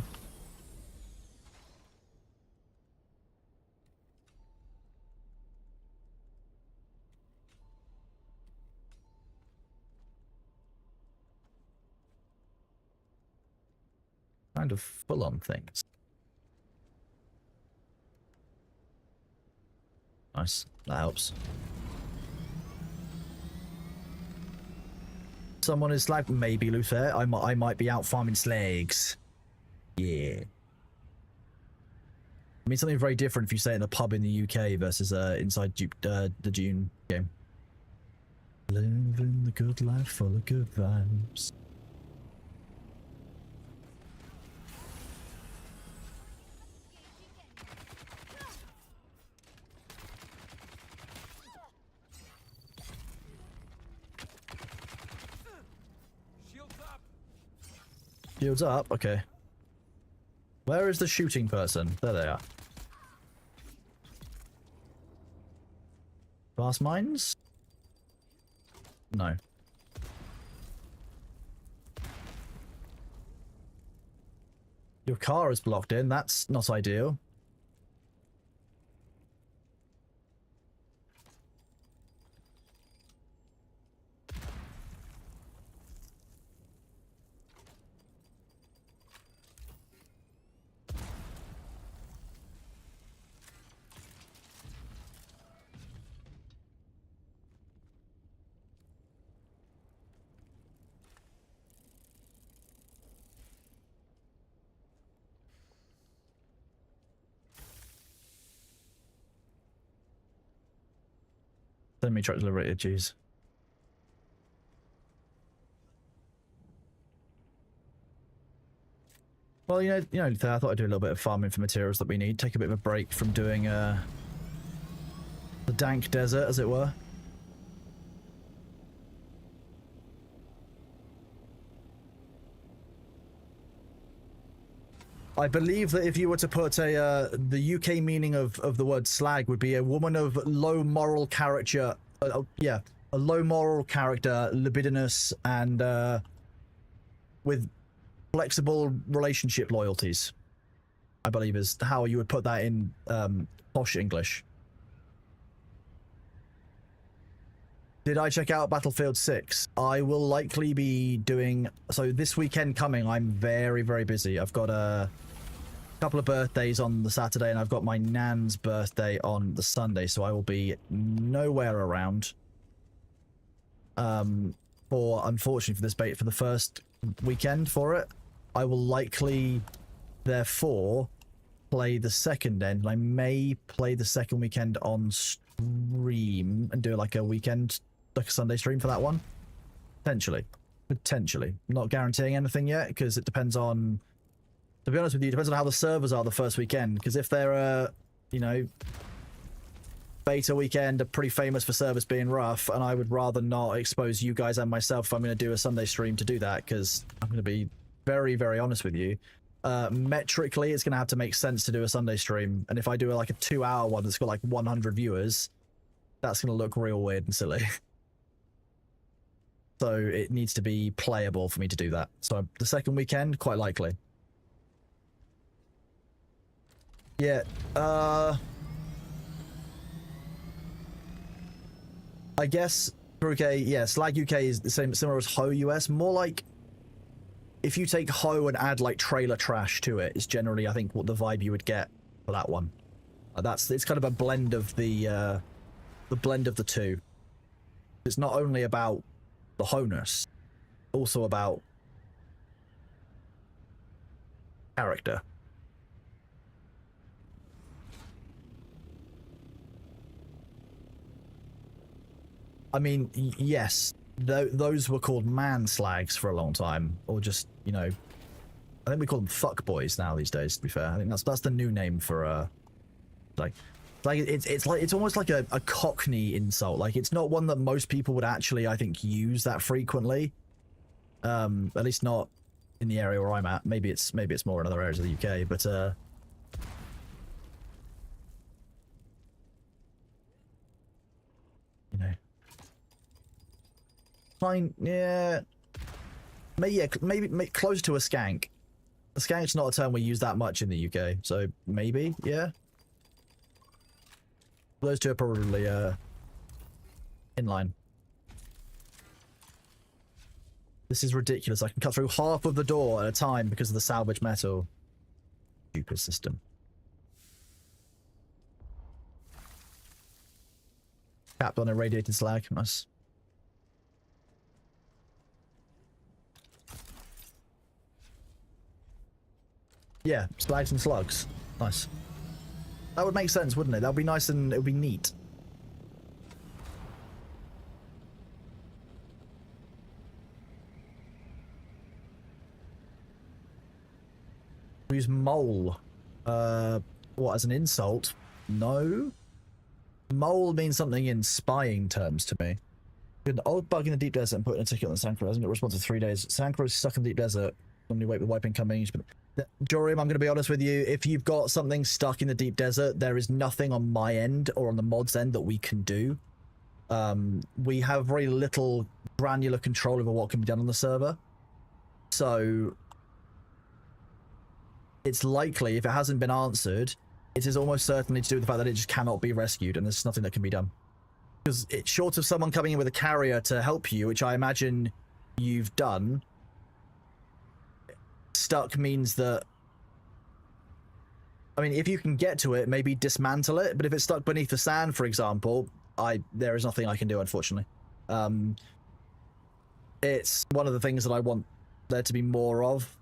Kind of full on things. Nice. That helps. Someone is like, maybe Luther. I might be out farming slags. Yeah. I mean, something very different if you say in a pub in the UK versus inside the Dune game. Living the good life full of good vibes. Shields up? Okay. Where is the shooting person? There they are. Fast mines? No. Your car is blocked in. That's not ideal. Send me truck delivery, jeez. Well, you know, I thought I'd do a little bit of farming for materials that we need. Take a bit of a break from doing the dank desert, as it were. I believe that if you were to put a the UK meaning of the word slag would be a woman of low moral character. Yeah, a low moral character, libidinous, and with flexible relationship loyalties. I believe is how you would put that in posh English. Did I check out Battlefield 6? I will likely be doing... So this weekend coming, I'm very, very busy. I've got a couple of birthdays on the Saturday, and I've got my nan's birthday on the Sunday, so I will be nowhere around. Unfortunately for the first weekend for it, I will likely, therefore, play the second end, and I may play the second weekend on stream and do like a weekend, like a Sunday stream for that one. Potentially. I'm not guaranteeing anything yet, because it depends on, to be honest with you, it depends on how the servers are the first weekend, because if they're, you know, beta weekend are pretty famous for servers being rough, and I would rather not expose you guys and myself if I'm going to do a Sunday stream to do that, because I'm going to be very, very honest with you. Metrically, it's going to have to make sense to do a Sunday stream, and if I do like a 2-hour one that's got like 100 viewers, that's going to look real weird and silly. So it needs to be playable for me to do that. So the second weekend, quite likely. Yeah, I guess for UK, yeah, Slag UK is the same, similar as Ho US. More like if you take Ho and add like trailer trash to it, is generally I think what the vibe you would get for that one. It's kind of a blend of the blend of the two. It's not only about the Ho-ness, also about character. I mean, yes, those were called man slags for a long time, or just, you know, I think we call them fuck boys now these days, to be fair. I think that's the new name for it's almost like a Cockney insult. Like, it's not one that most people would actually, I think, use that frequently. At least not in the area where I'm at. Maybe it's more in other areas of the UK, but you know, fine, yeah, maybe close to a skank. A skank's not a term we use that much in the UK, so maybe, yeah. Those two are probably in line. This is ridiculous. I can cut through half of the door at a time because of the salvage metal. Stupid system. Capped on irradiated slag. Nice. Yeah, slags and slugs. Nice. That would make sense, wouldn't it? That would be nice and it would be neat. Use mole. What, as an insult? No. Mole means something in spying terms to me. An old bug in the deep desert and put in a ticket on the Sandcrow. Hasn't got a response for 3 days. Sandcrow is stuck in the deep desert. When you wait with wiping coming. Jorium, I'm going to be honest with you. If you've got something stuck in the deep desert, there is nothing on my end or on the mod's end that we can do. We have very little granular control over what can be done on the server. So it's likely, if it hasn't been answered, it is almost certainly to do with the fact that it just cannot be rescued and there's nothing that can be done. Because it's short of someone coming in with a carrier to help you, which I imagine you've done. Stuck means that, I mean, if you can get to it, maybe dismantle it, but if it's stuck beneath the sand, for example, there is nothing I can do, unfortunately. It's one of the things that I want there to be more of.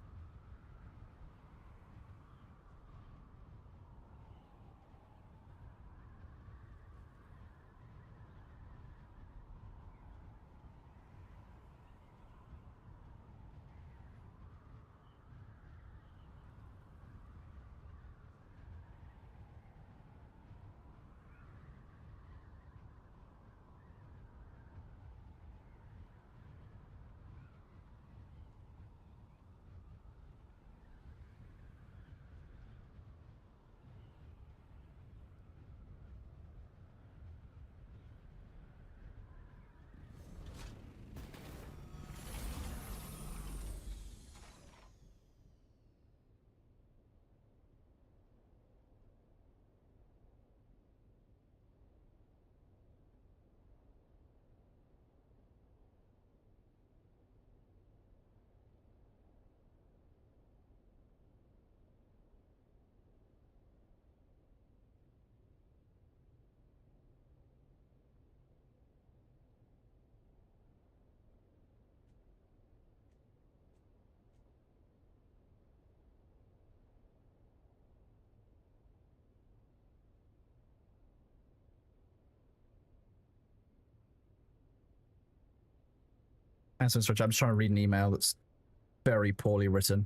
I'm just trying to read an email that's very poorly written.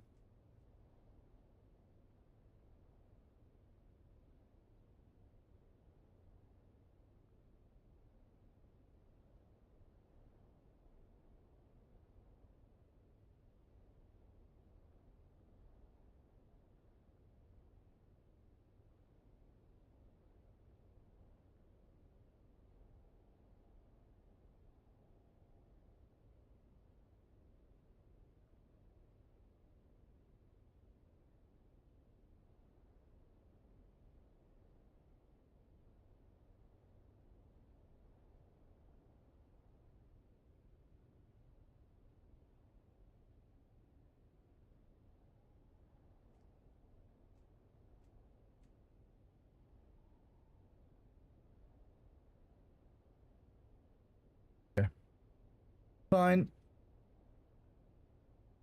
Fine.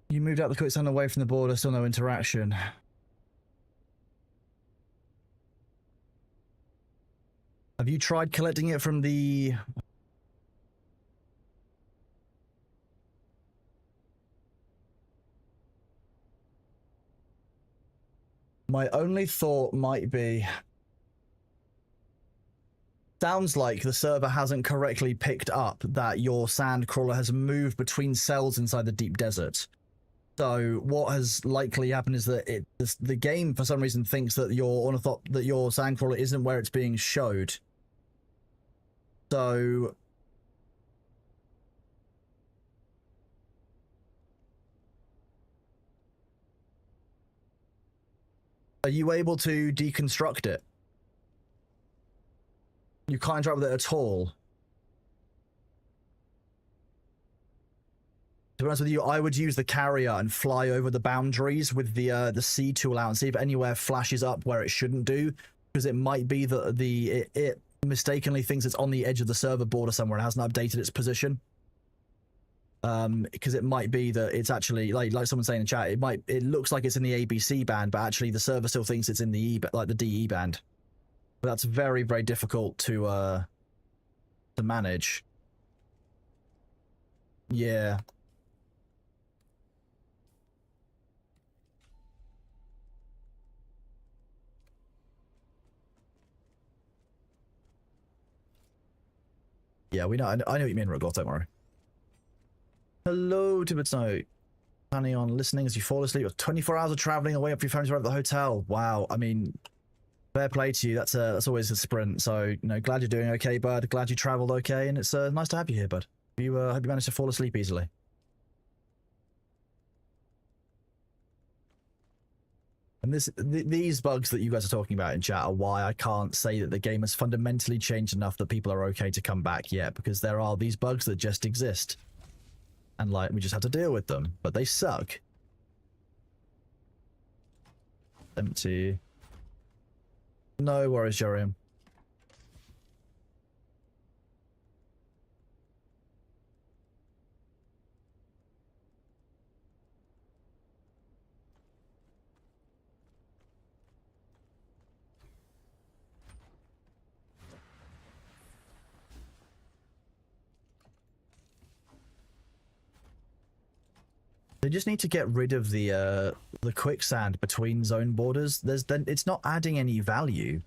You moved out the quicksand away from the border, still no interaction. Have you tried collecting it from the... My only thought might be... Sounds like the server hasn't correctly picked up that your sand crawler has moved between cells inside the deep desert. So what has likely happened is that the game for some reason thinks that your sandcrawler isn't where it's being showed. So are you able to deconstruct it? You can't interact with it at all. To be honest with you, I would use the carrier and fly over the boundaries with the C tool out and see if anywhere flashes up where it shouldn't do, because it might be that it mistakenly thinks it's on the edge of the server border somewhere and hasn't updated its position. Because it might be that it's actually like someone saying in chat, it looks like it's in the ABC band, but actually the server still thinks it's in the the DE band. But that's very, very difficult to manage. Yeah. Yeah, we know. I know what you mean, Rugloth, don't worry. Hello, Tibbet Snow. Planning on listening as you fall asleep. With 24 hours of traveling away up your phone to arrive at the hotel. Wow, I mean, fair play to you. That's always a sprint. So, you know, glad you're doing okay, bud. Glad you traveled okay, and it's nice to have you here, bud. You hope you managed to fall asleep easily. And these bugs that you guys are talking about in chat are why I can't say that the game has fundamentally changed enough that people are okay to come back yet, because there are these bugs that just exist. And, like, we just have to deal with them. But they suck. Empty. No worries, Jorium. They just need to get rid of the quicksand between zone borders. It's not adding any value.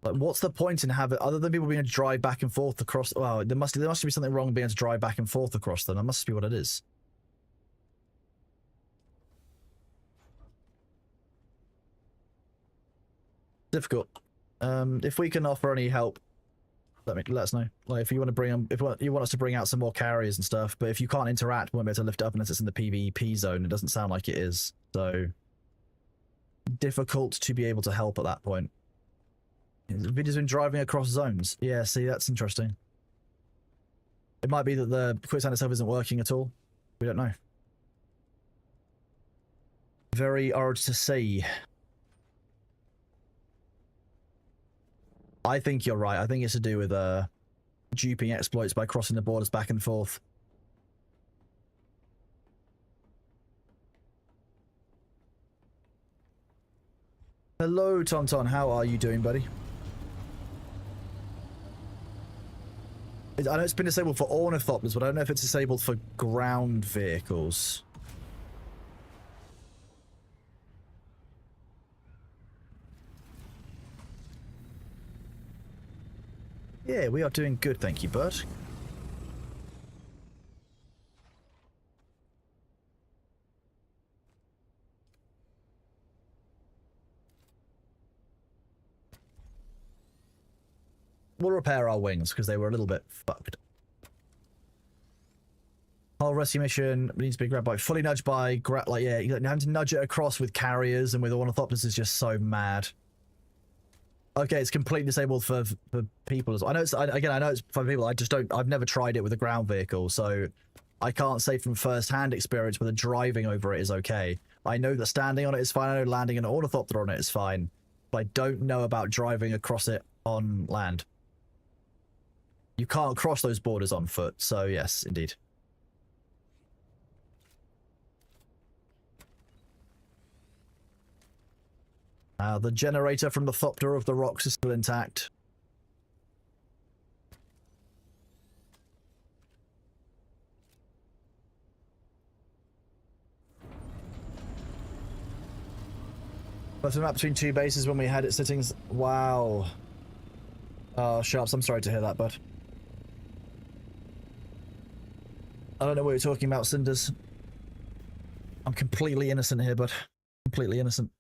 Like, what's the point in having, other than people being able to drive back and forth across? Well, there must be something wrong with being able to drive back and forth across them. That must be what it is. Difficult. If we can offer any help, let us know. Like, if you want to bring them, if you want us to bring out some more carriers and stuff, but if you can't interact, we won't be able to lift it up unless it's in the PvP zone. It doesn't sound like it is, so difficult to be able to help at that point. Video's been driving across zones. Yeah, see, that's interesting. It might be that the quicksand itself isn't working at all. We don't know. Very hard to say. I think you're right. I think it's to do with duping exploits by crossing the borders back and forth. Hello, Tonton. How are you doing, buddy? I know it's been disabled for ornithopters, but I don't know if it's disabled for ground vehicles. Yeah, we are doing good, thank you, bud. We'll repair our wings because they were a little bit fucked. Whole rescue mission needs to be grabbed by, fully nudged by, like, yeah, having to nudge it across with carriers and with ornithopters is just so mad. Okay, it's completely disabled for people as well. I know it's, again, I know it's for people. I've never tried it with a ground vehicle, so I can't say from first-hand experience whether driving over it is okay. I know that standing on it is fine. I know landing an ornithopter on it is fine, but I don't know about driving across it on land. You can't cross those borders on foot, so yes, indeed. The generator from the Thopter of the Rocks is still intact. But map between two bases when we had it sittings. Wow. Oh, Sharps, I'm sorry to hear that, bud. I don't know what you're talking about, Cinders. I'm completely innocent here, but completely innocent.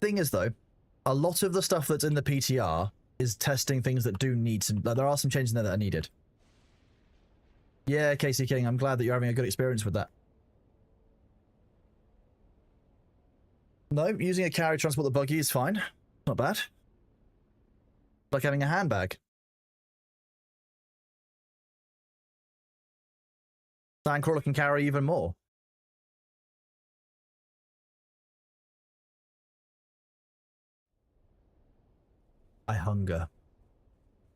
Thing is though, a lot of the stuff that's in the PTR is testing things that do need some. There are some changes in there that are needed. Yeah, Casey King, I'm glad that you're having a good experience with that. No, using a carry to transport the buggy is fine. Not bad. Like having a handbag. Sandcrawler can carry even more. I hunger.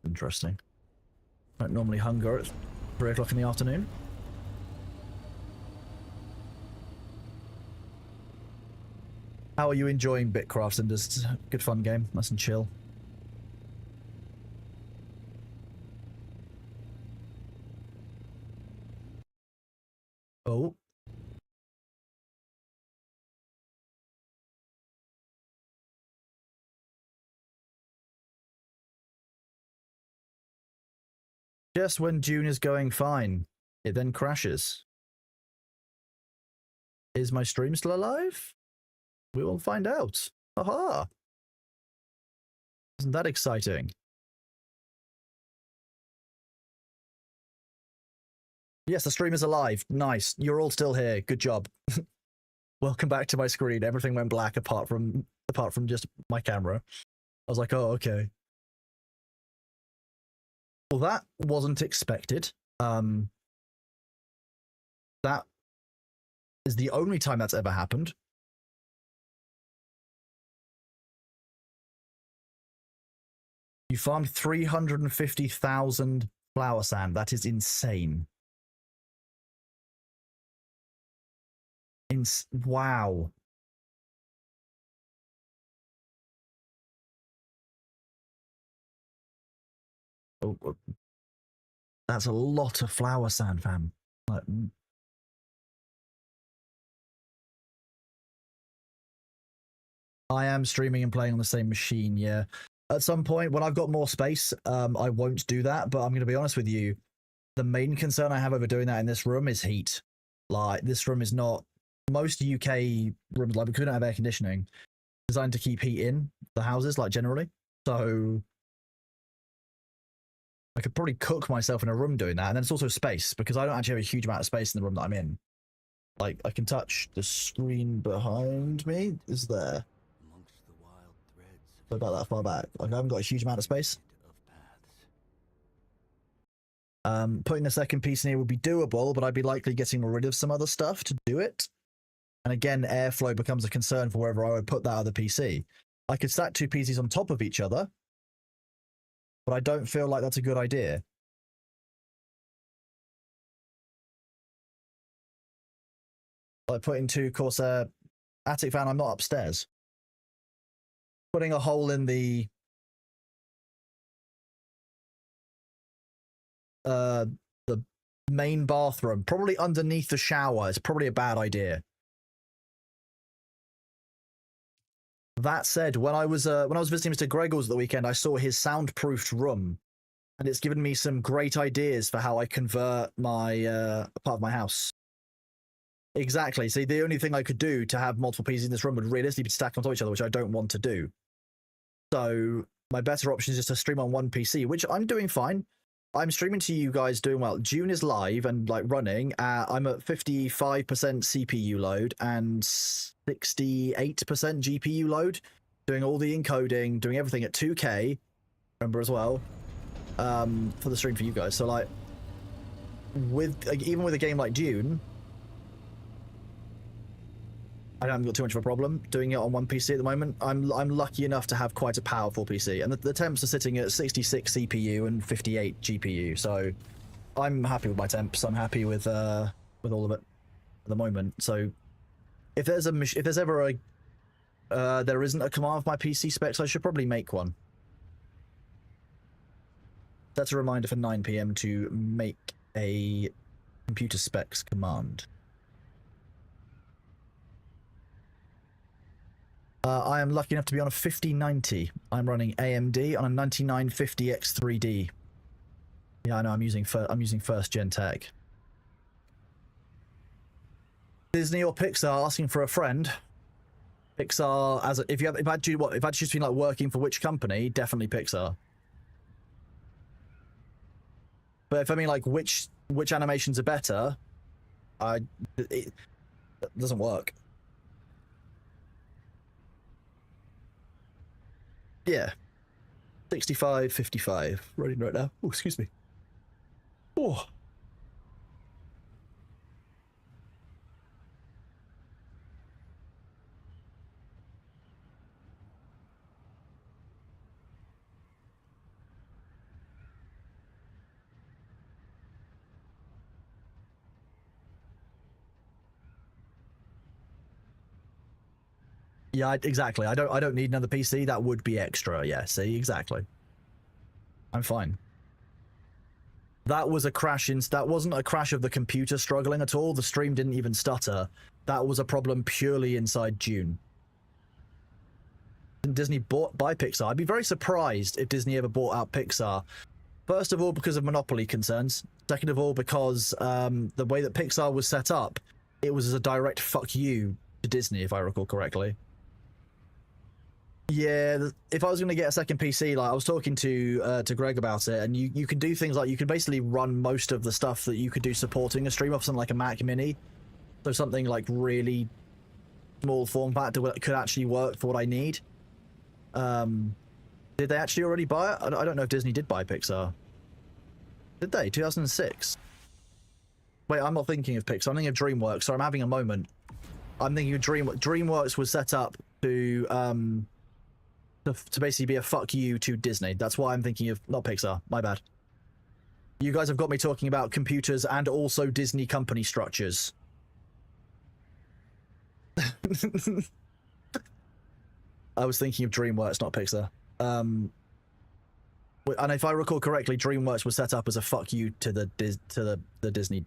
Interesting. I don't normally hunger at 3 o'clock in the afternoon. How are you enjoying Bitcraft? And just good fun game, nice and chill. Oh. Just when Dune is going fine, it then crashes. Is my stream still alive? We will find out. Aha! Isn't that exciting? Yes, the stream is alive. Nice. You're all still here. Good job. Welcome back to my screen. Everything went black apart from just my camera. I was like, oh, okay. Well, that wasn't expected. That is the only time that's ever happened. You farmed 350,000 flower sand. That is insane. Wow. Oh, that's a lot of flower sand, fam. Like, I am streaming and playing on the same machine, yeah. At some point, when I've got more space, I won't do that, but I'm going to be honest with you. The main concern I have over doing that in this room is heat. Like, this room is not... Most UK rooms, like, we couldn't have air conditioning, designed to keep heat in the houses, like, generally. So... I could probably cook myself in a room doing that, and then it's also space, because I don't actually have a huge amount of space in the room that I'm in. Like, I can touch the screen behind me is there. About that far back. Like, I haven't got a huge amount of space. Putting a second piece in here would be doable, but I'd be likely getting rid of some other stuff to do it. And again, airflow becomes a concern for wherever I would put that other PC. I could stack 2 PCs on top of each other, but I don't feel like that's a good idea. Like putting 2 Corsair attic fan, I'm not upstairs. Putting a hole in the main bathroom, probably underneath the shower, is probably a bad idea. That said, when I was visiting Mr. Gregors at the weekend, I saw his soundproofed room, and it's given me some great ideas for how I convert my part of my house. Exactly. See, the only thing I could do to have multiple PCs in this room would realistically be stacked on top of each other, which I don't want to do. So my better option is just to stream on one PC, which I'm doing fine. I'm streaming to you guys doing well. Dune is live and like running. I'm at 55% CPU load and 68% GPU load, doing all the encoding, doing everything at 2K. Remember as well, for the stream for you guys. So like, even with a game like Dune, I haven't got too much of a problem doing it on one PC at the moment. I'm lucky enough to have quite a powerful PC, and the temps are sitting at 66 CPU and 58 GPU. So I'm happy with my temps. I'm happy with all of it at the moment. So if there's ever a There isn't a command for my PC specs. I should probably make one. That's a reminder for 9 PM to make a computer specs command. I am lucky enough to be on a 5090. I'm running AMD on a 9950X3D. Yeah, I know. I'm using first gen tech. Disney or Pixar? Asking for a friend. Pixar, if I had to choose between like working for which company, definitely Pixar. But if I mean like which animations are better, it doesn't work. Yeah. 65, 55. Running right now. Oh, excuse me. Oh. Yeah, exactly. I don't need another PC. That would be extra. Yeah, see, exactly. I'm fine. That was a crash that wasn't a crash of the computer struggling at all. The stream didn't even stutter. That was a problem purely inside Dune. Disney bought by Pixar. I'd be very surprised if Disney ever bought out Pixar. First of all, because of monopoly concerns. Second of all, because the way that Pixar was set up, it was as a direct fuck you to Disney, if I recall correctly. Yeah, if I was going to get a second PC, like I was talking to Greg about it, and you can do things like you can basically run most of the stuff that you could do supporting a stream off something like a Mac Mini. So something like really small form factor could actually work for what I need. Did they actually already buy it? I don't know if Disney did buy Pixar. Did they? 2006? Wait, I'm not thinking of Pixar. I'm thinking of DreamWorks. So I'm having a moment. I'm thinking of DreamWorks was set up to basically be a fuck you to Disney. That's why I'm thinking of not Pixar. My bad. You guys have got me talking about computers and also Disney company structures. I was thinking of DreamWorks, not Pixar. And if I recall correctly, DreamWorks was set up as a fuck you to the Disney.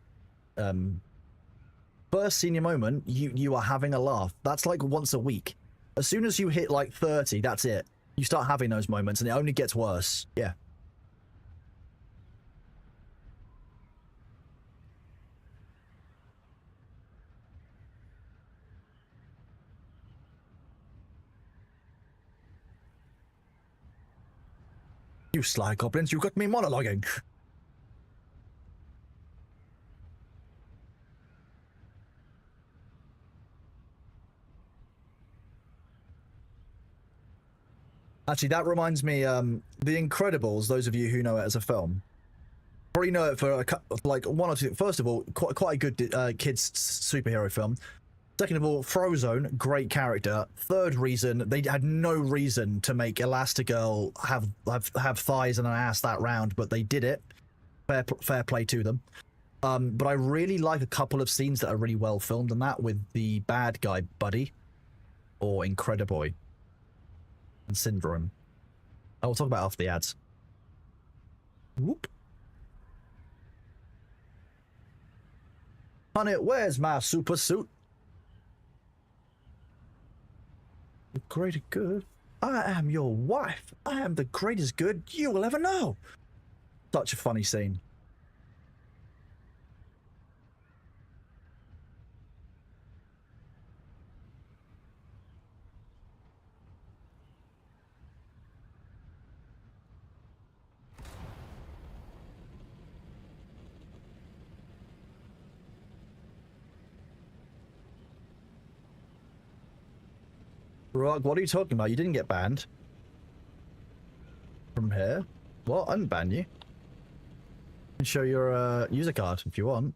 First senior moment, you are having a laugh. That's like once a week. As soon as you hit like 30, that's it. You start having those moments, and it only gets worse. Yeah. You sly goblins, you got me monologuing. Actually, that reminds me, The Incredibles, those of you who know it as a film, probably know it for like one or two. First of all, quite a good kids superhero film. Second of all, Frozone, great character. Third reason, they had no reason to make Elastigirl have thighs and an ass that round, but they did it. Fair play to them. But I really like a couple of scenes that are really well filmed, and that with the bad guy Buddy, or Incrediboy, and Syndrome. I will talk about after the ads. Whoop. Honey, where's my super suit? The greater good. I am your wife. I am the greatest good you will ever know. Such a funny scene. Rog, what are you talking about? You didn't get banned. From here? What? I didn't ban you. You can show your user card if you want.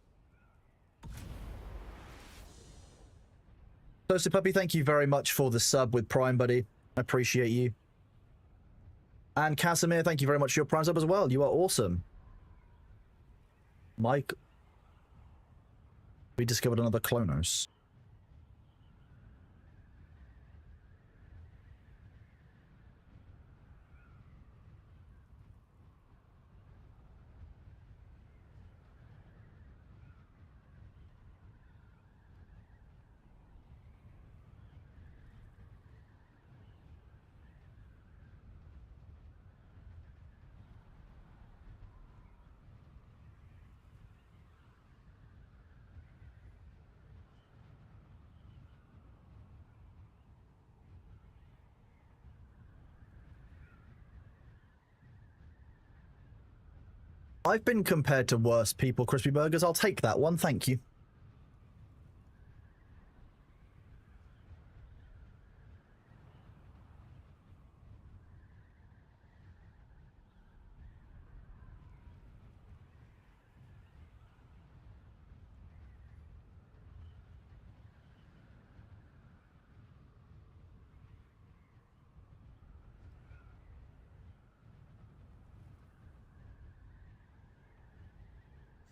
Toasted Puppy, thank you very much for the sub with Prime, buddy. I appreciate you. And Casimir, thank you very much for your Prime sub as well. You are awesome. Mike. We discovered another Clonos. I've been compared to worse people, crispy burgers. I'll take that one, thank you.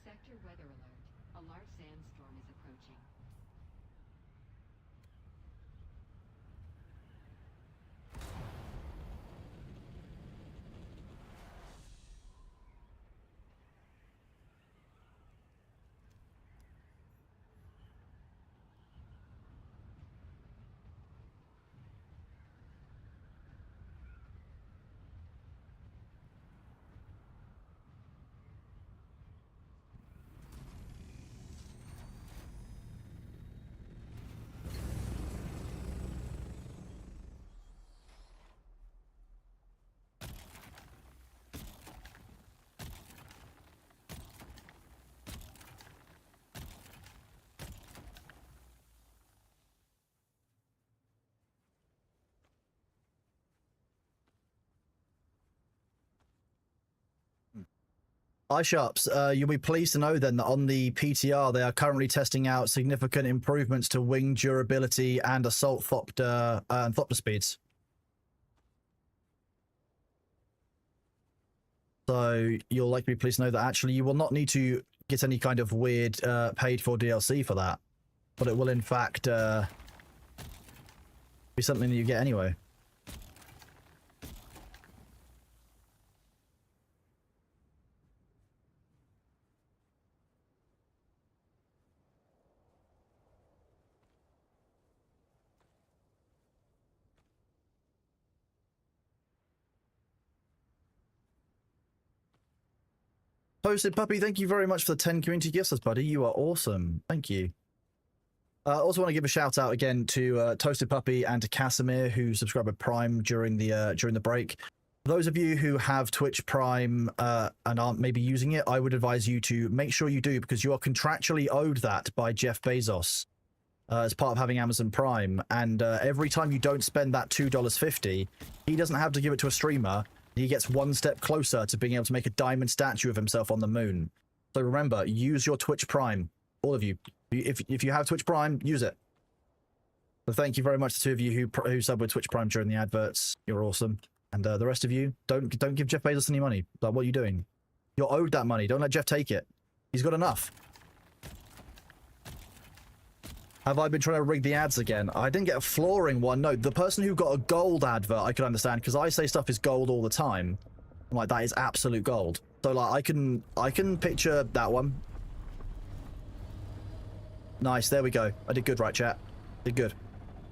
Sector weather alert. A large sandstorm is approaching. iSharps, you'll be pleased to know then that on the PTR, they are currently testing out significant improvements to wing durability and assault thopter speeds. So you'll likely be pleased to know that actually you will not need to get any kind of weird paid for DLC for that, but it will in fact be something that you get anyway. Toasted Puppy, thank you very much for the 10 community gifts, buddy. You are awesome. Thank you. I also want to give a shout out again to Toasted Puppy and to Casimir, who subscribed with Prime during the break. For those of you who have Twitch Prime and aren't maybe using it, I would advise you to make sure you do, because you are contractually owed that by Jeff Bezos as part of having Amazon Prime. And every time you don't spend that $2.50, he doesn't have to give it to a streamer. He gets one step closer to being able to make a diamond statue of himself on the moon. So remember, use your Twitch Prime. All of you. If you have Twitch Prime, use it. So thank you very much to the two of you who subbed with Twitch Prime during the adverts. You're awesome. And the rest of you, don't give Jeff Bezos any money. Like, what are you doing? You're owed that money. Don't let Jeff take it. He's got enough. Have I been trying to rig the ads again? I didn't get a flooring one. No, the person who got a gold advert, I could understand, because I say stuff is gold all the time. I'm like, that is absolute gold. So like, I can picture that one. Nice, there we go. I did good, right, chat? Did good.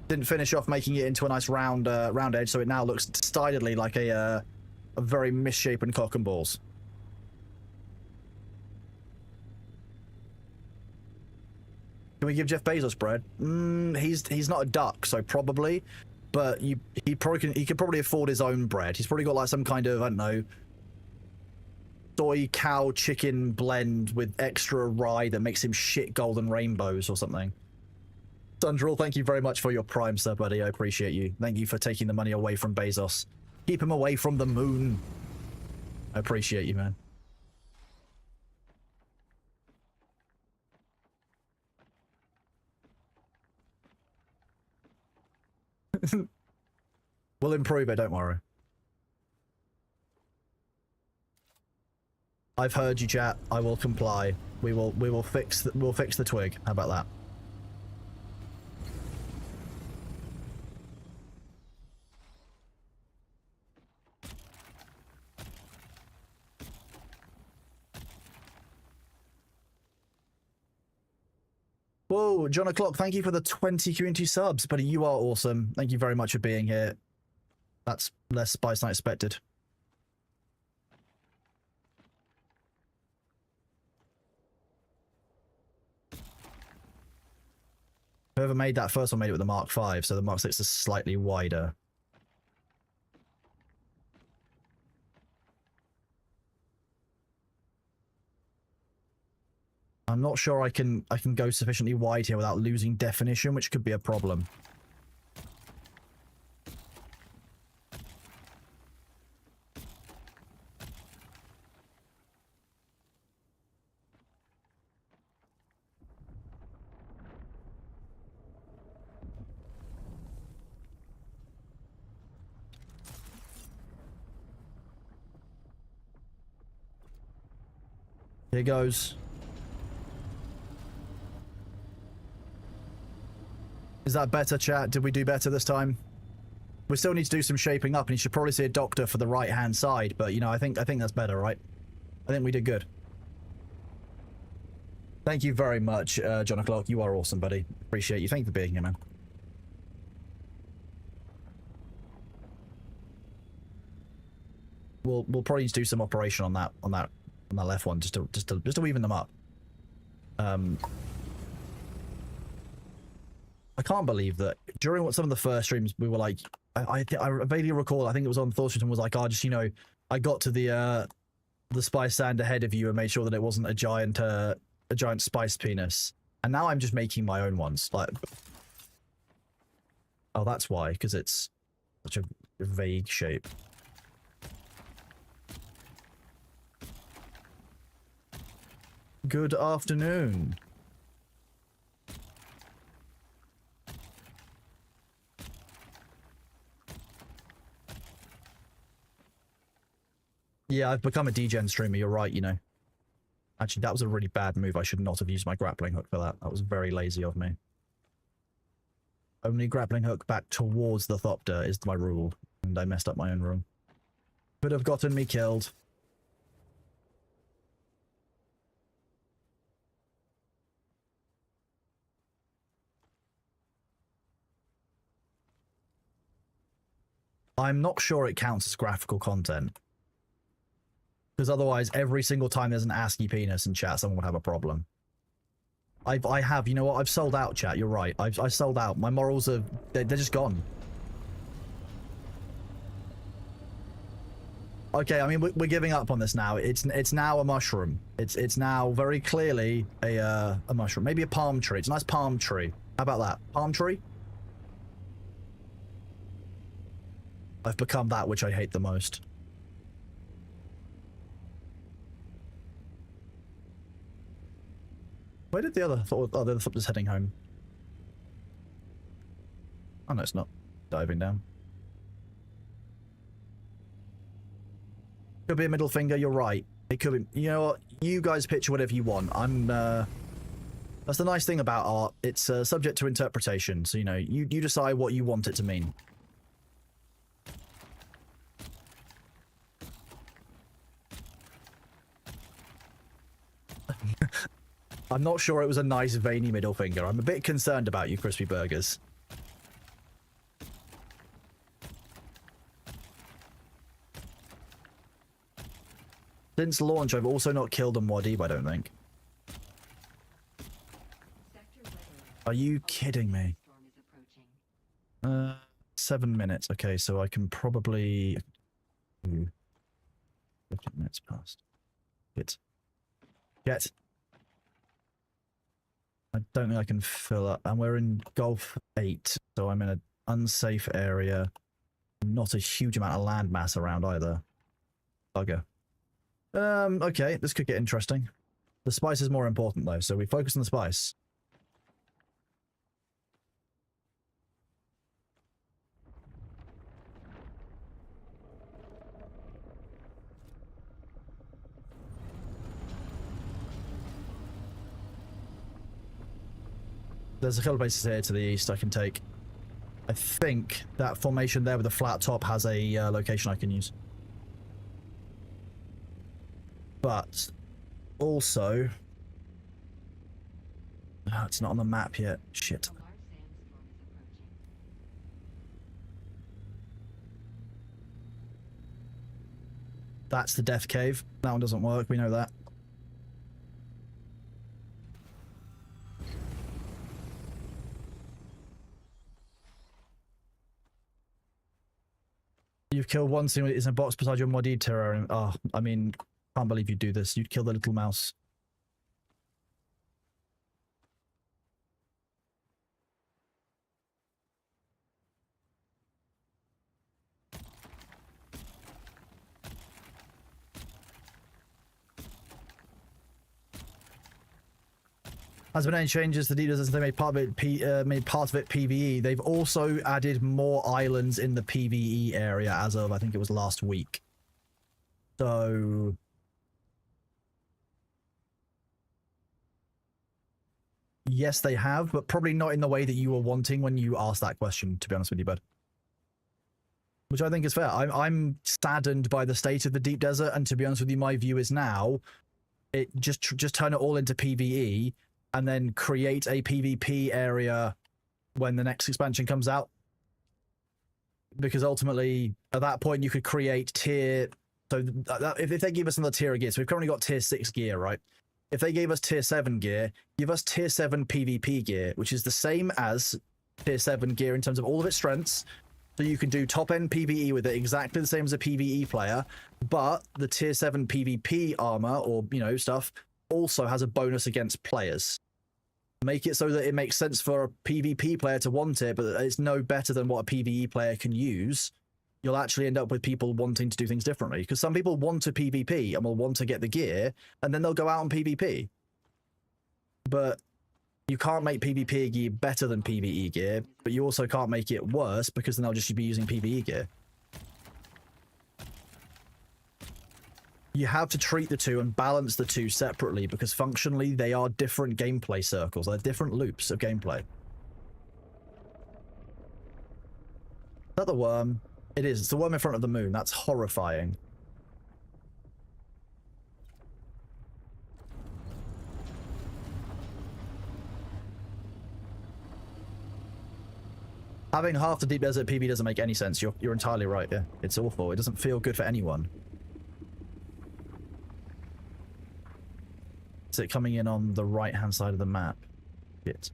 Didn't finish off making it into a nice round edge, so it now looks stylidly like a very misshapen cock and balls. Can we give Jeff Bezos bread? He's not a duck, so probably. But he could probably afford his own bread. He's probably got like some kind of, I don't know, soy cow chicken blend with extra rye that makes him shit golden rainbows or something. Sundral, thank you very much for your Prime sub, buddy. I appreciate you. Thank you for taking the money away from Bezos. Keep him away from the moon. I appreciate you, man. We'll improve it, don't worry. I've heard you, chat. I will comply. We'll fix the twig. How about that? Whoa, John O'Clock, thank you for the 20 community subs, buddy. You are awesome. Thank you very much for being here. That's less spice than I expected. Whoever made that first one made it with the Mark V, so the Mark VI is slightly wider. I'm not sure I can go sufficiently wide here without losing definition, which could be a problem. Here goes. Is that better, chat? Did we do better this time? We still need to do some shaping up, and you should probably see a doctor for the right-hand side, but, you know, I think that's better, right? I think we did good. Thank you very much, John O'Clock. You are awesome, buddy. Appreciate you. Thank you for being here, man. We'll probably need to do some operation on that left one, just to even them up. I can't believe that during some of the first streams we were like, I vaguely recall, I think it was on Thorstreet, and was like, oh, just, you know, I got to the spice sand ahead of you and made sure that it wasn't a giant spice penis, and now I'm just making my own ones. Like, oh, that's why, because it's such a vague shape. Good afternoon. Yeah, I've become a degen streamer, you're right, you know. Actually, that was a really bad move. I should not have used my grappling hook for that. That was very lazy of me. Only grappling hook back towards the Thopter is my rule, and I messed up my own rule. Could have gotten me killed. I'm not sure it counts as graphical content. Because otherwise, every single time there's an ASCII penis in chat, someone would have a problem. I have, you know what? I've sold out, chat. You're right. I sold out. My morals are, they're just gone. Okay, I mean, we're giving up on this now. It's now a mushroom. It's now very clearly a mushroom. Maybe a palm tree. It's a nice palm tree. How about that? Palm tree? I've become that which I hate the most. Where did the other thought? Oh, the other thought was heading home. Oh no, it's not diving down. Could be a middle finger. You're right. It could be. You know what? You guys picture whatever you want. That's the nice thing about art. It's subject to interpretation. So you know, you decide what you want it to mean. I'm not sure it was a nice veiny middle finger. I'm a bit concerned about you, Crispy Burgers. Since launch, I've also not killed a Muad'Dib, I don't think. Are you kidding me? 7 minutes. Okay, so I can probably... 15 minutes past. Get. I don't think I can fill up. And we're in Gulf 8, so I'm in an unsafe area. Not a huge amount of land mass around either. Bugger. Okay, this could get interesting. The spice is more important though, so we focus on the spice. There's a couple of places here to the east I can take. I think that formation there with the flat top has a location I can use. But also, oh, it's not on the map yet. Shit. That's the death cave. That one doesn't work. We know that. You've killed one thing that is in a box beside your Muad'Dib terror. Oh, I mean, can't believe you'd do this. You'd kill the little mouse. Has been any changes to the Desert since they made part of it PvE? They've also added more islands in the PvE area as of, I think it was last week. So yes, they have, but probably not in the way that you were wanting when you asked that question, to be honest with you, bud. Which I think is fair. I'm saddened by the state of the deep desert, and to be honest with you, my view is now it just turn it all into PvE and then create a PvP area when the next expansion comes out. Because ultimately, at that point, you could create tier. So if they give us another tier of gear, so we've currently got tier 6 gear, right? If they gave us tier 7 gear, give us tier 7 PvP gear, which is the same as tier 7 gear in terms of all of its strengths. So you can do top-end PvE with it exactly the same as a PvE player, but the tier 7 PvP armor, or, you know, stuff, also has a bonus against players. Make it so that it makes sense for a PvP player to want it, but it's no better than what a PvE player can use. You'll actually end up with people wanting to do things differently, because some people want to PvP and will want to get the gear, and then they'll go out on PvP. But you can't make PvP gear better than PvE gear, but you also can't make it worse, because then they'll just be using PvE gear. You have to treat the two and balance the two separately, because functionally they are different gameplay circles. They're different loops of gameplay. Is that the worm? It is. It's the worm in front of the moon. That's horrifying. Having half the deep desert PvP doesn't make any sense. You're entirely right. Yeah, it's awful. It doesn't feel good for anyone. Is it coming in on the right-hand side of the map? Shit.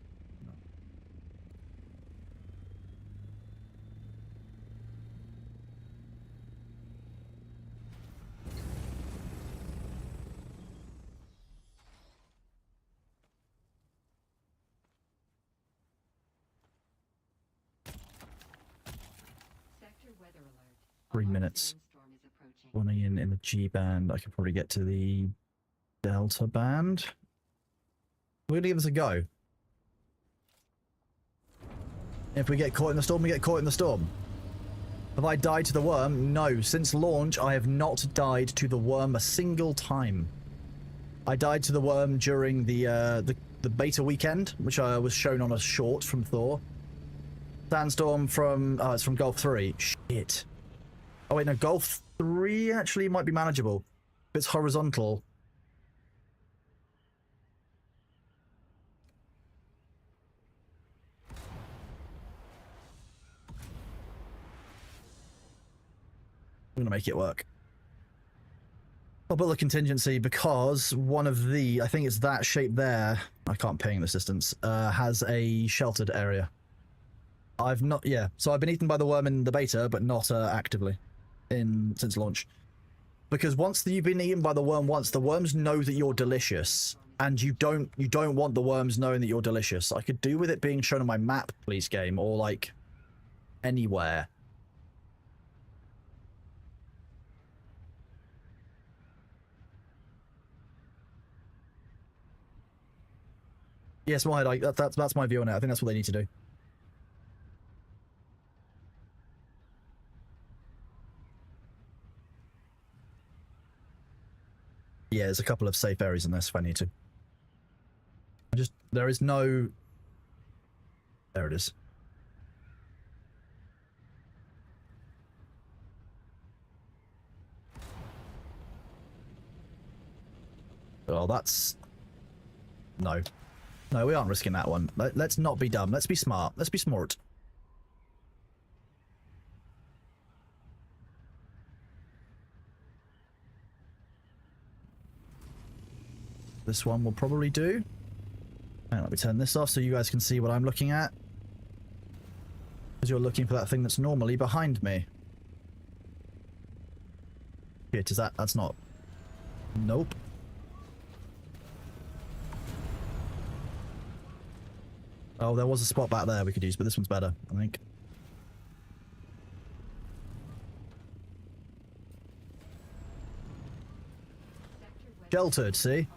3 minutes. Running in the G band. I could probably get to the Delta band. We're gonna give this a go. If we get caught in the storm, we get caught in the storm. Have I died to the worm? No. Since launch, I have not died to the worm a single time. I died to the worm during the beta weekend, which was shown on a short from Thor. Sandstorm from it's from Gulf 3. Shit. Oh wait, no, Gulf 3 actually might be manageable. If it's horizontal. I'm gonna make it work. I'll build a contingency because one of the, I think it's that shape there, I can't ping this distance, has a sheltered area. I've not, yeah, so I've been eaten by the worm in the beta, but not actively since launch. Because once you've been eaten by the worm once, the worms know that you're delicious, and you don't want the worms knowing that you're delicious. I could do with it being shown on my map, please, game, or like anywhere. Yes, Smallhead, that's my view on it. I think that's what they need to do. Yeah, there's a couple of safe areas in this if I need to. There is no... There it is. Oh, that's... No. No, we aren't risking that one. Let's not be dumb. Let's be smart. Let's be smart. This one will probably do. And let me turn this off so you guys can see what I'm looking at. Because you're looking for that thing that's normally behind me. Shit, is that... That's not... Nope. Oh, there was a spot back there we could use, but this one's better, I think. Sheltered, see?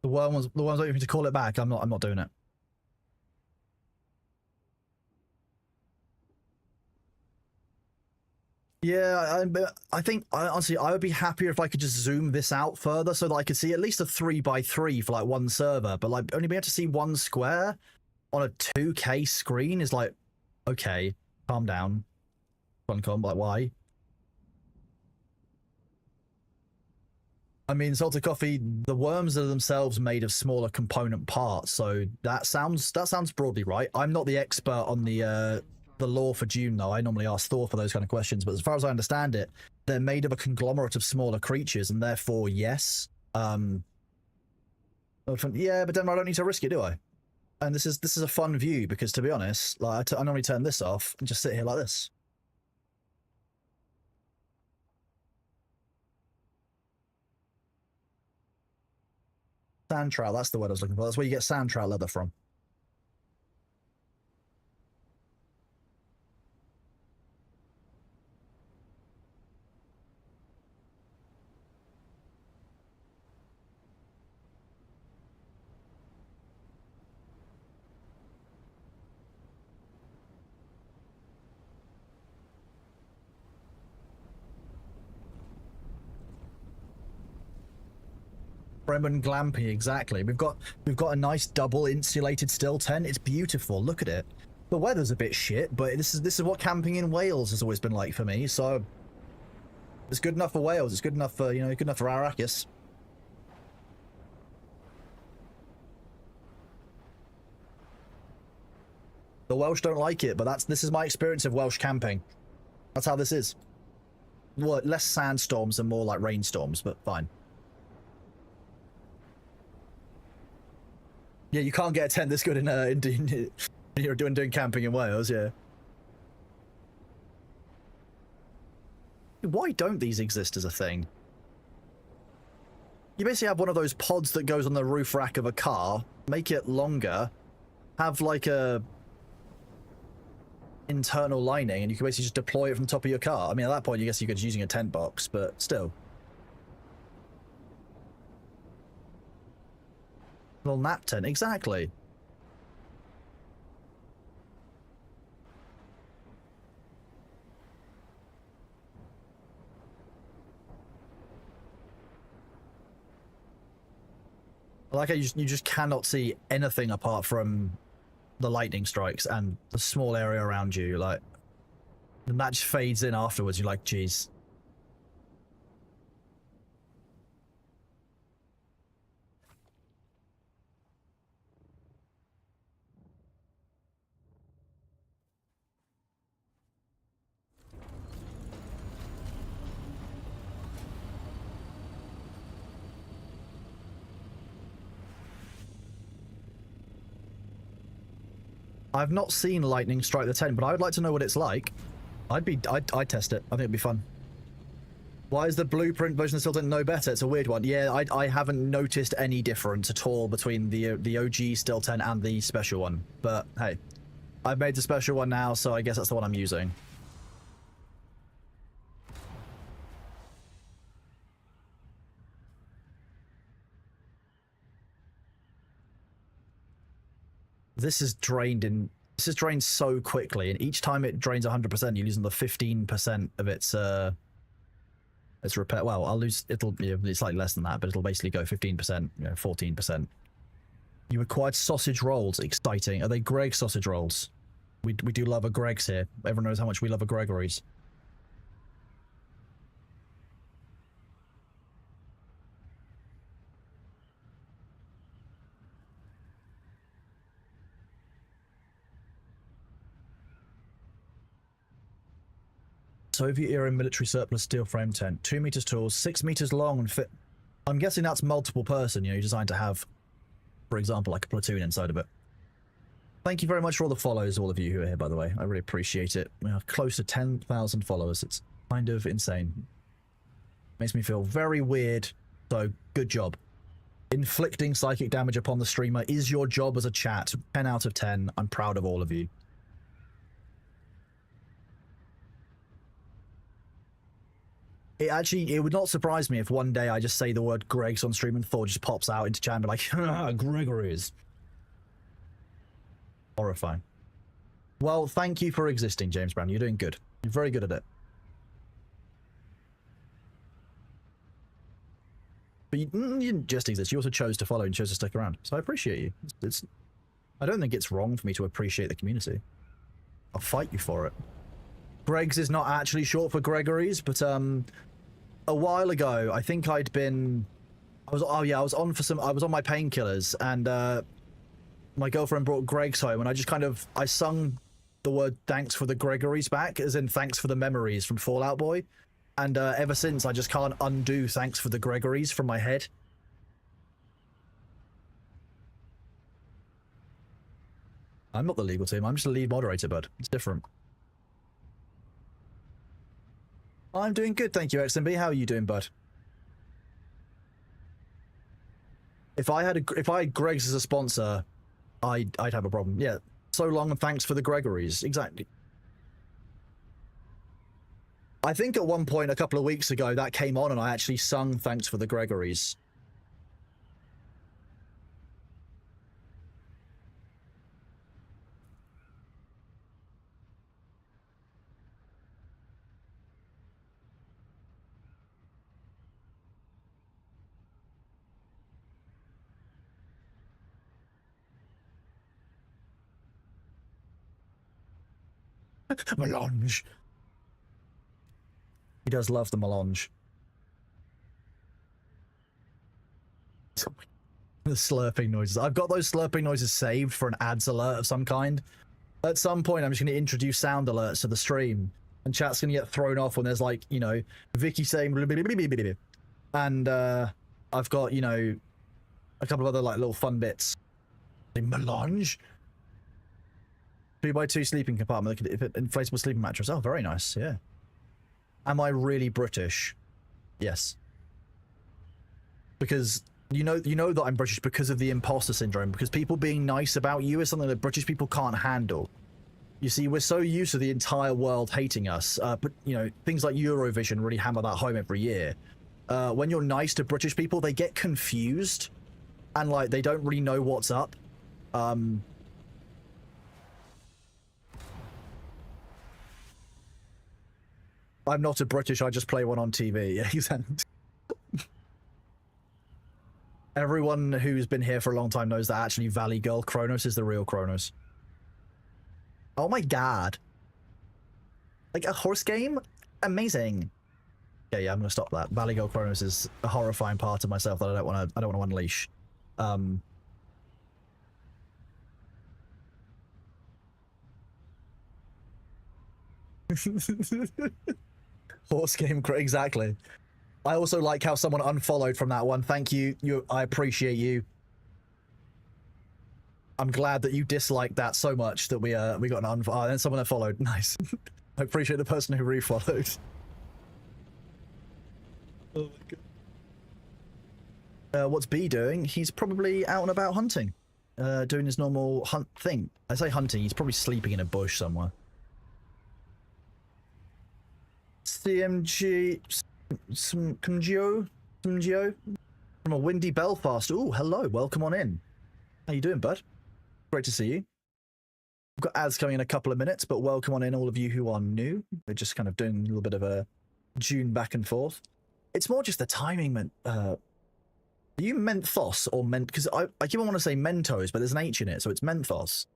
The worms waiting for me to call it back. I'm not doing it. Yeah, I think honestly I would be happier if I could just zoom this out further so that I could see at least a 3x3 for like one server, but like only being able to see one square on a 2K screen is like, okay, calm down. Funcom, like why? I mean, salted coffee, the worms are themselves made of smaller component parts, so that sounds broadly right. I'm not the expert on the lore for Dune, though. I normally ask Thor for those kind of questions, but as far as I understand it, they're made of a conglomerate of smaller creatures, and therefore, yes. Yeah, but then I don't need to risk it, do I? And this is a fun view because, to be honest, like I normally turn this off and just sit here like this. Sand trout, that's the word I was looking for. That's where you get sand trout leather from. Bremen glamping, exactly. We've got a nice double insulated still tent. It's beautiful. Look at it. The weather's a bit shit, but this is what camping in Wales has always been like for me. So it's good enough for Wales. It's good enough for good enough for Arrakis. The Welsh don't like it, but this is my experience of Welsh camping. That's how this is. Well, less sandstorms and more like rainstorms, but fine. Yeah, you can't get a tent this good in you're doing camping in Wales, yeah. Why don't these exist as a thing? You basically have one of those pods that goes on the roof rack of a car, make it longer, have like a internal lining, and you can basically just deploy it from the top of your car. I mean, at that point, I guess you could be using a tent box, but still. Little nap tent, exactly. Like you just cannot see anything apart from the lightning strikes and the small area around you. Like, and that just fades in afterwards. You're like, geez. I've not seen lightning strike the tent, but I would like to know what it's like. I'd test it. I think it'd be fun. Why is the blueprint version of Still no better? It's a weird one. Yeah, I haven't noticed any difference at all between the OG Still 10 and the special one. But hey, I've made the special one now, so I guess that's the one I'm using. This is drained so quickly, and each time it drains 100%, you're losing the 15% of its repair. Well, it's slightly less than that, but it'll basically go 15%, 14%. You acquired sausage rolls. Exciting. Are they Greg sausage rolls? We do love a Greg's here. Everyone knows how much we love a Gregory's. Soviet era military surplus steel frame tent, 2 meters tall, 6 meters long, and fit. I'm guessing that's multiple person. You're designed to have, for example, like a platoon inside of it. Thank you very much for all the follows, all of you who are here, by the way. I really appreciate it. We are close to 10,000 followers. It's kind of insane. Makes me feel very weird. So good job. Inflicting psychic damage upon the streamer is your job as a chat. 10 out of 10. I'm proud of all of you. it would not surprise me if one day I just say the word Greg's on stream and Thor just pops out into chat and be like, Gregory's. Horrifying. Well, thank you for existing, James Brown. You're doing good. You're very good at it. But you didn't just exist. You also chose to follow and chose to stick around. So I appreciate you. I don't think it's wrong for me to appreciate the community. I'll fight you for it. Greg's is not actually short for Gregory's, but a while ago, I think I was on my painkillers, and my girlfriend brought Greg's home, and I sung the word thanks for the Gregory's back, as in thanks for the memories from Fallout Boy. And ever since, I just can't undo thanks for the Gregory's from my head. I'm not the legal team, I'm just a lead moderator, bud. It's different. I'm doing good, thank you, XMB. How are you doing, bud? If I had Greg's as a sponsor, I'd have a problem. Yeah. So long and thanks for the Gregory's. Exactly. I think at one point a couple of weeks ago that came on and I actually sung thanks for the Gregory's. Melange. He does love the melange. The slurping noises. I've got those slurping noises saved for an ads alert of some kind. At some point, I'm just going to introduce sound alerts to the stream. And chat's going to get thrown off when there's like, you know, Vicky saying... And I've got, you know, a couple of other like little fun bits. Melange? 2x2 sleeping compartment, inflatable sleeping mattress. Oh, very nice, yeah. Am I really British? Yes. Because you know that I'm British because of the imposter syndrome, because people being nice about you is something that British people can't handle. You see, we're so used to the entire world hating us, but, you know, things like Eurovision really hammer that home every year. When you're nice to British people, they get confused, and, like, they don't really know what's up. I'm not a British, I just play one on TV. Yeah, exactly. Everyone who's been here for a long time knows that actually Valley Girl Kronos is the real Kronos. Oh my god. Like a horse game? Amazing. Yeah, I'm gonna stop that. Valley Girl Kronos is a horrifying part of myself that I don't want to unleash. Horse game, exactly. I also like how someone unfollowed from that one. Thank you. I appreciate you. I'm glad that you disliked that so much that we got an unfollow. And someone that followed. Nice. I appreciate the person who refollowed. Oh my god. What's B doing? He's probably out and about hunting. Doing his normal hunt thing. I say hunting, he's probably sleeping in a bush somewhere. CMG Kumgio from a windy Belfast. Ooh, hello, welcome on in. How you doing, bud? Great to see you. We've got ads coming in a couple of minutes, but welcome on in, all of you who are new. We're just kind of doing a little bit of a Dune back and forth. It's more just the timing, man. Are you Menthos or Because I keep on want to say Mentos, but there's an H in it, so it's Menthos.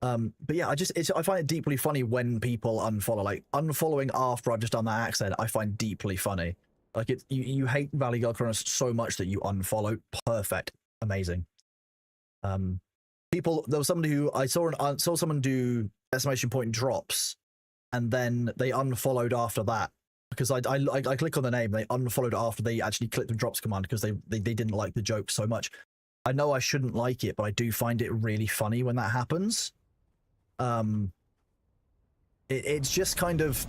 But yeah, I find it deeply funny when people unfollow. Like, unfollowing after I've just done that accent, I find deeply funny. Like, you hate Valley Girl Kronos so much that you unfollow. Perfect. Amazing. There was somebody who I saw someone do exclamation point drops, and then they unfollowed after that. Because I click on the name, they unfollowed after they actually clicked the drops command because they didn't like the joke so much. I know I shouldn't like it, but I do find it really funny when that happens. It's just kind of,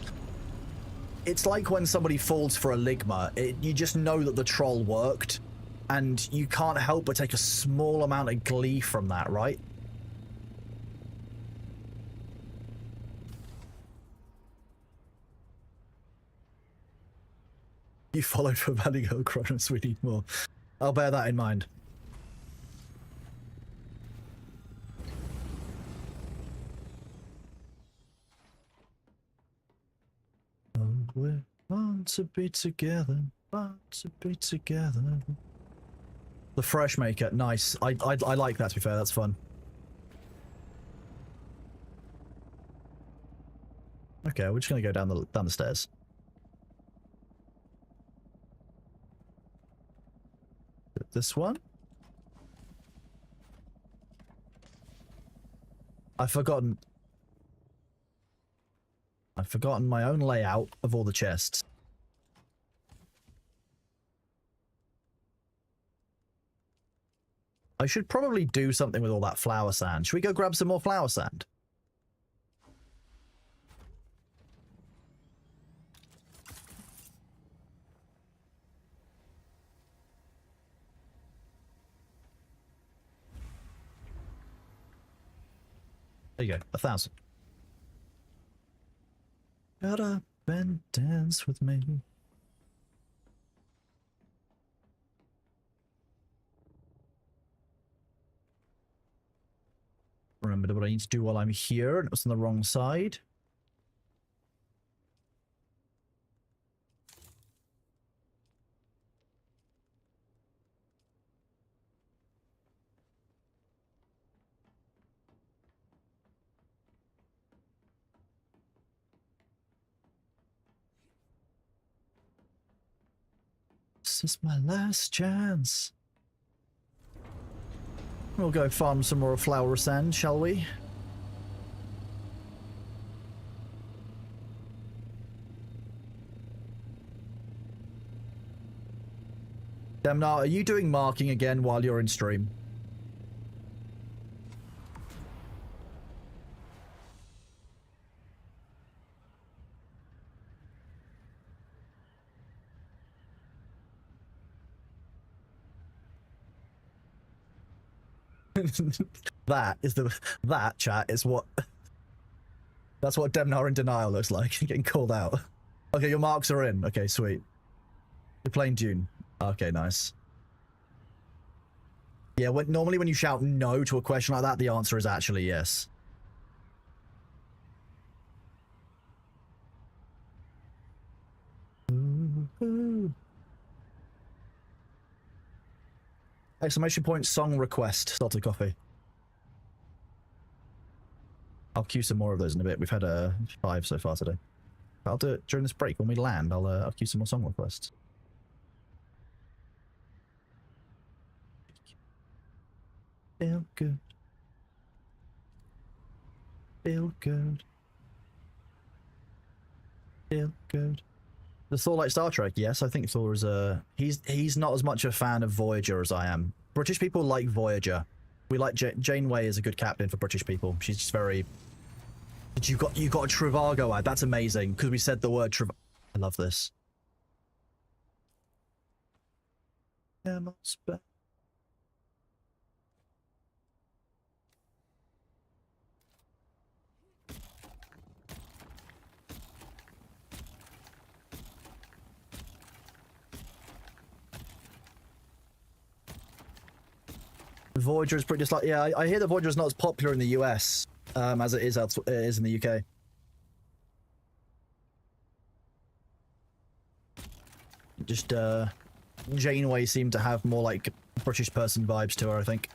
it's like when somebody falls for a ligma. You just know that the troll worked, and you can't help but take a small amount of glee from that, right? You followed for Valley Girl Kronos, we need more. I'll bear that in mind. Oh, we're born to be together, born to be together. The Fresh Maker, nice. I like that, to be fair, that's fun. Okay, we're just gonna go down the stairs. This one? I've forgotten my own layout of all the chests. I should probably do something with all that flower sand. Should we go grab some more flower sand? There you go, 1,000. Got up and dance with me. Remember what I need to do while I'm here, and it was on the wrong side. This is my last chance. We'll go farm some more flower sand, shall we? Demnar, are you doing marking again while you're in stream? That chat is what that's what Demnar in denial looks like. Getting called out. Okay, your marks are in. Okay, sweet. You're playing Dune. Okay, nice. Yeah, normally when you shout no to a question like that, the answer is actually yes. Exclamation point song request. Salted coffee. I'll queue some more of those in a bit. We've had 5 so far today. I'll do it during this break. When we land, I'll queue some more song requests. Feel good. Feel good. Feel good. Does Thor like Star Trek? Yes, I think Thor is he's not as much a fan of Voyager as I am. British people like Voyager. We like Janeway is a good captain for British people. She's just very. You got a Trivago ad. That's amazing because we said the word Trivago. I love this. Voyager is pretty just like, yeah, I hear that Voyager is not as popular in the US as it is in the UK. Just Janeway seemed to have more like British person vibes to her, I think.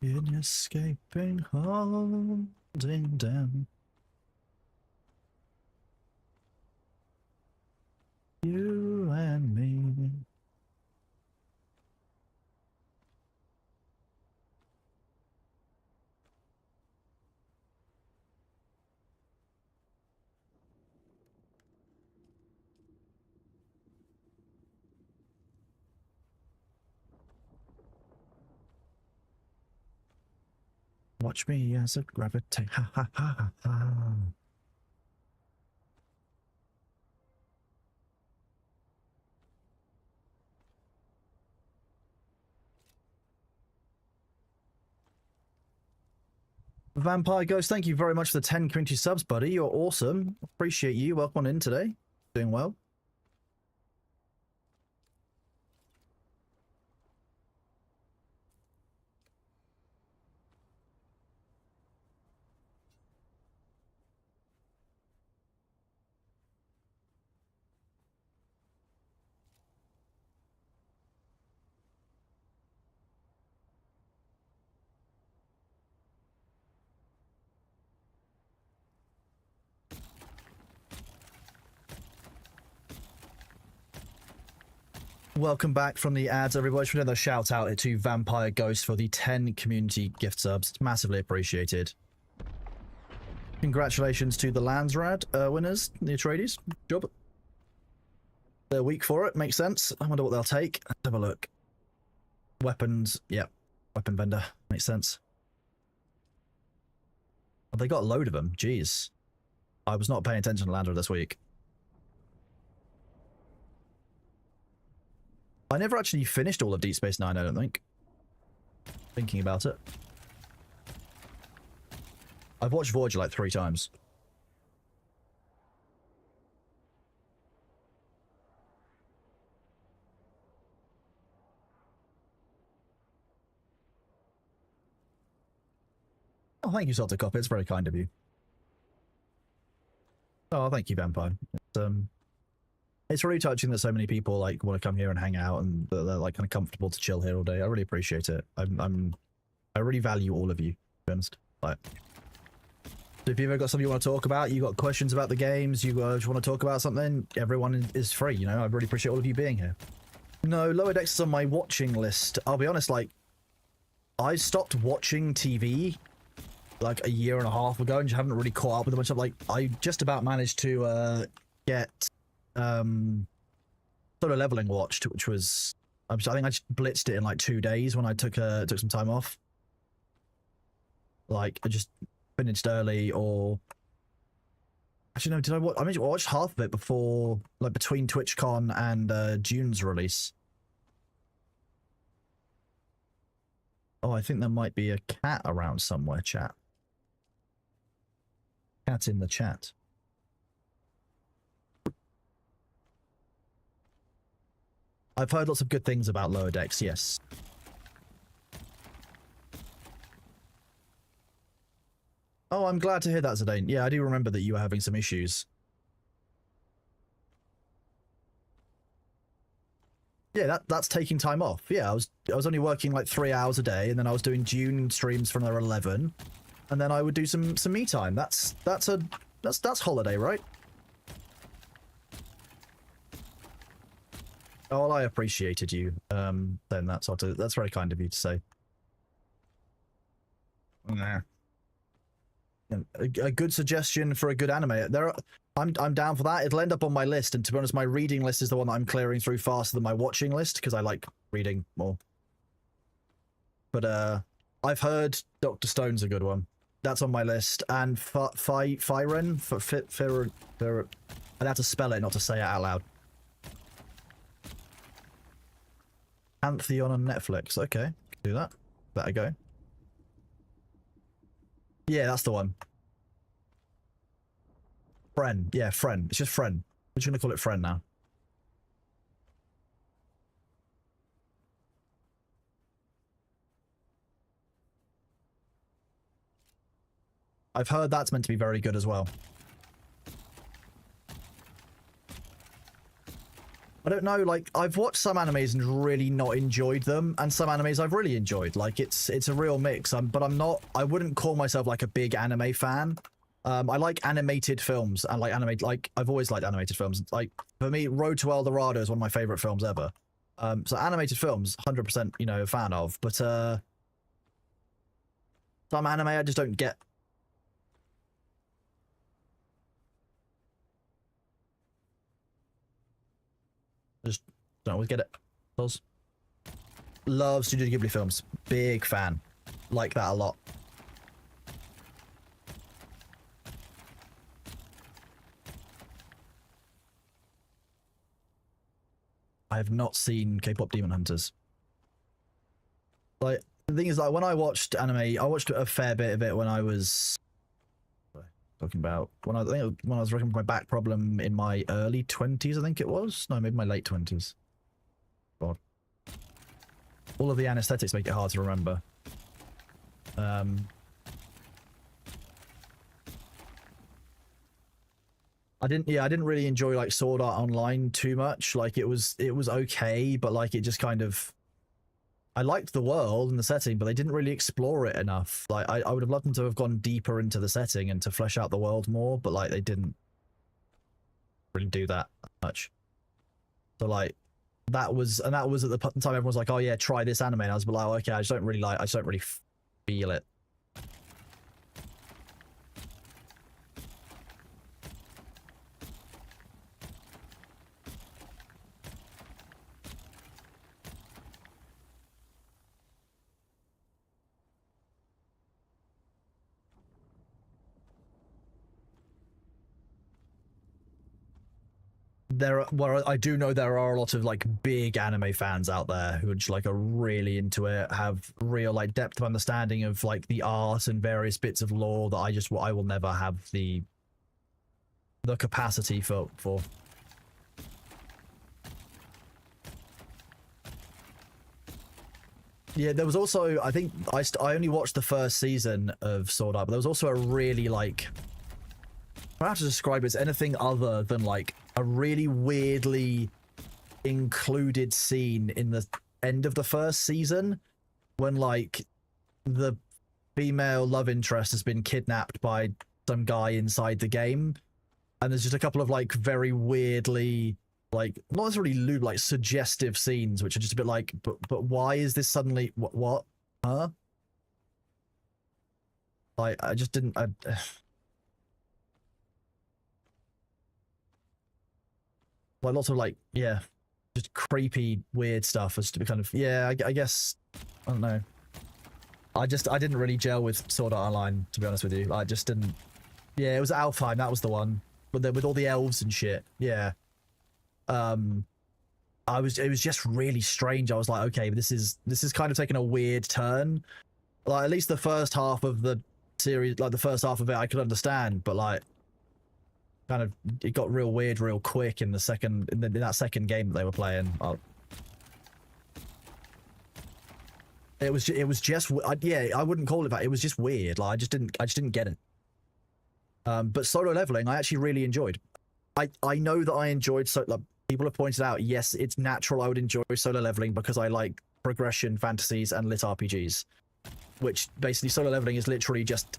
In escaping, holding down. You and me. Watch me as it gravitate. Ha ha ha ha ha. Vampire Ghost, thank you very much for the 10 community subs, buddy. You're awesome. Appreciate you. Welcome on in today. Doing well. Welcome back from the ads, everybody. Should another shout out to Vampire Ghost for the 10 community gift subs. It's massively appreciated. Congratulations to the Landsrad winners, the Atreides. Good job. They're weak for it, makes sense. I wonder what they'll take. Let's have a look. Weapons, yep. Weapon vendor, makes sense. Oh, they got a load of them, jeez. I was not paying attention to Landsrad this week. I never actually finished all of Deep Space Nine, I don't think. Thinking about it. I've watched Voyager like 3 times. Oh, thank you, Salted Copy. It's very kind of you. Oh, thank you, Vampire. It's really touching that so many people like want to come here and hang out, and they're like kind of comfortable to chill here all day. I really appreciate it. I really value all of you, to be honest. Like, so if you've ever got something you want to talk about, you got questions about the games, you just want to talk about something, everyone is free. You know, I really appreciate all of you being here. No, Lower Decks is on my watching list. I'll be honest, like, I stopped watching TV like a year and a half ago and just haven't really caught up with a bunch of, like, I just about managed to get Solo Leveling watched, which was I think I just blitzed it in like 2 days when I took some time off. Like, I just finished early, or actually no, did I watch? I mean, I watched half of it before, like between TwitchCon and Dune's release. Oh, I think there might be a cat around somewhere, chat. Cat in the chat. I've heard lots of good things about Lower Decks, yes. Oh, I'm glad to hear that, Zidane. Yeah, I do remember that you were having some issues. Yeah, that's taking time off. Yeah, I was only working like 3 hours a day, and then I was doing Dune streams for another 11, and then I would do some me time. That's holiday, right? Oh, well, I appreciated you. Then that's very kind of you to say. Nah. A good suggestion for a good anime. I'm down for that. It'll end up on my list, and to be honest, my reading list is the one that I'm clearing through faster than my watching list because I like reading more. But I've heard Dr. Stone's a good one. That's on my list, and Firen. I'd have to spell it, not to say it out loud. Pantheon on Netflix. Okay, can do that. Better go. Yeah, that's the one. Friend. Yeah, Friend. It's just Friend. We're just gonna call it Friend now. I've heard that's meant to be very good as well. I don't know, like, I've watched some animes and really not enjoyed them, and some animes I've really enjoyed. Like, it's a real mix, but I wouldn't call myself, like, a big anime fan. I like animated films, and, like, I've always liked animated films. Like, for me, Road to El Dorado is one of my favorite films ever. So animated films, 100%, you know, a fan of, but, some anime I just don't get. Just don't always get it. Love Studio Ghibli films. Big fan. Like that a lot. I have not seen K-pop Demon Hunters. Like, The thing is, like, when I watched anime, I watched a fair bit of it when I was talking about when I think when I was working with my back problem in my early 20s, I think it was. No, maybe my late 20s. God. All of the anesthetics make it hard to remember. I didn't really enjoy like Sword Art Online too much. Like it was okay, but like it just kind of, I liked the world and the setting, but they didn't really explore it enough. Like I would have loved them to have gone deeper into the setting and to flesh out the world more, but like they didn't really do that much. So like that was at the time everyone was like, oh yeah, try this anime, and I was like, okay, I just don't really feel it. I do know there are a lot of like big anime fans out there who just like are really into it, have real like depth of understanding of like the art and various bits of lore that I will never have the capacity for. Yeah, there was also, I think I only watched the first season of Sword Art, but there was also a really like, I don't have to describe it as anything other than like a really weirdly included scene in the end of the first season when like the female love interest has been kidnapped by some guy inside the game, and there's just a couple of like very weirdly like not necessarily lewd, like suggestive scenes which are just a bit like, but why is this suddenly what huh? Like I just didn't like lots of like, yeah, just creepy weird stuff as to be kind of, yeah, I guess I don't know, I didn't really gel with Sword Art Online, to be honest with you. I just didn't. Yeah, it was Alfheim, that was the one, but then with all the elves and shit. Yeah, it was just really strange. I was like, okay, this is kind of taking a weird turn. Like at least the first half of the series, like the first half of it I could understand, but like kind of it got real weird real quick in the second in that second game that they were playing. It was just yeah, I wouldn't call it that. It was just weird. Like I just didn't get it. But Solo Leveling I actually really enjoyed. I know that I enjoyed, so like people have pointed out, yes, it's natural I would enjoy Solo Leveling because I like progression fantasies and lit RPGs, which basically Solo Leveling is literally just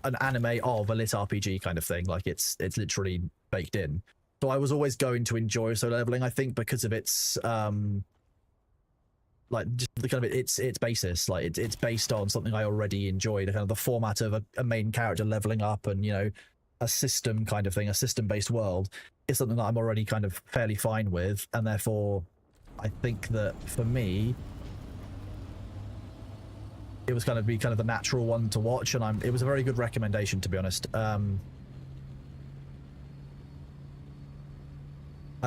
an anime of a lit RPG kind of thing. Like it's literally baked in. So I was always going to enjoy Solo Leveling, I think, because of its like just the kind of its basis. Like it's based on something I already enjoyed, kind of the format of a main character leveling up, and you know, a system kind of thing, a system-based world is something that I'm already kind of fairly fine with, and therefore I think that for me it was kind of the natural one to watch, and it was a very good recommendation, to be honest. I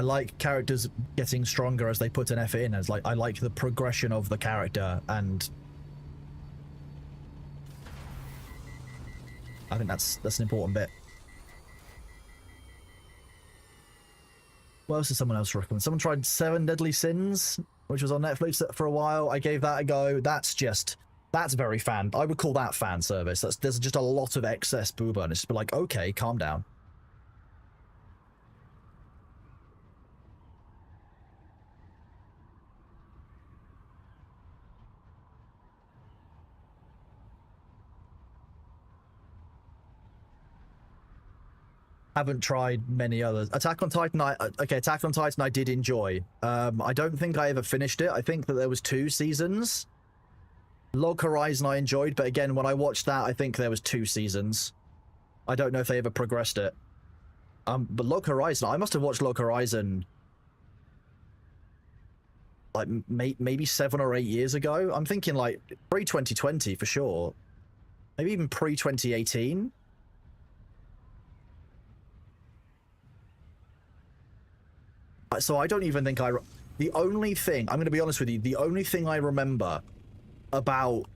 like characters getting stronger as they put an effort in. As like I like the progression of the character, and I think that's an important bit. What else did someone else recommend? Someone tried 7 Deadly Sins, which was on Netflix for a while. I gave that a go. That's very fan. I would call that fan service. There's just a lot of excess booba, and it's just like, okay, calm down. Haven't tried many others. Attack on Titan I did enjoy. I don't think I ever finished it. I think that there was 2 seasons. Log Horizon I enjoyed, but again, when I watched that, I think there was 2 seasons. I don't know if they ever progressed it. But Log Horizon, I must have watched Log Horizon like maybe 7 or 8 years ago. I'm thinking like pre-2020 for sure. Maybe even pre-2018. So I don't even think the only thing, I'm going to be honest with you, the only thing I remember about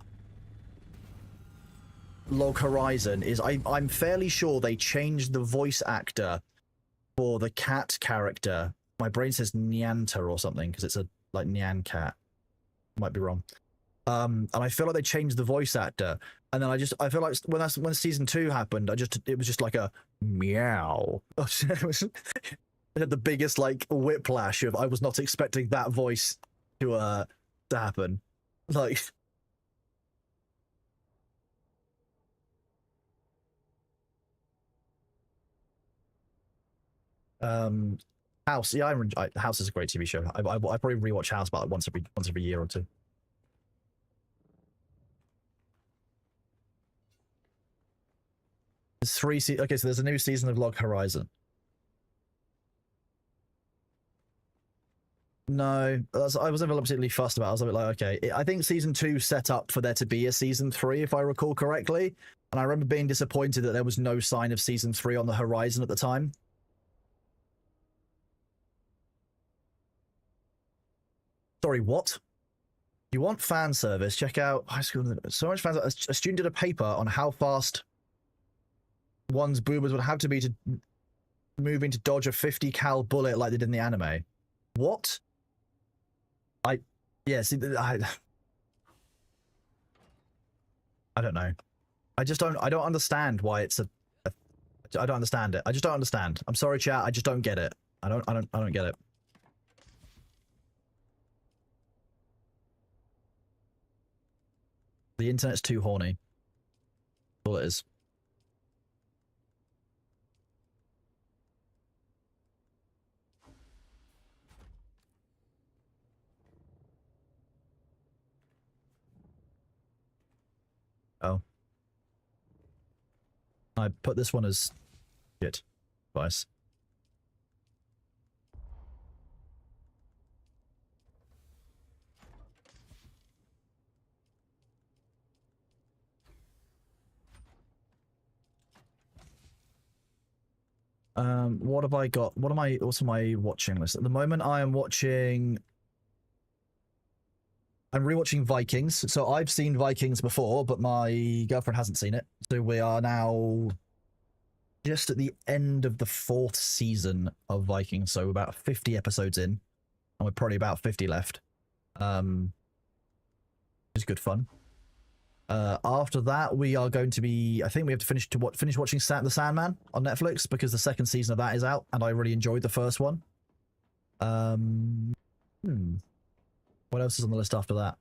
Log Horizon is I'm fairly sure they changed the voice actor for the cat character. My brain says Nyanta or something because it's a like Nyan cat. Might be wrong. And I feel like they changed the voice actor, and then I feel like when season 2 happened, it was just like a meow. It had the biggest like whiplash of I was not expecting that voice to happen. Like House, yeah, House is a great TV show. I probably rewatch House about once every year or two. There's 3 okay, so there's a new season of Log Horizon. No, I was never particularly fussed about it. I was a bit like, okay. I think season 2 set up for there to be a season 3, if I recall correctly. And I remember being disappointed that there was no sign of season 3 on the horizon at the time. Sorry, what? You want fan service? Check out High School. So much fans. A student did a paper on how fast one's boomers would have to be to moving to dodge a 50 cal bullet like they did in the anime. What? Yeah, see, I don't know. I don't understand why it's I don't understand it. I just don't understand. I'm sorry, chat. I just don't get it. I don't get it. The internet's too horny. All it is. Oh. I put this one as shit. Twice. What have I got? What's on my watching list? At the moment, I'm rewatching Vikings. So I've seen Vikings before, but my girlfriend hasn't seen it. So we are now just at the end of the 4th season of Vikings. So about 50 episodes in, and we're probably about 50 left. It's good fun. After that, we are going to be. I think we have to finish watching The Sandman on Netflix because the 2nd season of that is out, and I really enjoyed the first one. What else is on the list after that?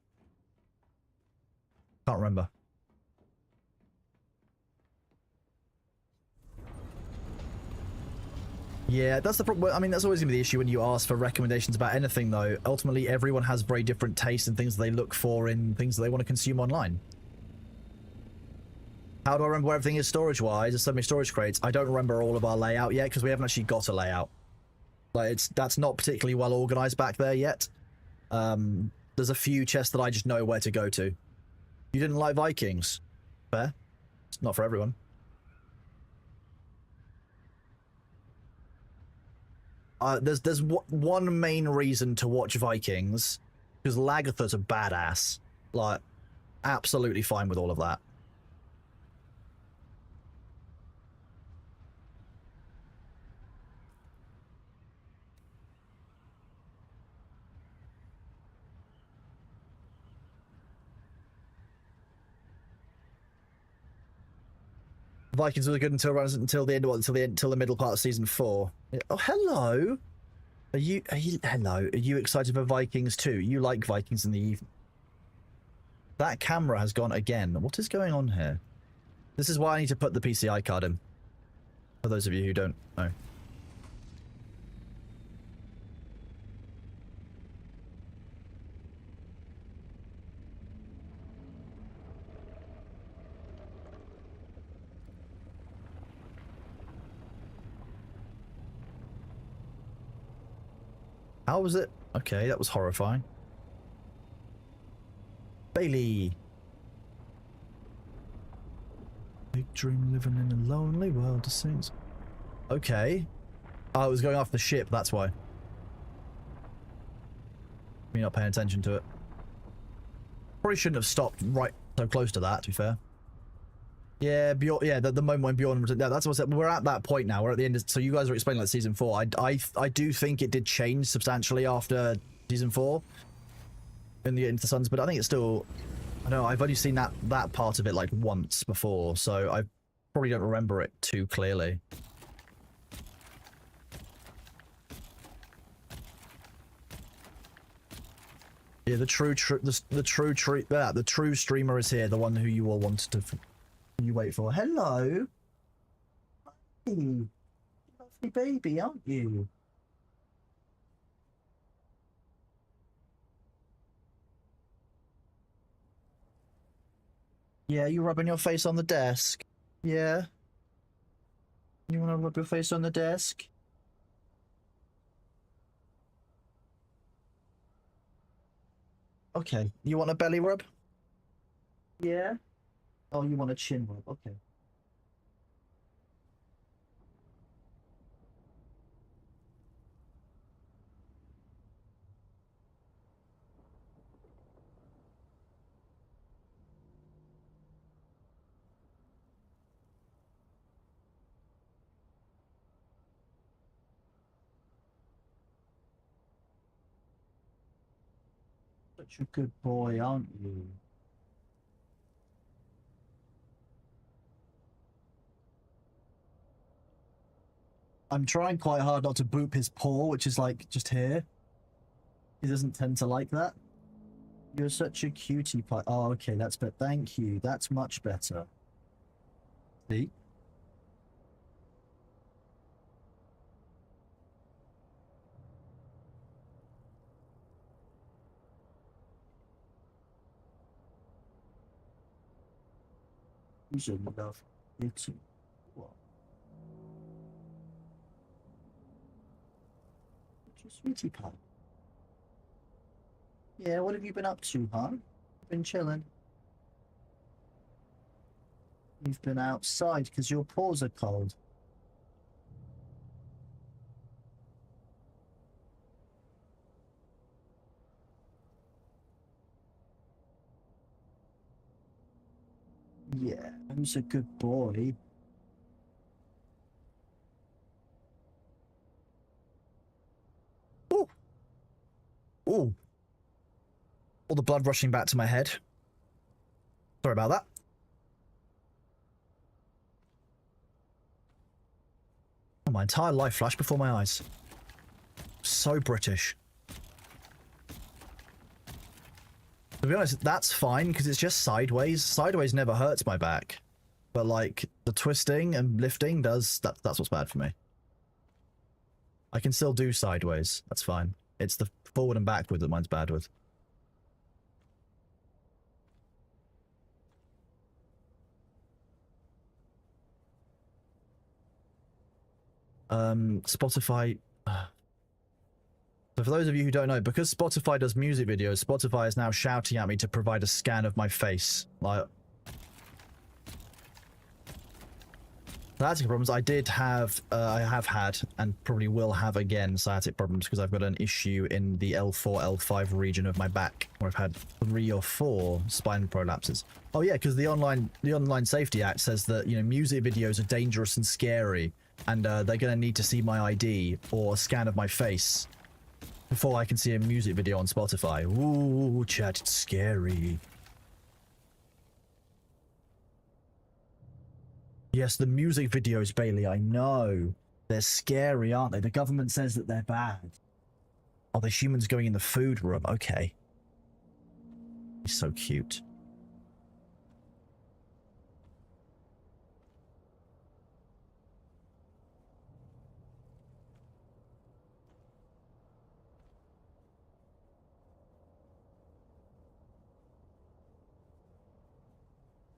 Can't remember. Yeah, that's the problem. I mean, that's always going to be the issue when you ask for recommendations about anything, though. Ultimately, everyone has very different tastes and things they look for in things that they want to consume online. How do I remember where everything is storage-wise? There's so many storage crates. I don't remember all of our layout yet because we haven't actually got a layout. Like, that's not particularly well organized back there yet. There's a few chests that I just know where to go to. You didn't like Vikings? Fair. It's not for everyone. There's one main reason to watch Vikings, because Lagertha's a badass. Like, absolutely fine with all of that. Vikings was good until the end. Until the middle part of season 4. Oh, hello. Are you excited for Vikings too? You like Vikings in the evening? That camera has gone again. What is going on here? This is why I need to put the PCI card in. For those of you who don't know. How was it? Okay, that was horrifying. Bailey. Big dream living in a lonely world, it seems. Okay. Oh, it was going off the ship, that's why. Me not paying attention to it. Probably shouldn't have stopped right so close to that, to be fair. Yeah, Bjorn, yeah, the moment when Bjorn was, yeah, that's what I said. We're at that point now. We're at the end. So you guys are explaining like season 4. I do think it did change substantially after season 4 in the Into the Suns, but I think it's still. I know I've only seen that part of it like once before, so I probably don't remember it too clearly. Yeah, the true streamer is here, the one who you all wanted to. You wait for. Hello. Hey, lovely baby, aren't you? Yeah, you rubbing your face on the desk? Yeah. You want to rub your face on the desk? Okay. You want a belly rub? Yeah. Oh, you want a chin rub? Okay. Such a good boy, aren't you? I'm trying quite hard not to boop his paw, which is like just here. He doesn't tend to like that. You're such a cutie pie. Oh, okay, that's better. Thank you. That's much better. See? You should love it. What? Your sweetie pie. Yeah, what have you been up to, huh? Been chilling. You've been outside because your paws are cold. Yeah, who's a good boy? Ooh. Ooh. All the blood rushing back to my head. Sorry about that. Oh, my entire life flashed before my eyes. So British. To be honest, that's fine because it's just sideways. Sideways never hurts my back. But like the twisting and lifting does, that's what's bad for me. I can still do sideways. That's fine. It's the forward and backward that mine's bad with. Spotify. So for those of you who don't know, because Spotify does music videos, Spotify is now shouting at me to provide a scan of my face. Like, sciatic problems. I have had, and probably will have again sciatic problems because I've got an issue in the L4, L5 region of my back where I've had 3 or 4 spine prolapses. Oh yeah, because the Online Safety Act says that, you know, music videos are dangerous and scary, and they're going to need to see my ID or a scan of my face before I can see a music video on Spotify. Ooh, chat, it's scary. Yes, the music videos, Bailey, I know. They're scary, aren't they? The government says that they're bad. Oh, there's humans going in the food room. Okay. He's so cute.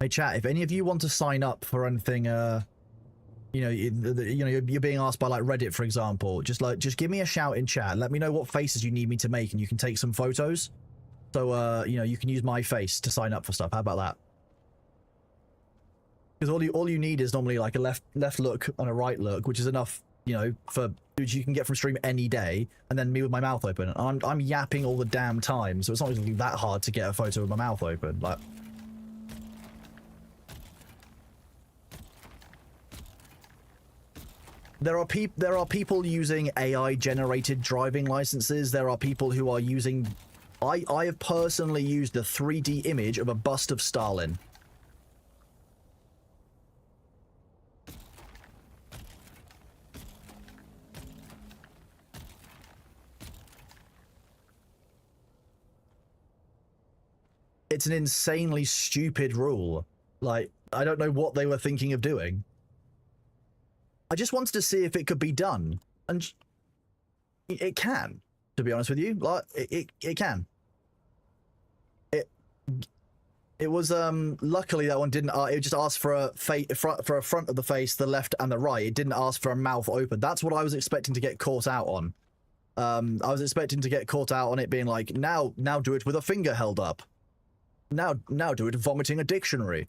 Hey chat, if any of you want to sign up for anything, you know, you're being asked by like Reddit, for example, just give me a shout in chat. Let me know what faces you need me to make, and you can take some photos. So, you know, you can use my face to sign up for stuff. How about that? Because all you need is normally like a left look and a right look, which is enough, you know, for dudes you can get from stream any day, and then me with my mouth open. I'm yapping all the damn time, so it's not really that hard to get a photo with my mouth open. Like. There are people using AI generated driving licenses. There are people who are using. I have personally used a 3D image of a bust of Stalin. It's an insanely stupid rule. Like, I don't know what they were thinking of doing. I just wanted to see if it could be done. And it can, to be honest with you. Like, it can. It was, luckily that one didn't, it just asked for a front of the face, the left and the right. It didn't ask for a mouth open. That's what I was expecting to get caught out on. I was expecting to get caught out on it being like, now do it with a finger held up. Now do it vomiting a dictionary.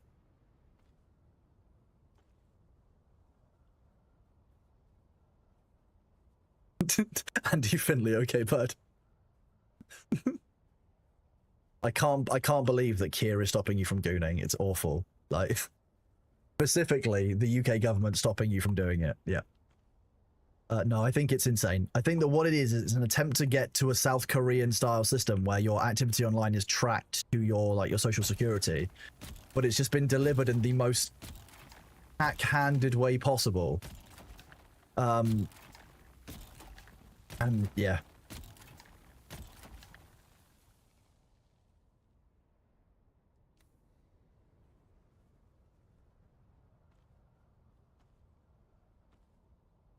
Andy Finley, okay, bud. I can't believe that Keir is stopping you from gooning. It's awful. Like, specifically, the UK government stopping you from doing it. Yeah. No, I think it's insane. I think that what it is an attempt to get to a South Korean style system where your activity online is tracked to your social security, but it's just been delivered in the most hack-handed way possible. And yeah.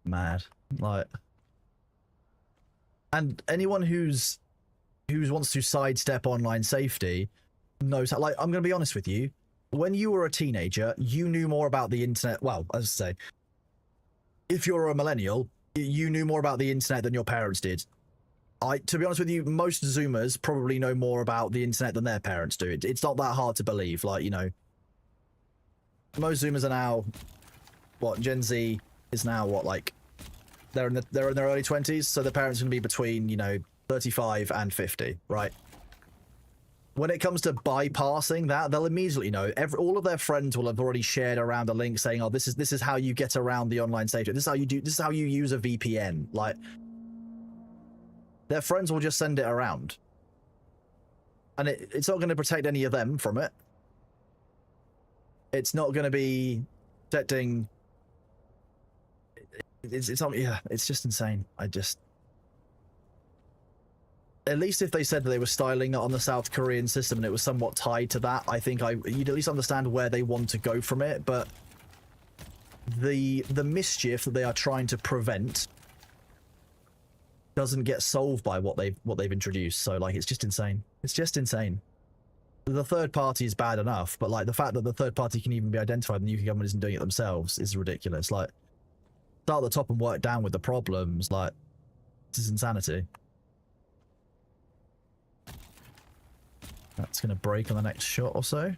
Mad. Like, and anyone who wants to sidestep online safety knows how, like, I'm gonna be honest with you, when you were a teenager, you knew more about the internet. Well, as I say, if you're a millennial, you knew more about the internet than your parents did. To be honest with you, most Zoomers probably know more about the internet than their parents do. It's not that hard to believe. Like, you know, most Zoomers are now, what, Gen Z is now what, like, they're in their early 20s, so their parents are going to be between, you know, 35 and 50, right? When it comes to bypassing that, they'll immediately know. All of their friends will have already shared around a link saying, "Oh, this is how you get around the online safety. This is how you do. This is how you use a VPN." Like, their friends will just send it around, and it's not going to protect any of them from it. It's not going to be protecting. It's not. Yeah, it's just insane. At least if they said that they were styling it on the South Korean system and it was somewhat tied to that, I think you'd at least understand where they want to go from it. But the mischief that they are trying to prevent doesn't get solved by what they've introduced. So, like, it's just insane. It's just insane. The third party is bad enough, but, like, the fact that the third party can even be identified and the UK government isn't doing it themselves is ridiculous. Like, start at the top and work down with the problems. Like, this is insanity. That's going to break on the next shot or so.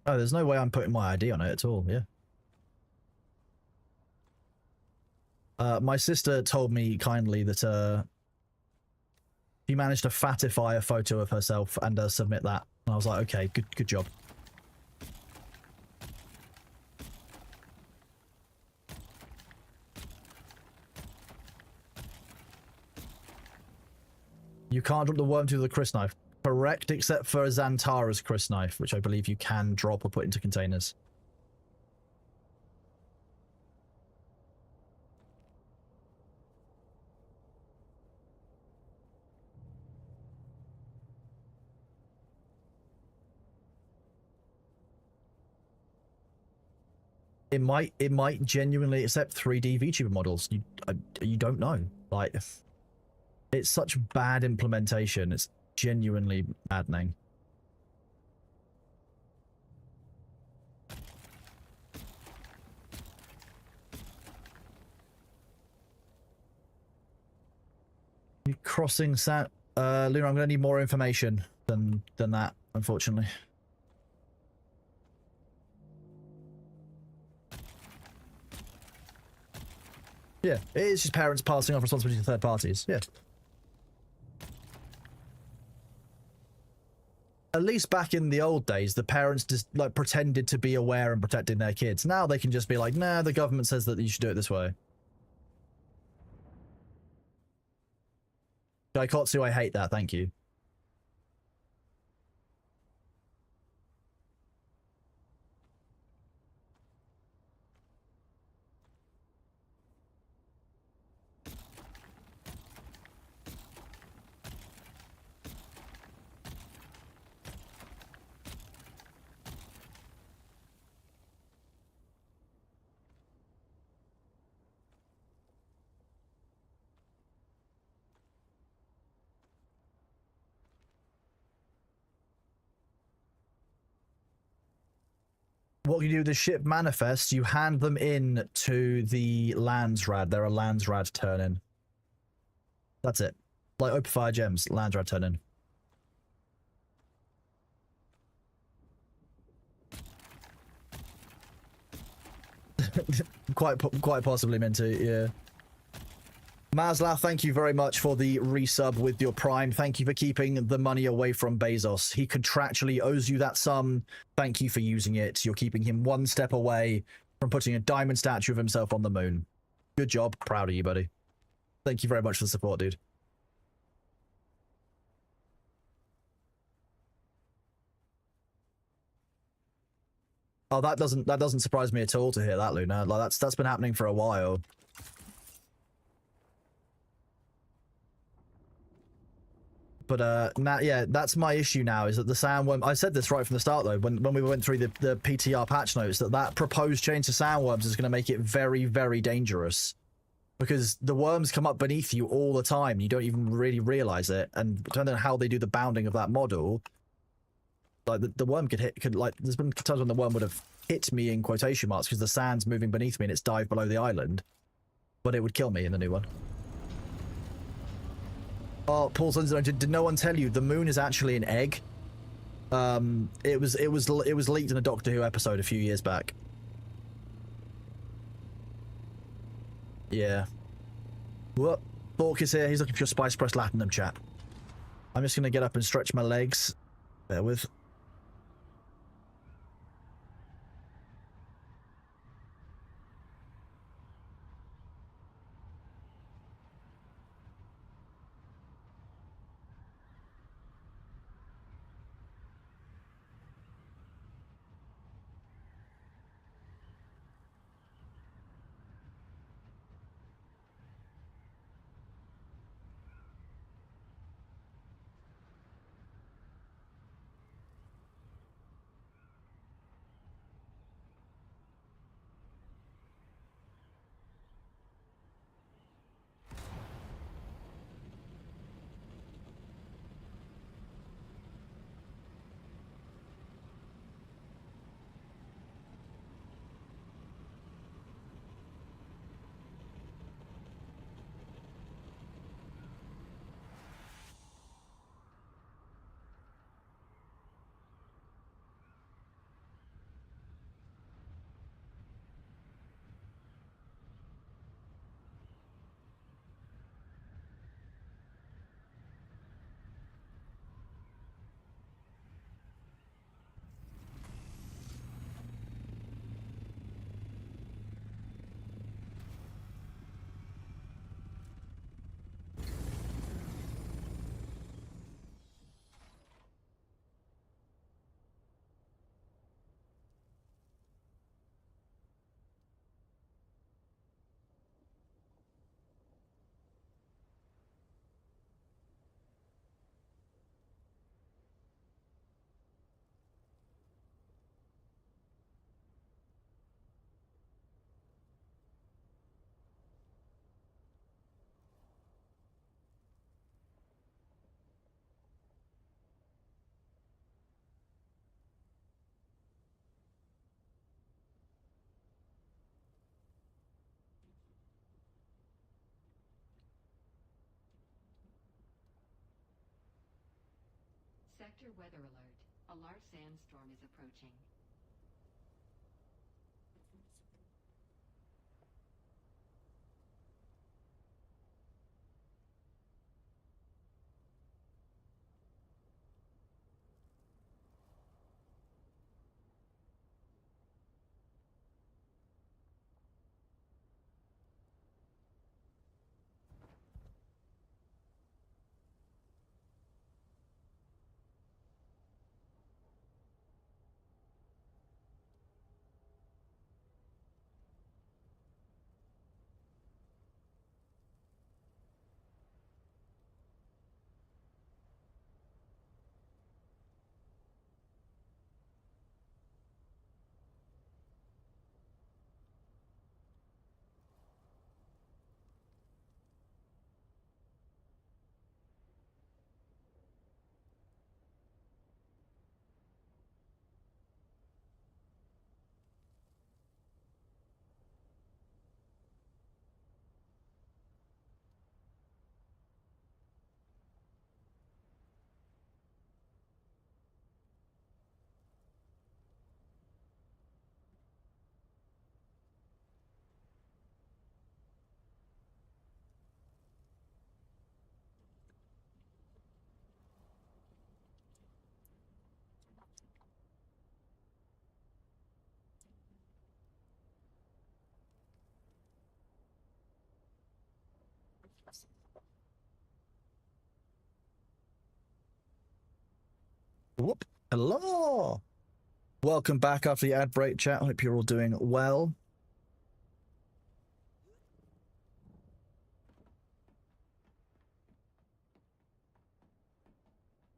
Oh, there's no way I'm putting my ID on it at all, yeah. My sister told me kindly that she managed to fatify a photo of herself and submit that. And I was like, okay, good job. You can't drop the worm through the crisp knife. Correct, except for Xantara's crisp knife, which I believe you can drop or put into containers. It might genuinely accept 3D VTuber models. You don't know. Like, it's such bad implementation. It's genuinely maddening. You crossing Luna, I'm gonna need more information than that, unfortunately. Yeah, it is just parents passing off responsibility to third parties. Yeah. At least back in the old days, the parents just like pretended to be aware and protecting their kids. Now they can just be like, nah, the government says that you should do it this way. Gaikotsu, I hate that, thank you. What you do with the ship manifests, you hand them in to the Landsrad. They're a Landsrad turn-in. That's it. Like open fire gems, Landsrad turn-in. quite possibly meant to, yeah. Maslav, thank you very much for the resub with your Prime. Thank you for keeping the money away from Bezos. He contractually owes you that sum. Thank you for using it. You're keeping him one step away from putting a diamond statue of himself on the moon. Good job. Proud of you, buddy. Thank you very much for the support, dude. Oh, that doesn't surprise me at all to hear that, Luna. Like that's been happening for a while. But now, yeah, that's my issue now, is that the sandworm, I said this right from the start though, when we went through the PTR patch notes, that proposed change to sandworms is going to make it very, very dangerous. Because the worms come up beneath you all the time, you don't even really realize it, and depending on how they do the bounding of that model, like the worm could like, there's been times when the worm would have hit me in quotation marks because the sand's moving beneath me and it's dived below the island, but it would kill me in the new one. Oh, Paul Sunzone, did no one tell you the moon is actually an egg? It was leaked in a Doctor Who episode a few years back. Yeah. What? Bork is here. He's looking for your Spice Press Latinum chat. I'm just gonna get up and stretch my legs. Bear with. Sector weather alert. A large sandstorm is approaching. Whoop. Hello. Welcome back after the ad break, chat. Hope you're all doing well.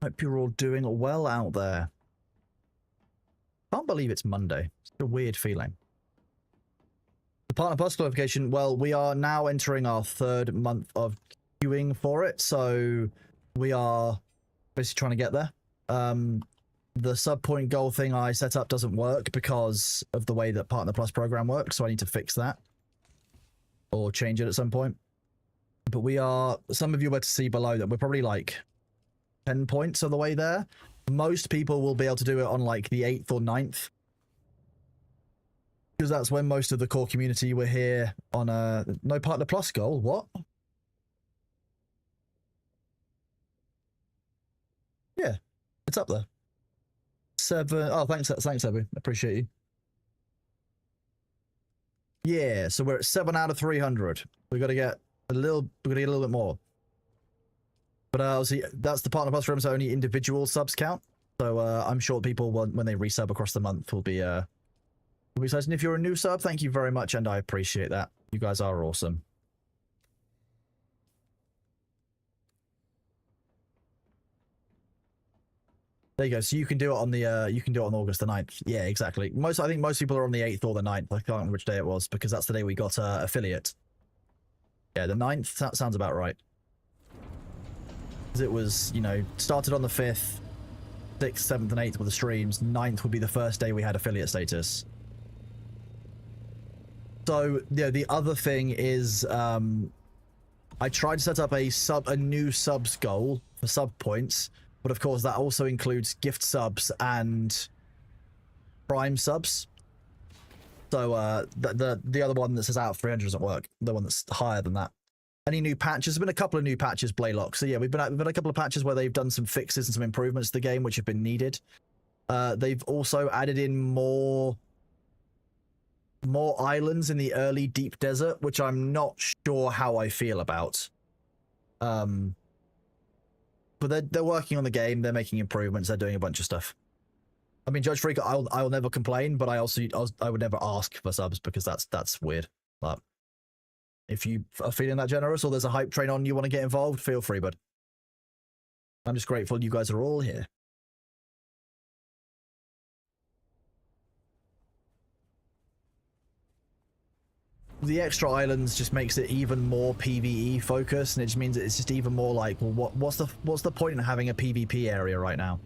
Hope you're all doing well out there. Can't believe it's Monday. It's a weird feeling. The Partner Plus qualification, well, we are now entering our 3rd month of queuing for it, so we are basically trying to get there. The sub point goal thing I set up doesn't work because of the way that Partner Plus program works, so I need to fix that. Or change it at some point. But we are, some of you were to see below that we're probably like 10 points of the way there. Most people will be able to do it on like the 8th or 9th. Because that's when most of the core community were here on a no Partner Plus goal. What? Yeah, it's up there. 7. Oh, thanks, Ebu. Appreciate you. Yeah, so we're at 7 out of 300. We got to get a little bit more. But obviously, that's the Partner Plus room, so only individual subs count. So I'm sure people, when they resub across the month, will be excited. And if you're a new sub, thank you very much, and I appreciate that. You guys are awesome. There you go. So you can do it on the on August the 9th. Yeah, exactly. I think most people are on the 8th or the 9th. I can't remember which day it was because that's the day we got affiliate. Yeah, the 9th. That sounds about right. It was, you know, started on the 5th, 6th, 7th, and 8th with the streams. 9th would be the first day we had affiliate status. So, yeah, the other thing is, I tried to set up a new subs goal for sub points, but of course that also includes gift subs and prime subs. So, the other one that says out of 300 doesn't work. The one that's higher than that. Any new patches? There's been a couple of new patches, Blaylock. So yeah, we've had a couple of patches where they've done some fixes and some improvements to the game which have been needed. They've also added in more islands in the early deep desert, which I'm not sure how I feel about. But they're working on the game. They're making improvements. They're doing a bunch of stuff. I mean, Judge Freak, I'll never complain, but I would never ask for subs because that's weird. But if you are feeling that generous or there's a hype train on you want to get involved, feel free, bud. I'm just grateful you guys are all here. The extra islands just makes it even more PvE focused, and it just means it's just even more like, well, what's the point in having a PvP area right now?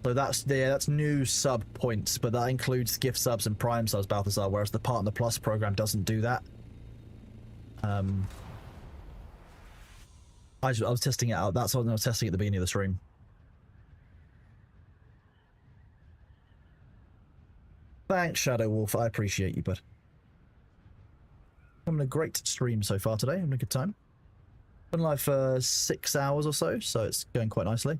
So that's new sub points, but that includes gift subs and prime subs, Balthazar, whereas the Partner Plus program doesn't do that. I was testing it out. That's what I was testing at the beginning of the stream. Thanks, Shadow Wolf. I appreciate you, bud. Having a great stream so far today. Having a good time. Been live for 6 hours or so it's going quite nicely.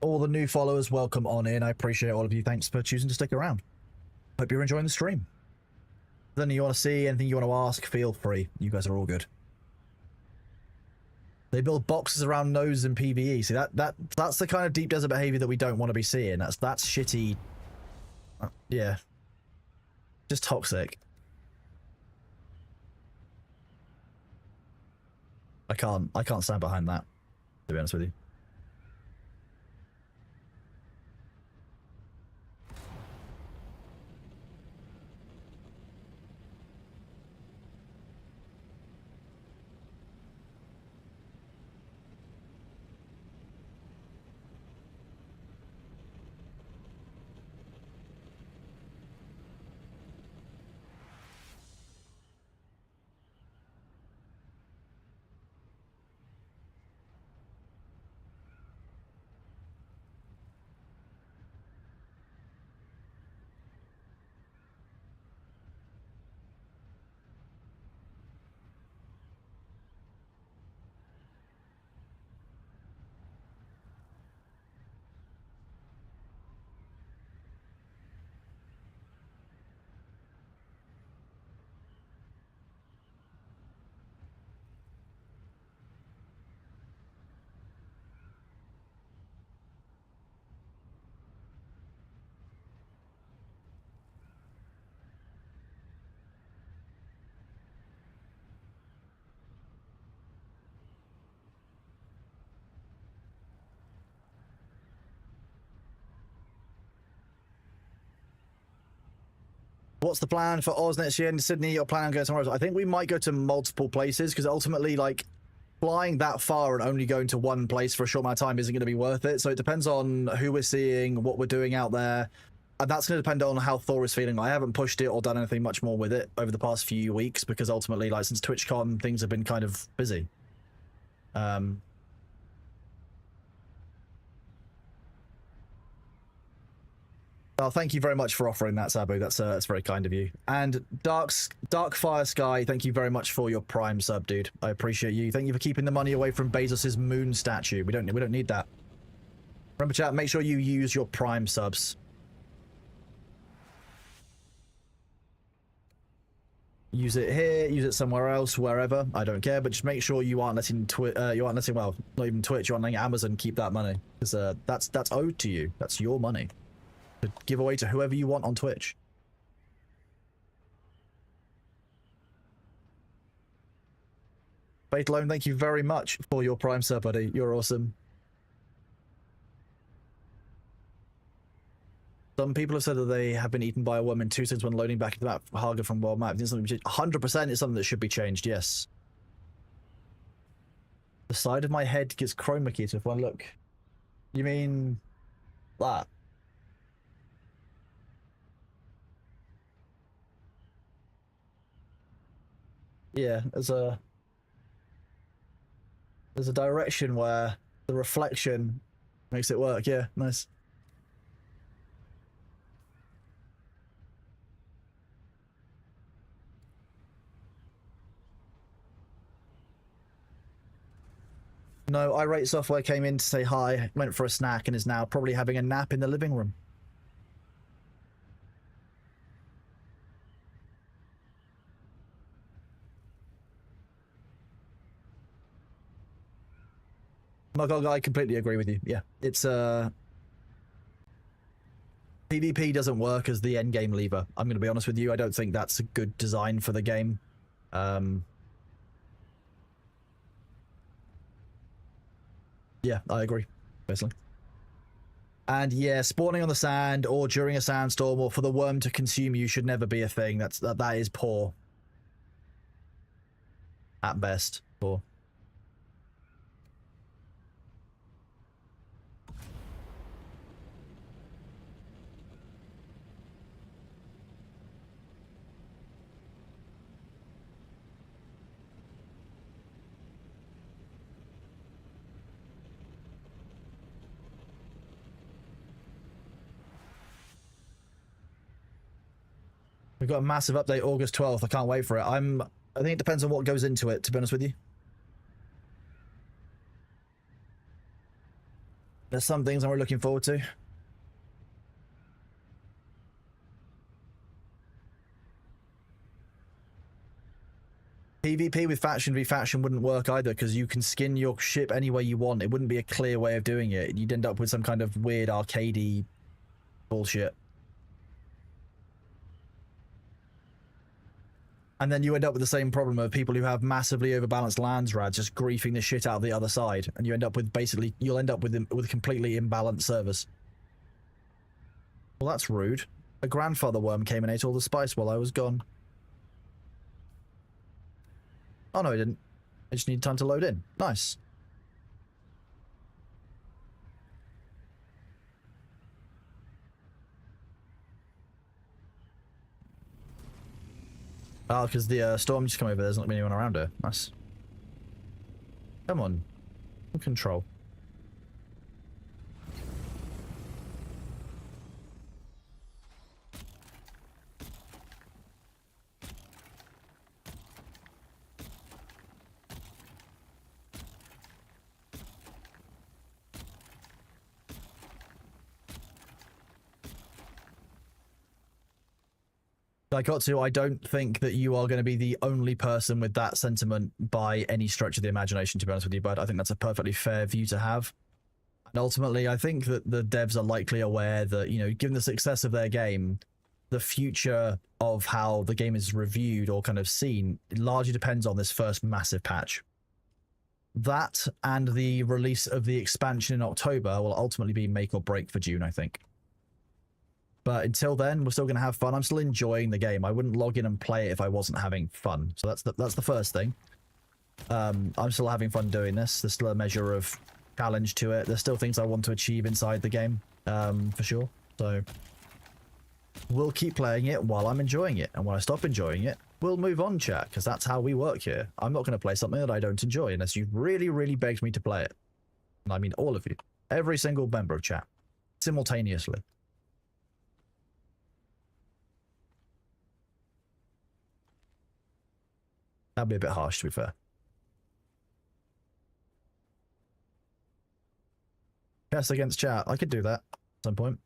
All the new followers, welcome on in. I appreciate all of you. Thanks for choosing to stick around. Hope you're enjoying the stream. If anything you want to see, anything you want to ask, feel free. You guys are all good. They build boxes around nodes in PvE. See, that's the kind of deep desert behavior that we don't want to be seeing. That's shitty. Yeah. Just toxic. I can't stand behind that, to be honest with you. What's the plan for Oz next year in Sydney? Or plan on going somewhere else? I think we might go to multiple places because ultimately, like, flying that far and only going to one place for a short amount of time isn't going to be worth it. So it depends on who we're seeing, what we're doing out there. And that's going to depend on how Thor is feeling. I haven't pushed it or done anything much more with it over the past few weeks because ultimately, like, since TwitchCon, things have been kind of busy. Oh, thank you very much for offering that, Sabu. That's very kind of you. And Dark Fire Sky, thank you very much for your Prime sub, dude. I appreciate you. Thank you for keeping the money away from Bezos's moon statue. We don't need that. Remember, chat, make sure you use your Prime subs. Use it here, use it somewhere else, wherever. I don't care, but just make sure you aren't letting well, not even Twitch, you aren't letting Amazon keep that money because that's owed to you. That's your money to give away to whoever you want on Twitch. Fatalone, thank you very much for your Prime sub, buddy. You're awesome. Some people have said that they have been eaten by a worm in 2 seconds when loading back into the map. Haga from World Map. 100% is something that should be changed, yes. The side of my head gets chroma keyed with one look. You mean that? Yeah, there's a direction where the reflection makes it work. Yeah, nice. No, Irate Software came in to say hi, went for a snack, and is now probably having a nap in the living room. My God, I completely agree with you. Yeah, it's PvP doesn't work as the end game lever. I'm going to be honest with you. I don't think that's a good design for the game. Yeah, I agree, personally. And yeah, spawning on the sand or during a sandstorm or for the worm to consume you should never be a thing. That is poor. At best, poor. We've got a massive update August 12th. I can't wait for it. I think it depends on what goes into it, to be honest with you. There's some things I'm looking forward to. PvP with faction v faction wouldn't work either because you can skin your ship any way you want. It wouldn't be a clear way of doing it. You'd end up with some kind of weird arcadey bullshit. And then you end up with the same problem of people who have massively overbalanced lands rads just griefing the shit out of the other side, and you end up with you'll end up with completely imbalanced servers. Well, that's rude. A grandfather worm came and ate all the spice while I was gone. Oh no, it didn't. I just need time to load in. Nice. Oh, because the storm just come over. There's not anyone around her. Nice. Come on. Control. Daikotsu, I don't think that you are going to be the only person with that sentiment by any stretch of the imagination, to be honest with you, bud. I think that's a perfectly fair view to have. And ultimately, I think that the devs are likely aware that, you know, given the success of their game, the future of how the game is reviewed or kind of seen largely depends on this first massive patch. That and the release of the expansion in October will ultimately be make or break for Dune, I think. But until then, we're still going to have fun. I'm still enjoying the game. I wouldn't log in and play it if I wasn't having fun. So that's the first thing. I'm still having fun doing this. There's still a measure of challenge to it. There's still things I want to achieve inside the game, for sure. So we'll keep playing it while I'm enjoying it. And when I stop enjoying it, we'll move on, chat, because that's how we work here. I'm not going to play something that I don't enjoy unless you really, really begged me to play it. And I mean all of you. Every single member of chat. Simultaneously. That'd be a bit harsh, to be fair. Chess against chat. I could do that at some point.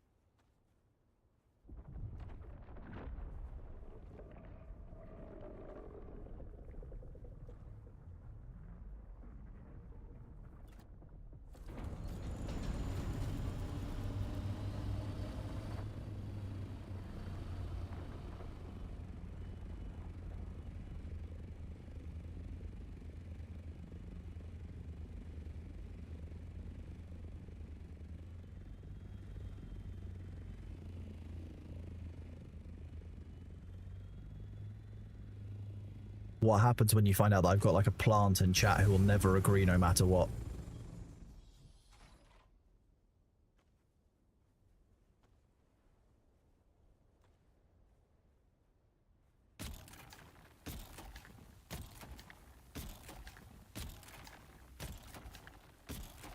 What happens when you find out that I've got like a plant in chat who will never agree no matter what?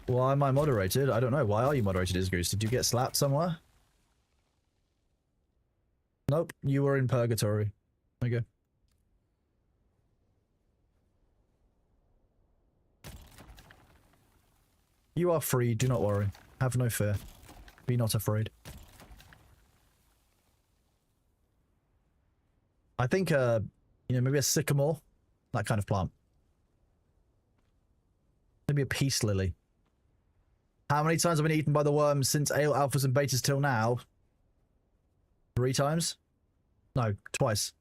Why am I moderated? I don't know. Why are you moderated, Isgoose? Did you get slapped somewhere? Nope, you were in purgatory. There you go. You are free, do not worry. Have no fear. Be not afraid. I think, you know, maybe a sycamore. That kind of plant. Maybe a peace lily. How many times have I been eaten by the worms since alphas and betas till now? 3 times? No, twice.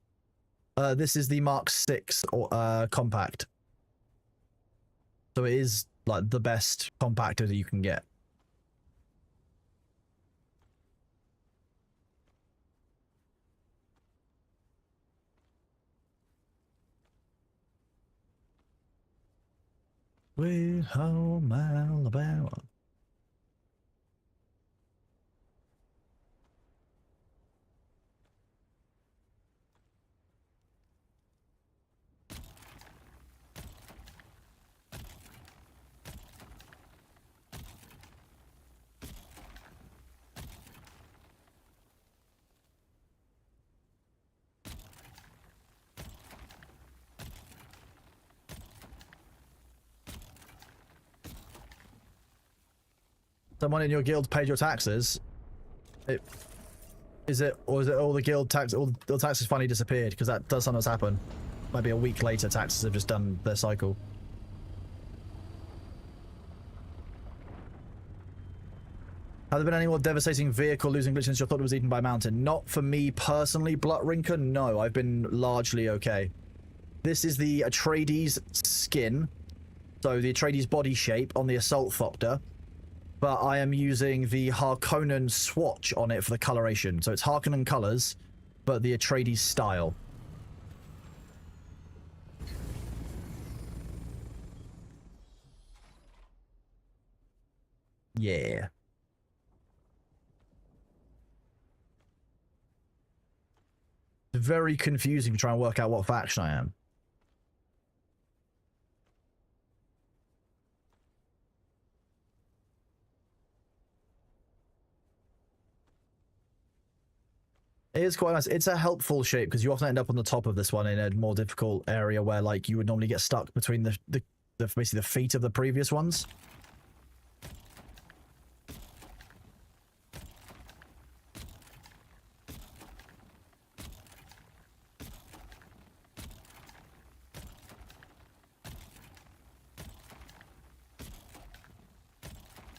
This is the Mark 6 compact. So it is like the best compactor that you can get. We're home Alabama. Someone in your guild paid your taxes. Is it all the guild tax? All the taxes finally disappeared? Because that does sometimes happen. Might be a week later. Taxes have just done their cycle. Have there been any more devastating vehicle losing glitch since you thought it was eaten by a mountain? Not for me personally, Bloodrinker. No, I've been largely okay. This is the Atreides skin, so the Atreides body shape on the Assault Thopter. But I am using the Harkonnen swatch on it for the coloration. So it's Harkonnen colors, but the Atreides style. Yeah. It's very confusing to try and work out what faction I am. It is quite nice. It's a helpful shape because you often end up on the top of this one in a more difficult area where, like, you would normally get stuck between the basically the feet of the previous ones.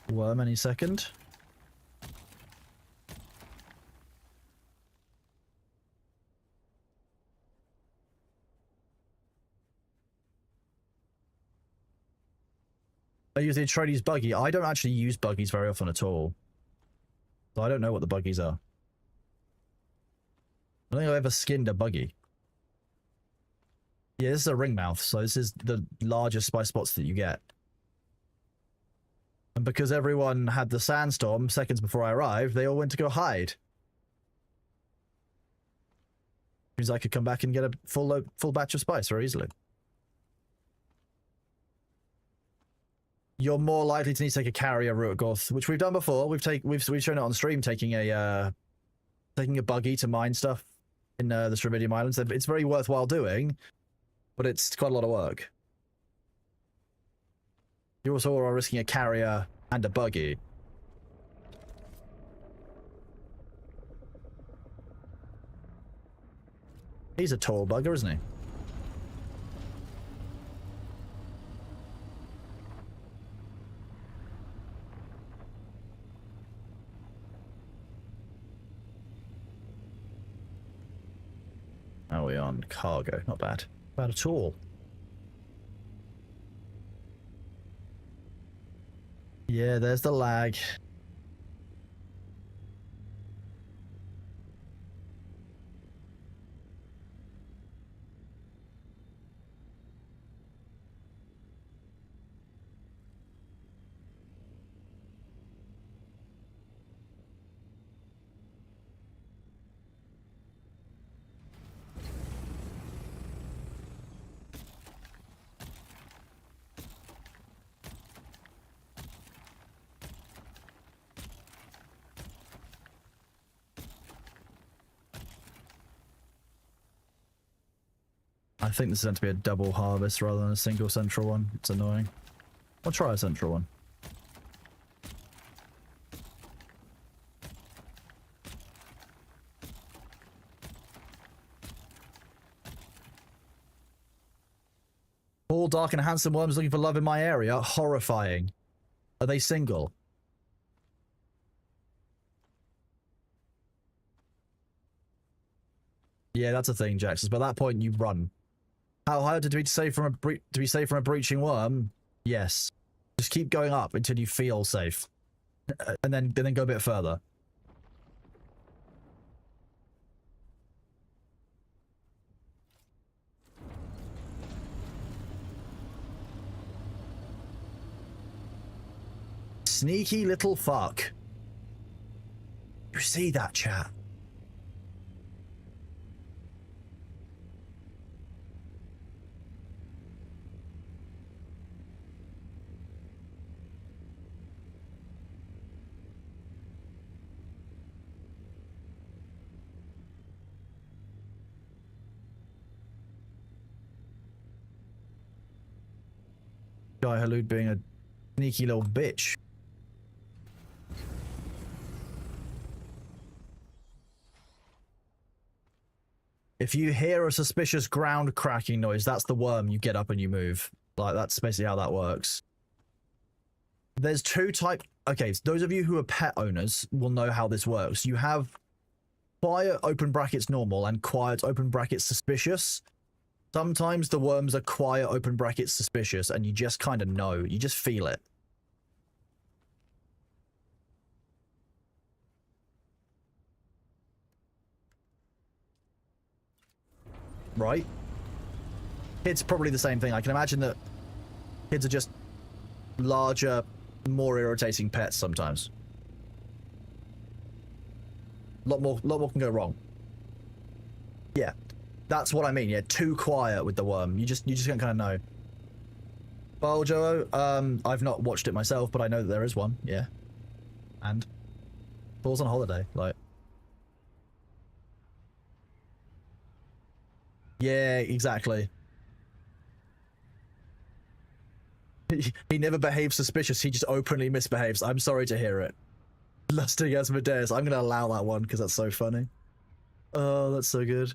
Worm any second. I use the Atreides buggy. I don't actually use buggies very often at all. So I don't know what the buggies are. I don't think I've ever skinned a buggy. Yeah, this is a ring mouth, so this is the largest spy spots that you get. And because everyone had the sandstorm seconds before I arrived, they all went to go hide. Means I could come back and get a full batch of spice very easily. You're more likely to need to take a carrier route, Goth, which we've done before. We've shown it on stream, taking a buggy to mine stuff in the Stravidium Islands. It's very worthwhile doing, but it's quite a lot of work. You also are risking a carrier and a buggy. He's a tall bugger, isn't he? How are we on cargo? Not bad. Not bad at all. Yeah, there's the lag. I think this is meant to be a double harvest rather than a single central one. It's annoying. I'll try a central one. All dark and handsome worms looking for love in my area. Horrifying. Are they single? Yeah, that's a thing, Jax. By that point, you run. How high did we say from a breaching worm? Yes. Just keep going up until you feel safe, and then go a bit further. Sneaky little fuck. You see that, chat? Guy Halud being a sneaky little bitch. If you hear a suspicious ground cracking noise, that's the worm. You get up and you move. Like, that's basically how that works. There's two types. Okay, so those of you who are pet owners will know how this works. You have quiet open brackets normal and quiet open brackets suspicious. Sometimes the worms are quiet open brackets suspicious and you just kind of know. You just feel it. Right? Kids probably the same thing. I can imagine that kids are just larger, more irritating pets sometimes. A lot more can go wrong. Yeah. That's what I mean, yeah. Too quiet with the worm. You just can't kind of know. Well, Joe, I've not watched it myself, but I know that there is one, yeah. And Paul's on holiday, like. Yeah, exactly. He never behaves suspicious, he just openly misbehaves. I'm sorry to hear it. Lusting as Medeus. I'm gonna allow that one because that's so funny. Oh, that's so good.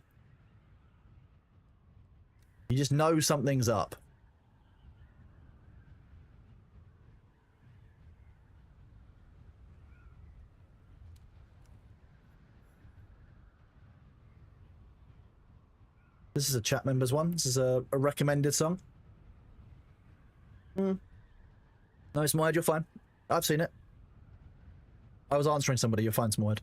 You just know something's up. This is a chat members one. This is a recommended song. No, Smide, you're fine. I've seen it. I was answering somebody. You're fine, Smide.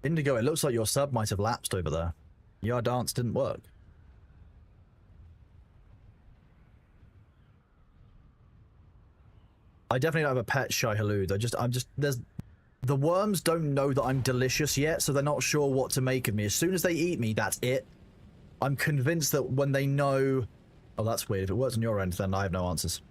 Indigo, it looks like your sub might have lapsed over there. Your dance didn't work. I definitely don't have a pet Shai Halud. The worms don't know that I'm delicious yet, so they're not sure what to make of me. As soon as they eat me, that's it. I'm convinced that when they know... Oh, that's weird. If it works on your end, then I have no answers.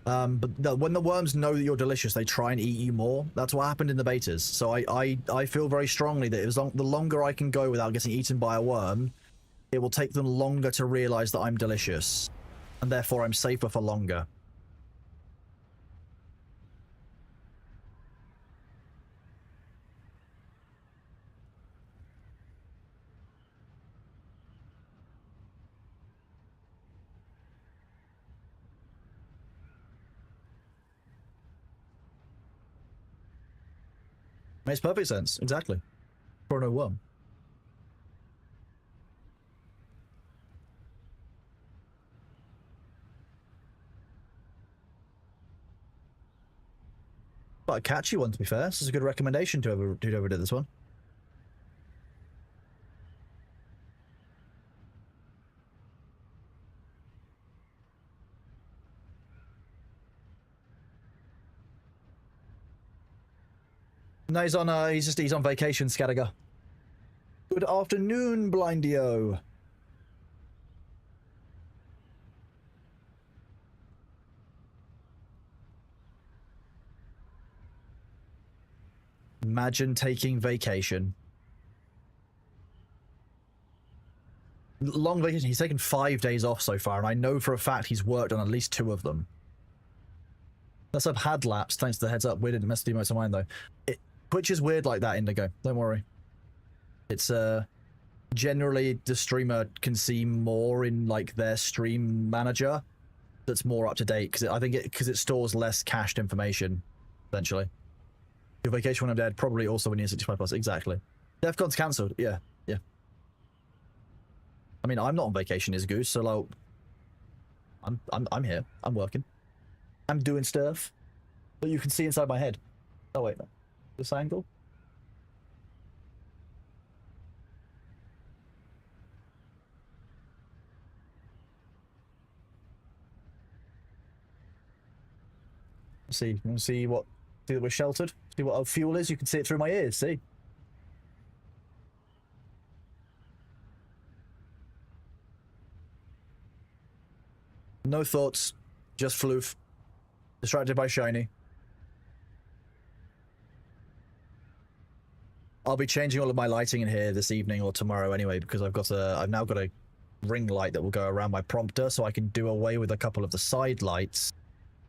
But when the worms know that you're delicious, they try and eat you more. That's what happened in the betas. So I feel very strongly that the longer I can go without getting eaten by a worm, it will take them longer to realize that I'm delicious. And therefore I'm safer for longer. Makes perfect sense. Exactly. For no worm. But a catchy one, to be fair. This is a good recommendation to whoever did this one. No, he's on vacation, Scattiger. Good afternoon, Blindio. Imagine taking vacation. Long vacation. He's taken 5 days off so far, and I know for a fact he's worked on at least 2 of them. That's up had lapsed, thanks to the heads up. We didn't mess the most of mine, though. Twitch is weird like that, Indigo. Don't worry. It's, generally, the streamer can see more in, like, their stream manager that's more up to date, because it stores less cached information, essentially. Your vacation when I'm dead, probably also when you're 65 plus. Exactly. DEFCON's cancelled. Yeah, yeah. I mean, I'm not on vacation, is Goose, so like, I'm here. I'm working. I'm doing stuff. But you can see inside my head. Oh wait, this angle. See, you see that we're sheltered? See what our fuel is? You can see it through my ears, see? No thoughts, just floof. Distracted by shiny. I'll be changing all of my lighting in here this evening or tomorrow anyway, because I've now got a ring light that will go around my prompter, so I can do away with a couple of the side lights,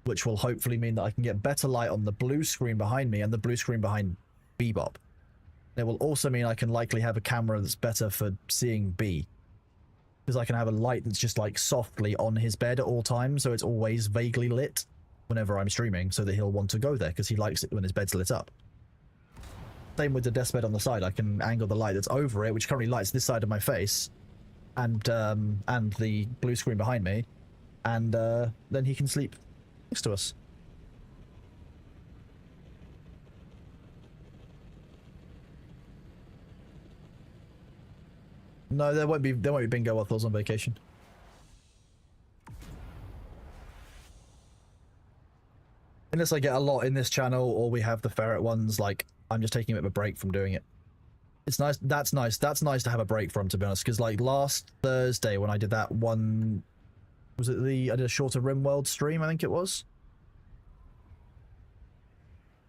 which will hopefully mean that I can get better light on the blue screen behind me and the blue screen behind Bebop. It will also mean I can likely have a camera that's better for seeing B, because I can have a light that's just like softly on his bed at all times, so it's always vaguely lit whenever I'm streaming, so that he'll want to go there because he likes it when his bed's lit up. Same with the deathbed on the side. I can angle the light that's over it, which currently lights this side of my face, and the blue screen behind me, and then he can sleep next to us. No, there won't be bingo waffles on vacation. Unless I get a lot in this channel, or we have the ferret ones, like, I'm just taking a bit of a break from doing it. It's nice. That's nice. That's nice to have a break from, to be honest, because, like, last Thursday when I did that one... I did a shorter rimworld stream, I think it was?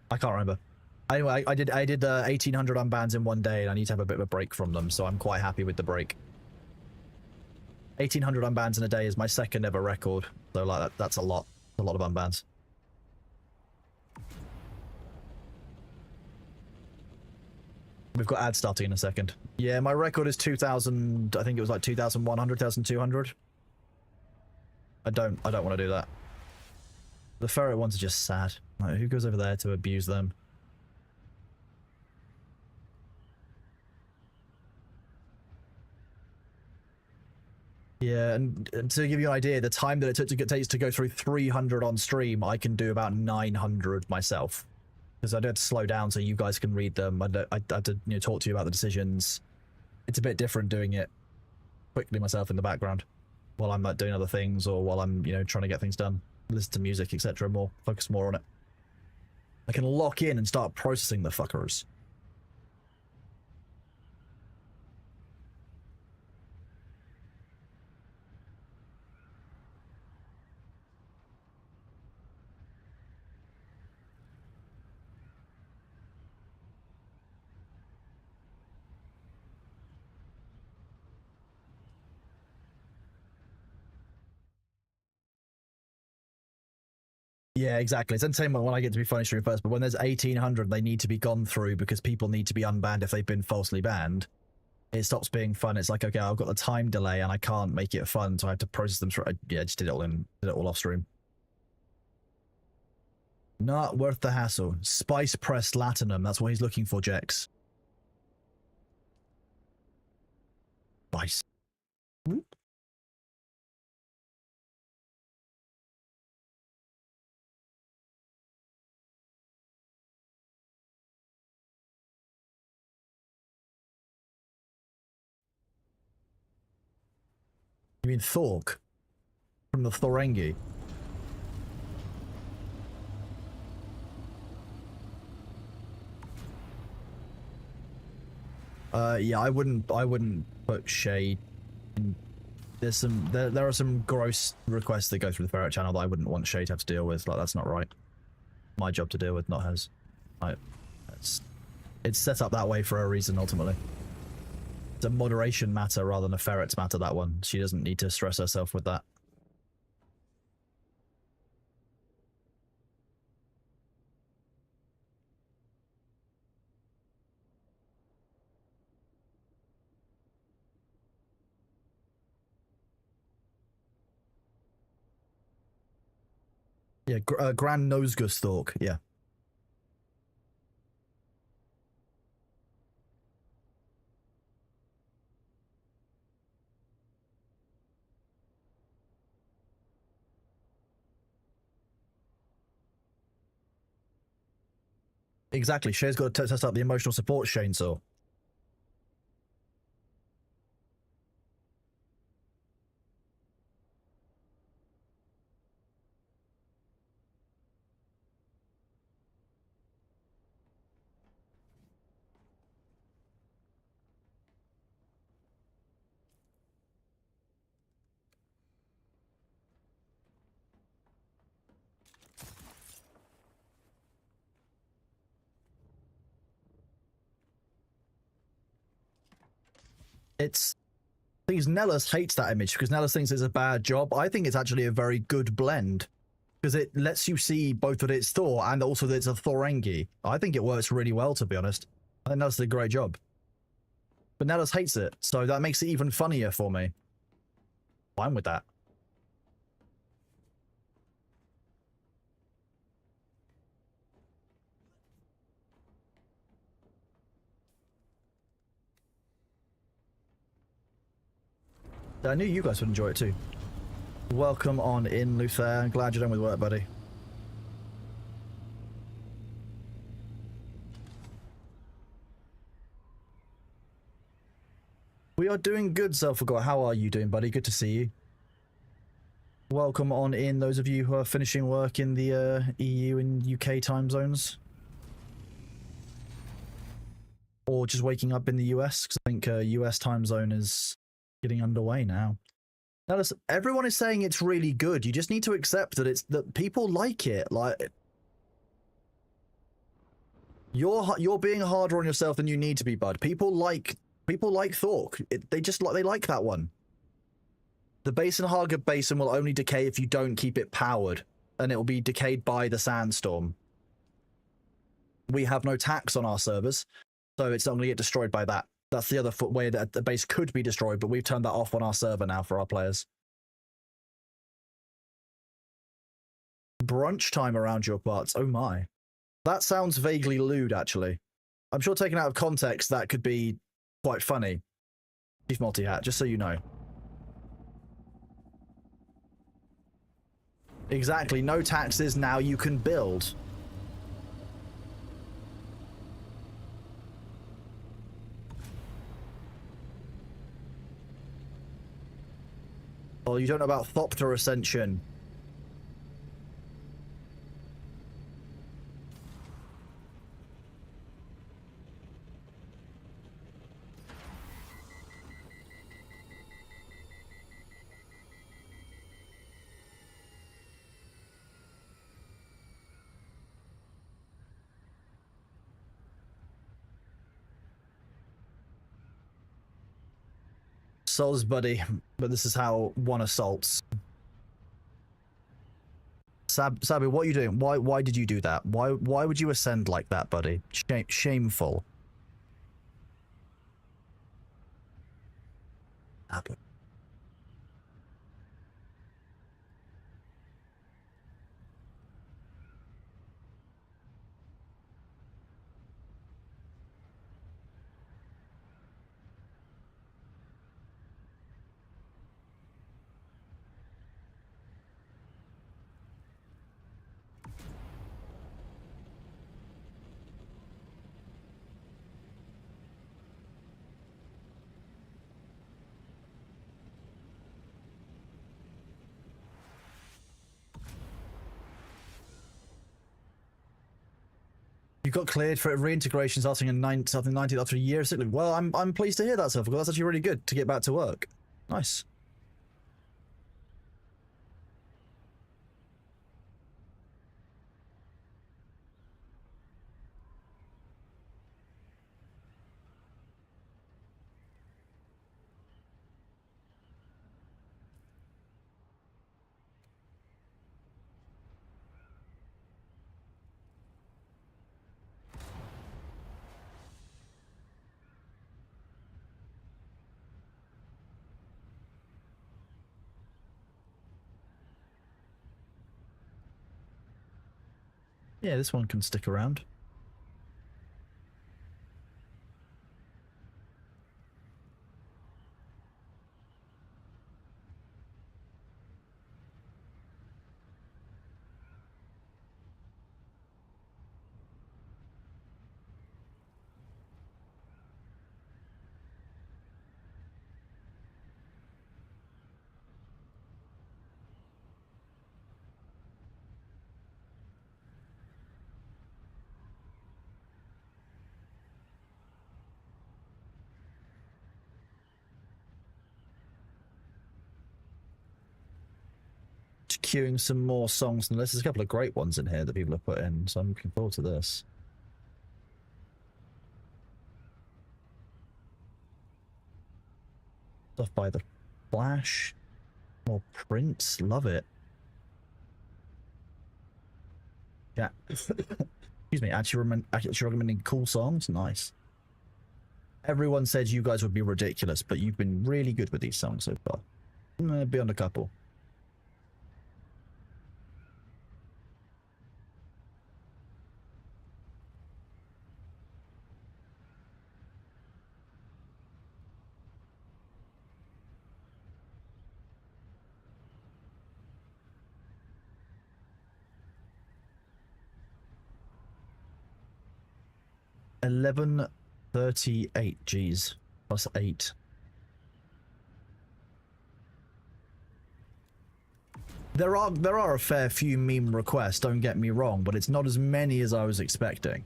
I can't remember. Anyway, I did 1,800 unbans in one day, and I need to have a bit of a break from them, so I'm quite happy with the break. 1,800 unbans in a day is my second ever record, so, like, that's a lot of unbans. We've got ads starting in a second. Yeah, my record is 2,000. I think it was like 2,100, 2,200. I don't want to do that. The ferret ones are just sad. Like, who goes over there to abuse them? Yeah, and to give you an idea, the time that it takes to go through 300 on stream, I can do about 900 myself. because I do have to slow down so you guys can read them. I had to talk to you about the decisions. It's a bit different doing it quickly myself in the background while I'm like doing other things or while I'm trying to get things done, listen to music, etc. More focus more on it. I can lock in and start processing the fuckers. Yeah, exactly. It's entertainment when I get to be funny stream first, but when there's 1,800 they need to be gone through because people need to be unbanned if they've been falsely banned, it stops being fun. It's like, okay, I've got the time delay and I can't make it fun, so I have to process them through. Yeah, just did it all off stream. Not worth the hassle. Spice pressed latinum. That's what he's looking for, Jex. Spice. Whoop. You mean Thork? From the Thorengi? Yeah, I wouldn't put shade in. There are some gross requests that go through the Ferret channel that I wouldn't want Shade to have to deal with. Like, that's not right. My job to deal with, not hers. Like, it's set up that way for a reason, ultimately. It's a moderation matter rather than a Ferret's matter, that one. She doesn't need to stress herself with that. Yeah, Grand Nosegus Thork, yeah. Exactly, Shay's got to test out the emotional support chainsaw. It's... I think Nellis hates that image because Nellis thinks it's a bad job. I think it's actually a very good blend because it lets you see both that it's Thor and also that it's a Thorengi. I think it works really well, to be honest. I think Nellis did a great job. But Nellis hates it, so that makes it even funnier for me. Fine with that. I knew you guys would enjoy it too. Welcome on in, Luther. I'm glad you're done with work, buddy. We are doing good, Self-Forgot. How are you doing, buddy? Good to see you. Welcome on in, those of you who are finishing work in the EU and UK time zones. Or just waking up in the US, because I think US time zone is getting underway now. Now listen, everyone is saying it's really good. You just need to accept that people like it. Like, you're being harder on yourself than you need to be, bud. People like Thork. They like that one. The Basin Haga Basin will only decay if you don't keep it powered, and it will be decayed by the sandstorm. We have no tax on our servers, so it's not going to get destroyed by that. That's the other way that the base could be destroyed, but we've turned that off on our server now for our players. Brunch time around your parts. Oh my. That sounds vaguely lewd, actually. I'm sure taken out of context, that could be quite funny. Chief Multi-Hat, just so you know. Exactly, no taxes, now you can build. Oh, you don't know about Thopter Ascension. Soz, buddy, but this is how one assaults. Sabi, what are you doing? Why did you do that? Why would you ascend like that, buddy? Shameful. Sabi. You got cleared for reintegration starting in 19th after a year of sick leave. Well, I'm pleased to hear that, Silver. That's actually really good to get back to work. Nice. Yeah, this one can stick around. Queuing some more songs on the list. There's a couple of great ones in here that people have put in, so I'm looking forward to this. Stuff by The Flash. More Prince. Love it. Yeah. Excuse me. Actually recommending cool songs. Nice. Everyone said you guys would be ridiculous, but you've been really good with these songs so far. Beyond a couple. $11.38. G's plus 8. There are a fair few meme requests, don't get me wrong, but it's not as many as I was expecting.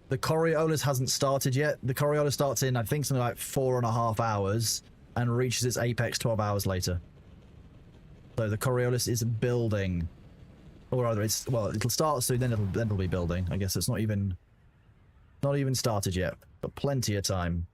The Coriolis hasn't started yet. The Coriolis starts in, I think, something like 4.5 hours and reaches its apex 12 hours later. So the Coriolis is building. Or rather, it'll start soon, then it'll be building. I guess it's not even started yet, but plenty of time.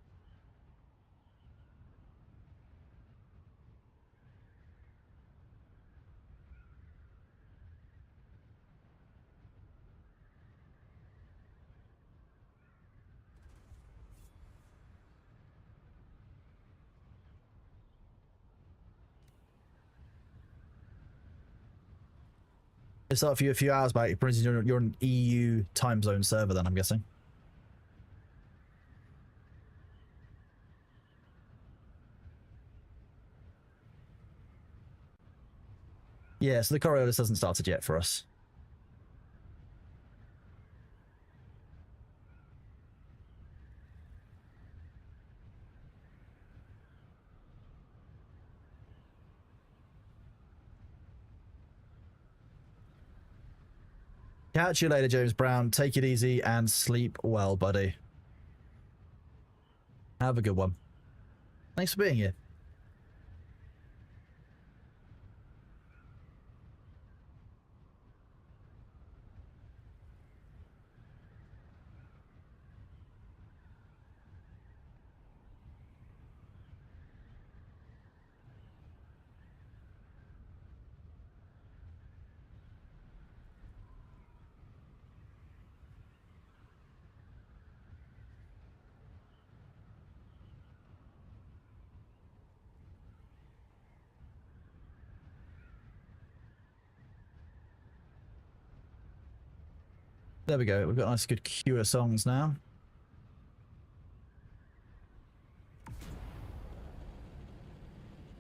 It started for you a few hours back. For instance, you're an EU time zone server then, I'm guessing. Yeah, so the Coriolis hasn't started yet for us. Catch you later, James Brown. Take it easy and sleep well, buddy. Have a good one. Thanks for being here. There we go. We've got a nice good queue of songs now.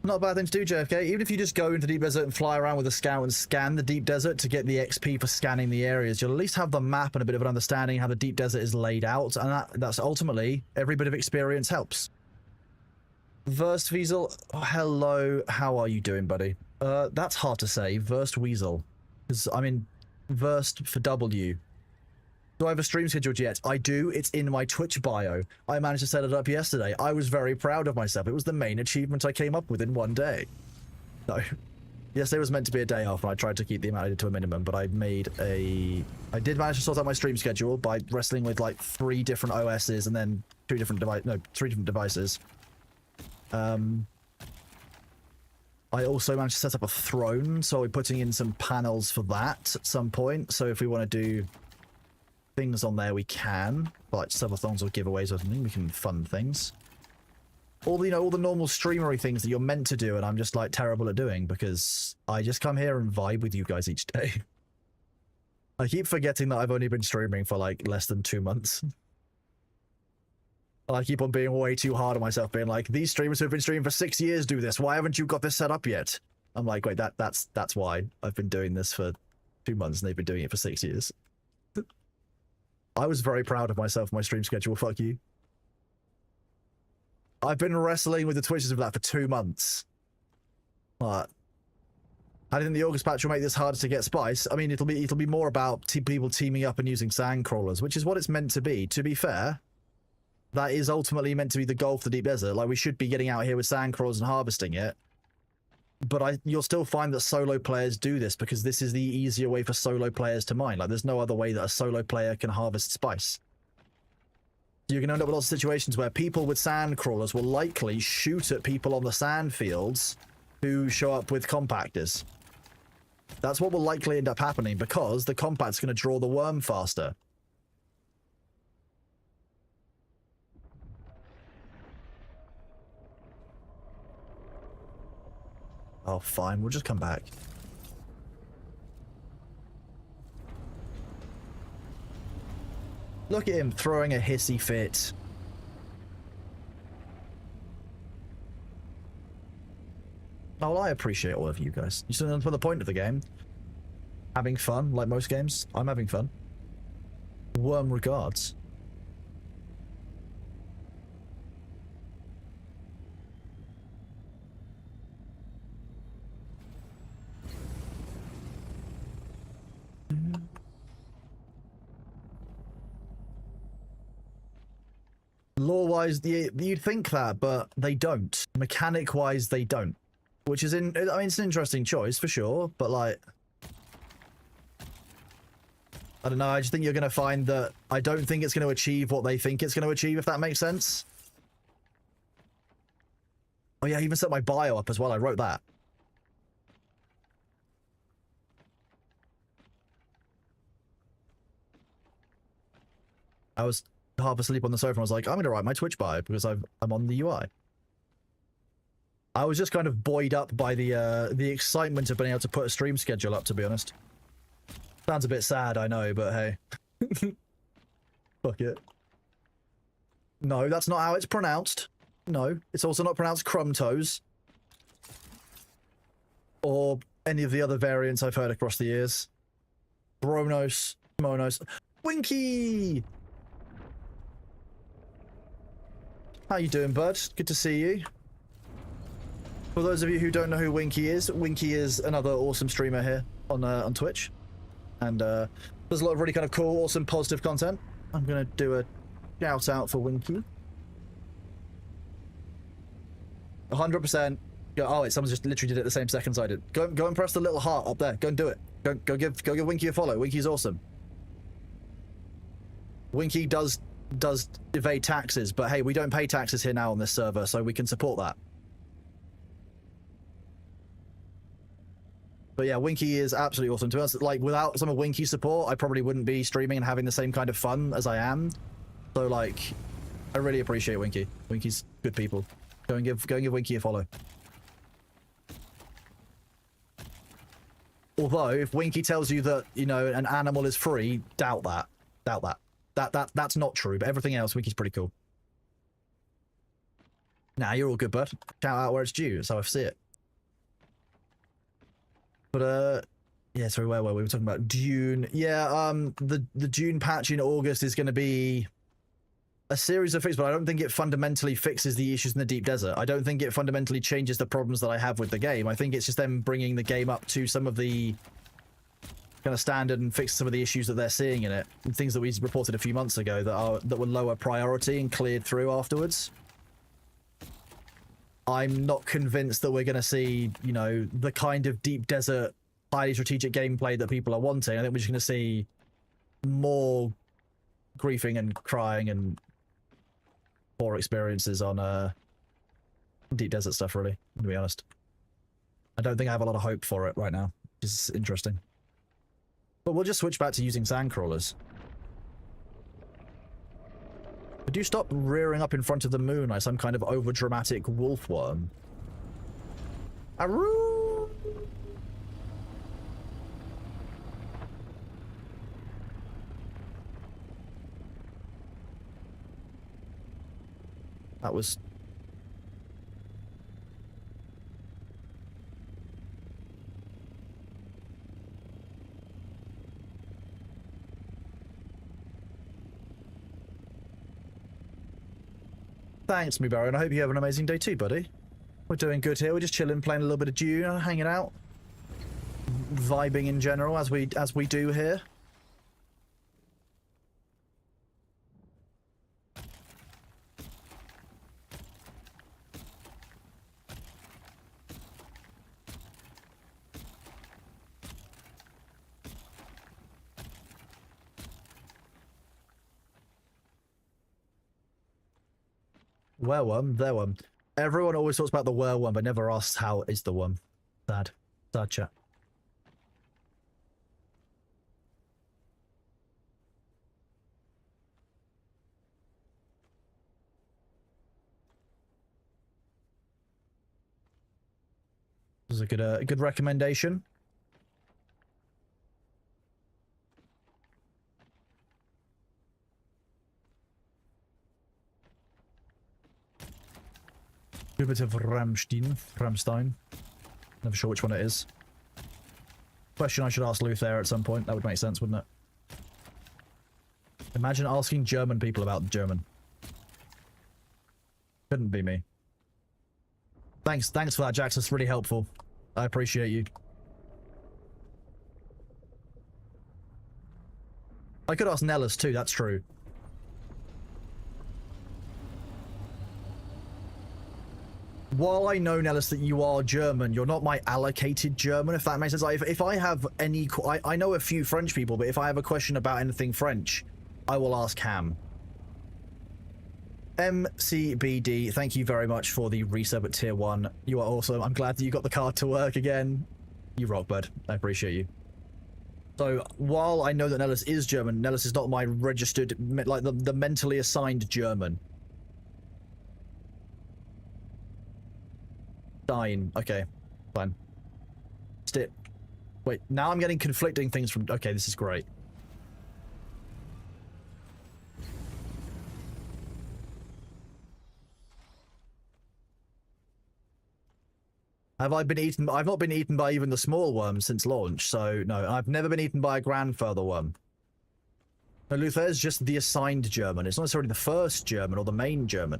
Not a bad thing to do, JFK. Even if you just go into the deep desert and fly around with a scout and scan the deep desert to get the XP for scanning the areas, you'll at least have the map and a bit of an understanding how the deep desert is laid out, and that's ultimately every bit of experience helps. Verst Weasel, oh, hello. How are you doing, buddy? That's hard to say. Verst Weasel. Because, I mean, Verst for W. Do I have a stream scheduled yet? I do. It's in my Twitch bio. I managed to set it up yesterday. I was very proud of myself. It was the main achievement I came up with in one day. No. Yesterday was meant to be a day off, and I tried to keep the amount I did to a minimum, but I did manage to sort out my stream schedule by wrestling with like 3 different OSs and then 3 different devices. I also managed to set up a throne, so we're putting in some panels for that at some point. So if we want to do things on there, we can, like subathons or giveaways or something. We can fund things. All the, all the normal streamery things that you're meant to do, and I'm just like terrible at doing because I just come here and vibe with you guys each day. I keep forgetting that I've only been streaming for like less than 2 months. I keep on being way too hard on myself, being like, these streamers who have been streaming for 6 years do this. Why haven't you got this set up yet? I'm like, wait, that's why I've been doing this for 2 months and they've been doing it for 6 years. I was very proud of myself, my stream schedule, fuck you. I've been wrestling with the Twitches of that for 2 months. But I think the August patch will make this harder to get spice. I mean, it'll be more about people teaming up and using sand crawlers, which is what it's meant to be. To be fair, that is ultimately meant to be the goal for the deep desert. Like, we should be getting out here with sand crawlers and harvesting it. But you'll still find that solo players do this because this is the easier way for solo players to mine. Like, there's no other way that a solo player can harvest spice. You're going to end up with lots of situations where people with sand crawlers will likely shoot at people on the sand fields who show up with compactors. That's what will likely end up happening because the compact's going to draw the worm faster. Oh, fine. We'll just come back. Look at him throwing a hissy fit. Oh, well, I appreciate all of you guys. You still for the point of the game. Having fun, like most games. I'm having fun. Worm regards. Lore-wise, you'd think that, but they don't. Mechanic-wise, they don't. Which is, I mean, it's an interesting choice, for sure, but, like... I don't know, I just think you're going to find that I don't think it's going to achieve what they think it's going to achieve, if that makes sense. Oh yeah, I even set my bio up as well, I wrote that. I was half asleep on the sofa and I was like, I'm going to write my Twitch bio because I'm on the UI. I was just kind of buoyed up by the excitement of being able to put a stream schedule up, to be honest. Sounds a bit sad, I know, but hey. Fuck it. No, that's not how it's pronounced. No, it's also not pronounced crumb-toes. Or any of the other variants I've heard across the years. Bronos, Monos. Winky! How you doing, bud? Good to see you. For those of you who don't know who Winky is another awesome streamer here on Twitch. And There's a lot of really kind of cool, awesome, positive content. I'm going to do a shout out for Winky. 100%. Oh, wait, someone just literally did it the same seconds I did. Go and press the little heart up there. Go and do it. Go give Winky a follow. Winky's awesome. Winky does evade taxes, but hey, we don't pay taxes here now on this server, so we can support that. But yeah, Winky is absolutely awesome. To be honest, like, without some of Winky's support, I probably wouldn't be streaming and having the same kind of fun as I am. So, like, I really appreciate Winky. Winky's good people. Go and give Winky a follow. Although, if Winky tells you that, you know, an animal is free, doubt that. Doubt that. That's not true, but everything else, Winky's pretty cool. Nah, you're all good, bud. Shout out where it's due. That's how I see it. But, yeah, sorry, where were we? We were talking about Dune. Yeah, the Dune patch in August is going to be a series of fixes, but I don't think it fundamentally fixes the issues in the deep desert. I don't think it fundamentally changes the problems that I have with the game. I think it's just them bringing the game up to some of the kind of standard and fix some of the issues that they're seeing in it. And things that we reported a few months ago that were lower priority and cleared through afterwards. I'm not convinced that we're going to see, you know, the kind of deep desert, highly strategic gameplay that people are wanting. I think we're just going to see more griefing and crying and poor experiences on deep desert stuff, really, to be honest. I don't think I have a lot of hope for it right now. It's interesting. But we'll just switch back to using sandcrawlers. Could you stop rearing up in front of the moon like some kind of over-dramatic wolf worm? Aroo! That was... Thanks, Mubaro, and I hope you have an amazing day too, buddy. We're doing good here. We're just chilling, playing a little bit of Dune, hanging out, vibing in general, as we do here. Werewolf, their one. Everyone always talks about the werewolf, but never asks how is the one. Sad. Sad chat. This is a good recommendation. A bit of Ramstein. Never sure which one it is. Question I should ask Luther at some point. That would make sense, wouldn't it? Imagine asking German people about German. Couldn't be me. Thanks for that, Jax. That's really helpful. I appreciate you. I could ask Nellis too, that's true. While I know, Nellis, that you are German, you're not my allocated German, if that makes sense. Like, if I have any... I know a few French people, but if I have a question about anything French, I will ask Ham. MCBD, thank you very much for the resub at tier 1. You are awesome. I'm glad that you got the card to work again. You rock, bud. I appreciate you. So, while I know that Nellis is German, Nellis is not my registered... like, the mentally assigned German. Okay, fine. Stip. Wait, now I'm getting conflicting things from... Okay, this is great. Have I been eaten? I've not been eaten by even the small worms since launch, so no, I've never been eaten by a grandfather worm. No, Luther is just the assigned German. It's not necessarily the first German or the main German.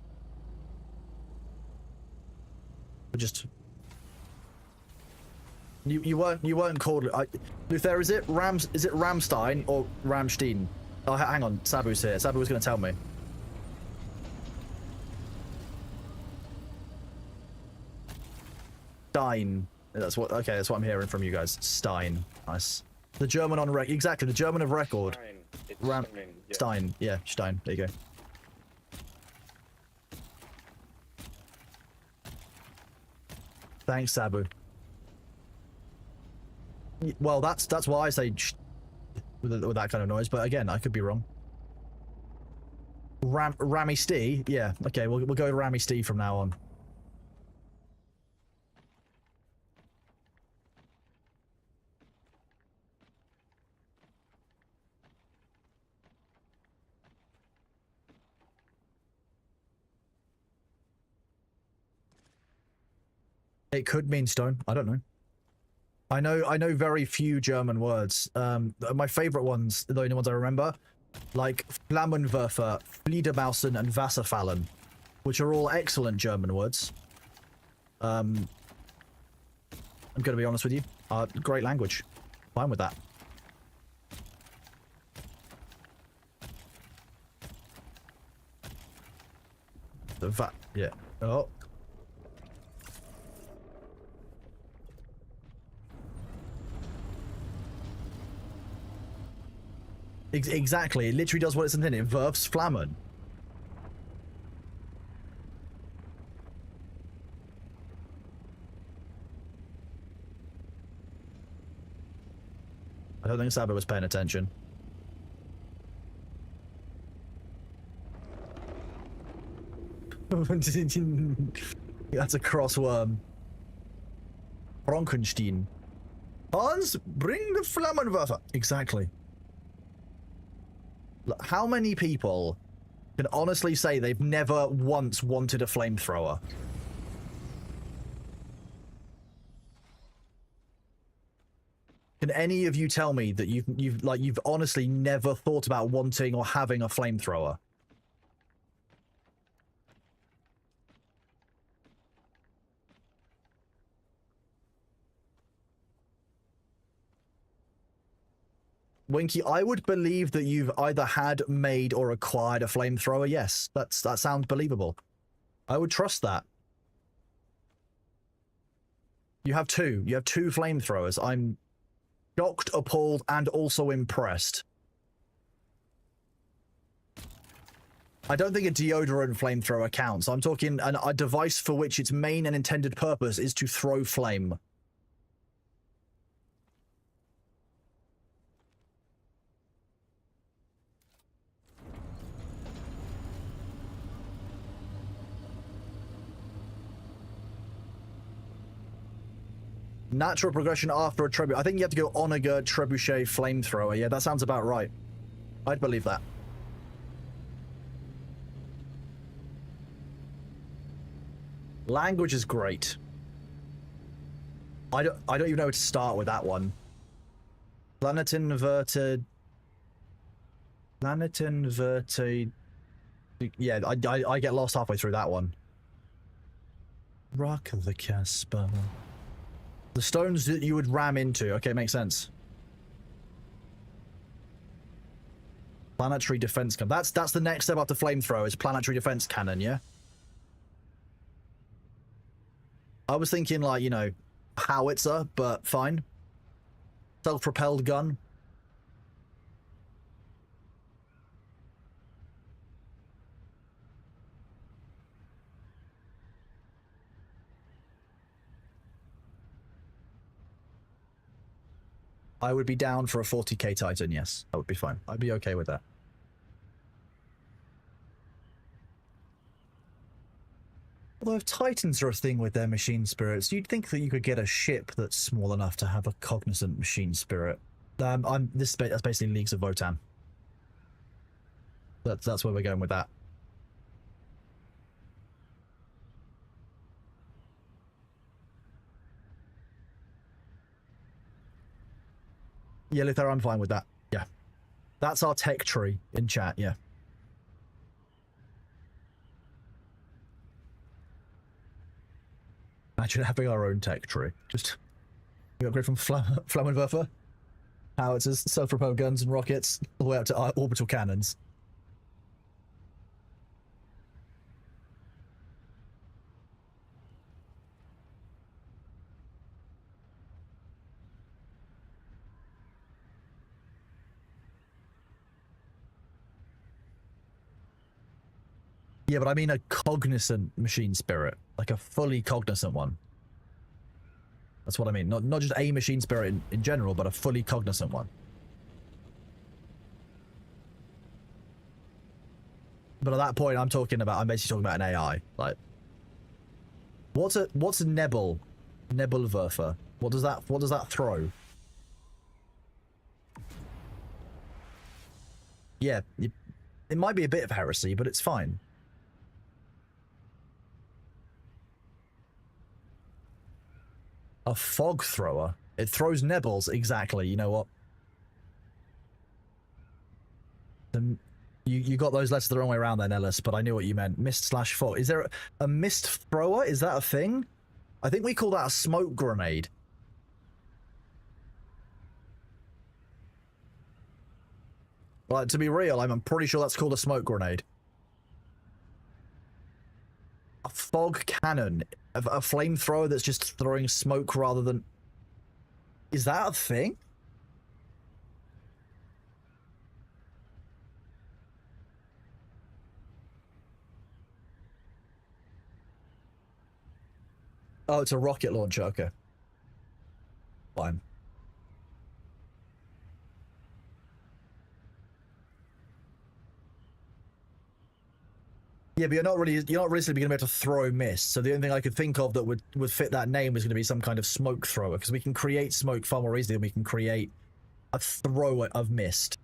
Just You weren't called. Luther, is it Ramstein or Ramstein? Oh, hang on, Sabu's here. Sabu was going to tell me. Stein. That's what. Okay, that's what I'm hearing from you guys. Stein. Nice. The German on record. Exactly, the German of record. Stein. It's Ram. Stein, yeah. Stein. Yeah, Stein. There you go. Thanks, Sabu. Well, that's why I say with that kind of noise. But again, I could be wrong. Rammy Stee. Yeah. Okay, we'll go with Rammy Stee from now on. It could mean stone. I don't know. I know very few German words. My favorite ones, the only ones I remember, like Flammenwerfer, Fliedermausen, and Wasserfallen, which are all excellent German words. I'm gonna be honest with you. Great language. Fine with that. Yeah. Oh. Exactly, it literally does what it's intended. It verbs flammen. I don't think Saba was paying attention. That's a crossworm. Frankenstein. Hans, bring the Flammenwerfer. Exactly. How many people can honestly say they've never once wanted a flamethrower? Can any of you tell me that you've honestly never thought about wanting or having a flamethrower? Winky, I would believe that you've either had, made, or acquired a flamethrower. Yes, that sounds believable. I would trust that. You have two. You have two flamethrowers. I'm shocked, appalled, and also impressed. I don't think a deodorant flamethrower counts. I'm talking a device for which its main and intended purpose is to throw flame. Natural progression after a trebuchet. I think you have to go Onager, Trebuchet, Flamethrower. Yeah, that sounds about right. I'd believe that. Language is great. I don't even know where to start with that one. Planetinverted. Yeah, I get lost halfway through that one. Rock of the Casper. The stones that you would ram into. Okay, makes sense. Planetary defense cannon. That's the next step after flamethrower is planetary defense cannon, yeah? I was thinking like, you know, howitzer, but fine. Self-propelled gun. I would be down for a 40k Titan, yes. That would be fine. I'd be okay with that. Although if Titans are a thing with their machine spirits, you'd think that you could get a ship that's small enough to have a cognizant machine spirit. That's basically Leagues of Votan. That's where we're going with that. Yeah, Luther, I'm fine with that. Yeah. That's our tech tree in chat, yeah. Imagine having our own tech tree. Just We upgrade from Flammenwerfer, howitzers, self-propelled guns and rockets, all the way up to orbital cannons. Yeah, but I mean a cognizant machine spirit, like a fully cognizant one. That's what I mean. Not just a machine spirit in general, but a fully cognizant one. But at that point, I'm basically talking about an AI. Like, what's a Nebelwerfer? What does that throw? Yeah, it might be a bit of heresy, but it's fine. A fog thrower. It throws Nebels, exactly. You know what? You got those letters the wrong way around then, Ellis, but I knew what you meant. Mist/fog. Is there a mist thrower? Is that a thing? I think we call that a smoke grenade. Like, to be real, I'm pretty sure that's called a smoke grenade. A fog cannon. A flamethrower that's just throwing smoke rather than... Is that a thing? Oh, it's a rocket launcher. Okay. Fine. Yeah, but you're not really going to be able to throw mist. So the only thing I could think of that would fit that name is going to be some kind of smoke thrower, because we can create smoke far more easily than we can create a thrower of mist.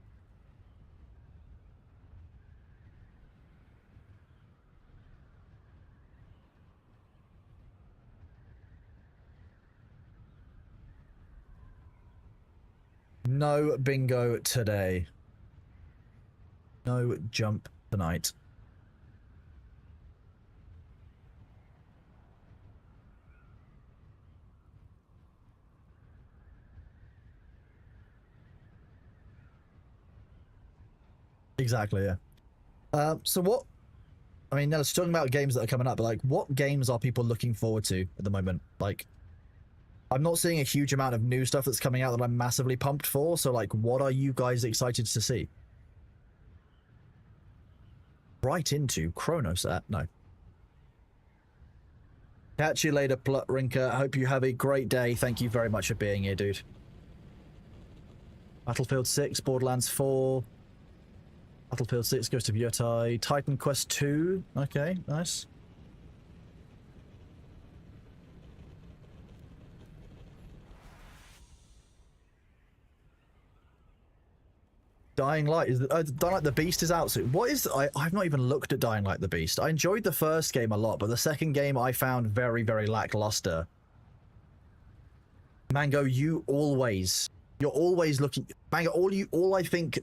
No bingo today. No jump tonight. Exactly, yeah. So what... I mean, now let's talking about games that are coming up, but like, what games are people looking forward to at the moment? Like, I'm not seeing a huge amount of new stuff that's coming out that I'm massively pumped for, so like, what are you guys excited to see? Right into Chronosat? No. Catch you later, Plutrinka. I hope you have a great day. Thank you very much for being here, dude. Battlefield 6, Borderlands 4... Battlefield 6, Ghost of Yurtai, Titan Quest 2. Okay, nice. Dying Light is Dying Light the Beast is out soon. What is I've not even looked at Dying Light the Beast. I enjoyed the first game a lot, but the second game I found very, very lackluster. Mango, you're always looking. Mango, all I think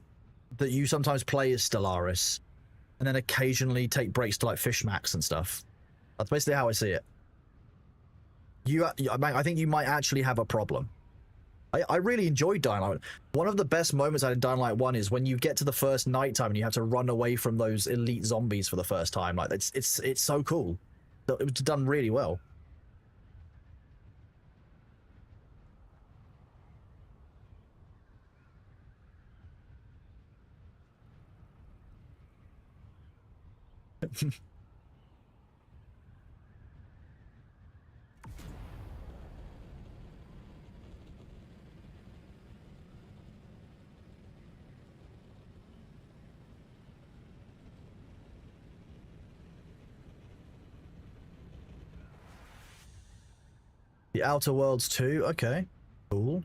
that you sometimes play is Stellaris, and then occasionally take breaks to like Fishmax and stuff. That's basically how I see it. I think you might actually have a problem. I really enjoyed Dying Light. One of the best moments I had in Dying Light 1 is when you get to the first nighttime and you have to run away from those elite zombies for the first time. Like, it's so cool. It was done really well. The Outer Worlds 2, okay. Cool.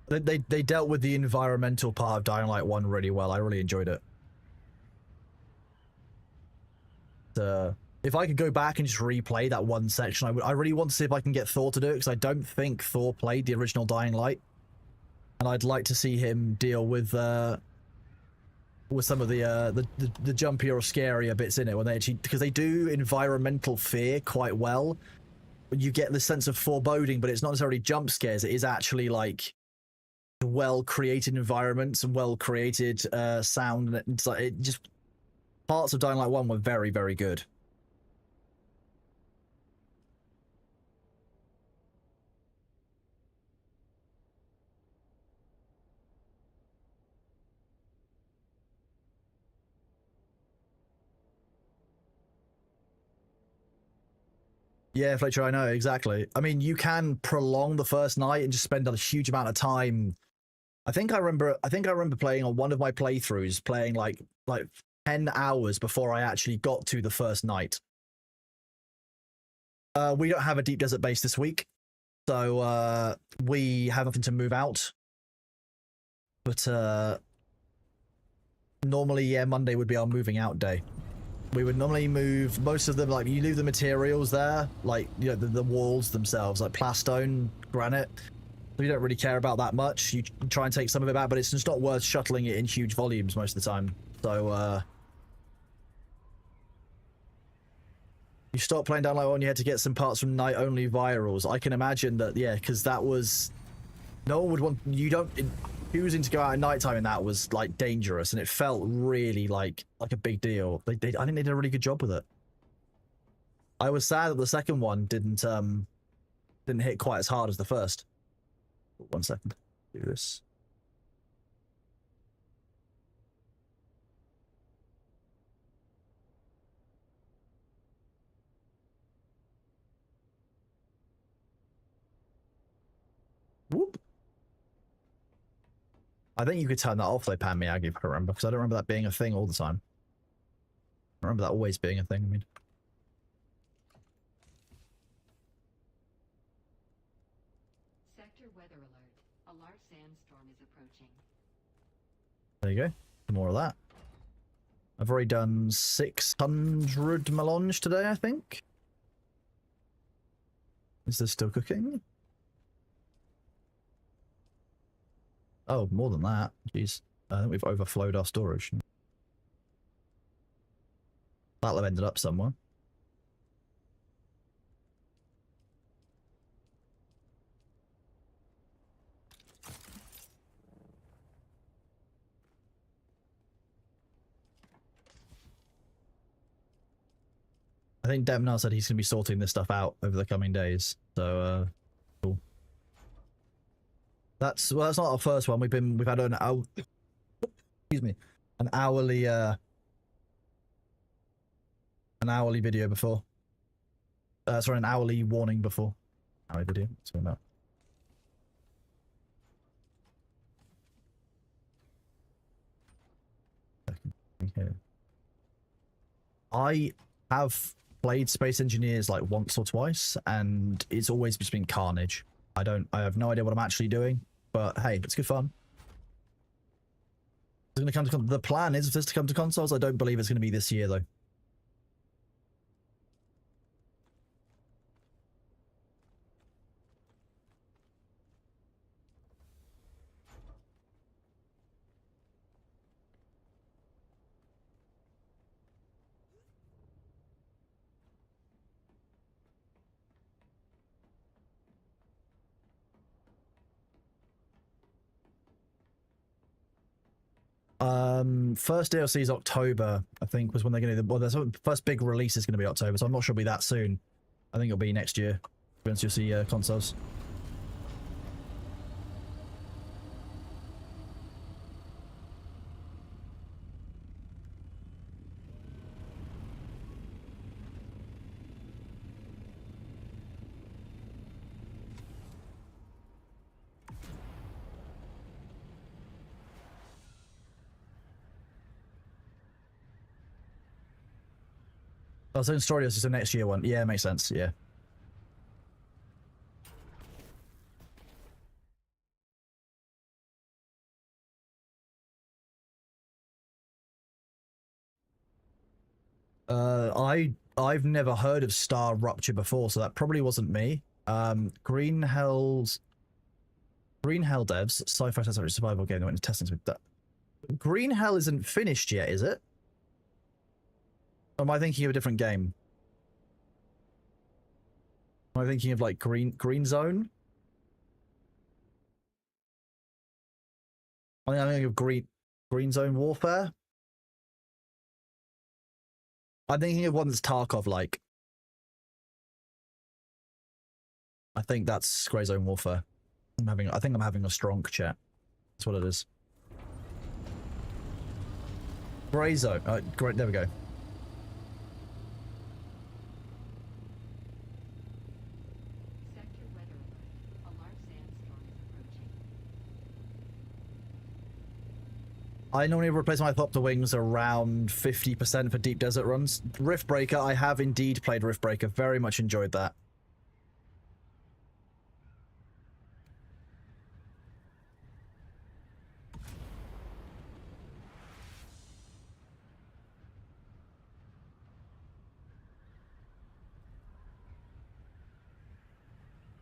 They dealt with the environmental part of Dying Light 1 really well. I really enjoyed it. If I could go back and just replay that one section, I really want to see if I can get Thor to do it, because I don't think Thor played the original Dying Light. and I'd like to see him deal with some of the jumpier or scarier bits in it when they actually, because they do environmental fear quite well. You get the sense of foreboding, but it's not necessarily jump scares. It is actually like well-created environments and well-created sound. It's like, it just, parts of Dying Light 1 were very, very good. Yeah, Fletcher, I know, exactly. I mean, you can prolong the first night and just spend a huge amount of time. I think I remember playing on one of my playthroughs, playing like 10 hours before I actually got to the first night. We don't have a deep desert base this week, so we have nothing to move out. But normally, yeah, Monday would be our moving out day. We would normally move most of them, like you leave the materials there, like, you know, the walls themselves, like plastone, granite. We don't really care about that much. You try and take some of it back, but it's just not worth shuttling it in huge volumes most of the time. So, you start playing Down Light 1, you had to get some parts from night-only virals. I can imagine that, yeah, because that was... No one would want... You don't... Choosing to go out at nighttime in that was, like, dangerous, and it felt really, like a big deal. I think they did a really good job with it. I was sad that the second one didn't hit quite as hard as the first. 1 second. Do this. Whoop. I think you could turn that off though, Pan Miyagi, if I remember, because I don't remember that being a thing all the time. I remember that always being a thing, I mean. Sector weather alert. A large sandstorm is approaching. There you go. Some more of that. I've already done 600 melange today, I think. Is this still cooking? Oh, more than that. Jeez. I think we've overflowed our storage. That'll have ended up somewhere. I think Demnar said he's going to be sorting this stuff out over the coming days. So, cool. That's not our first one. We've had an excuse me, an hourly video before. Sorry, an hourly warning before. Hourly video. What's going on? Okay. I have played Space Engineers like once or twice, and it's always just been carnage. I have no idea what I'm actually doing, but hey, it's good fun. It's going to come to the plan is for this to come to consoles. I don't believe it's going to be this year though. First DLC is October, I think, was when they're going to. Well, the first big release is going to be October, so I'm not sure it'll be that soon. I think it'll be next year once you'll see consoles. Oh, so story is a next year one. Yeah, makes sense. Yeah. I've never heard of Star Rupture before, so that probably wasn't me. Green Hell's Green Hell devs, sci-fi survival game that went into testing with that. Green Hell isn't finished yet, is it? Or am I thinking of a different game? Am I thinking of like Green Zone? I think I'm thinking of Green Zone Warfare. I'm thinking of one that's Tarkov-like. I think that's Grey Zone Warfare. I think I'm having a strong chat. That's what it is. Grey Zone. Great. There we go. Sector weather alert. A large sandstorm is approaching. I normally replace my Thopter Wings around 50% for deep desert runs. Riftbreaker, I have indeed played Riftbreaker. Very much enjoyed that.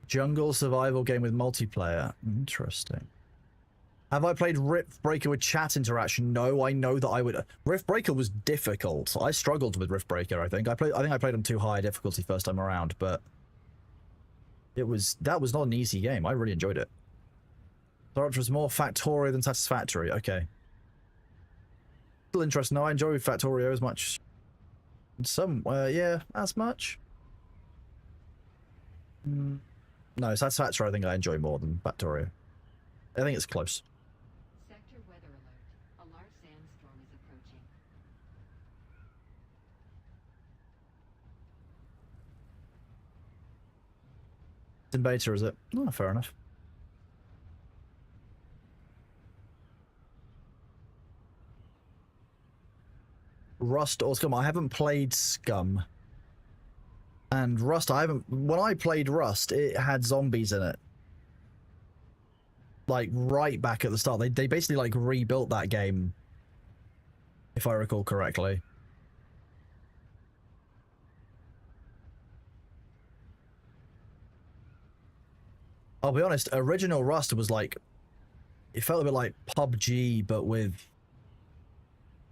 Jungle survival game with multiplayer. Interesting. Have I played Riftbreaker with chat interaction? No, I know that I would. Riftbreaker was difficult. I struggled with Riftbreaker, I think. I think I played on too high difficulty first time around, but that was not an easy game. I really enjoyed it. Thought it was more Factorio than Satisfactory. Okay. Still interesting. No, I enjoy Factorio as much. Yeah, as much. No, Satisfactory I think I enjoy more than Factorio. I think it's close. Sector weather alert. A large sandstorm is approaching. It's in beta, is it? Oh, fair enough. Rust or Scum. I haven't played Scum. And Rust, I haven't. When I played Rust, it had zombies in it. Like right back at the start. They basically like rebuilt that game, if I recall correctly. I'll be honest, original Rust was like, it felt a bit like PUBG, but with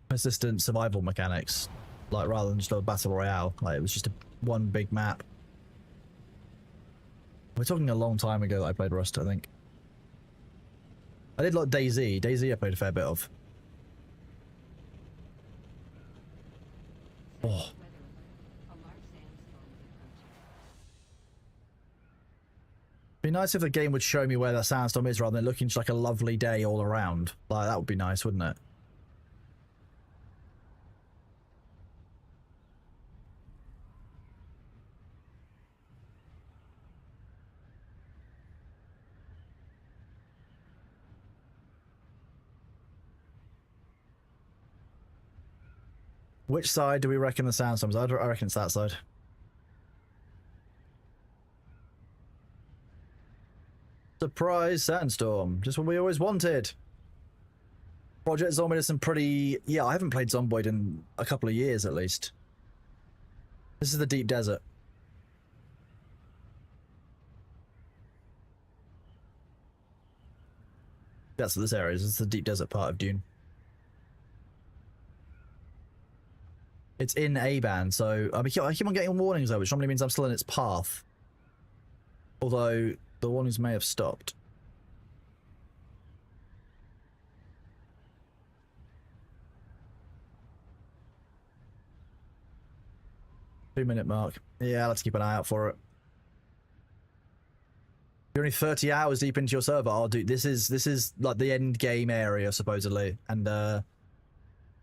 persistent survival mechanics. Like rather than just a battle royale. Like it was just one big map. We're talking a long time ago that I played Rust, I think. I did like DayZ. DayZ I played a fair bit of. Oh. Weather alert. A large sandstorm is approaching. Be nice if the game would show me where that sandstorm is rather than looking just like a lovely day all around. Like that would be nice, wouldn't it? Which side do we reckon the sandstorms? I reckon it's that side. Surprise sandstorm. Just what we always wanted. Project Zomboid is some pretty... Yeah, I haven't played Zomboid in a couple of years at least. This is the deep desert. That's what this area is. It's the deep desert part of Dune. It's in A-band, so I keep on getting warnings though, which normally means I'm still in its path. Although the warnings may have stopped. Two-minute mark. Yeah, let's keep an eye out for it. You're only 30 hours deep into your server. Oh, dude, this is like the end game area supposedly, and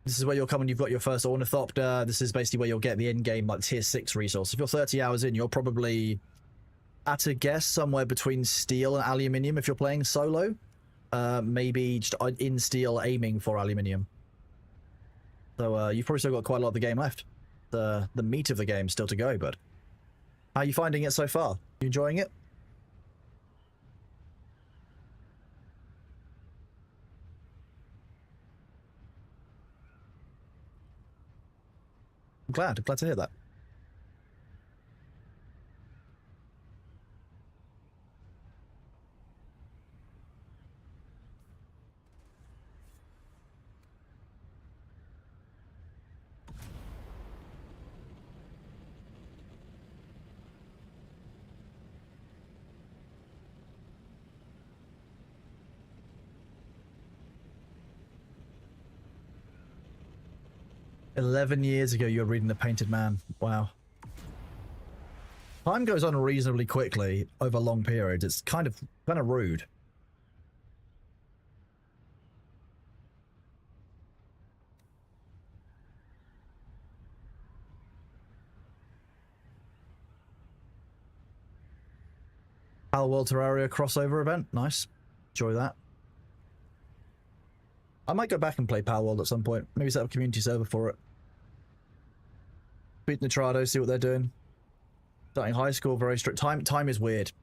this is where you'll come and you've got your first Ornithopter. This is basically where you'll get the end-game, like, tier 6 resource. If you're 30 hours in, you're probably, at a guess, somewhere between steel and aluminium if you're playing solo. Maybe just in steel aiming for aluminium. So you've probably still got quite a lot of the game left. The meat of the game still to go, but how are you finding it so far? You enjoying it? I'm glad to hear that. 11 years ago, you were reading The Painted Man. Wow. Time goes on reasonably quickly over long periods. It's kind of rude. Pal World Terraria crossover event. Nice. Enjoy that. I might go back and play Pal World at some point. Maybe set up a community server for it. Beat Nitrado, see what they're doing. Starting high school, very strict. Time is weird.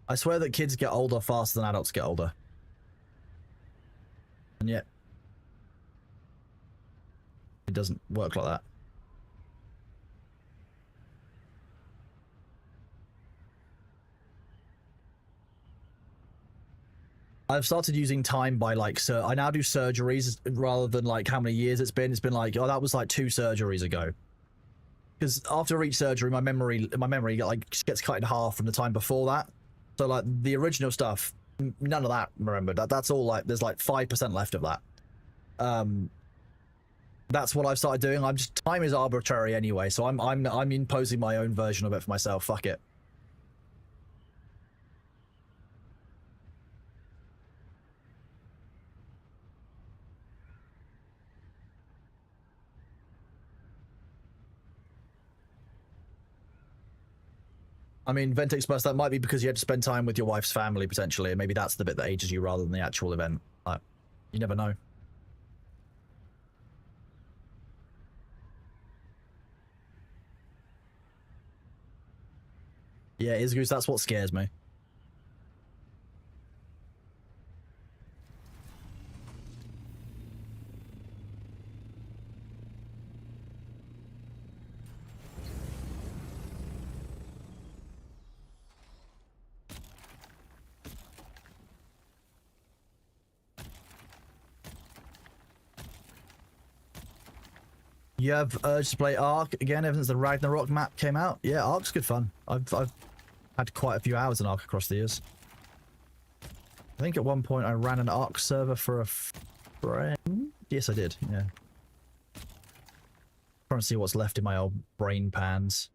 I swear that kids get older faster than adults get older. And yet, it doesn't work like that. I've started using time by like, I now do surgeries rather than like how many years it's been. It's been like, oh, that was like 2 surgeries ago. Because after each surgery, my memory like gets cut in half from the time before that. So like the original stuff, none of that remembered. That's all like there's like 5% left of that. That's what I've started doing. Time is arbitrary anyway, so I'm imposing my own version of it for myself. Fuck it. I mean, Vent Express, that might be because you had to spend time with your wife's family, potentially, and maybe that's the bit that ages you rather than the actual event. Like, you never know. Yeah, Isgoose, that's what scares me. You have urge to play Ark again ever since the Ragnarok map came out? Yeah, Ark's good fun. I've had quite a few hours in Ark across the years. I think at one point I ran an Ark server for a friend. Yes, I did, yeah. Trying to see what's left in my old brain pans.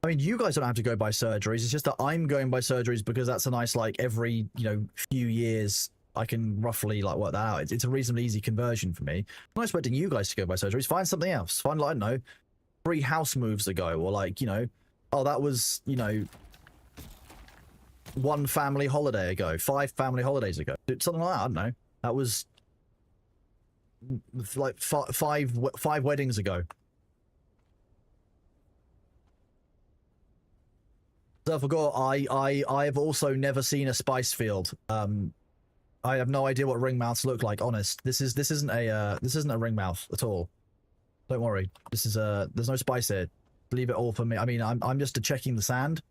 I mean, you guys don't have to go by surgeries. It's just that I'm going by surgeries because that's a nice, like, every, few years I can roughly, like, work that out. It's a reasonably easy conversion for me. I'm not expecting you guys to go by surgeries. Find something else. Find, like, I don't know, 3 house moves ago, or, like, oh, that was, 1 family holiday ago, 5 family holidays ago. Something like that, I don't know. That was, like, 5 weddings ago. So I forgot, I have also never seen a spice field. I have no idea what ring mouths look like, honest. This isn't a ring mouth at all. Don't worry. This is there's no spice here. Leave it all for me. I mean, I'm just checking the sand.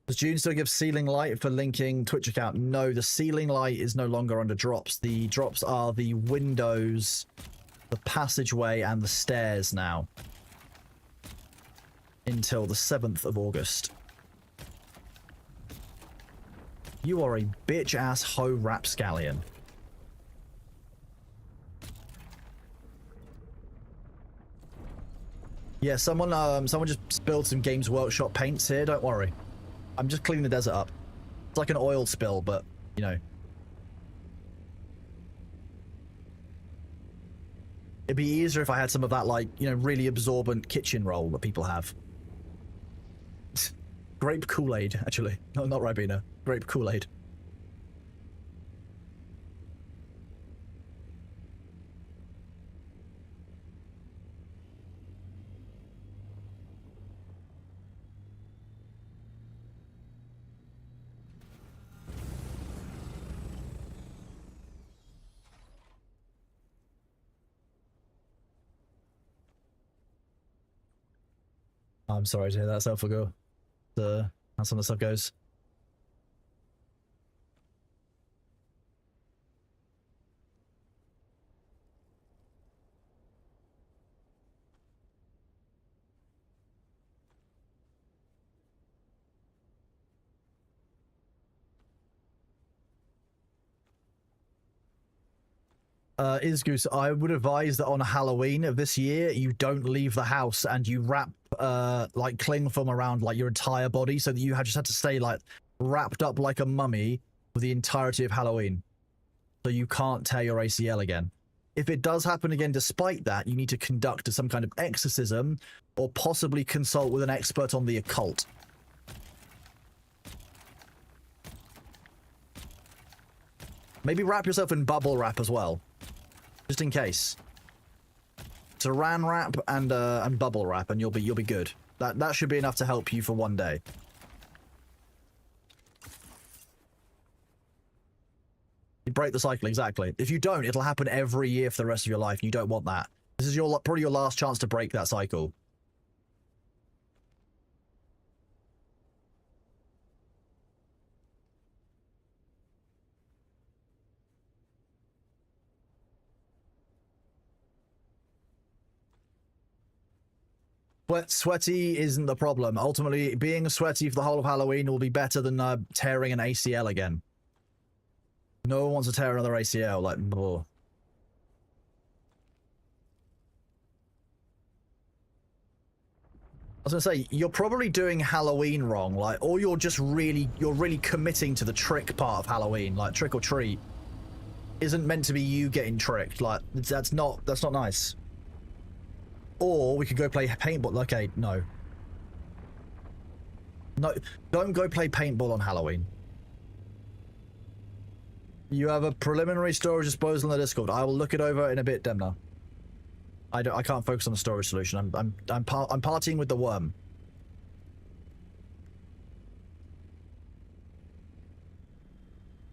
Does Dune still give ceiling light for linking Twitch account? No, the ceiling light is no longer under drops. The drops are the windows, the passageway, and the stairs now. Until the 7th of August. You are a bitch-ass hoe rapscallion. Yeah, someone just spilled some Games Workshop paints here, don't worry. I'm just cleaning the desert up. It's like an oil spill, but, It'd be easier if I had some of that, like, really absorbent kitchen roll that people have. Grape Kool-Aid, actually. No, not Ribena. Grape Kool-Aid. I'm sorry to hear that, Self-Ago. How some of the stuff goes. Isgoose, I would advise that on Halloween of this year, you don't leave the house and you wrap, like, cling film around, like, your entire body so that you just have to stay, like, wrapped up like a mummy for the entirety of Halloween. So you can't tear your ACL again. If it does happen again despite that, you need to conduct some kind of exorcism or possibly consult with an expert on the occult. Maybe wrap yourself in bubble wrap as well. Just in case. Saran wrap and bubble wrap, and you'll be good. That should be enough to help you for one day. You break the cycle, exactly. If you don't, it'll happen every year for the rest of your life. You don't want that. This is probably your last chance to break that cycle. But sweaty isn't the problem. Ultimately, being sweaty for the whole of Halloween will be better than tearing an ACL again. No one wants to tear another ACL, like, oh. I was gonna say, you're probably doing Halloween wrong, like, or you're really committing to the trick part of Halloween, like trick or treat isn't meant to be you getting tricked, like, that's not nice. Or we could go play paintball. Okay, no. No, don't go play paintball on Halloween. You have a preliminary storage disposal in the Discord. I will look it over in a bit, Demna. I can't focus on the storage solution. I'm partying with the worm.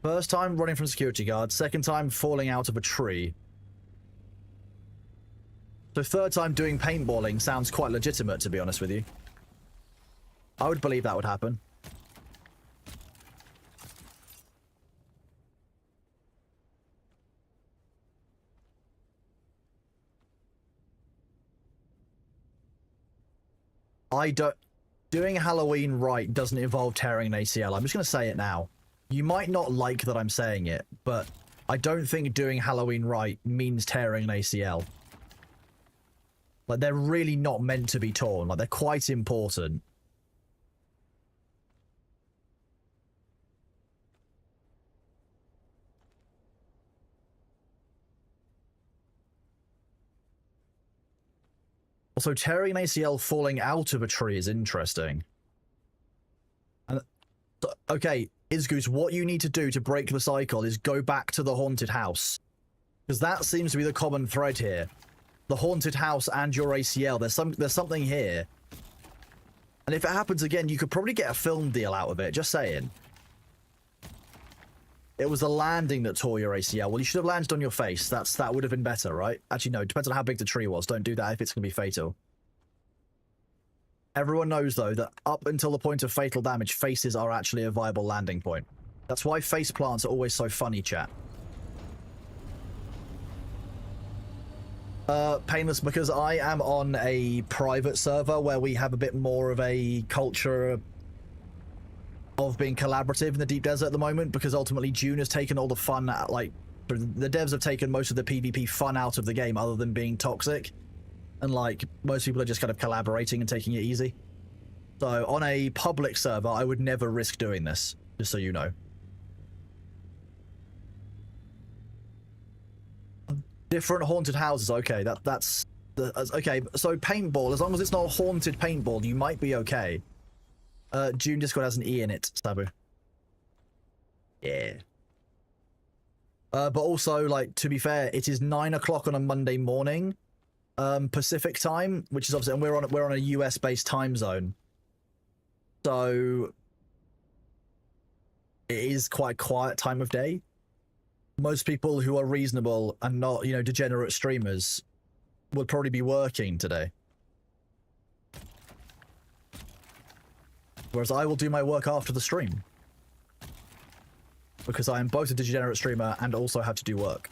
First time running from security guard. Second time falling out of a tree. So third time doing paintballing sounds quite legitimate, to be honest with you. I would believe that would happen. Doing Halloween right doesn't involve tearing an ACL. I'm just going to say it now. You might not like that I'm saying it, but I don't think doing Halloween right means tearing an ACL. Like, they're really not meant to be torn. Like, they're quite important. Also, tearing an ACL falling out of a tree is interesting. And okay, Isgoose, what you need to do to break the cycle is go back to the haunted house. Because that seems to be the common thread here. The haunted house and your ACL. There's something here. And if it happens again, you could probably get a film deal out of it. Just saying. It was the landing that tore your ACL. Well, you should have landed on your face. That would have been better, right? Actually, no. It depends on how big the tree was. Don't do that if it's going to be fatal. Everyone knows, though, that up until the point of fatal damage, faces are actually a viable landing point. That's why face plants are always so funny, chat. Painless, because I am on a private server where we have a bit more of a culture of being collaborative in the deep desert at the moment, because ultimately Dune has taken all the fun out, like, the devs have taken most of the PvP fun out of the game other than being toxic, and like most people are just kind of collaborating and taking it easy. So on a public server I would never risk doing this, just so you know. Different haunted houses, okay, that's okay. So paintball, as long as it's not haunted paintball, you might be okay. Dune Discord has an E in it, Sabu. Yeah. But also, like, to be fair, it is 9 o'clock on a Monday morning, Pacific time, which is obviously, and we're on a US based time zone, so it is quite a quiet time of day. Most people who are reasonable and not, you know, degenerate streamers would probably be working today. Whereas I will do my work after the stream. Because I am both a degenerate streamer and also have to do work.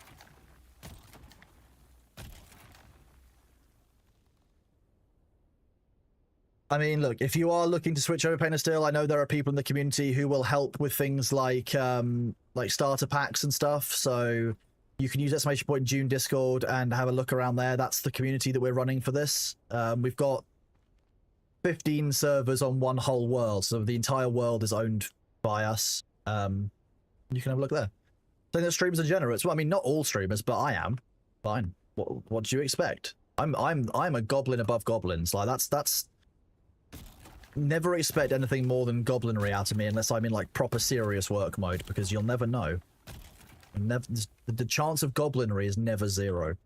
I mean, look, if you are looking to switch over Pain of Steel, I know there are people in the community who will help with things like starter packs and stuff. So you can use exclamation point Dune Discord and have a look around there. That's the community that we're running for this. We've got 15 servers on one whole world, so the entire world is owned by us. You can have a look there. Saying that streamers are degenerates. Well, I mean, not all streamers, but I am. Fine. What do you expect? I'm a goblin above goblins. Like that's. Never expect anything more than goblinry out of me unless I'm in like proper serious work mode, because you'll never know. Never, the chance of goblinry is never zero.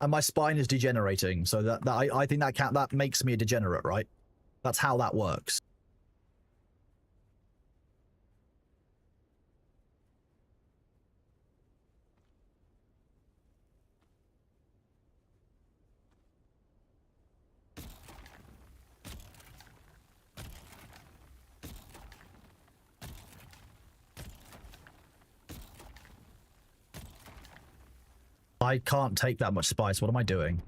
And my spine is degenerating, so I think that makes me a degenerate, right? That's how that works. I can't take that much spice. What am I doing?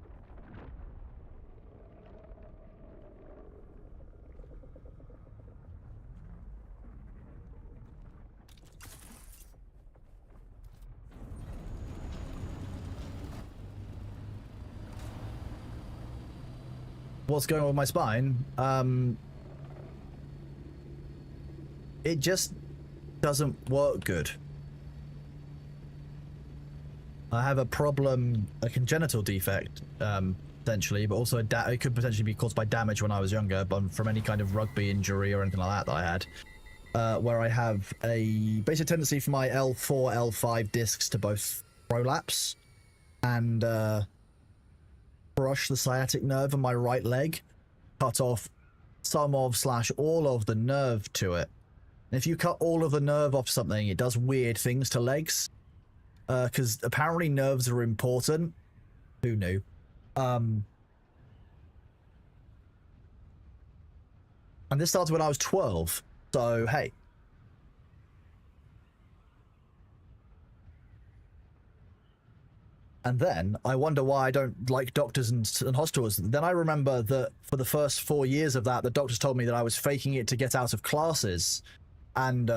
What's going on with my spine? It just doesn't work good. I have a problem, a congenital defect, potentially, but also it could potentially be caused by damage when I was younger, but from any kind of rugby injury or anything like that I had, where I have a basic tendency for my L4, L5 discs to both prolapse and crush the sciatic nerve in my right leg, cut off some of / all of the nerve to it. And if you cut all of the nerve off something, it does weird things to legs. Because apparently nerves are important. Who knew? And this started when I was 12. So, hey. And then I wonder why I don't like doctors and hospitals. Then I remember that for the first 4 years of that, the doctors told me that I was faking it to get out of classes. And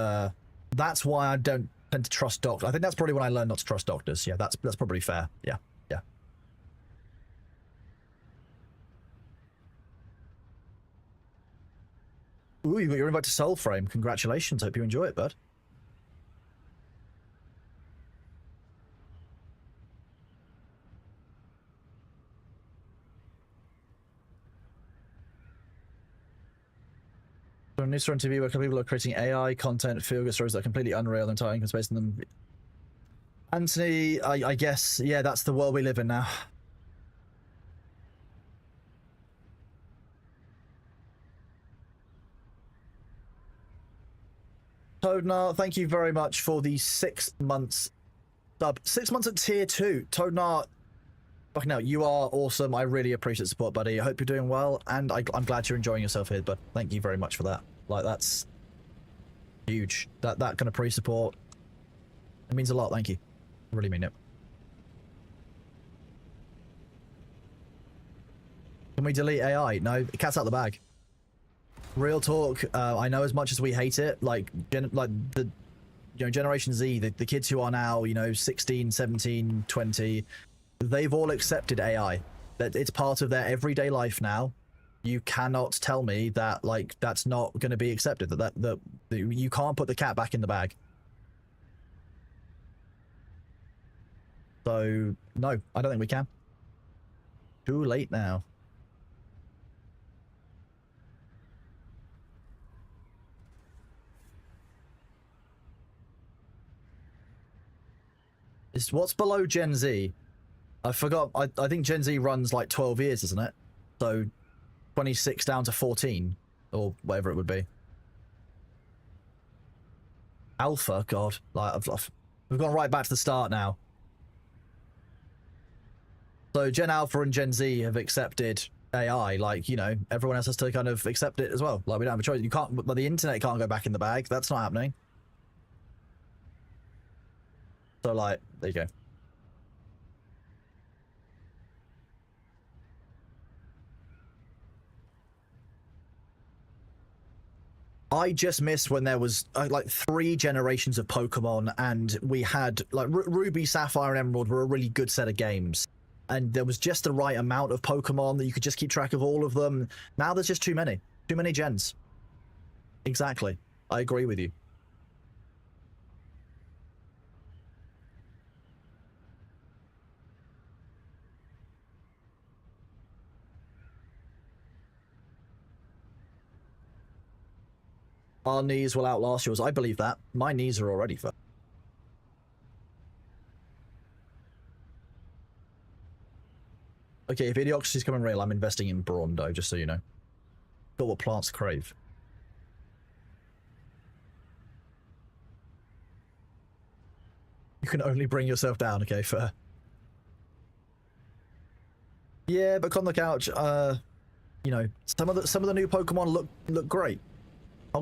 that's why I don't tend to trust doctors. I think that's probably when I learned not to trust doctors. Yeah, that's probably fair. Yeah, yeah. Ooh, you got your invite to Soulframe. Congratulations. Hope you enjoy it, bud. So a new story on TV where people are creating AI content, feel-good stories that are completely unreal and tying based on them. Anthony, I guess, yeah, that's the world we live in now. Toadnar, thank you very much for the 6 months sub. 6 months at tier 2. Toadnar, fucking hell, you are awesome. I really appreciate the support, buddy. I hope you're doing well, and I'm glad you're enjoying yourself here, but thank you very much for that. Like, that's huge. That kind of pre-support, it means a lot. Thank you. I really mean it. Can we delete AI? No, cat's out the bag. Real talk. I know as much as we hate it, like the Generation Z, the kids who are now 16, 17, 20, they've all accepted AI. That it's part of their everyday life now. You cannot tell me that that's not going to be accepted. That you can't put the cat back in the bag. So no, I don't think we can. Too late now. What's below Gen Z? I forgot. I think Gen Z runs like 12 years, isn't it? So 26 down to 14 or whatever it would be. Alpha, God, like we've gone right back to the start now. So Gen Alpha and Gen Z have accepted AI. Like, everyone else has to kind of accept it as well. Like, we don't have a choice. You can't. But the internet can't go back in the bag. That's not happening. So, like, there you go. I just missed when there was like 3 generations of Pokemon, and we had like Ruby, Sapphire, and Emerald were a really good set of games, and there was just the right amount of Pokemon that you could just keep track of all of them. Now there's just too many gens. Exactly, I agree with you. Our knees will outlast yours. I believe that. My knees are already fucked. Okay, if Idiocracy's coming real, I'm investing in Brawndo, just so you know. Got what plants crave. You can only bring yourself down. Okay, fair. Yeah, but on the couch, you know, some of the new Pokemon look great.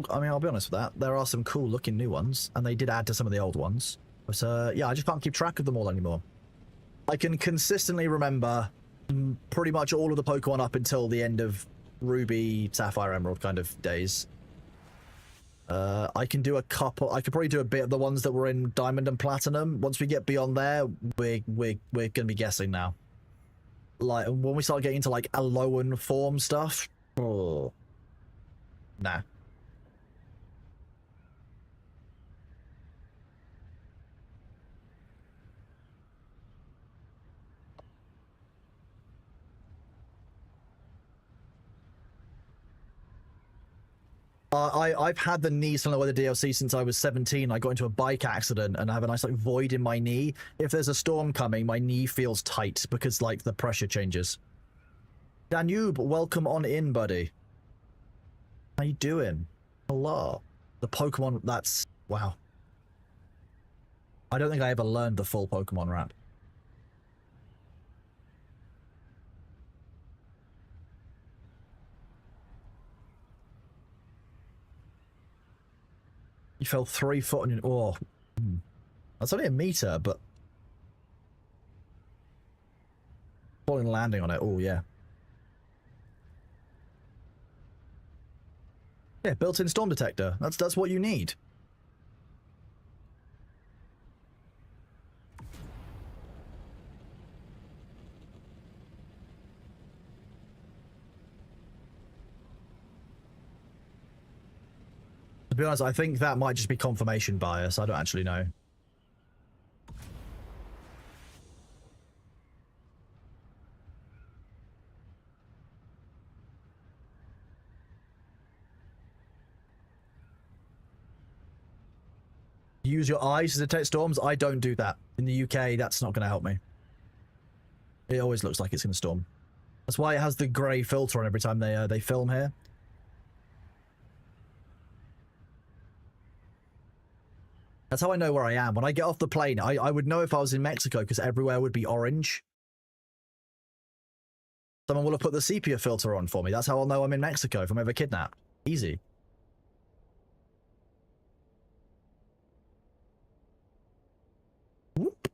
I mean, I'll be honest with that. There are some cool looking new ones, and they did add to some of the old ones. But yeah, I just can't keep track of them all anymore. I can consistently remember pretty much all of the Pokemon up until the end of Ruby, Sapphire, Emerald kind of days. I can do a couple. I could probably do a bit of the ones that were in Diamond and Platinum. Once we get beyond there, we're gonna be guessing now. Like when we start getting into like Alolan form stuff. Oh, nah. I've had the knee something with the DLC since I was 17. I got into a bike accident and I have a nice like void in my knee. If there's a storm coming, my knee feels tight because like the pressure changes. Danube, welcome on in, buddy. How you doing? Hello. The Pokemon, that's wow. I don't think I ever learned the full Pokemon rap. You fell 3 foot on your... Oh. That's only a meter, but... falling and landing on it. Oh, yeah. Yeah, built-in storm detector. That's what you need. To be honest, I think that might just be confirmation bias. I don't actually know. Use your eyes to detect storms? I don't do that. In the UK, that's not going to help me. It always looks like it's going to storm. That's why it has the grey filter on every time they film here. That's how I know where I am. When I get off the plane, I would know if I was in Mexico because everywhere would be orange. Someone will have put the sepia filter on for me. That's how I'll know I'm in Mexico if I'm ever kidnapped. Easy. Whoop.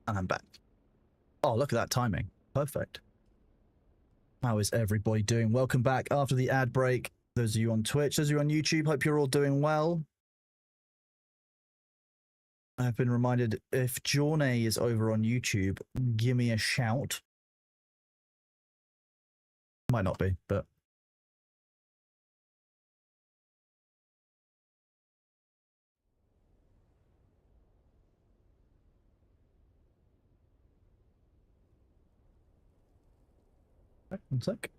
And I'm back. Oh, look at that timing. Perfect. How is everybody doing? Welcome back after the ad break. Those of you on Twitch, those of you on YouTube, hope you're all doing well. I've been reminded if Journey is over on YouTube, give me a shout. Might not be, but... One sec.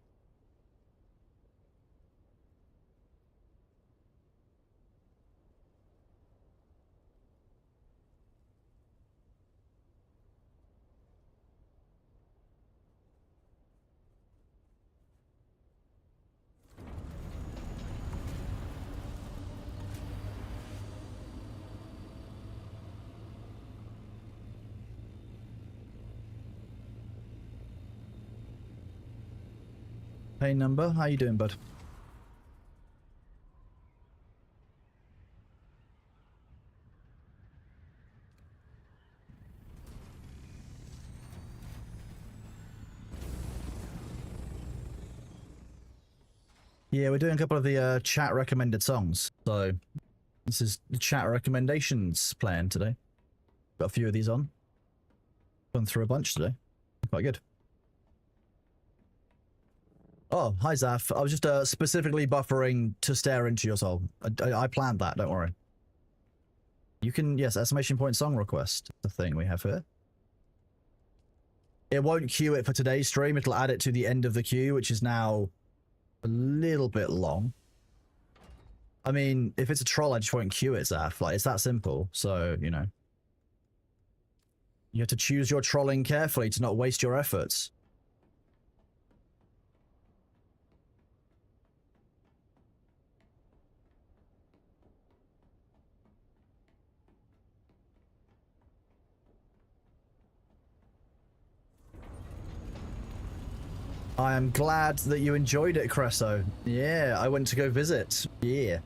Hey, Number, how you doing, bud? Yeah, we're doing a couple of the chat recommended songs. So this is the chat recommendations playing today. Got a few of these on. Gone through a bunch today. Quite good. Oh, hi Zaf. I was just specifically buffering to stare into your soul. I planned that, don't worry. You can, yes, exclamation point song request. The thing we have here. It won't queue it for today's stream. It'll add it to the end of the queue, which is now a little bit long. I mean, if it's a troll, I just won't queue it, Zaf. Like, it's that simple. So, you know. You have to choose your trolling carefully to not waste your efforts. I am glad that you enjoyed it, Cresso. Yeah, I went to go visit. Yeah.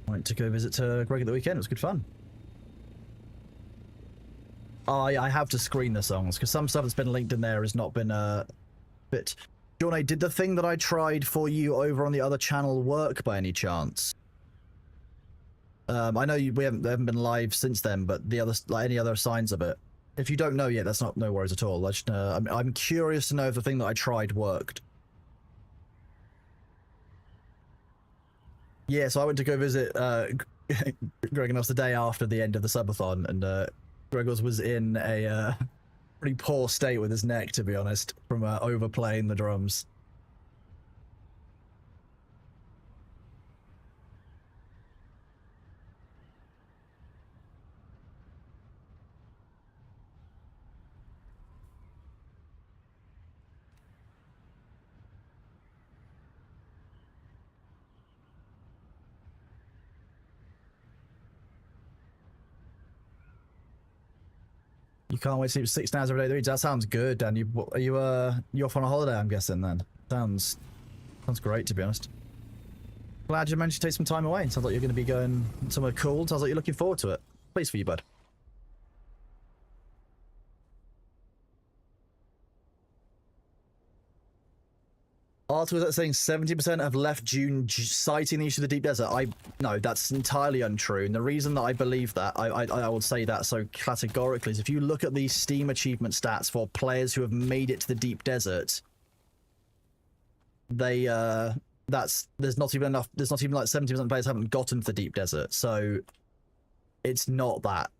Went to go visit Greg at the weekend. It was good fun. Oh, yeah, I have to screen the songs, because some stuff that's been linked in there has not been bit... Johnny, did the thing that I tried for you over on the other channel work by any chance? I know we haven't been live since then, but the other, like, any other signs of it? If you don't know yet, that's no worries at all. I'm curious to know if the thing that I tried worked. Yeah, so I went to go visit Greg and us the day after the end of the subathon, and Gregors was in a pretty poor state with his neck, to be honest, from overplaying the drums. You can't wait to sleep 6 hours every day. That sounds good, Dan. You off on a holiday, I'm guessing, then? Sounds great, to be honest. Glad you managed to take some time away. Sounds like you're going to be going somewhere cool. Sounds like you're looking forward to it. Pleased for you, bud. Article that's saying 70% have left Dune citing the issue of the deep desert. No, that's entirely untrue. And the reason that I believe that, I would say that so categorically, is if you look at the Steam achievement stats for players who have made it to the deep desert, they there's not even like 70% of players haven't gotten to the deep desert. So it's not that.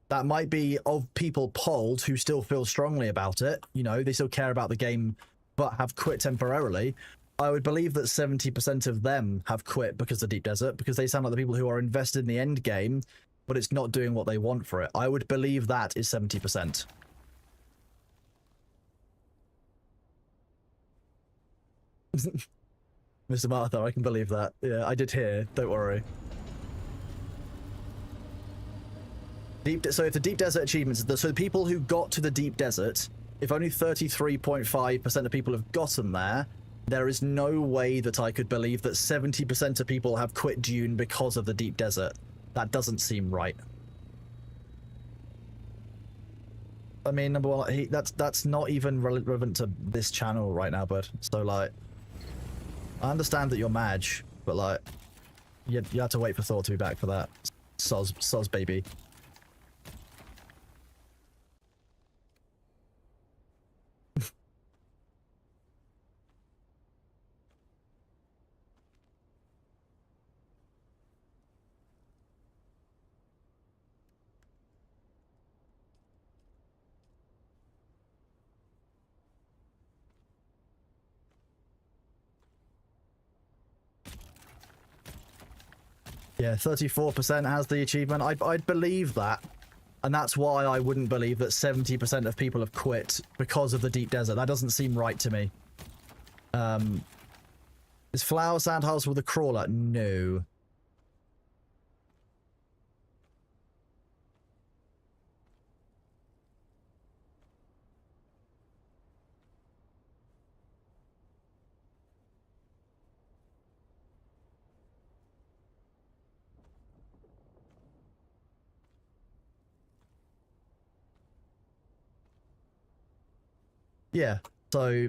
That might be of people polled who still feel strongly about it. You know, they still care about the game, but have quit temporarily. I would believe that 70% of them have quit because of the deep desert, because they sound like the people who are invested in the end game, but it's not doing what they want for it. I would believe that is 70%. Mr. Martha, I can believe that. Yeah, I did hear. Don't worry. So if the deep desert achievements, so the people who got to the deep desert, if only 33.5% of people have gotten there is no way that I could believe that 70% of people have quit Dune because of the deep desert. That doesn't seem right. I mean, number one, that's not even relevant to this channel right now, bud. So, like, I understand that you're Madge, but, like, you have to wait for Thor to be back for that. Soz baby. Yeah, 34% has the achievement. I'd believe that. And that's why I wouldn't believe that 70% of people have quit because of the deep desert. That doesn't seem right to me. Is Flower Sand House with a crawler? No. Yeah, so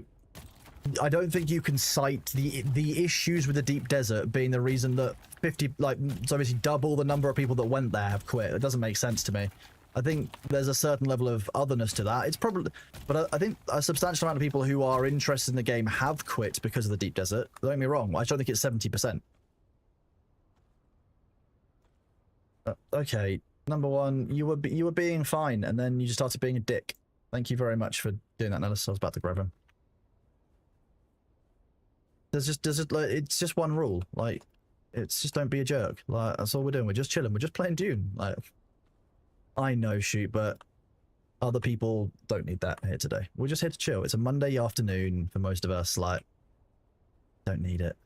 I don't think you can cite the issues with the deep desert being the reason that 50, like, so obviously double the number of people that went there have quit. It doesn't make sense to me. I think there's a certain level of otherness to that. It's probably, but I think a substantial amount of people who are interested in the game have quit because of the deep desert. Don't get me wrong. I don't think it's 70%. Okay, number one, you were being fine, and then you just started being a dick. Thank you very much for doing that analysis. I was about to grab him. It's just one rule. Like, it's just don't be a jerk. Like, that's all we're doing. We're just chilling. We're just playing Dune. Like, I know, shoot, but other people don't need that here today. We're just here to chill. It's a Monday afternoon for most of us. Like, don't need it.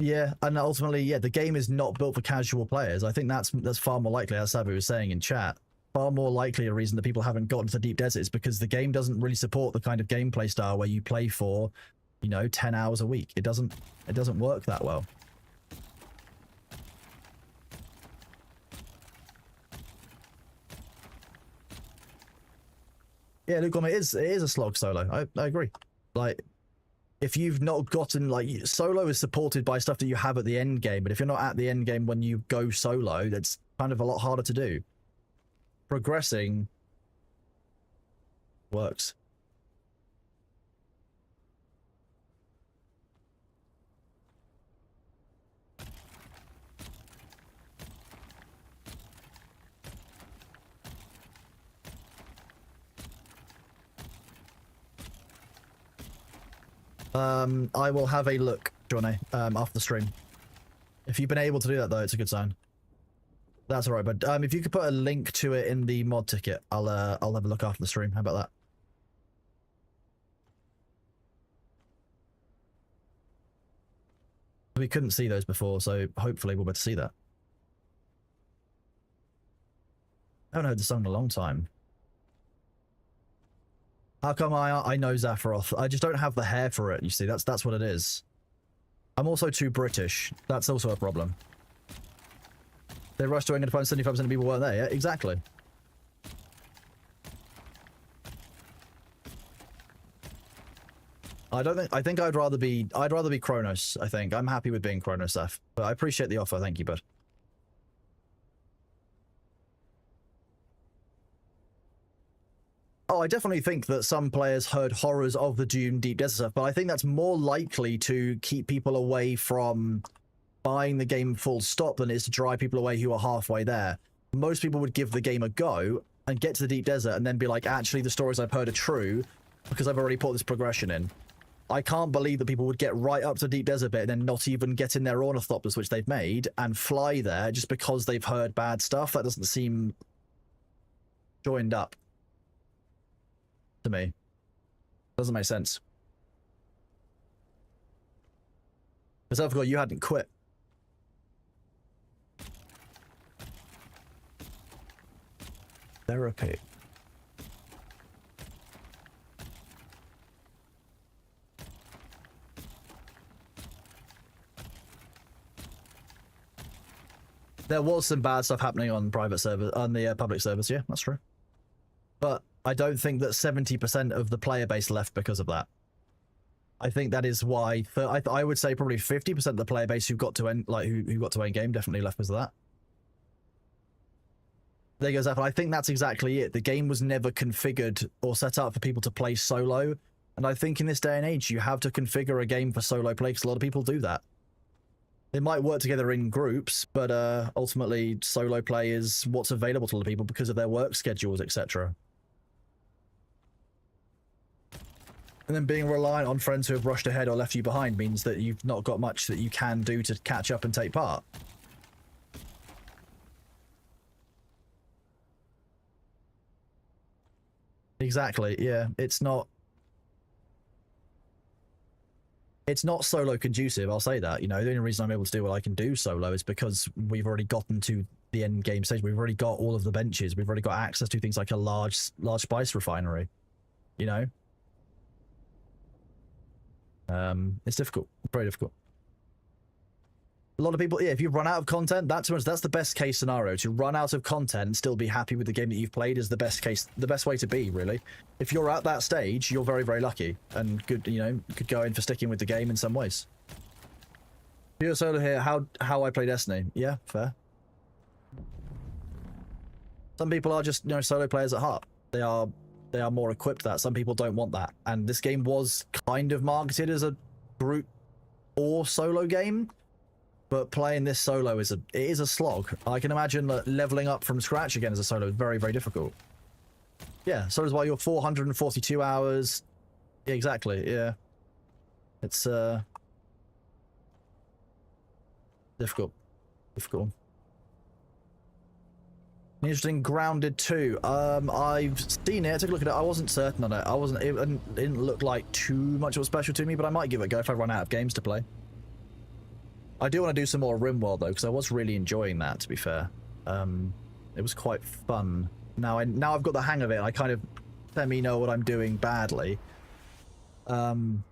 Yeah, and ultimately, yeah, the game is not built for casual players. I think that's far more likely, as Sabu was saying in chat. Far more likely a reason that people haven't gotten to the deep desert is because the game doesn't really support the kind of gameplay style where you play for, you know, 10 hours a week. It doesn't work that well. Yeah, Luke, it is a slog solo. I agree. Like, if you've not gotten, like, solo is supported by stuff that you have at the end game, but if you're not at the end game when you go solo, that's kind of a lot harder to do. Progressing works. I will have a look, Johnny, after the stream. If you've been able to do that, though, it's a good sign. That's all right, but if you could put a link to it in the mod ticket, I'll have a look after the stream. How about that? We couldn't see those before, so hopefully we'll be able to see that. I haven't heard the song in a long time. How come I know Zaphiroth? I just don't have the hair for it, you see. That's what it is. I'm also too British. That's also a problem. They rushed to England to find 75% of people weren't there. Yeah, exactly. I think I'd rather be Kronos, I think. I'm happy with being Kronos, Zeph. But I appreciate the offer, thank you, bud. Oh, I definitely think that some players heard horrors of the Dune Deep Desert stuff, but I think that's more likely to keep people away from buying the game full stop than it is to drive people away who are halfway there. Most people would give the game a go and get to the Deep Desert and then be like, actually, the stories I've heard are true because I've already put this progression in. I can't believe that people would get right up to the Deep Desert bit and then not even get in their ornithopters, which they've made, and fly there just because they've heard bad stuff. That doesn't seem joined up to me. Doesn't make sense. Because I forgot you hadn't quit. Therapy. There was some bad stuff happening on private server, on the public servers. Yeah, that's true. But I don't think that 70% of the player base left because of that. I think that is why. I would say probably 50% of the player base who got to end, like who got to end game, definitely left because of that. There goes that. I think that's exactly it. The game was never configured or set up for people to play solo. And I think in this day and age, you have to configure a game for solo play because a lot of people do that. They might work together in groups, but ultimately solo play is what's available to a lot of people because of their work schedules, etc. And then being reliant on friends who have rushed ahead or left you behind means that you've not got much that you can do to catch up and take part. Exactly, yeah. It's not solo conducive, I'll say that. You know, the only reason I'm able to do what I can do solo is because we've already gotten to the end game stage. We've already got all of the benches. We've already got access to things like a large spice refinery. You know? It's difficult. Very difficult. A lot of people, yeah, if you run out of content, that's the best case scenario. To run out of content and still be happy with the game that you've played is the best way to be, really. If you're at that stage, you're very, very lucky and good, you know, could go in for sticking with the game in some ways. Pure solo here, how I play Destiny. Yeah, fair. Some people are just, you know, solo players at heart. They are more equipped to that. Some people don't want that. And this game was kind of marketed as a group or solo game. But playing this solo it is a slog. I can imagine that leveling up from scratch again as a solo is very, very difficult. Yeah, so is why you're 442 hours. Yeah, exactly, yeah. It's difficult. Difficult. Interesting. Grounded 2. I've seen it. I took a look at it. I wasn't certain on it. It didn't look like too much of a special to me, but I might give it a go if I run out of games to play. I do want to do some more rimworld though, because I was really enjoying that, to be fair. It was quite fun. Now I've got the hang of it. I kind of semi-know what I'm doing badly. Did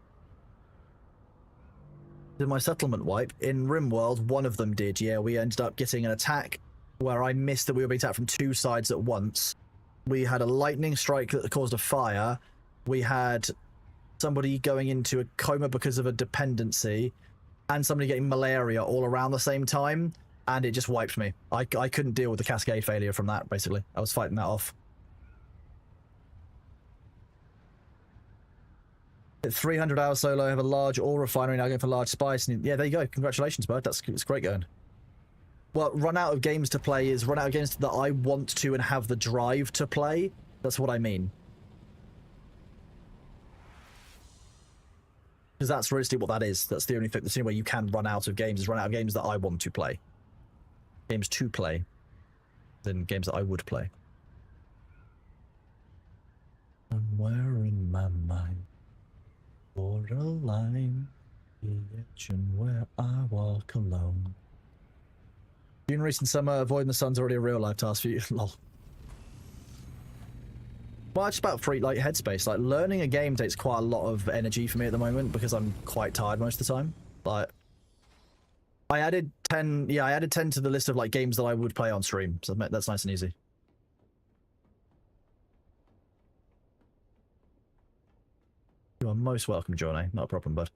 my settlement wipe? In rimworld, one of them did, yeah. We ended up getting an attack where I missed that we were being attacked from two sides at once. We had a lightning strike that caused a fire. We had somebody going into a coma because of a dependency. And somebody getting malaria all around the same time, and it just wiped me. I couldn't deal with the cascade failure from that, basically. I was fighting that off. 300 hours solo, I have a large ore refinery, now going for large spice. And yeah, there you go. Congratulations, bud. It's great going. Well, run out of games to play is run out of games that I want to and have the drive to play. That's what I mean. Because that's realistically what that is. That's the only thing. That's the only way you can run out of games is run out of games that I want to play. Games to play. Than games that I would play. Somewhere in my mind, borderline, the edge where I walk alone. June recent summer, avoiding the sun's already a real life task for you. Lol. Well, it's about free, like, headspace. Like, learning a game takes quite a lot of energy for me at the moment because I'm quite tired most of the time. Like, I added 10, yeah, I added 10 to the list of, like, games that I would play on stream. So that's nice and easy. You are most welcome, Johnny. Not a problem, bud.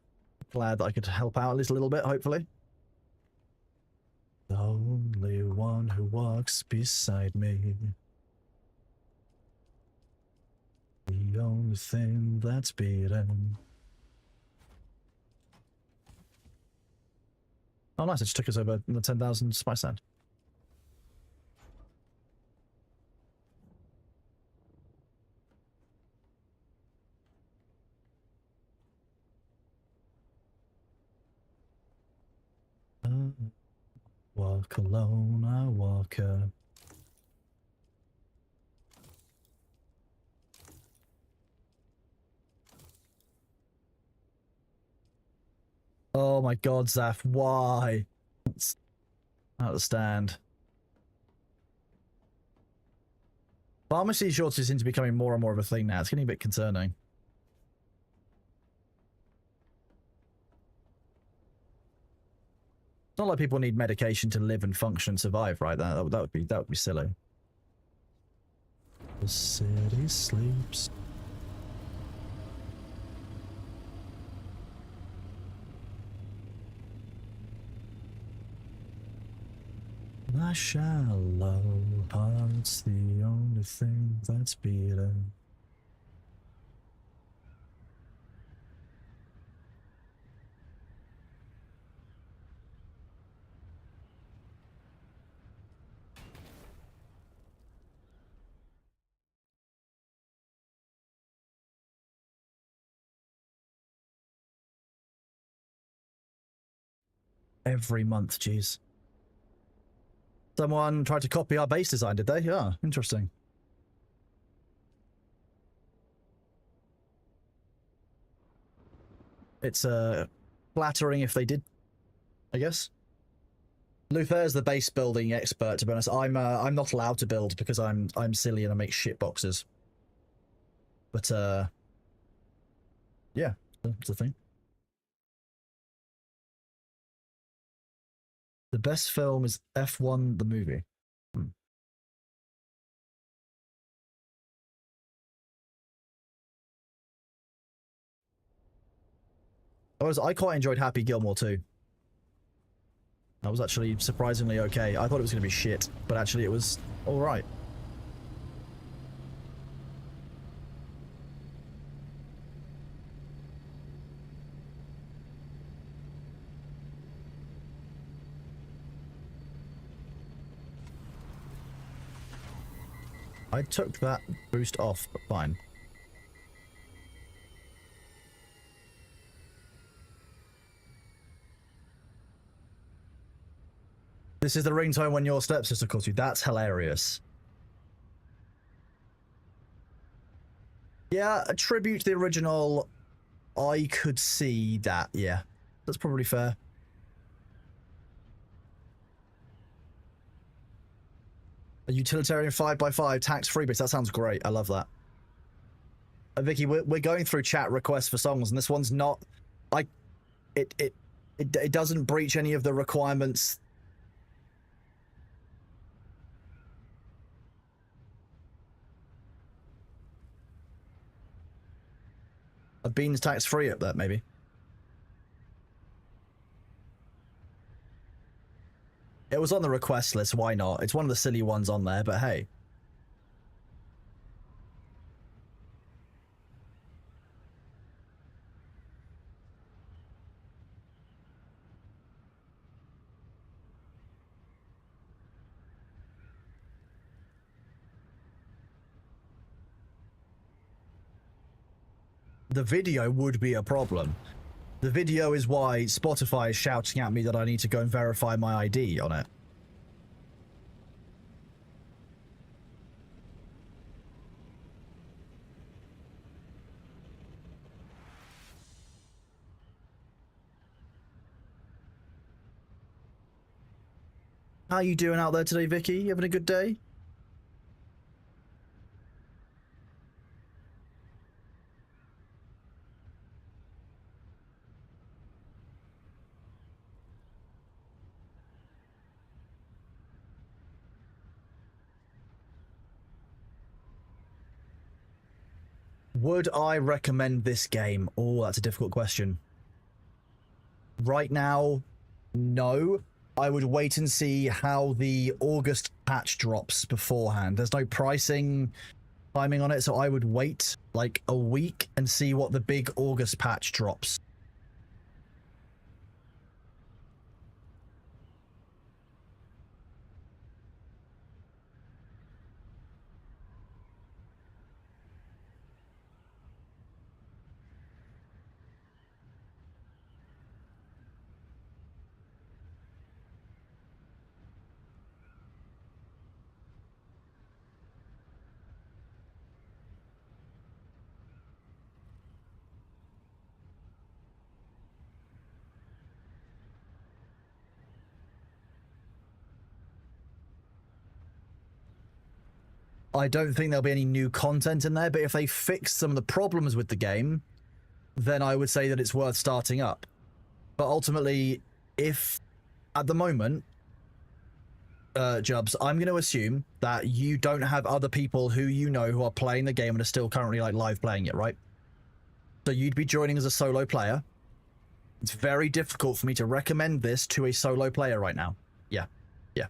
Glad that I could help out at least a little bit, hopefully. The only one who walks beside me. The only thing that's beaten. Oh, nice. It just took us over the 10,000 spice sand. Walk alone, I walk up. Oh my god, Zaf, why? I don't understand. Pharmacy shortages seem to be becoming more and more of a thing now. It's getting a bit concerning. not like people need medication to live and function and survive, right? That would be silly. The city sleeps. My shallow heart's the only thing that's beating. Every month, jeez. Someone tried to copy our base design, did they? Yeah, interesting. It's flattering if they did, I guess. Luther's the base building expert, to be honest. I'm not allowed to build because I'm silly and I make shit boxes. But yeah, that's the thing. The best film is F1 the movie. I quite enjoyed Happy Gilmore too. That was actually surprisingly okay. I thought it was going to be shit, but actually it was alright. I took that boost off, but fine. This is the ringtone when your stepsister calls you. That's hilarious. Yeah, a tribute to the original. I could see that, yeah. That's probably fair. A utilitarian 5x5 tax-free base. That sounds great. I love that. Vicky, we're going through chat requests for songs, and this one's not... It doesn't breach any of the requirements. A beans tax-free up there, maybe. It was on the request list, why not? It's one of the silly ones on there, but hey. The video would be a problem. The video is why Spotify is shouting at me that I need to go and verify my ID on it. How you doing out there today, Vicky? You having a good day? Would I recommend this game? Oh, that's a difficult question. Right now, no. I would wait and see how the August patch drops beforehand. There's no pricing timing on it, so I would wait like a week and see what the big August patch drops. I don't think there'll be any new content in there, but if they fix some of the problems with the game, then I would say that it's worth starting up. But ultimately, if at the moment, Jubs, I'm going to assume that you don't have other people who you know who are playing the game and are still currently like live playing it, right? So you'd be joining as a solo player. It's very difficult for me to recommend this to a solo player right now. Yeah. Yeah.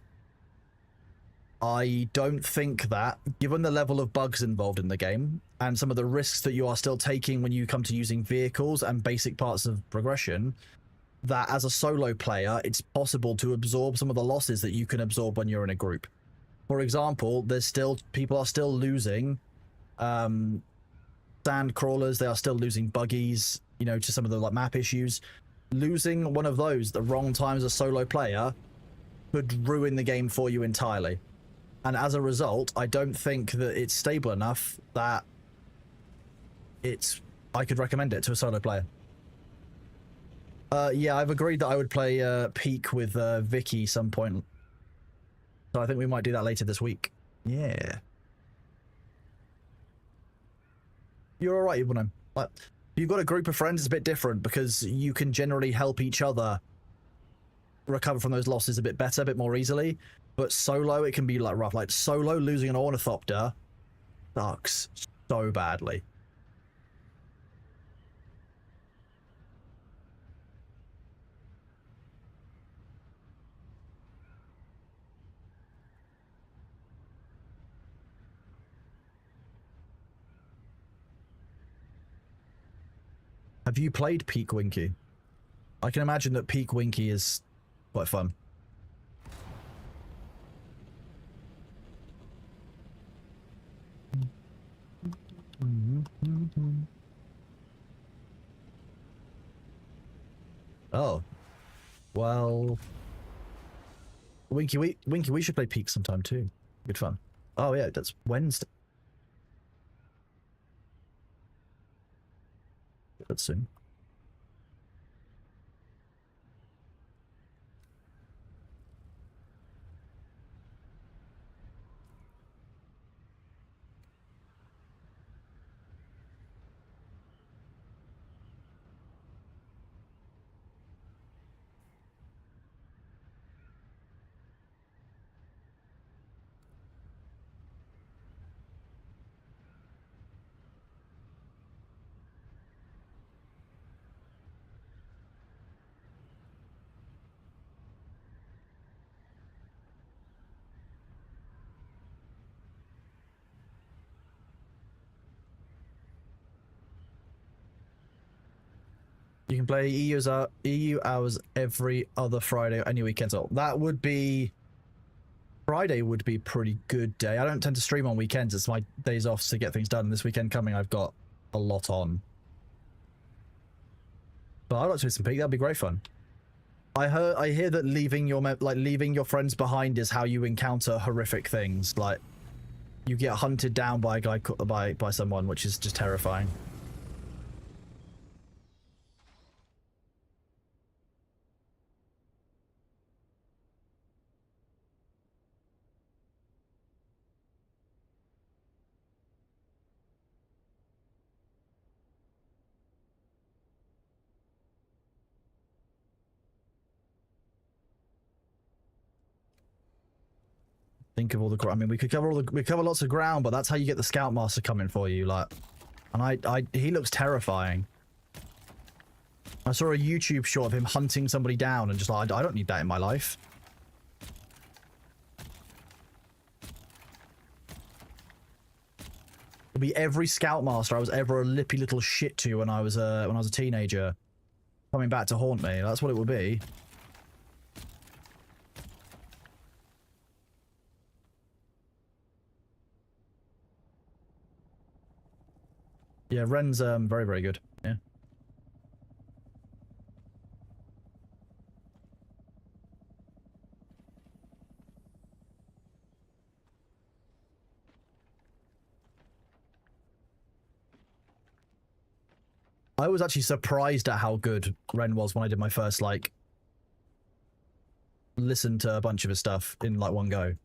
I don't think that, given the level of bugs involved in the game and some of the risks that you are still taking when you come to using vehicles and basic parts of progression, that as a solo player, it's possible to absorb some of the losses that you can absorb when you're in a group. For example, people are still losing sand crawlers, they are still losing buggies, you know, to some of the like map issues. Losing one of those at the wrong time as a solo player could ruin the game for you entirely. And as a result, I don't think that it's stable enough that I could recommend it to a solo player. Yeah, I've agreed that I would play Peak with Vicky some point. So I think we might do that later this week. Yeah. You're all right, Ibrahim. Like, if you've got a group of friends, it's a bit different because you can generally help each other recover from those losses a bit better, a bit more easily. But solo, it can be like rough. Like solo losing an ornithopter sucks so badly. Have you played Peak Winky? I can imagine that Peak Winky is quite fun. Oh, well, Winky, we should play Peak sometime too. Good fun. Oh yeah, that's Wednesday. That's soon. You can play EU hours every other Friday, any weekend. So that would be Friday would be a pretty good day. I don't tend to stream on weekends. It's my days off to get things done. This weekend coming, I've got a lot on. But I'd like to do some Peak. That'd be great fun. I hear that leaving your friends behind is how you encounter horrific things. Like you get hunted down by a guy by someone, which is just terrifying. Think of all the. I mean, we cover lots of ground, but that's how you get the Scoutmaster coming for you. Like, and he looks terrifying. I saw a YouTube shot of him hunting somebody down, and just like, I don't need that in my life. It'll be every Scoutmaster I was ever a lippy little shit to when I was a teenager, coming back to haunt me. That's what it would be. Yeah, Ren's very, very good. Yeah. I was actually surprised at how good Ren was when I did my first, like, listen to a bunch of his stuff in, like, one go.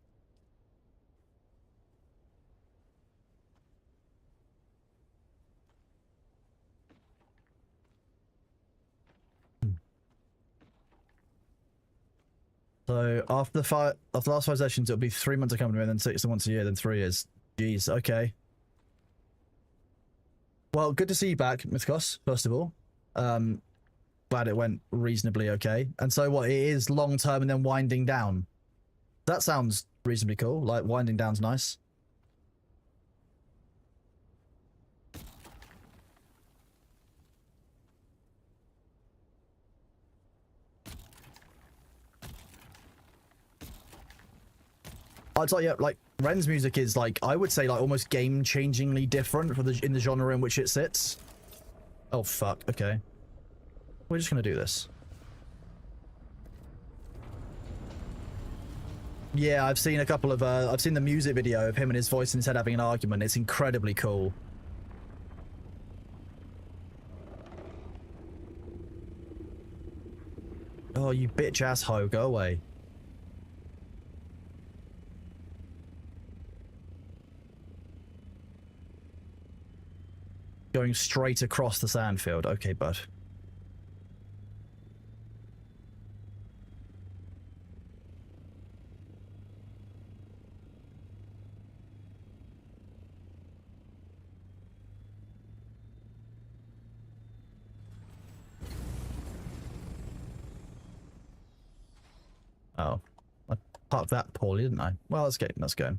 So after the last 5 sessions, it'll be 3 months of company, and then 6 once a year, then 3 years. Jeez, okay. Well, good to see you back, Mythos, first of all. Glad it went reasonably okay. And so what, it is long term and then winding down. That sounds reasonably cool. Like, winding down's nice. I'd tell you, like, Ren's music is, like, I would say, like, almost game-changingly different for in the genre in which it sits. Oh, fuck. Okay. We're just gonna do this. Yeah, I've seen a couple of, I've seen the music video of him and his voice in his head having an argument. It's incredibly cool. Oh, you bitch-ass hoe, go away. Going straight across the sand field. Okay, bud. Oh, I parked that poorly, didn't I? Well, let's go.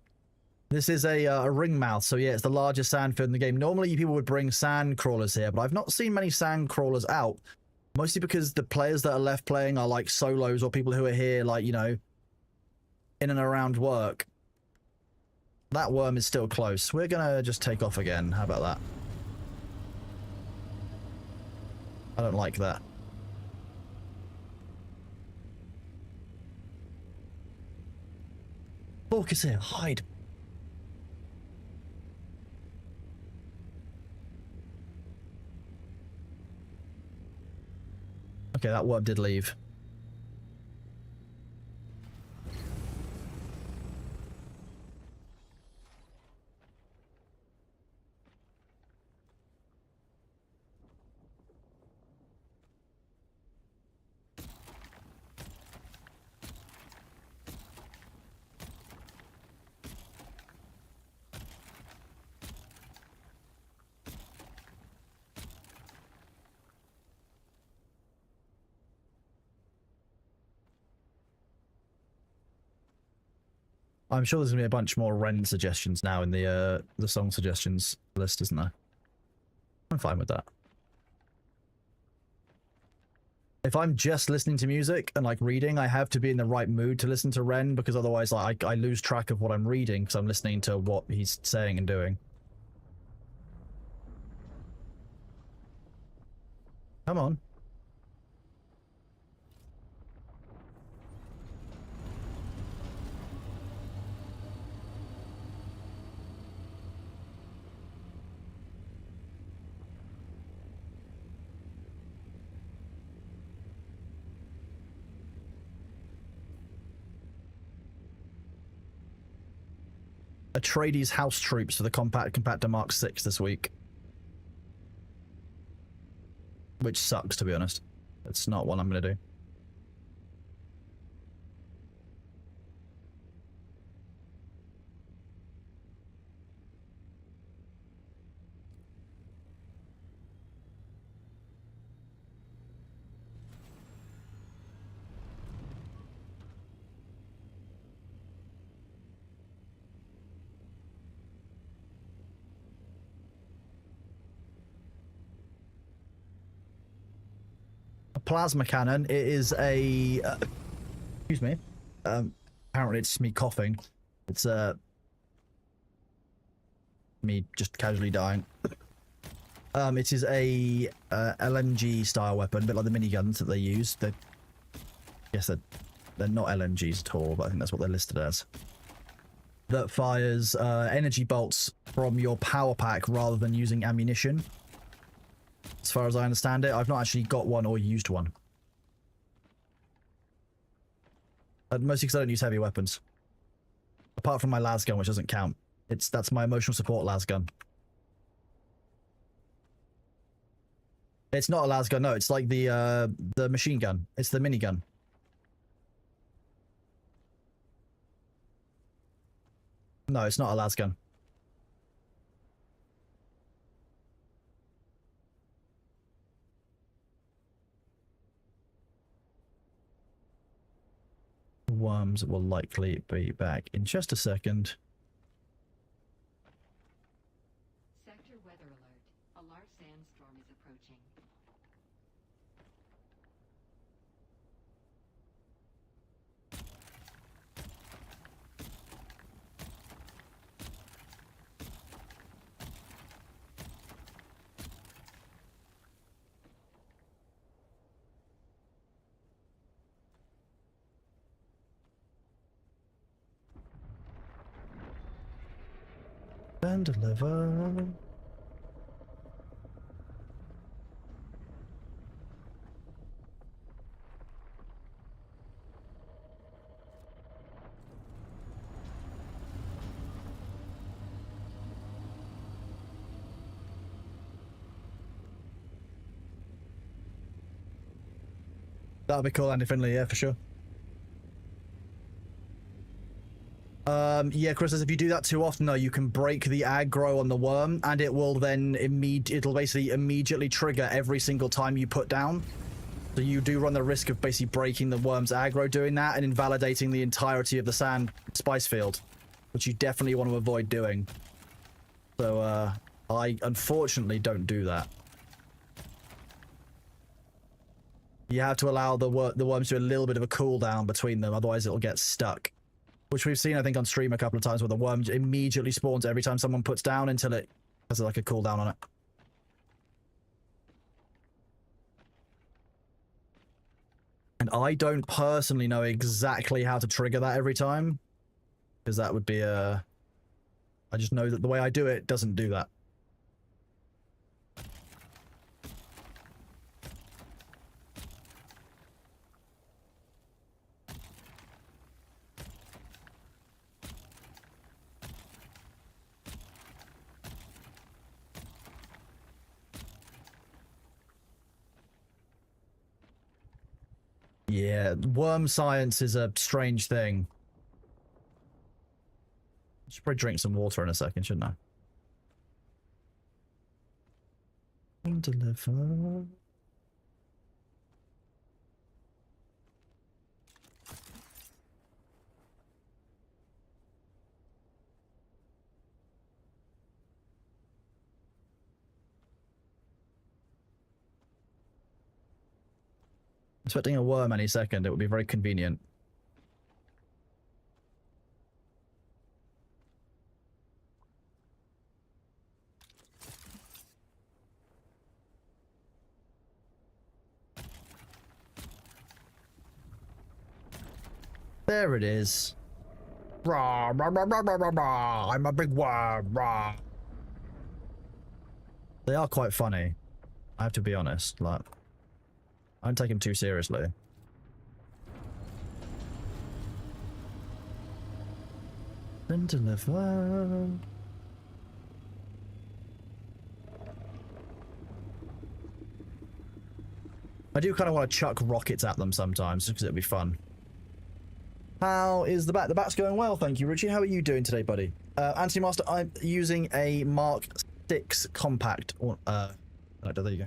This is a ring mouth, so yeah, it's the largest sand field in the game. Normally, people would bring sand crawlers here, but I've not seen many sand crawlers out. Mostly because the players that are left playing are like solos or people who are here, like, you know, in and around work. That worm is still close. We're gonna just take off again. How about that? I don't like that. Focus here. Hide. Okay, that worm did leave. I'm sure there's gonna be a bunch more Ren suggestions now in the song suggestions list, isn't there? I'm fine with that. If I'm just listening to music and like reading, I have to be in the right mood to listen to Ren, because otherwise like I lose track of what I'm reading because I'm listening to what he's saying and doing. Come on. Atreides house troops for the compactor Mark 6 this week. Which sucks, to be honest. It's not what I'm going to do. Plasma cannon. It is a excuse me, apparently it's me coughing. It's me just casually dying. It is a LMG style weapon, a bit like the miniguns that they use. Yes, they're not LMGs at all, but I think that's what they're listed as. That fires energy bolts from your power pack rather than using ammunition. As far as I understand it, I've not actually got one or used one. Mostly because I don't use heavy weapons. Apart from my las gun, which doesn't count. That's my emotional support las gun. It's not a las gun, no, it's like the machine gun. It's the minigun. No, it's not a las gun. Worms will likely be back in just a second. Sector weather alert. A large sandstorm is approaching. And deliver. That'll be cool, Andy Finley, yeah, for sure. Yeah, Chris says if you do that too often, though, you can break the aggro on the worm, and it will then it'll basically immediately trigger every single time you put down. So you do run the risk of basically breaking the worm's aggro doing that and invalidating the entirety of the sand spice field, which you definitely want to avoid doing. So, I unfortunately don't do that. You have to allow the worms to do a little bit of a cooldown between them, otherwise it'll get stuck. Which we've seen, I think, on stream a couple of times where the worm immediately spawns every time someone puts down until it has like a cooldown on it. And I don't personally know exactly how to trigger that every time, because that would be a... I just know that the way I do it doesn't do that. Yeah, worm science is a strange thing. I should probably drink some water in a second, shouldn't I? And deliver. Expecting a worm any second, it would be very convenient. There it is. Rah, rah, rah, rah, rah, rah, rah. I'm a big worm. Rah. They are quite funny. I have to be honest. Like, I don't take them too seriously. Then deliver. I do kind of want to chuck rockets at them sometimes, just because it'd be fun. How is the bat? The bat's going well, thank you, Richie. How are you doing today, buddy? Anthony Master, I'm using a Mark 6 compact. There you go.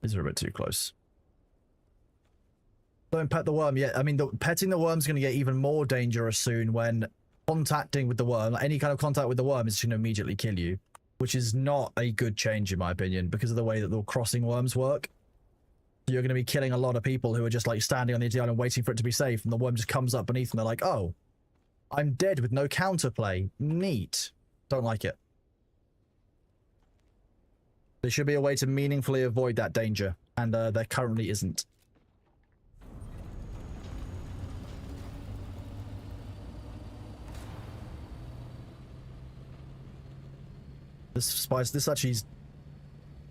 These are a bit too close. Don't pet the worm yet. I mean, petting the worm's going to get even more dangerous soon when contacting with the worm, like any kind of contact with the worm, is going to immediately kill you, which is not a good change in my opinion because of the way that the crossing worms work. You're going to be killing a lot of people who are just like standing on the edge of the island waiting for it to be safe, and the worm just comes up beneath and they're like, oh, I'm dead with no counterplay. Neat. Don't like it. There should be a way to meaningfully avoid that danger, and there currently isn't. This actually is...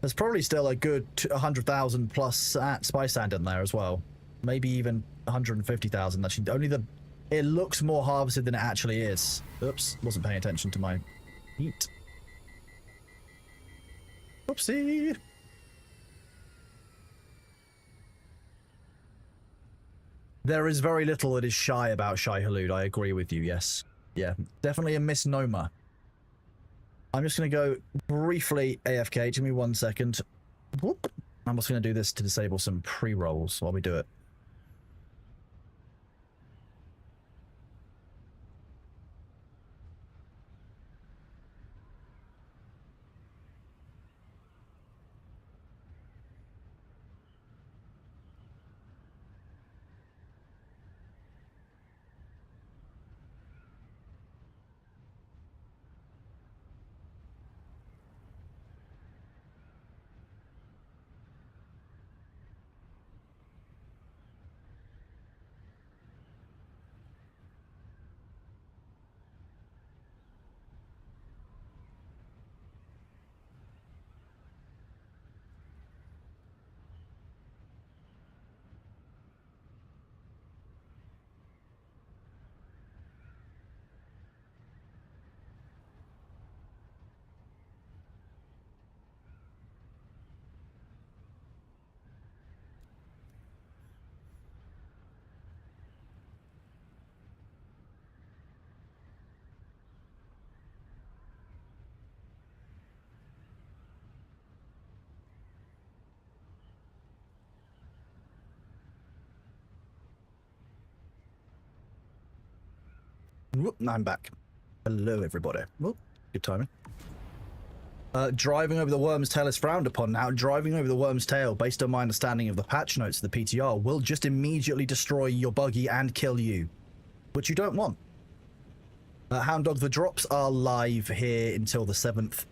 There's probably still a good 100,000 plus spice sand in there as well. Maybe even 150,000. Actually, only the... It looks more harvested than it actually is. Oops, wasn't paying attention to my heat. Oopsie. There is very little that is shy about Shai Hulud. I agree with you, yes. Yeah, definitely a misnomer. I'm just going to go briefly AFK. Give me 1 second. Whoop. I'm also going to do this to disable some pre-rolls while we do it. Whoop, I'm back. Hello, everybody. Whoop, good timing. Driving over the worm's tail is frowned upon now. Driving over the worm's tail, based on my understanding of the patch notes of the PTR, will just immediately destroy your buggy and kill you, which you don't want. Hound Dog, the drops are live here until the 7th.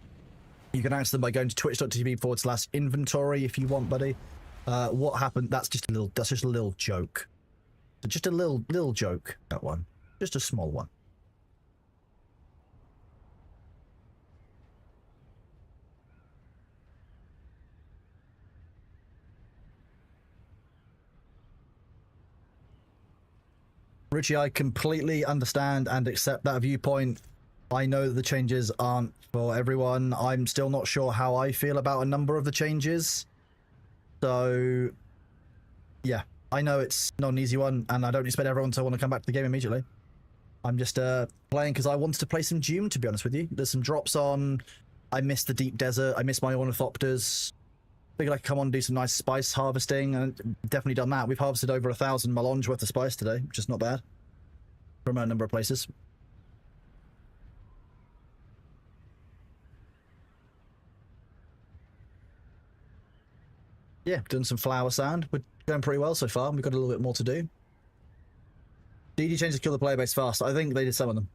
You can access them by going to twitch.tv/inventory if you want, buddy. What happened? That's just a little joke. Just a little joke, that one. Just a small one. Richie, I completely understand and accept that viewpoint. I know that the changes aren't for everyone. I'm still not sure how I feel about a number of the changes. So, yeah, I know it's not an easy one, and I don't expect everyone to want to come back to the game immediately. I'm just playing because I wanted to play some Dune, to be honest with you. There's some drops on. I missed the deep desert. I missed my ornithopters. Figured I could come on and do some nice spice harvesting, and definitely done that. We've harvested over 1,000 melange worth of spice today, which is not bad from a number of places. Yeah, done some flower sand. We're going pretty well so far. We've got a little bit more to do. DD changes kill the player base fast. I think they did some of them.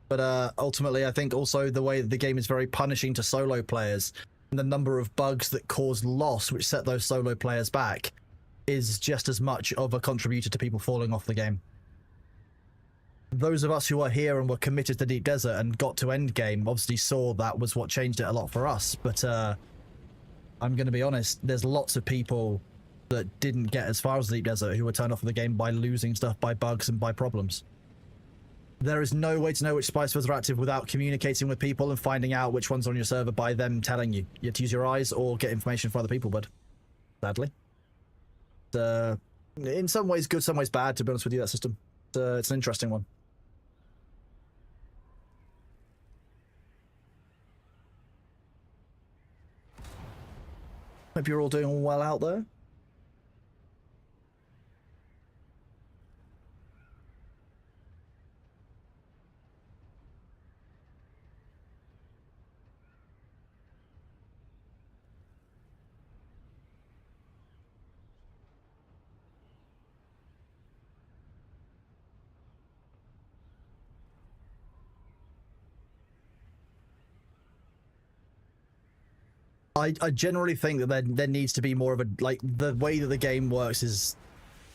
But ultimately, I think also the way that the game is very punishing to solo players and the number of bugs that cause loss, which set those solo players back, is just as much of a contributor to people falling off the game. Those of us who are here and were committed to Deep Desert and got to endgame obviously saw that was what changed it a lot for us. But I'm going to be honest, there's lots of people that didn't get as far as the Deep Desert who were turned off of the game by losing stuff, by bugs, and by problems. There is no way to know which spice fields are active without communicating with people and finding out which ones are on your server by them telling you. You have to use your eyes or get information from other people, bud. Sadly. In some ways good, some ways bad, to be honest with you, that system. It's an interesting one. Hope you're all doing well out there. I generally think that there needs to be more of a, like, the way that the game works is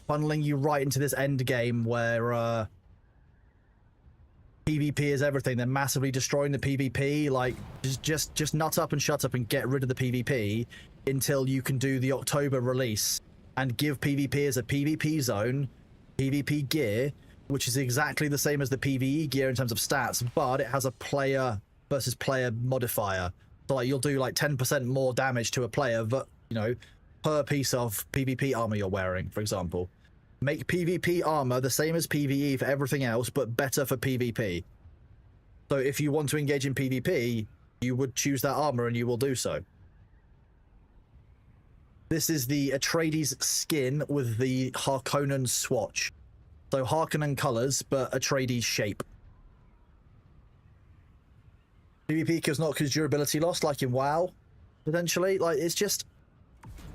funneling you right into this end game where PvP is everything. They're massively destroying the PvP. Like, just nut up and shut up and get rid of the PvP until you can do the October release and give PvP as a PvP zone, PvP gear, which is exactly the same as the PvE gear in terms of stats, but it has a player versus player modifier. So like you'll do like 10% more damage to a player, but you know, per piece of PvP armor you're wearing, for example. Make PvP armor the same as PvE for everything else, but better for PvP. So if you want to engage in PvP, you would choose that armor and you will do so. This is the Atreides skin with the Harkonnen swatch. So Harkonnen colors, but Atreides shape. PvP does not cause durability loss like in WoW, potentially. Like, it's just...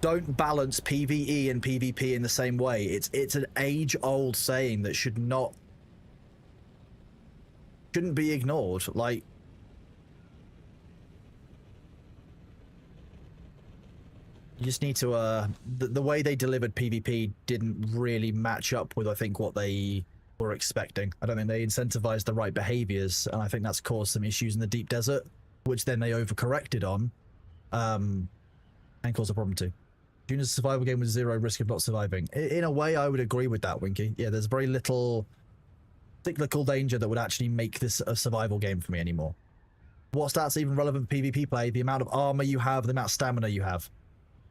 don't balance PvE and PvP in the same way. It's an age-old saying that shouldn't be ignored. Like, you just need to the way they delivered PvP didn't really match up with, I think, what they were expecting. I don't think they incentivized the right behaviors, and I think that's caused some issues in the deep desert, which then they overcorrected on, and caused a problem too. Dune is a survival game with zero risk of not surviving. In a way, I would agree with that, Winky. Yeah, there's very little cyclical danger that would actually make this a survival game for me anymore. What stats are even relevant for PvP play? The amount of armor you have, the amount of stamina you have.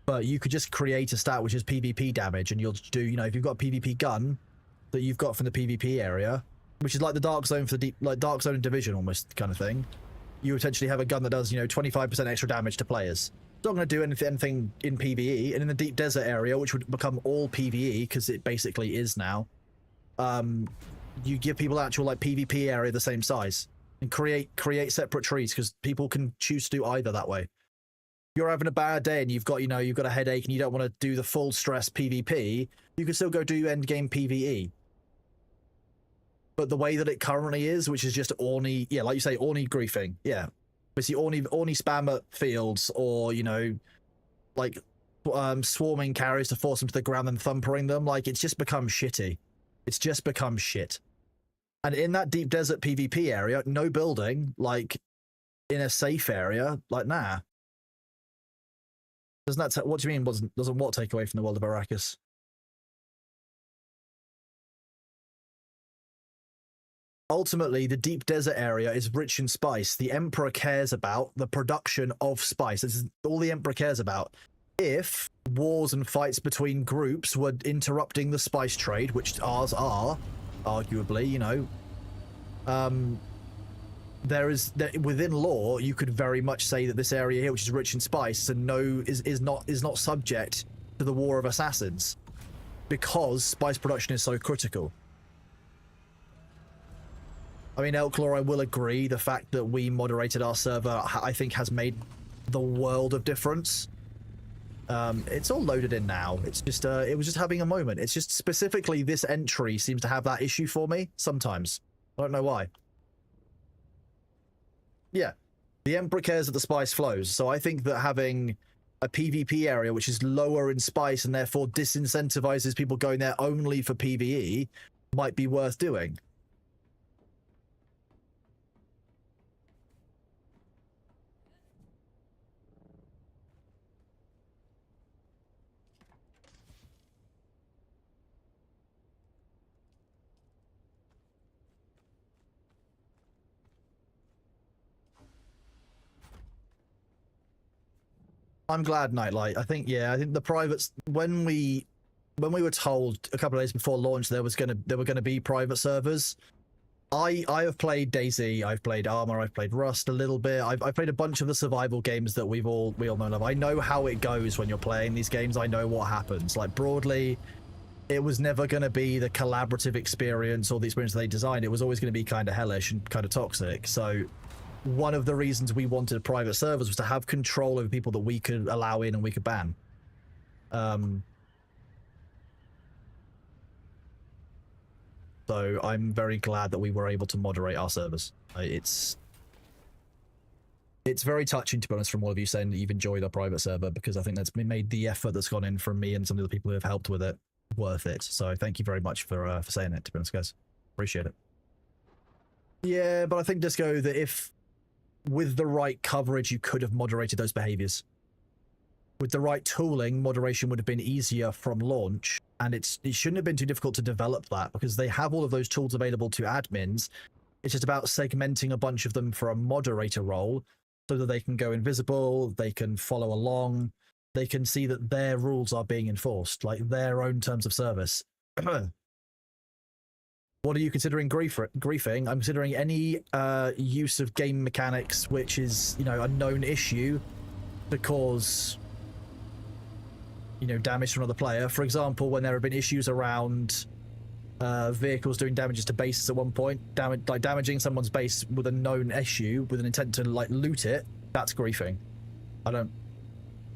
But you could just create a stat which is PvP damage, and you'll do, you know, if you've got a PvP gun that you've got from the PvP area, which is like the Dark Zone for the deep, like Dark Zone and Division almost kind of thing, you essentially have a gun that does, you know, 25% extra damage to players. It's not going to do anything in PvE, and in the deep desert area, which would become all PvE because it basically is now, you give people actual like PvP area the same size and create separate trees because people can choose to do either that way. You're having a bad day and you've got a headache and you don't want to do the full stress PvP, you can still go do end game PvE. But the way that it currently is, which is just Orny, yeah, like you say, Orny griefing, yeah. Basically, Orny spam at fields, or, you know, like, swarming carriers to force them to the ground and thumpering them, like, it's just become shitty. It's just become shit. And in that deep desert PvP area, no building, like, in a safe area, like, nah. Doesn't that, what do you mean, doesn't what take away from the world of Arrakis? Ultimately, the deep desert area is rich in spice. The Emperor cares about the production of spice. This is all the Emperor cares about. If wars and fights between groups were interrupting the spice trade, which ours are, arguably, you know, within lore, you could very much say that this area here, which is rich in spice, and is not subject to the War of Assassins, because spice production is so critical. I mean, Elklor, I will agree, the fact that we moderated our server, I think, has made the world of difference. It's all loaded in now. It's just, it was just having a moment. It's just specifically this entry seems to have that issue for me sometimes. I don't know why. Yeah, the Emperor cares that the spice flows, so I think that having a PvP area which is lower in spice and therefore disincentivizes people going there only for PvE might be worth doing. I'm glad, Nightlight. I think the privates, when we were told a couple of days before launch there were gonna be private servers, I have played DayZ, I've played Armor, I've played Rust a little bit. I've played a bunch of the survival games that we all know of. I know how it goes when you're playing these games. I know what happens. Like, broadly, it was never going to be the collaborative experience or the experience they designed. It was always going to be kind of hellish and kind of toxic. So one of the reasons we wanted private servers was to have control over people that we could allow in and we could ban. So I'm very glad that we were able to moderate our servers. It's very touching, to be honest, from all of you saying that you've enjoyed our private server, because I think that's made the effort that's gone in from me and some of the people who have helped with it worth it. So thank you very much for saying it, to be honest, guys. Appreciate it. Yeah, but I think Disco, that if with the right coverage, you could have moderated those behaviors. With the right tooling, moderation would have been easier from launch, and it shouldn't have been too difficult to develop that because they have all of those tools available to admins. It's just about segmenting a bunch of them for a moderator role so that they can go invisible, they can follow along, they can see that their rules are being enforced, like their own terms of service. What are you considering griefing? I'm considering any use of game mechanics which is, a known issue to cause, damage to another player. For example, when there have been issues around vehicles doing damages to bases at one point, damaging someone's base with a known issue, with an intent to loot it, that's griefing.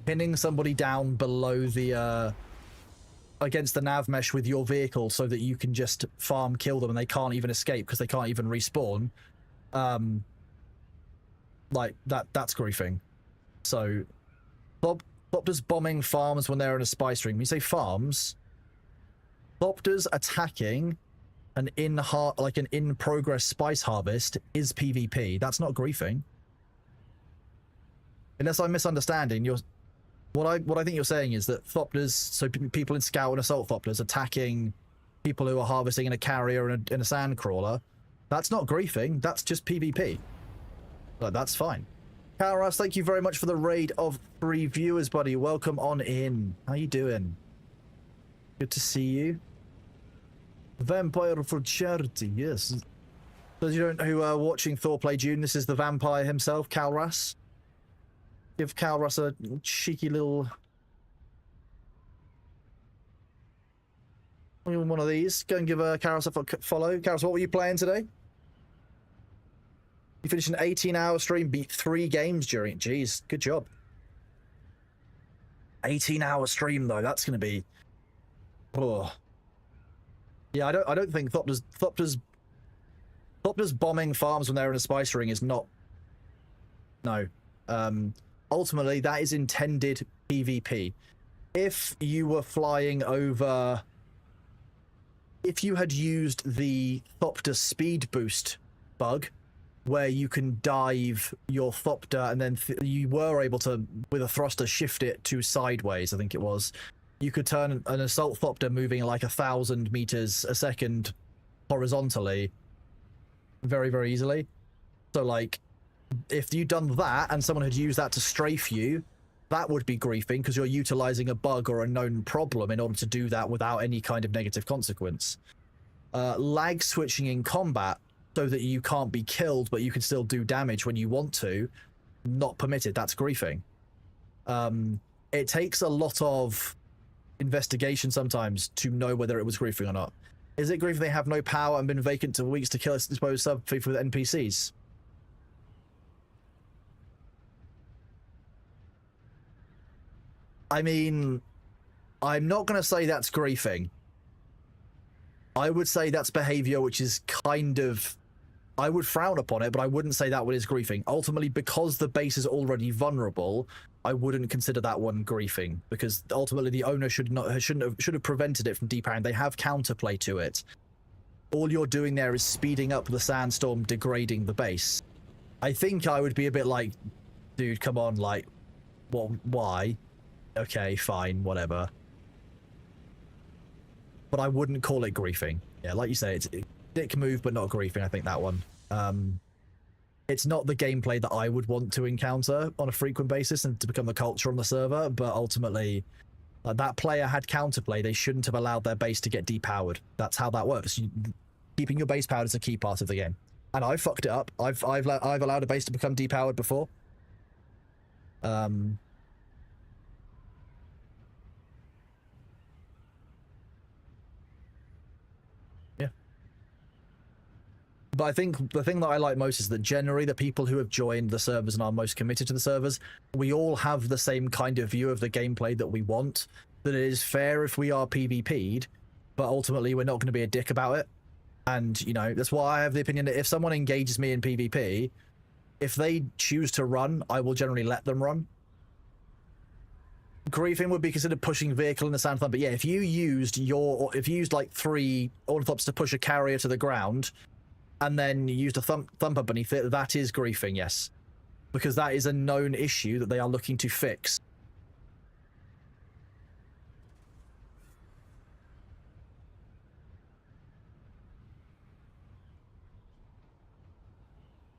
Pinning somebody down below the against the nav mesh with your vehicle so that you can just farm kill them and they can't even escape because they can't even respawn, that's griefing. So Thopters bombing farms when they're in a spy stream. When you say farms, Thopters attacking an in-progress spice harvest is PvP. That's not griefing. Unless I'm misunderstanding, what I think you're saying is that Thopters, so people in Scout and Assault Thopters attacking people who are harvesting in a carrier and in a sand crawler, that's not griefing, that's just PvP. That's fine. Karas, thank you very much for the raid of 3 viewers, buddy. Welcome on in. How you doing? Good to see you. Vampire for charity, yes. Those you don't who are watching Thor play Dune, this is the vampire himself, Kalras. Give Kalras a cheeky little... one of these. Go and give Kalras a follow. Kalras, what were you playing today? You finished an 18-hour stream, beat 3 games during it. Jeez, good job. 18-hour stream, though. That's going to be... Oh. Yeah, I don't think Thopters bombing farms when they're in a spice ring is not... No. Ultimately, that is intended PvP. If you were flying over... If you had used the Thopter speed boost bug, where you can dive your Thopter and then you were able to, with a thruster, shift it to sideways, I think it was. You could turn an Assault Thopter moving 1,000 meters a second horizontally very, very easily. So, if you'd done that and someone had used that to strafe you, that would be griefing because you're utilizing a bug or a known problem in order to do that without any kind of negative consequence. Lag switching in combat so that you can't be killed but you can still do damage when you want to, not permitted. That's griefing. It takes a lot of investigation sometimes to know whether it was griefing or not. Is it griefing they have no power and been vacant for weeks to kill exposed sub with NPCs? I mean, I'm not going to say that's griefing. I would say that's behavior which is kind of... I would frown upon it, but I wouldn't say that one is griefing. Ultimately, because the base is already vulnerable, I wouldn't consider that one griefing, because ultimately the owner should have prevented it from depowering. They have counterplay to it. All you're doing there is speeding up the sandstorm, degrading the base. I think I would be a bit like, dude, come on, well, why? Okay, fine, whatever. But I wouldn't call it griefing. Yeah, like you say, it's a dick move, but not griefing, I think, that one. It's not the gameplay that I would want to encounter on a frequent basis and to become the culture on the server, but ultimately, that player had counterplay. They shouldn't have allowed their base to get depowered. That's how that works. Keeping your base powered is a key part of the game. And I fucked it up. I've allowed a base to become depowered before. But I think the thing that I like most is that generally the people who have joined the servers and are most committed to the servers, we all have the same kind of view of the gameplay that we want, that it is fair if we are PvP'd, but ultimately we're not going to be a dick about it. And, that's why I have the opinion that if someone engages me in PvP, if they choose to run, I will generally let them run. Griefing would be considered pushing vehicle in the sand thumb, but yeah, if you used 3 ornithopters to push a carrier to the ground, and then you used a thumper beneath it, that is griefing, yes. Because that is a known issue that they are looking to fix.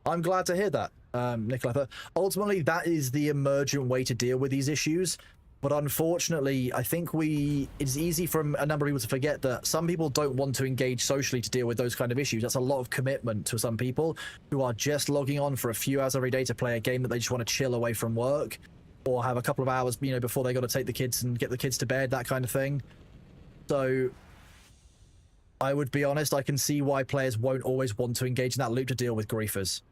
I'm glad to hear that, Nicola. Ultimately, that is the emergent way to deal with these issues. But unfortunately, I think it's easy for a number of people to forget that some people don't want to engage socially to deal with those kind of issues. That's a lot of commitment to some people who are just logging on for a few hours every day to play a game that they just want to chill away from work, or have a couple of hours, you know, before they got to take the kids and get the kids to bed, that kind of thing. So I would be honest, I can see why players won't always want to engage in that loop to deal with griefers.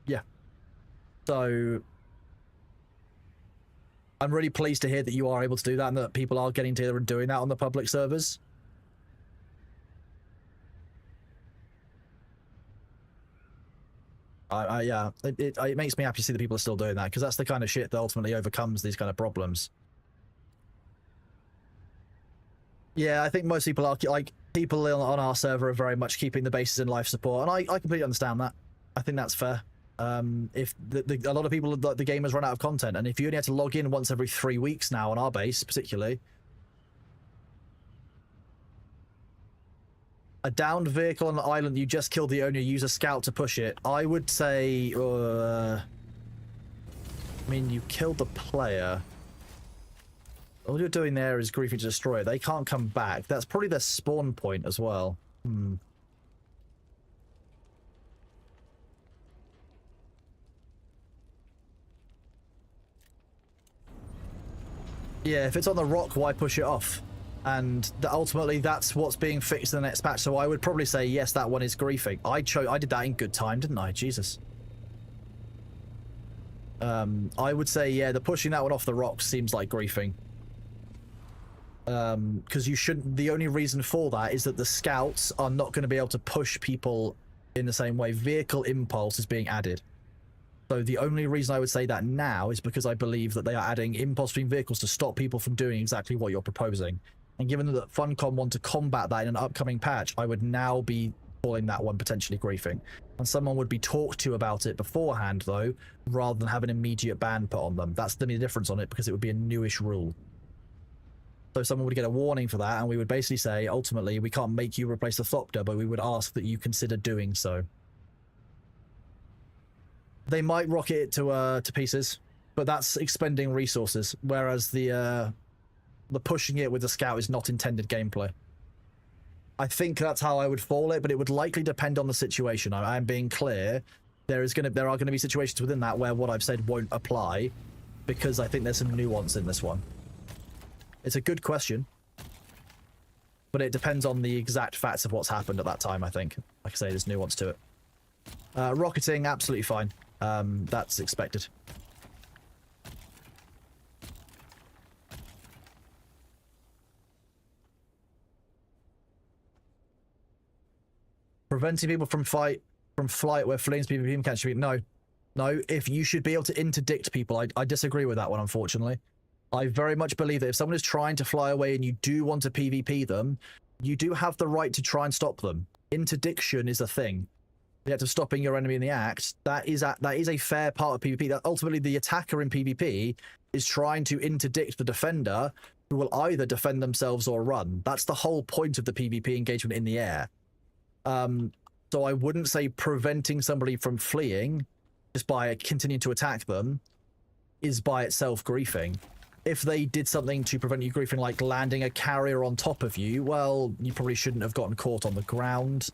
Yeah. So I'm really pleased to hear that you are able to do that and that people are getting together and doing that on the public servers. Yeah, it makes me happy to see that people are still doing that, because that's the kind of shit that ultimately overcomes these kind of problems. Yeah, I think most people are, like, people on our server are very much keeping the bases in life support, and I completely understand that. I think that's fair. If a lot of people, the gamers run out of content, and if you only have to log in once every 3 weeks now on our base, particularly. A downed vehicle on an island, you just killed the owner, use a scout to push it. I would say, I mean, you killed the player. All you're doing there is griefing to destroy it. They can't come back. That's probably their spawn point as well. Yeah, if it's on the rock, why push it off? And ultimately, that's what's being fixed in the next patch. So I would probably say, yes, that one is griefing. I did that in good time, didn't I? Jesus. I would say, yeah, the pushing that one off the rocks seems like griefing. Because you shouldn't. The only reason for that is that the scouts are not going to be able to push people in the same way. Vehicle impulse is being added. So the only reason I would say that now is because I believe that they are adding impulse between vehicles to stop people from doing exactly what you're proposing. And given that Funcom want to combat that in an upcoming patch, I would now be calling that one potentially griefing. And someone would be talked to about it beforehand, though, rather than have an immediate ban put on them. That's the difference on it, because it would be a newish rule. So someone would get a warning for that, and we would basically say, ultimately, we can't make you replace the Thopter, but we would ask that you consider doing so. They might rocket it to pieces, but that's expending resources, whereas the pushing it with the scout is not intended gameplay. I think that's how I would fall it, but it would likely depend on the situation. I'm being clear. There are going to be situations within that where what I've said won't apply, because I think there's some nuance in this one. It's a good question, but it depends on the exact facts of what's happened at that time, I think. Like I say, there's nuance to it. Rocketing, absolutely fine. That's expected. Preventing people from flight where fleeing PvP can't be. No. If you should be able to interdict people, I disagree with that one, unfortunately. I very much believe that if someone is trying to fly away and you do want to PvP them, you do have the right to try and stop them. Interdiction is a thing. The act of stopping your enemy in the act, that is a fair part of PvP. That ultimately the attacker in PvP is trying to interdict the defender, who will either defend themselves or run. That's the whole point of the PvP engagement in the air. So I wouldn't say preventing somebody from fleeing just by continuing to attack them is by itself griefing. If they did something to prevent you griefing, like landing a carrier on top of you, well, you probably shouldn't have gotten caught on the ground.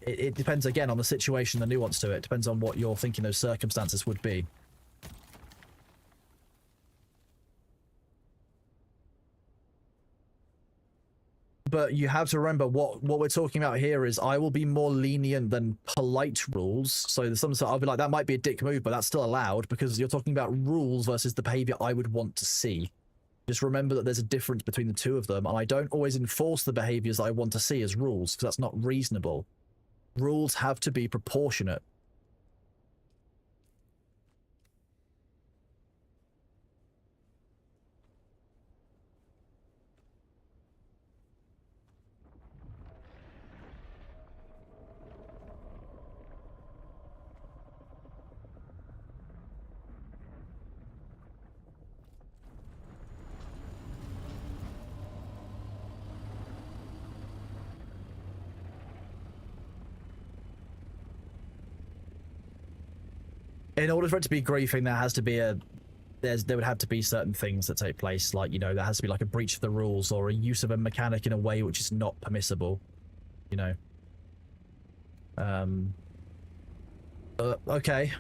It depends, again, on the situation, the nuance to it. It depends on what you're thinking those circumstances would be. But you have to remember what we're talking about here is I will be more lenient than polite rules. So there's some sort, I'll be like, that might be a dick move, but that's still allowed, because you're talking about rules versus the behavior I would want to see. Just remember that there's a difference between the two of them, and I don't always enforce the behaviors that I want to see as rules, because that's not reasonable. Rules have to be proportionate. in order for it to be griefing, there has to be there would have to be certain things that take place, like, you know, there has to be like a breach of the rules or a use of a mechanic in a way which is not permissible, you know. Okay.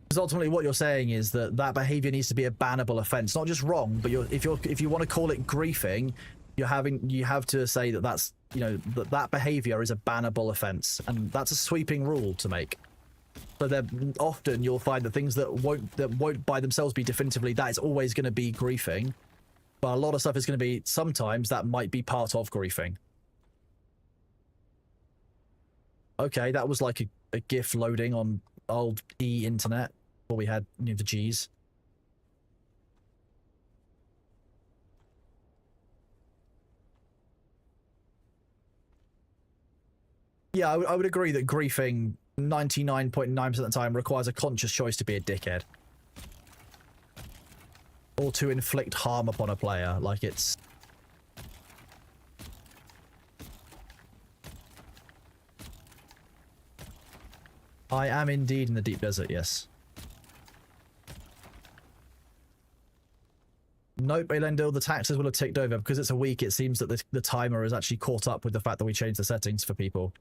Because ultimately what you're saying is that that behavior needs to be a bannable offense, not just wrong, but if you want to call it griefing, you have to say that that's, you know, that behavior is a bannable offense, and that's a sweeping rule to make. So then often you'll find that things that won't by themselves be definitively that is always going to be griefing, but a lot of stuff is going to be, sometimes that might be part of griefing. Okay, that was like a GIF loading on old internet before we had, you know, the G's. Yeah, I would agree that griefing 99.9% of the time requires a conscious choice to be a dickhead. Or to inflict harm upon a player, like it's... I am indeed in the deep desert, yes. Nope, Elendil, the taxes will have ticked over. Because it's a week, it seems that the timer has actually caught up with the fact that we changed the settings for people.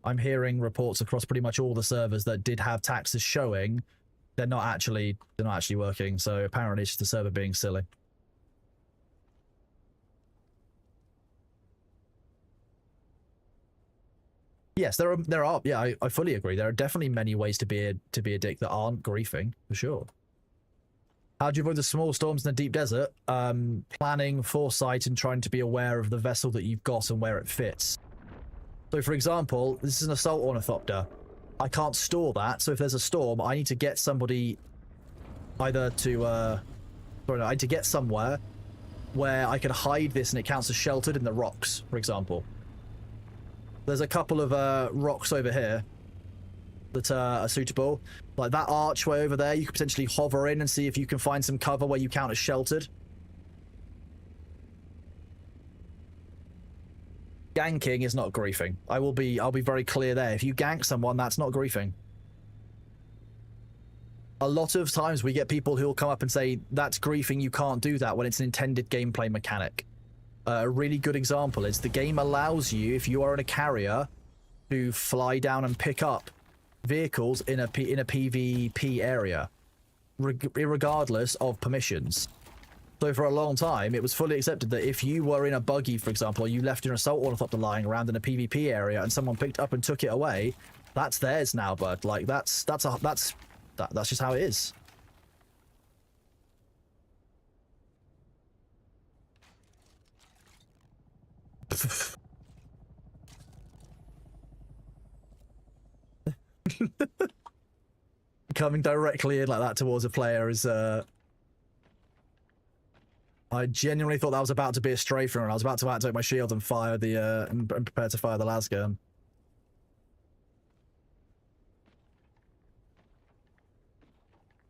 I'm hearing reports across pretty much all the servers that did have taxes showing. They're not actually working, so apparently it's just the server being silly. Yes, there are. Yeah, I fully agree. There are definitely many ways to be a dick that aren't griefing, for sure. How do you avoid the small storms in the deep desert? Planning, foresight, and trying to be aware of the vessel that you've got and where it fits. So, for example, this is an assault ornithopter. I can't store that, so if there's a storm, I need to get somebody either to, I need to get somewhere where I can hide this and it counts as sheltered in the rocks, for example. There's a couple of rocks over here that are suitable. Like that archway over there, you could potentially hover in and see if you can find some cover where you count as sheltered. Ganking is not griefing. I'll be very clear there. If you gank someone, that's not griefing. A lot of times we get people who'll come up and say, that's griefing, you can't do that, when it's an intended gameplay mechanic. A really good example is the game allows you, if you are in a carrier, to fly down and pick up vehicles in a PvP area, regardless of permissions. So for a long time, it was fully accepted that if you were in a buggy, for example, or you left an assault ornithopter lying around in a PvP area and someone picked up and took it away, that's theirs now, bud. Like that's just how it is. Coming directly in like that towards a player is I genuinely thought that was about to be a strafer, and I was about to activate my shield and fire the and prepare to fire the lasgun.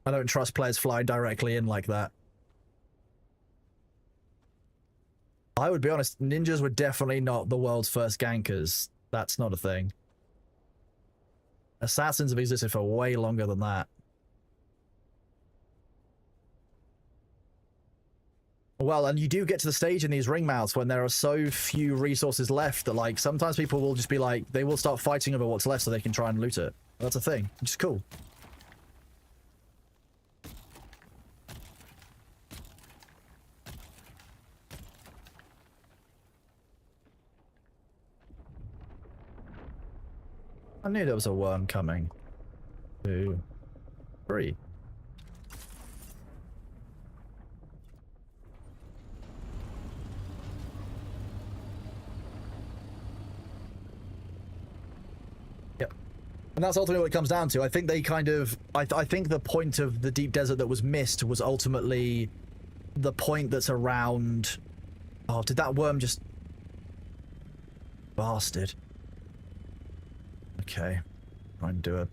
I don't trust players flying directly in like that. I would be honest, ninjas were definitely not the world's first gankers. That's not a thing. Assassins have existed for way longer than that. Well, and you do get to the stage in these ring mouths when there are so few resources left that, like, sometimes people will just be like, they will start fighting over what's left so they can try and loot it. That's a thing, which is cool. I knew there was a worm coming. 2, 3. Yep. And that's ultimately what it comes down to. I think they kind of... I think the point of the deep desert that was missed was ultimately the point that's around... Oh, did that worm just... Bastard. Okay, try and do it.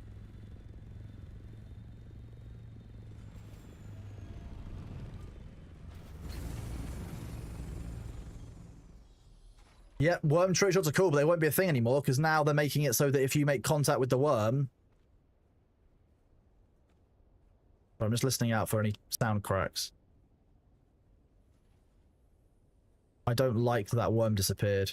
Yeah, worm trick shots are cool, but they won't be a thing anymore because now they're making it so that if you make contact with the worm... I'm just listening out for any sound cracks. I don't like that worm disappeared.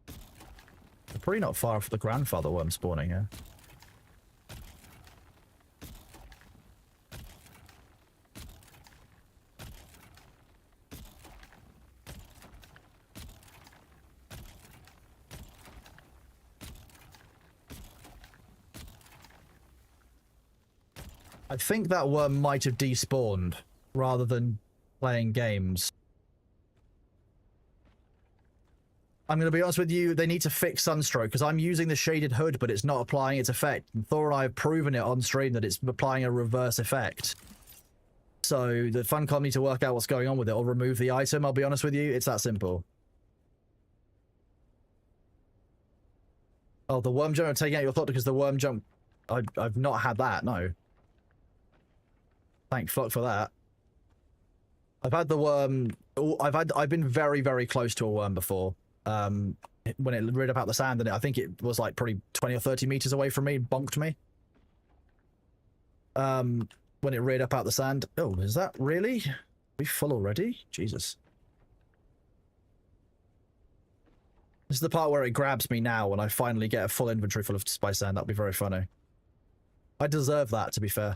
They're probably not far off the grandfather worm spawning here. I think that worm might have despawned rather than playing games. I'm going to be honest with you, they need to fix Sunstroke because I'm using the shaded hood, but it's not applying its effect. And Thor and I have proven it on stream that it's applying a reverse effect. So the Funcom need to work out what's going on with it or remove the item, I'll be honest with you. It's that simple. Oh, the worm jump taking out your thought because the worm jump... I've not had that, no. Thank fuck for that. I've had the worm... I've been very, very close to a worm before. When it reared up out the sand, and I think it was like probably 20 or 30 meters away from me, bonked me. When it reared up out the sand. Oh, is that really? Are we full already? Jesus. This is the part where it grabs me now when I finally get a full inventory full of spice sand. That'd be very funny. I deserve that, to be fair.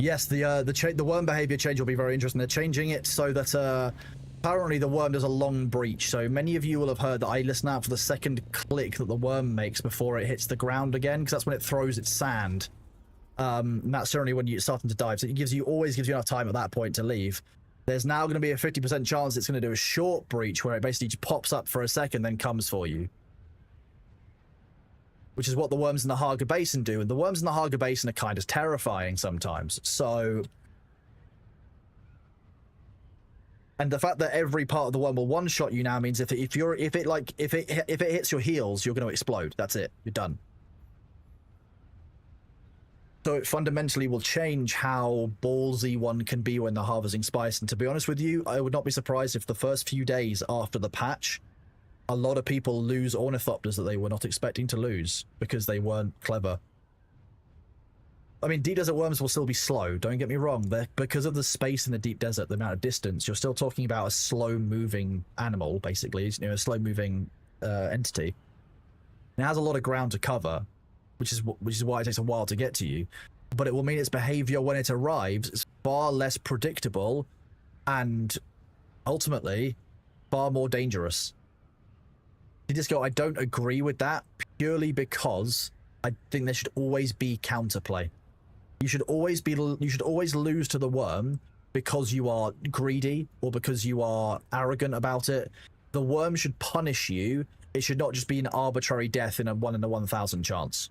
Yes, the worm behavior change will be very interesting. They're changing it so that apparently the worm does a long breach. So many of you will have heard that I listen out for the second click that the worm makes before it hits the ground again, because that's when it throws its sand. And that's certainly when you're starting to dive. So it always gives you enough time at that point to leave. There's now going to be a 50% chance it's going to do a short breach where it basically just pops up for a second, then comes for you. Which is what the worms in the Haga Basin do. And the worms in the Haga Basin are kind of terrifying sometimes. So... And the fact that every part of the worm will one-shot you now means if it hits your heels, you're going to explode. That's it. You're done. So it fundamentally will change how ballsy one can be when they're harvesting spice. And to be honest with you, I would not be surprised if the first few days after the patch, a lot of people lose ornithopters that they were not expecting to lose because they weren't clever. I mean, deep desert worms will still be slow, don't get me wrong. Because of the space in the deep desert, the amount of distance, you're still talking about a slow-moving animal, basically, you know, a slow-moving entity. It has a lot of ground to cover, which is why it takes a while to get to you. But it will mean its behavior when it arrives is far less predictable and, ultimately, far more dangerous. You just go, I don't agree with that, purely because I think there should always be counterplay. You should always lose to the worm because you are greedy or because you are arrogant about it. The worm should punish you. It should not just be an arbitrary death in a 1 in a 1,000 chance.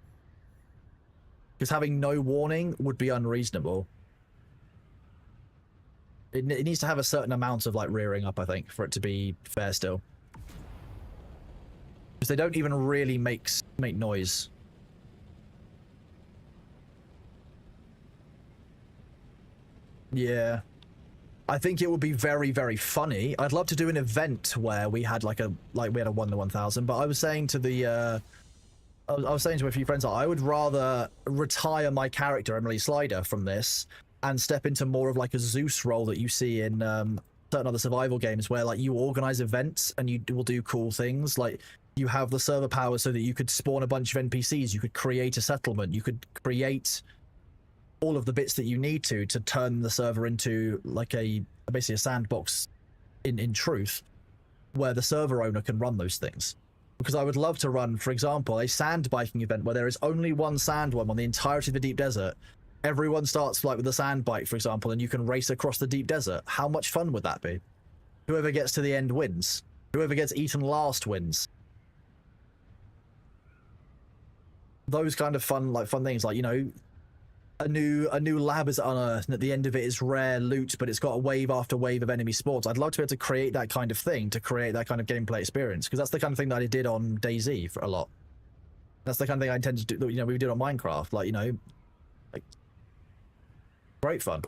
Because having no warning would be unreasonable. It needs to have a certain amount of like rearing up, I think, for it to be fair still. Because they don't even really make noise. Yeah. I think it would be very, very funny. I'd love to do an event where we had like we had a 1 in 1,000, but I was saying to the I was saying to a few friends that I would rather retire my character, Emily Slider, from this and step into more of like a Zeus role that you see in certain other survival games where like you organize events and you will do cool things. Like you have the server power so that you could spawn a bunch of NPCs, you could create a settlement, you could create all of the bits that you need to turn the server into like basically a sandbox in truth, where the server owner can run those things. Because I would love to run, for example, a sand biking event where there is only one sandworm on the entirety of the deep desert, everyone starts like with the sand bike, for example, and you can race across the deep desert. How much fun would that be? Whoever gets to the end wins. Whoever gets eaten last wins. Those kind of fun things, like, you know, a new lab is unearthed, and at the end of it is rare loot, but it's got a wave after wave of enemy spawns. I'd love to be able to create that kind of thing, to create that kind of gameplay experience, because that's the kind of thing that I did on DayZ for a lot. That's the kind of thing I intend to do, you know, we did on Minecraft, like, you know, like, great fun.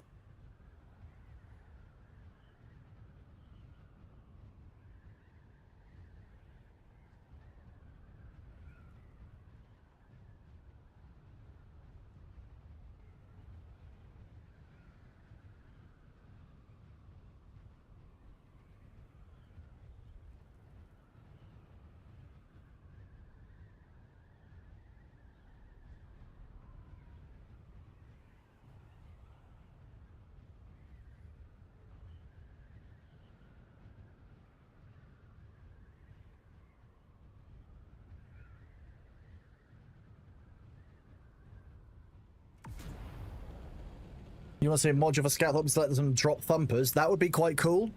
You want to see a module for scout thopters to let them drop thumpers? That would be quite cool.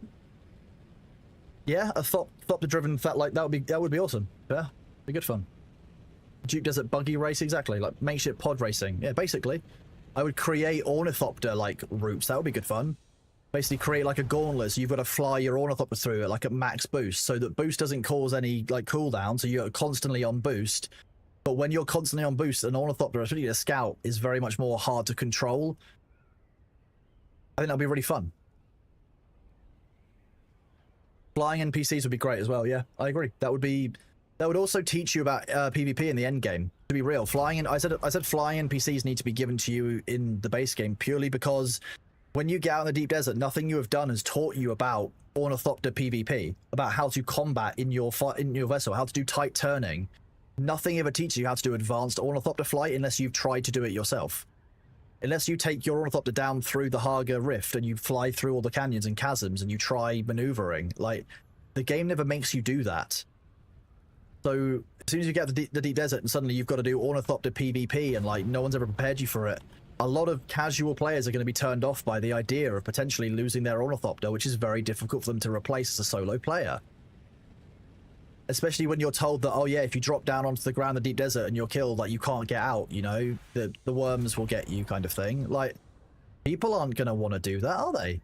Yeah, a thopter-driven like that would be awesome. Yeah, be good fun. Duke Desert buggy race, exactly, like makeshift pod racing. Yeah, basically, I would create ornithopter like routes. That would be good fun. Basically, create like a gauntlet, so you've got to fly your ornithopter through it like at max boost, so that boost doesn't cause any like cooldown, so you're constantly on boost. But when you're constantly on boost, an ornithopter, especially a scout, is very much more hard to control. I think that'll be really fun. Flying NPCs would be great as well. Yeah, I agree. That would also teach you about PvP in the end game. To be real, I said flying NPCs need to be given to you in the base game purely because when you get out in the deep desert, nothing you have done has taught you about ornithopter PvP, about how to combat in your vessel, how to do tight turning. Nothing ever teaches you how to do advanced ornithopter flight unless you've tried to do it yourself. Unless you take your ornithopter down through the Haga Rift and you fly through all the canyons and chasms and you try maneuvering, like, the game never makes you do that. So as soon as you get to the deep desert and suddenly you've got to do ornithopter PvP and like no one's ever prepared you for it, a lot of casual players are going to be turned off by the idea of potentially losing their ornithopter, which is very difficult for them to replace as a solo player. Especially when you're told that, oh yeah, if you drop down onto the ground in the deep desert and you're killed, like, you can't get out, you know, the worms will get you, kind of thing. Like, people aren't going to want to do that, are they?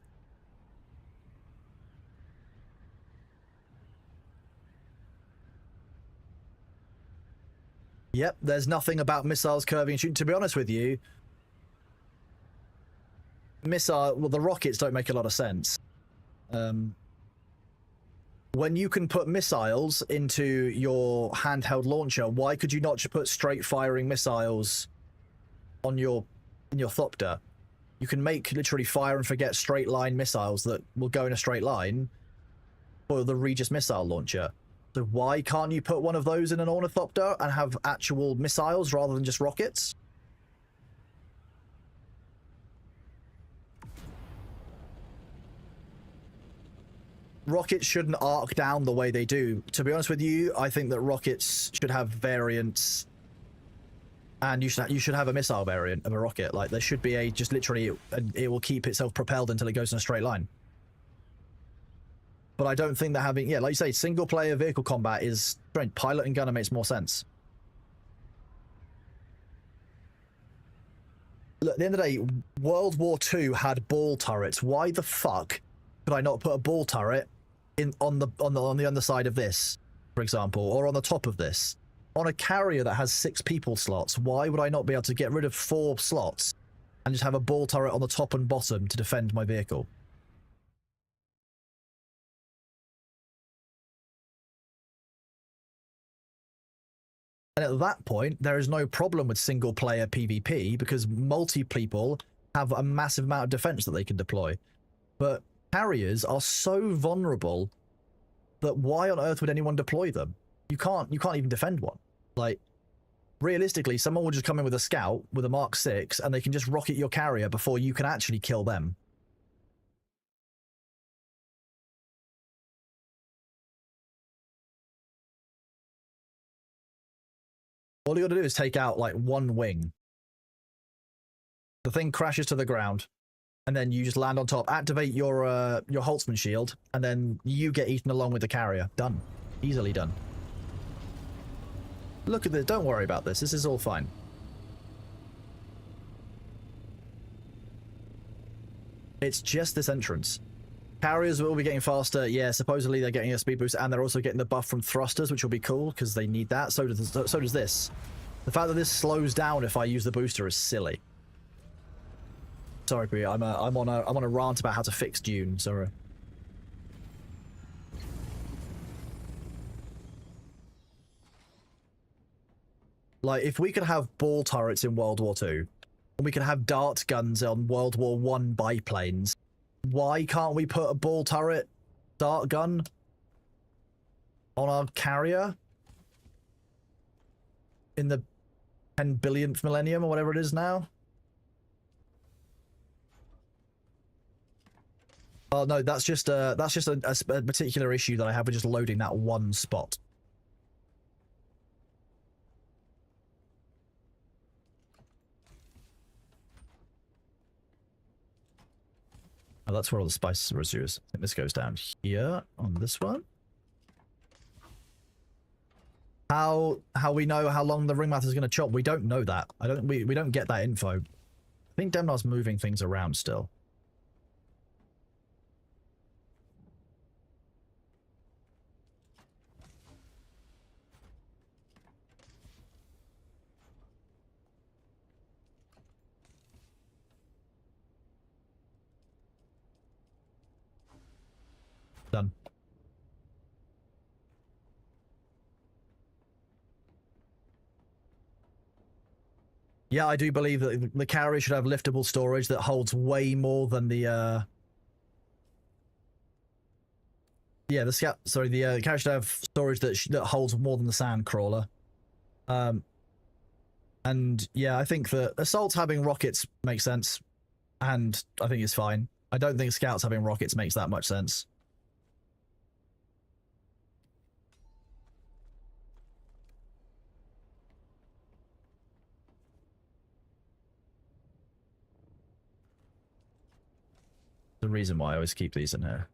Yep, there's nothing about missiles curving and shooting. To be honest with you, the rockets don't make a lot of sense. When you can put missiles into your handheld launcher, why could you not just put straight firing missiles on in your Thopter? You can make literally fire and forget straight line missiles that will go in a straight line for the Regis missile launcher. So why can't you put one of those in an Ornithopter and have actual missiles rather than just rockets? Rockets shouldn't arc down the way they do. To be honest with you, I think that rockets should have variants, and you should have a missile variant of a rocket. Like, there should be just literally it will keep itself propelled until it goes in a straight line. But I don't think that having, like you say, single player vehicle combat is strange. Pilot and gunner makes more sense. Look, at the end of the day, World War II had ball turrets. Why the fuck could I not put a ball turret on the underside of this, for example, or on the top of this? On a carrier that has 6 people slots, why would I not be able to get rid of 4 slots and just have a ball turret on the top and bottom to defend my vehicle? And at that point, there is no problem with single-player PvP because multi-people have a massive amount of defense that they can deploy. But carriers are so vulnerable that why on earth would anyone deploy them? You can't even defend one. Like, realistically, someone will just come in with a scout with a Mark 6 and they can just rocket your carrier before you can actually kill them. All you gotta do is take out, like, one wing. The thing crashes to the ground, and then you just land on top. Activate your Holtzman shield, and then you get eaten along with the carrier. Done. Easily done. Look at this. Don't worry about this. This is all fine. It's just this entrance. Carriers will be getting faster. Yeah, supposedly they're getting a speed boost, and they're also getting the buff from thrusters, which will be cool because they need that. So does this. The fact that this slows down if I use the booster is silly. Sorry, Bria. I'm on a rant about how to fix Dune. Sorry. Like, if we could have ball turrets in World War II, and we could have dart guns on World War I biplanes, why can't we put a ball turret dart gun on our carrier in the 10 billionth millennium or whatever it is now? Oh no, that's just a particular issue that I have with just loading that one spot. Oh, that's where all the spices are reduced. I think this goes down here on this one. How we know how long the ringmaster is going to chop? We don't know that. We don't get that info. I think Demnar's moving things around still. Done. Yeah, I do believe that the carrier should have liftable storage that holds way more than the yeah, the scout. Sorry, the carrier should have storage that holds more than the sand crawler. And yeah, I think that assaults having rockets makes sense, and I think it's fine. I don't think scouts having rockets makes that much sense. The reason why I always keep these in here.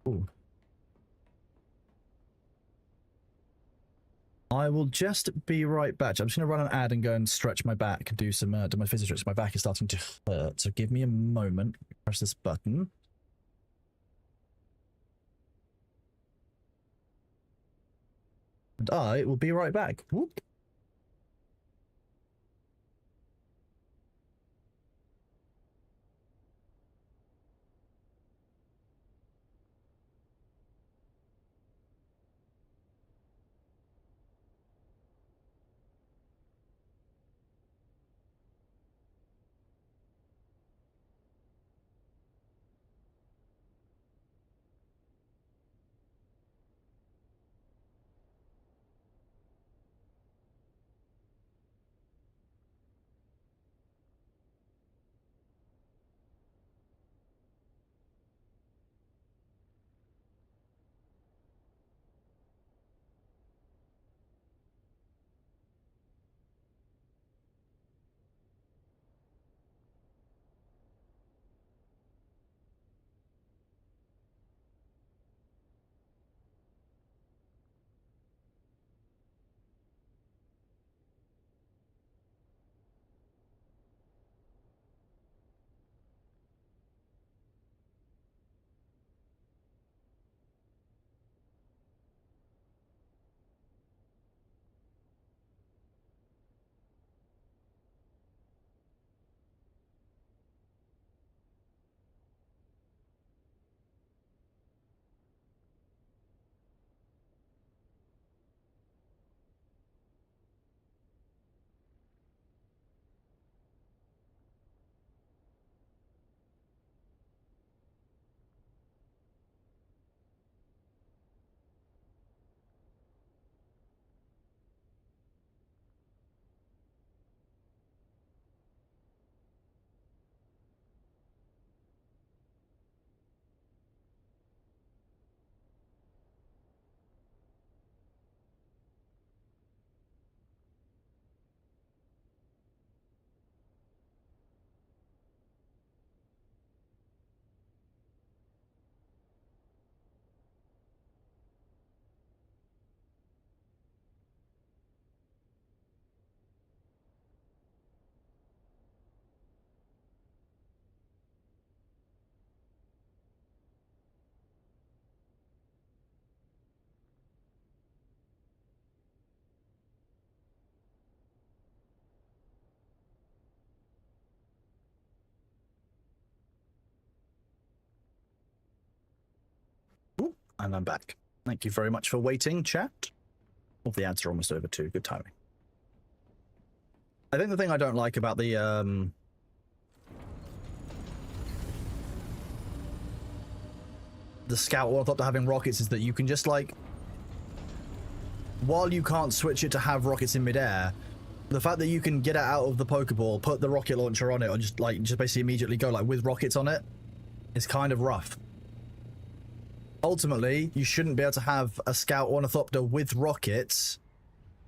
Ooh. I will just be right back. I'm just going to run an ad and go and stretch my back and do some do my physical stretch. My back is starting to hurt, so give me a moment. Press this button. And I will be right back. Whoop. And I'm back. Thank you very much for waiting, chat. All the ads are almost over too. Good timing. I think the thing I don't like about the Scout Ornithopter having rockets is that you can just, like, while you can't switch it to have rockets in midair, the fact that you can get it out of the Pokeball, put the rocket launcher on it, and just basically immediately go, like, with rockets on it, is kind of rough. Ultimately, you shouldn't be able to have a Scout Ornithopter with rockets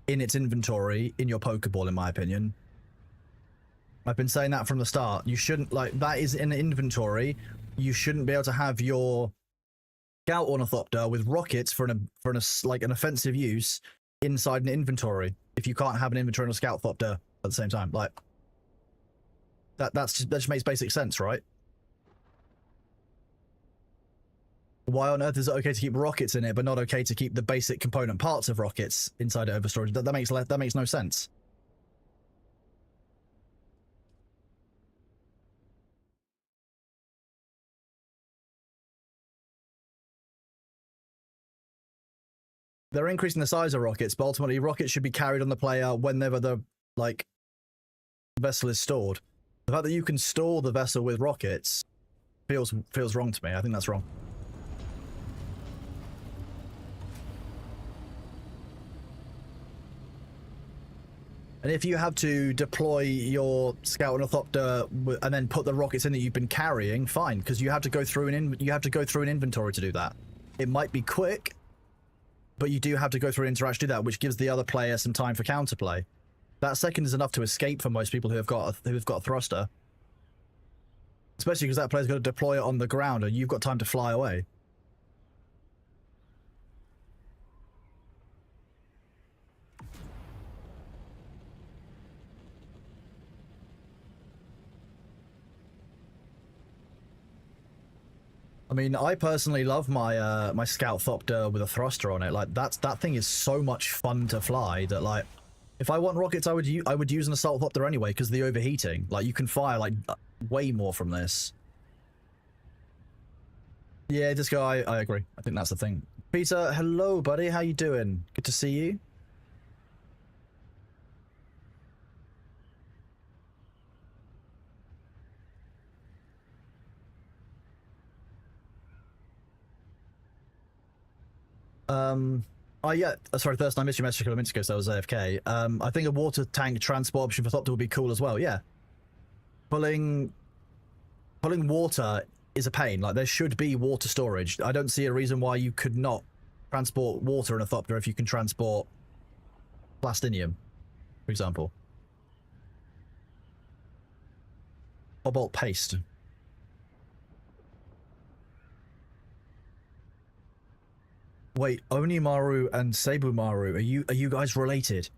in its inventory in your Pokeball, in my opinion. I've been saying that from the start. You shouldn't, like, that is in inventory. You shouldn't be able to have your Scout Ornithopter with rockets for an offensive use inside an inventory if you can't have an inventory and a Scout Thopter at the same time. Like, that just makes basic sense, right? Why on earth is it okay to keep rockets in it, but not okay to keep the basic component parts of rockets inside overstorage? That makes no sense. They're increasing the size of rockets, but ultimately rockets should be carried on the player whenever the, like, vessel is stored. The fact that you can store the vessel with rockets feels wrong to me. I think that's wrong. And if you have to deploy your Scout Ornithopter and then put the rockets in that you've been carrying, fine, because you have to go through an inventory to do that. It might be quick, but you do have to go through an interaction to do that, which gives the other player some time for counterplay. That second is enough to escape for most people who have got a thruster. Especially because that player's got to deploy it on the ground and you've got time to fly away. I mean, I personally love my my Scout Thopter with a thruster on it. Like, that thing is so much fun to fly that, like, if I want rockets, I would use an Assault Thopter anyway because of the overheating. Like, you can fire, like, way more from this. Yeah, Disco, I agree. I think that's the thing. Peter, hello, buddy. How you doing? Good to see you. Oh yeah, sorry, Thurston, I missed your message a couple of minutes ago, so I was AFK. I think a water tank transport option for Thopter would be cool as well, yeah. Pulling water is a pain. Like, there should be water storage. I don't see a reason why you could not transport water in a Thopter if you can transport plastinium, for example. Cobalt paste. Wait, Onimaru and Sabumaru, are you guys related?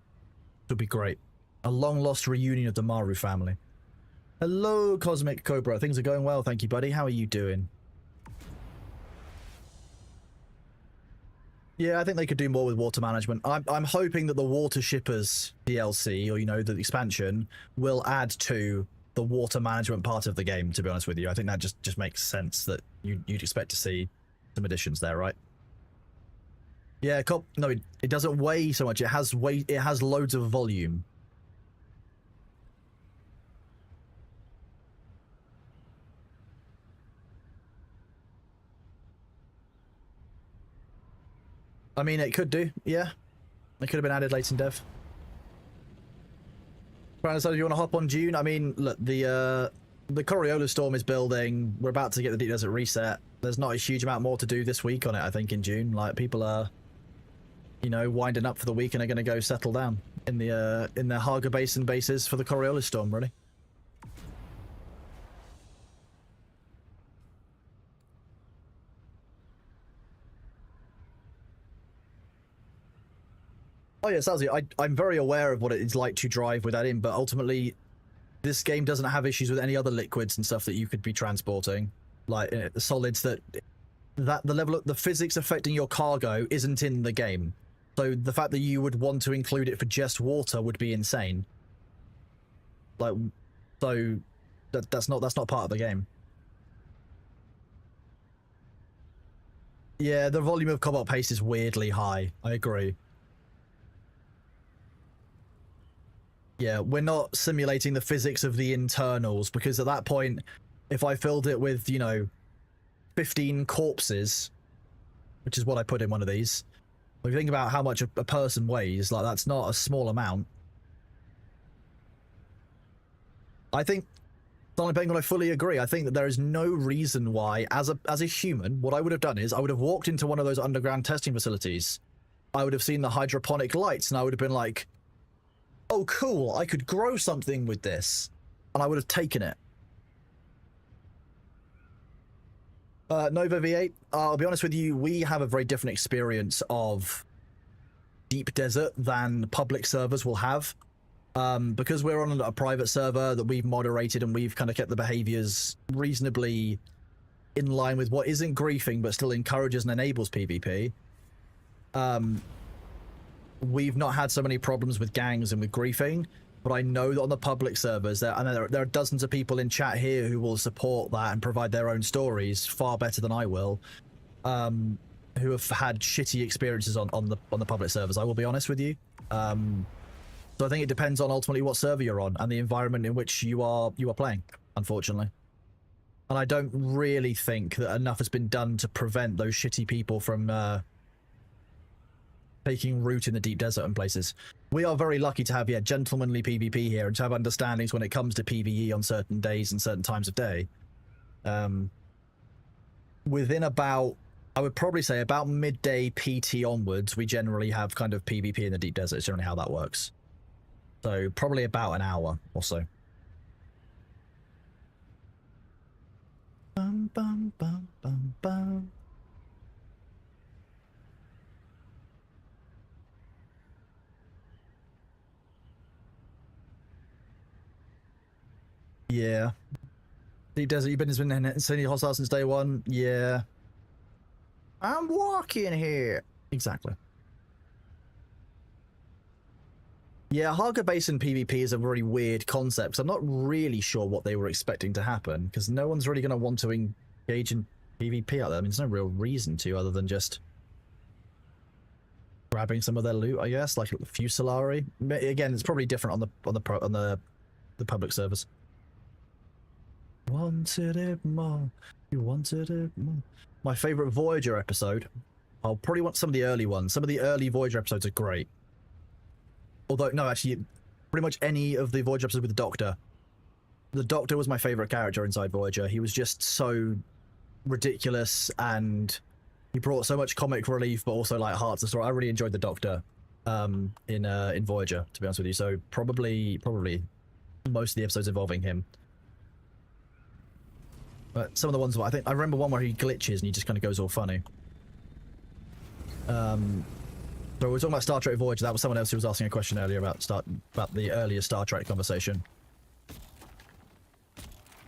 Would be great. A long-lost reunion of the Maru family. Hello, Cosmic Cobra. Things are going well, thank you, buddy. How are you doing? Yeah, I think they could do more with water management. I'm hoping that the Water Shippers DLC, or, you know, the expansion, will add to the water management part of the game, to be honest with you. I think that just makes sense that you'd expect to see some additions there, right? Yeah, no, it doesn't weigh so much. It has weight. It has loads of volume. I mean, it could do. Yeah, it could have been added late in dev. Brandon said, "Do you want to hop on Dune?" I mean, look, the Coriolis Storm is building. We're about to get the Deep Desert reset. There's not a huge amount more to do this week on it. I think in June, like, people are, you know, winding up for the week and are going to go settle down in their Haga Basin bases for the Coriolis Storm, really. Oh yeah, Salzy, I'm very aware of what it's like to drive with that in, but ultimately, this game doesn't have issues with any other liquids and stuff that you could be transporting, like solids that the level of the physics affecting your cargo isn't in the game. So the fact that you would want to include it for just water would be insane. Like, so that's not part of the game. Yeah, the volume of combat pace is weirdly high. I agree. Yeah, we're not simulating the physics of the internals, because at that point, if I filled it with, you know, 15 corpses, which is what I put in one of these, if you think about how much a person weighs, like, that's not a small amount. I think, Sonic Penguin, I fully agree. I think that there is no reason why, as a human, what I would have done is I would have walked into one of those underground testing facilities. I would have seen the hydroponic lights, and I would have been like, oh, cool, I could grow something with this. And I would have taken it. Nova V8, I'll be honest with you, we have a very different experience of deep desert than public servers will have. Because we're on a private server that we've moderated and we've kind of kept the behaviors reasonably in line with what isn't griefing but still encourages and enables PvP. We've not had so many problems with gangs and with griefing, but I know that on the public servers, there are dozens of people in chat here who will support that and provide their own stories far better than I will, who have had shitty experiences on the public servers. I will be honest with you. So I think it depends on ultimately what server you're on and the environment in which you are playing, unfortunately. And I don't really think that enough has been done to prevent those shitty people from taking root in the deep desert and places. We are very lucky to have, gentlemanly PvP here and to have understandings when it comes to PvE on certain days and certain times of day. Within about, I would probably say about midday PT onwards, we generally have kind of PvP in the deep desert. It's generally how that works. So probably about an hour or so. Bum, bum, bum, bum, bum. Yeah. Deep desert, you've been in insanely hostile since day one? Yeah. I'm walking here. Exactly. Yeah, Haga Basin PvP is a very weird concept. So I'm not really sure what they were expecting to happen, because no one's really going to want to engage in PvP out there. I mean, there's no real reason to, other than just grabbing some of their loot, I guess, like Fusilari. Again, it's probably different on the public servers. Wanted it more. You wanted it more. My favorite Voyager episode. I'll probably want some of the early ones. Some of the early Voyager episodes are great. Although, no, actually, pretty much any of the Voyager episodes with the Doctor. The Doctor was my favorite character inside Voyager. He was just so ridiculous, and he brought so much comic relief, but also like heart to the story. I really enjoyed the Doctor in Voyager, to be honest with you. So probably most of the episodes involving him. But some of the ones, I remember one where he glitches and he just kind of goes all funny. So we're talking about Star Trek Voyager. That was someone else who was asking a question earlier about the earlier Star Trek conversation.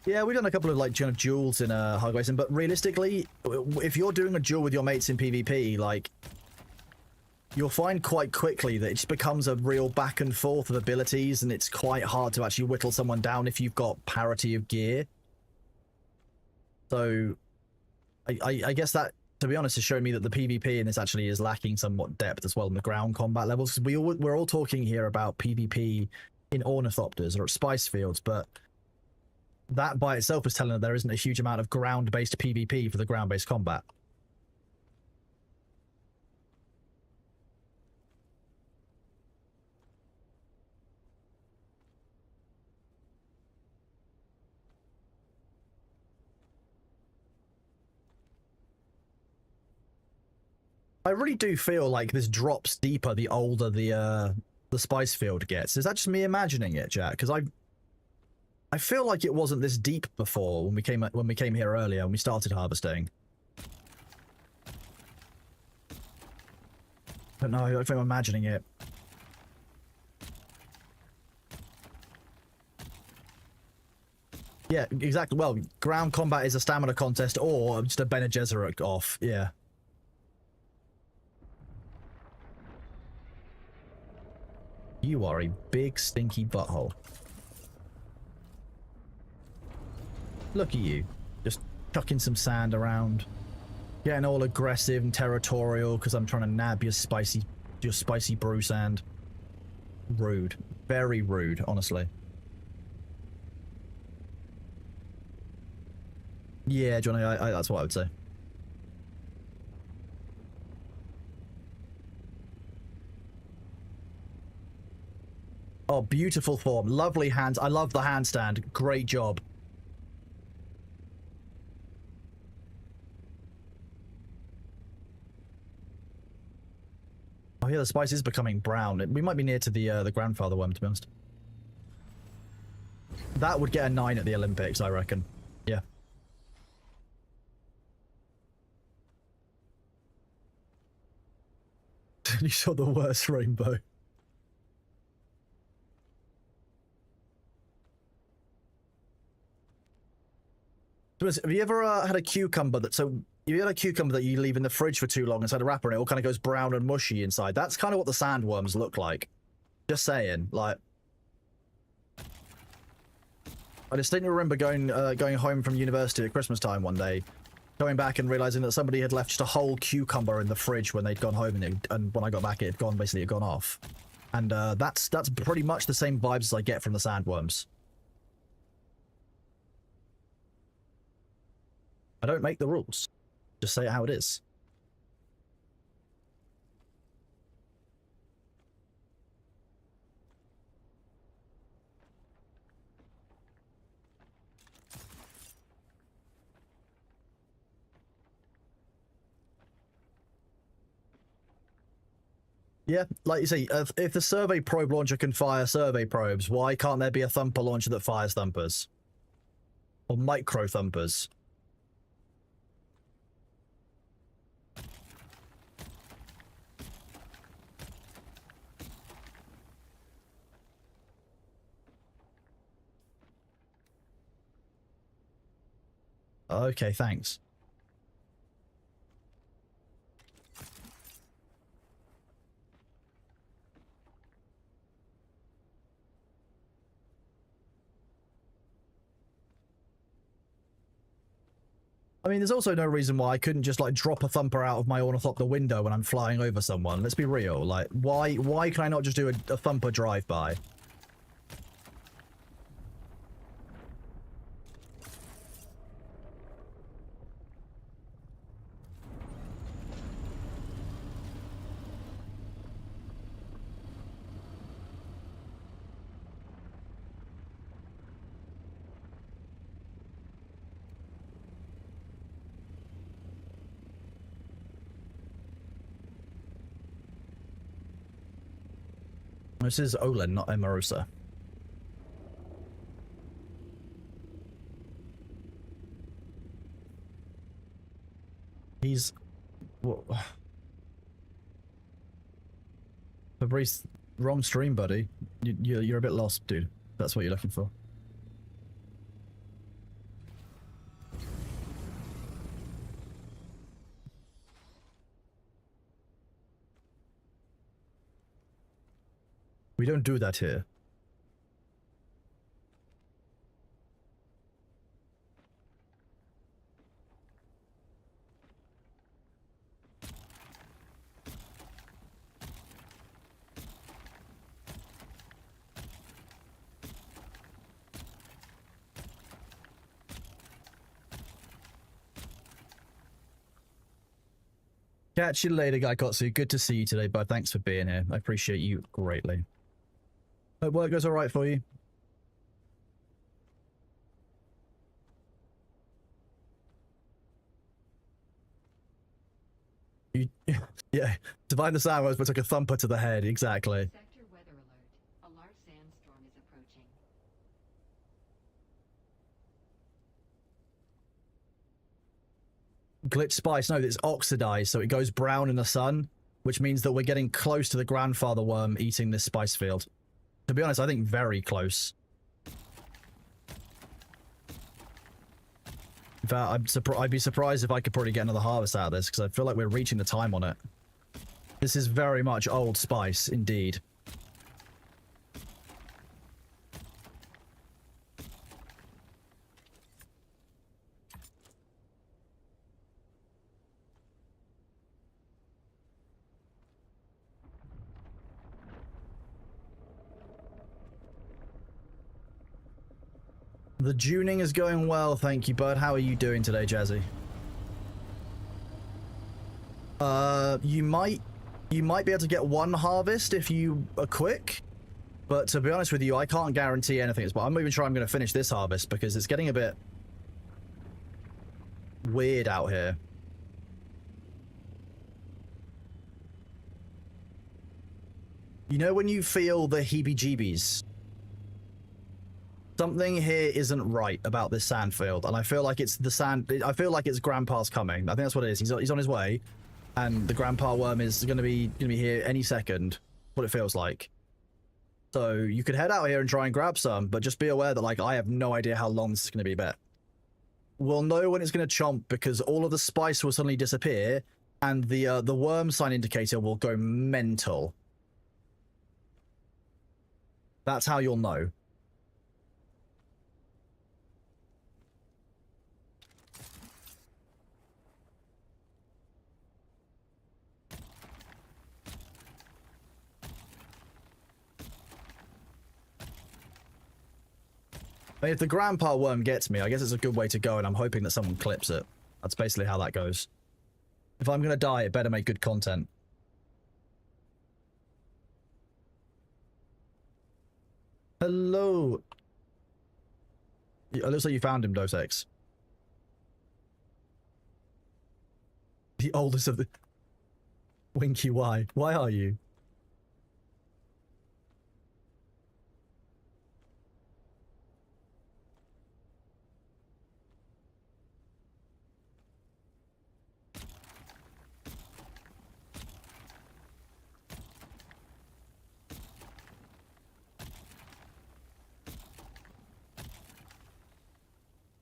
Yeah, we've done a couple of like kind of duels in Haga Basin, but realistically, if you're doing a duel with your mates in PvP, like, you'll find quite quickly that it just becomes a real back and forth of abilities, and it's quite hard to actually whittle someone down if you've got parity of gear. So, I guess that, to be honest, has shown me that the PvP in this actually is lacking somewhat depth as well in the ground combat levels. We're all talking here about PvP in ornithopters or at spice fields, but that by itself is telling that there isn't a huge amount of ground-based PvP for the ground-based combat. I really do feel like this drops deeper the older the spice field gets. Is that just me imagining it, Jack? Because I feel like it wasn't this deep before when we came here earlier and we started harvesting. But no, I don't think I'm imagining it. Yeah, exactly. Well, ground combat is a stamina contest or just a Bene Gesserit off. Yeah. You are a big stinky butthole. Look at you, just chucking some sand around. Getting all aggressive and territorial because I'm trying to nab your spicy brew sand. Rude. Very rude, honestly. Yeah, Johnny, that's what I would say. Oh, beautiful form. Lovely hands. I love the handstand. Great job. Oh yeah, the spice is becoming brown. We might be near to the grandfather worm, to be honest. That would get a 9 at the Olympics, I reckon. Yeah. You saw the worst rainbow. Have you ever had a cucumber that you had a cucumber that you leave in the fridge for too long inside a wrapper and it all kind of goes brown and mushy inside? That's kind of what the sandworms look like. Just saying, like. I distinctly remember going home from university at Christmas time one day, going back and realizing that somebody had left just a whole cucumber in the fridge when they'd gone home, and when I got back, it had gone off. And that's pretty much the same vibes as I get from the sandworms. I don't make the rules. Just say it how it is. Yeah, like you say, if the survey probe launcher can fire survey probes, why can't there be a thumper launcher that fires thumpers? Or micro thumpers? Okay, thanks. I mean, there's also no reason why I couldn't just, like, drop a thumper out of my ornithopter window when I'm flying over someone. Let's be real. Like, why can I not just do a thumper drive-by? This is Olen, not Emarosa. He's... Whoa. Fabrice, wrong stream, buddy. You're a bit lost, dude. That's what you're looking for. We don't do that here. Catch you later, Gaikotsu. Good to see you today, bud. Thanks for being here. I appreciate you greatly. Hope work goes alright for you. Yeah, divide the sandworms, but took a thumper to the head. Exactly. Sector weather alert. A large sandstorm is approaching. Glitch spice. No, it's oxidized, so it goes brown in the sun, which means that we're getting close to the grandfather worm eating this spice field. To be honest, I think very close. In fact, I'd be surprised if I could probably get another harvest out of this, because I feel like we're reaching the time on it. This is very much old spice, indeed. The tuning is going well, thank you, bud. How are you doing today, Jazzy? You might be able to get one harvest if you are quick, but to be honest with you, I can't guarantee anything. But I'm not even sure I'm going to finish this harvest because it's getting a bit weird out here. You know when you feel the heebie-jeebies? Something here isn't right about this sand field, and I feel like it's the sand. I feel like it's Grandpa's coming. I think that's what it is. He's on his way, and the Grandpa worm is going to be here any second. What it feels like. So you could head out here and try and grab some, but just be aware that like I have no idea how long this is going to be. Bet we'll know when it's going to chomp because all of the spice will suddenly disappear, and the worm sign indicator will go mental. That's how you'll know. I mean, if the Grandpa worm gets me, I guess it's a good way to go, and I'm hoping that someone clips it. That's basically how that goes. If I'm gonna die, it better make good content. Hello. It looks like you found him, Dos Ex. The oldest of the... Winky, why? Why are you?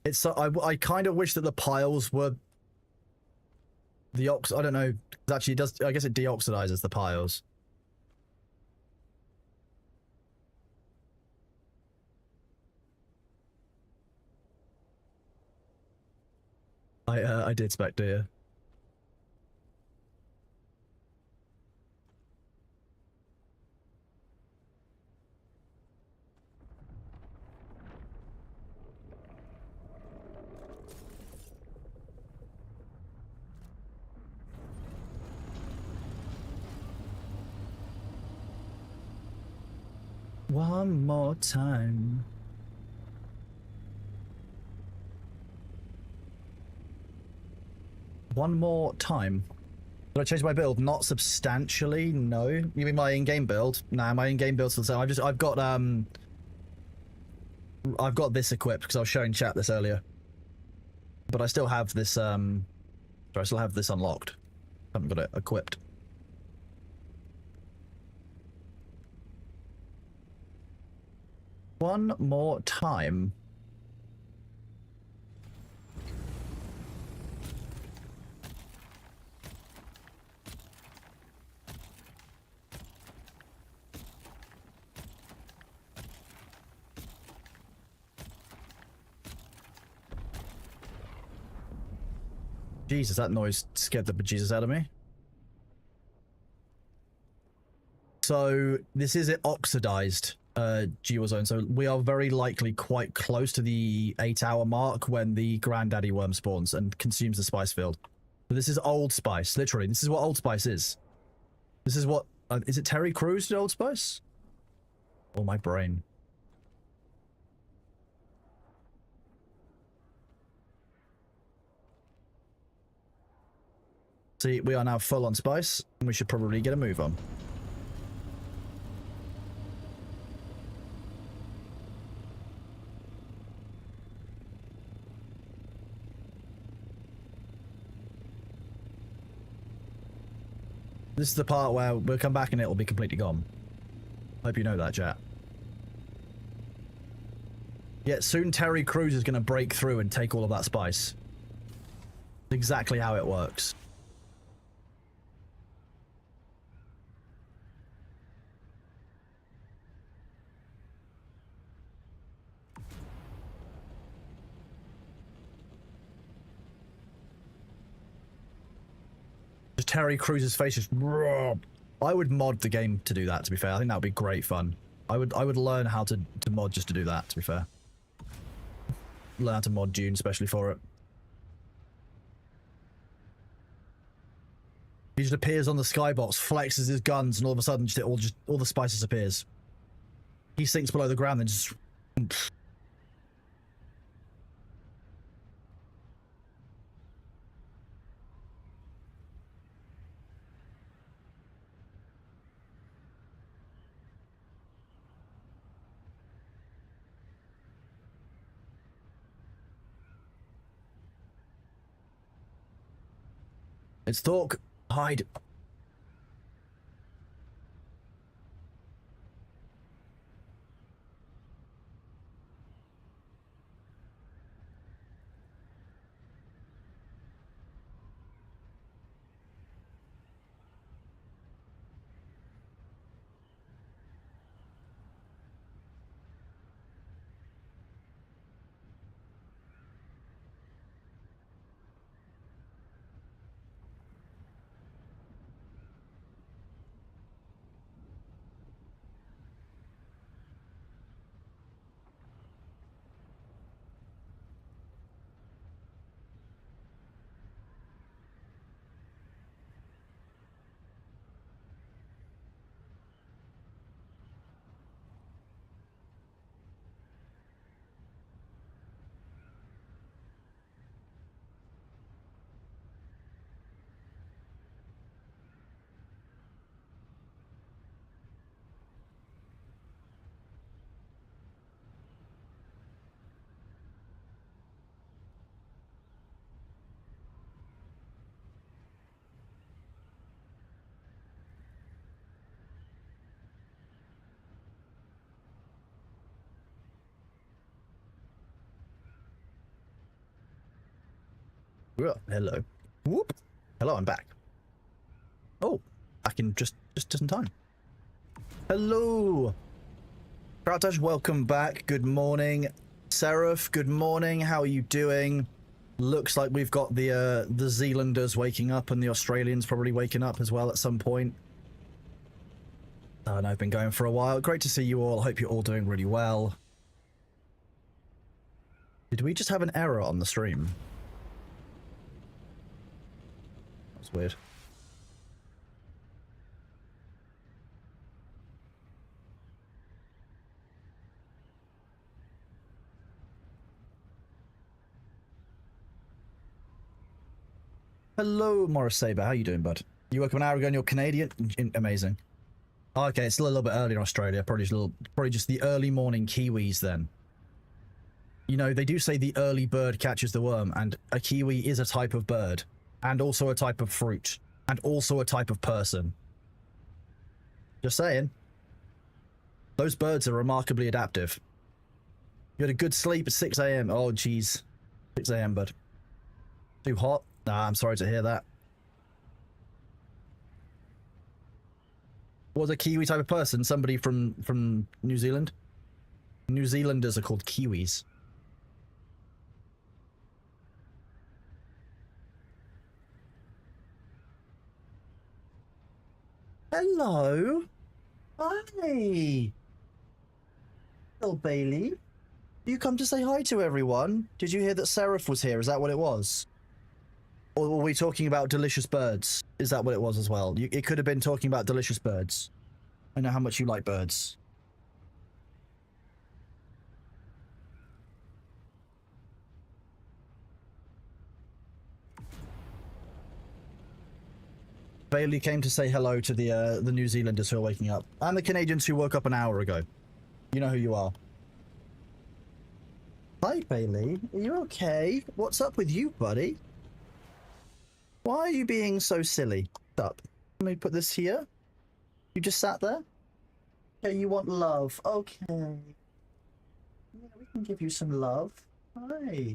It's so I kind of wish that the piles were the I don't know. Actually, it does. I guess it deoxidizes the piles. I did spec, dear. One more time. One more time. Did I change my build? Not substantially, no. You mean my in-game build? Nah, my in-game build's still the same. I've got this equipped because I was showing chat this earlier. But I still have this I still have this unlocked. I haven't got it equipped. One more time. Jesus, that noise scared the bejesus out of me. So this is it oxidized. Geozone, so we are very likely quite close to the 8-hour mark when the granddaddy worm spawns and consumes the spice field. So this is Old Spice, literally. This is what Old Spice is. This is what... is it Terry Crews did Old Spice? Oh, my brain. See, we are now full on spice, and we should probably get a move on. This is the part where we'll come back and it'll be completely gone. Hope you know that, chat. Yeah, soon Terry Crews is going to break through and take all of that spice. Exactly how it works. Just Terry Crews' face just... I would mod the game to do that, to be fair. I think that would be great fun. I would learn how to mod just to do that, to be fair. learn how to mod Dune, especially for it. He just appears on the skybox, flexes his guns, and all of a sudden, all the spices appears. He sinks below the ground, and just. It's Thork. Hide. Hello. Whoop. Hello, I'm back. Oh, back in just in time. Hello. Krautaj, welcome back. Good morning. Seraph, good morning. How are you doing? Looks like we've got the Zealanders waking up and the Australians probably waking up as well at some point. And I've been going for a while. Great to see you all. Hope you're all doing really well. Did we just have an error on the stream? That's weird. Hello, Morris Saber. How you doing, bud? You woke up an hour ago and you're Canadian? Amazing. Oh, okay, it's still a little bit early in Australia. Probably just the early morning Kiwis then. You know, they do say the early bird catches the worm, and a kiwi is a type of bird, and also a type of fruit, and also a type of person. Just saying. Those birds are remarkably adaptive. You had a good sleep at 6 a.m. Oh, jeez. 6 a.m., bud. Too hot? Nah, I'm sorry to hear that. Was a Kiwi type of person? Somebody from New Zealand? New Zealanders are called Kiwis. Hello. Hi. Little Bailey. You come to say hi to everyone? Did you hear that Seraph was here? Is that what it was? Or were we talking about delicious birds? Is that what it was as well? It could have been talking about delicious birds. I know how much you like birds. Bailey came to say hello to the New Zealanders who are waking up. And the Canadians who woke up an hour ago. You know who you are. Hi, Bailey. Are you okay? What's up with you, buddy? Why are you being so silly? Up. Let me put this here. You just sat there? Okay, you want love. Okay. Yeah, we can give you some love. Hi.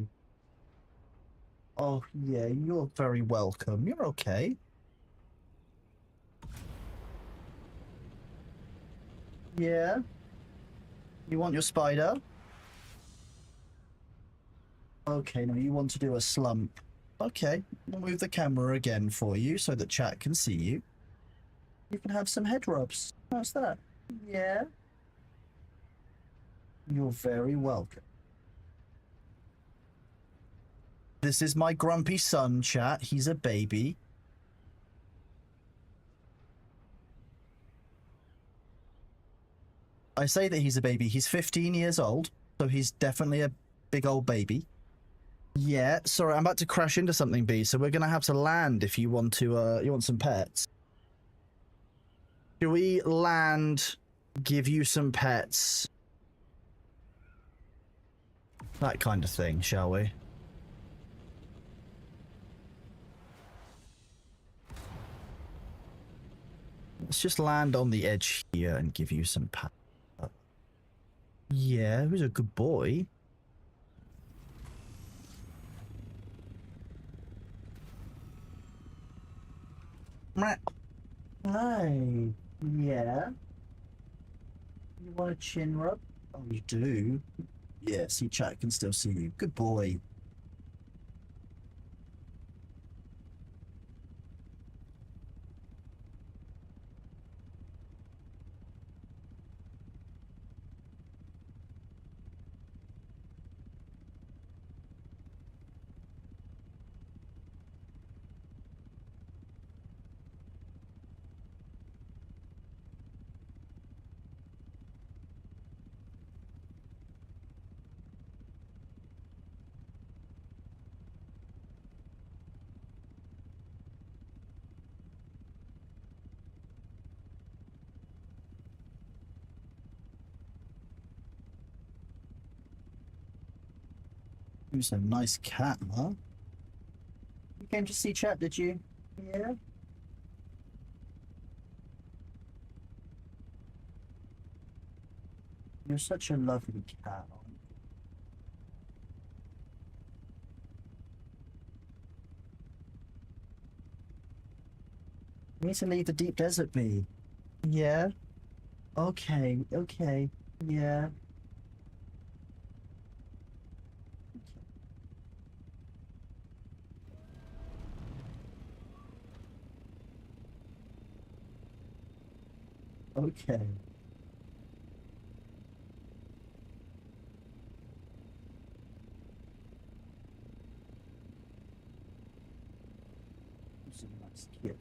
Oh, yeah, you're very welcome. You're okay. Yeah? You want your spider? Okay, no, you want to do a slump. Okay, we'll move the camera again for you so that chat can see you. You can have some head rubs. How's that? Yeah? You're very welcome. This is my grumpy son, chat. He's a baby. I say that he's a baby. He's 15 years old, so he's definitely a big old baby. Yeah, sorry, I'm about to crash into something, B, so we're gonna have to land if you want to, you want some pets. Should we land, give you some pets? That kind of thing, shall we? Let's just land on the edge here and give you some pets. Yeah, who's a good boy? Hi. Yeah. You want a chin rub? Oh, you do? Yeah, see, chat can still see you. Good boy. Who's a nice cat, huh? You came to see chat, did you? Yeah. You're such a lovely cat, aren't you? You need to leave the deep desert be. Yeah. Okay, okay. Yeah. Okay. Who's a nice kid.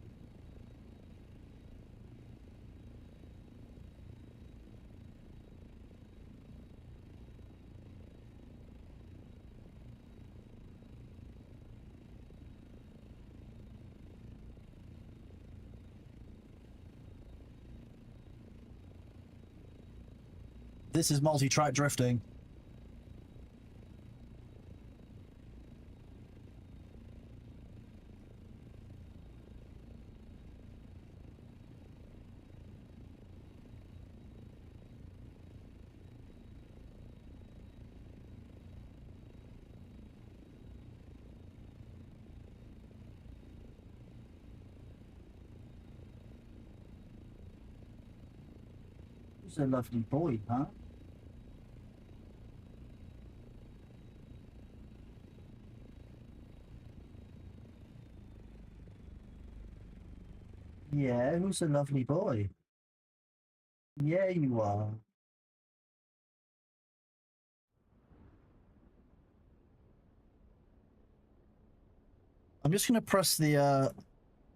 This is multi-track drifting. Who's a lovely boy, huh? Yeah, who's a lovely boy? Yeah, you are. I'm just gonna press the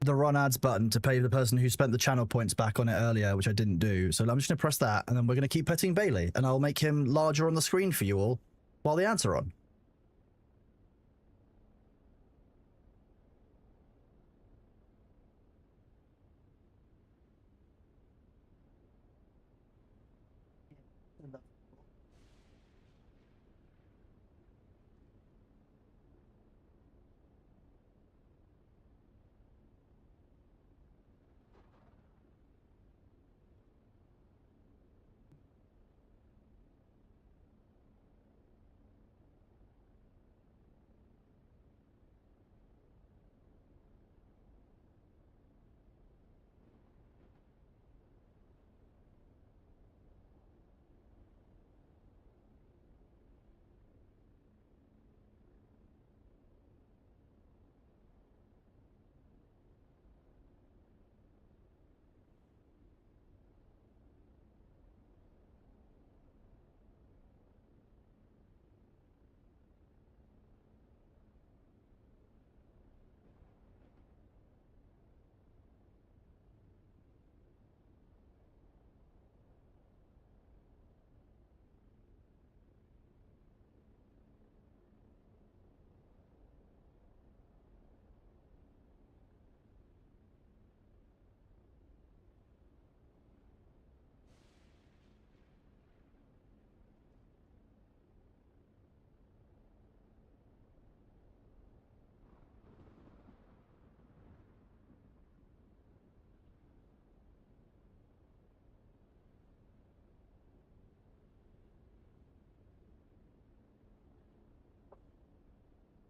run ads button to pay the person who spent the channel points back on it earlier, which I didn't do. So I'm just gonna press that, and then we're gonna keep petting Bailey, and I'll make him larger on the screen for you all while the ads are on.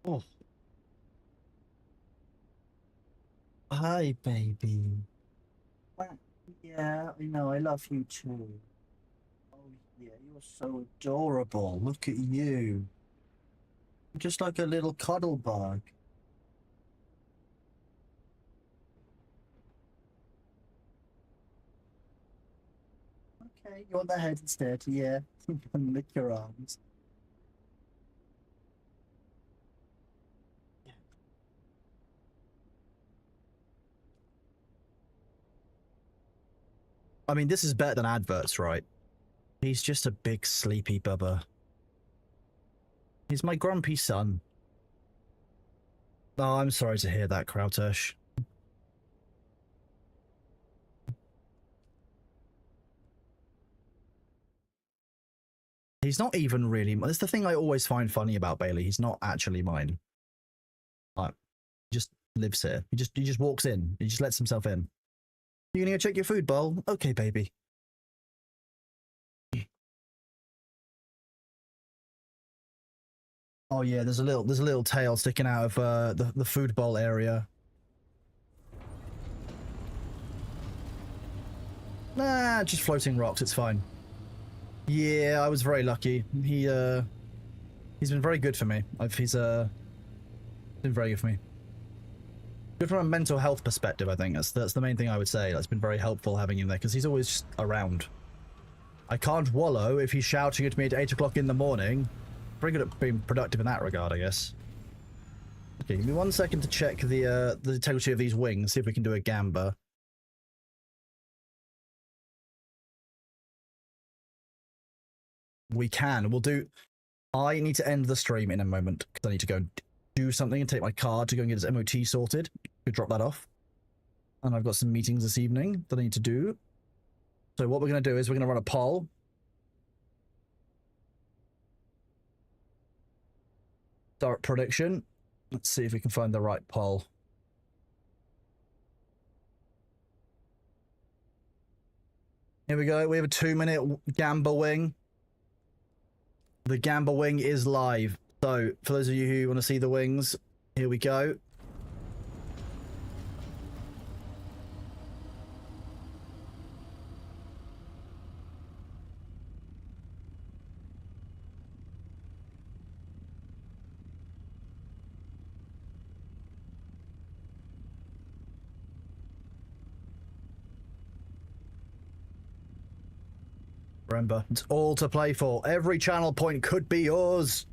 Oh, hi, baby. Yeah, I know. I love you too. Oh, yeah, you're so adorable. Look at you. Just like a little cuddle bug. Okay, you want the head instead? Yeah. Lick your arms. I mean, this is better than adverts, right? He's just a big sleepy bubba. He's my grumpy son. Oh, I'm sorry to hear that, Krautush. He's not even really. That's the thing I always find funny about Bailey. He's not actually mine. Like, he just lives here. He just walks in. He just lets himself in. You gonna go check your food bowl? Okay, baby. Oh yeah, there's a little tail sticking out of the food bowl area. Nah, just floating rocks. It's fine. Yeah, I was very lucky. He's been very good for me. He's been very good for me. Good from a mental health perspective, I think. That's the main thing I would say. That's been very helpful having him there because he's always just around. I can't wallow if he's shouting at me at 8 o'clock in the morning. Very good at being productive in that regard, I guess. Okay, give me 1 second to check the integrity of these wings, see if we can do a gamba. We can. We'll do... I need to end the stream in a moment because I need to go and do something and take my car to go and get his MOT sorted. Could drop that off. And I've got some meetings this evening that I need to do. So what we're going to do is we're going to run a poll. Start prediction. Let's see if we can find the right poll. Here we go. We have a 2-minute Gamba wing. The Gamba wing is live. So for those of you who want to see the wings, here we go. Remember, it's all to play for. Every channel point could be yours.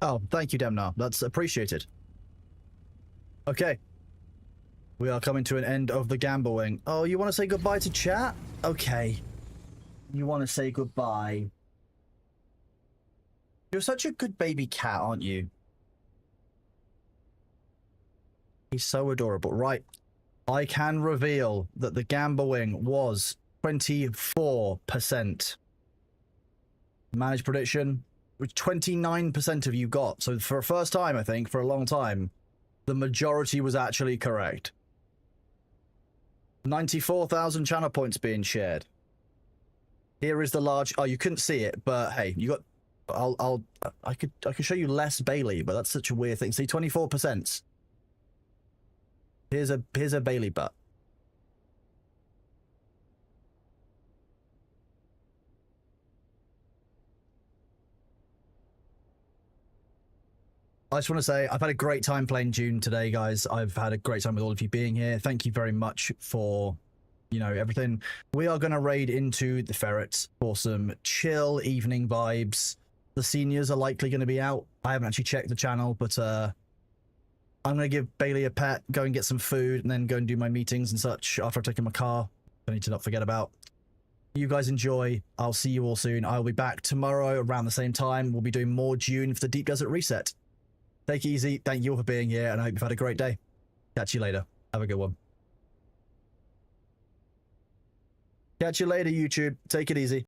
Oh, thank you, Demnar. That's appreciated. Okay. We are coming to an end of the Gamba wing. Oh, you want to say goodbye to chat? Okay. You want to say goodbye. You're such a good baby cat, aren't you? He's so adorable. Right. I can reveal that the Gamba wing was 24%. Managed prediction, which 29% of you got. So for a first time, I think, for a long time, the majority was actually correct. 94,000 channel points being shared. Here is the large... Oh, you couldn't see it, but hey, you got... I could show you less Bailey, but that's such a weird thing. See, 24%. Here's a Bailey butt. I just want to say I've had a great time playing Dune today, guys. I've had a great time with all of you being here. Thank you very much for, you know, everything. We are going to raid into the ferrets for some chill evening vibes. The seniors are likely going to be out. I haven't actually checked the channel, but I'm going to give Bailey a pet, go and get some food, and then go and do my meetings and such after I've taken my car. I need to not forget about. You guys enjoy. I'll see you all soon. I'll be back tomorrow around the same time. We'll be doing more Dune for the Deep Desert Reset. Take it easy. Thank you all for being here, and I hope you've had a great day. Catch you later. Have a good one. Catch you later, YouTube. Take it easy.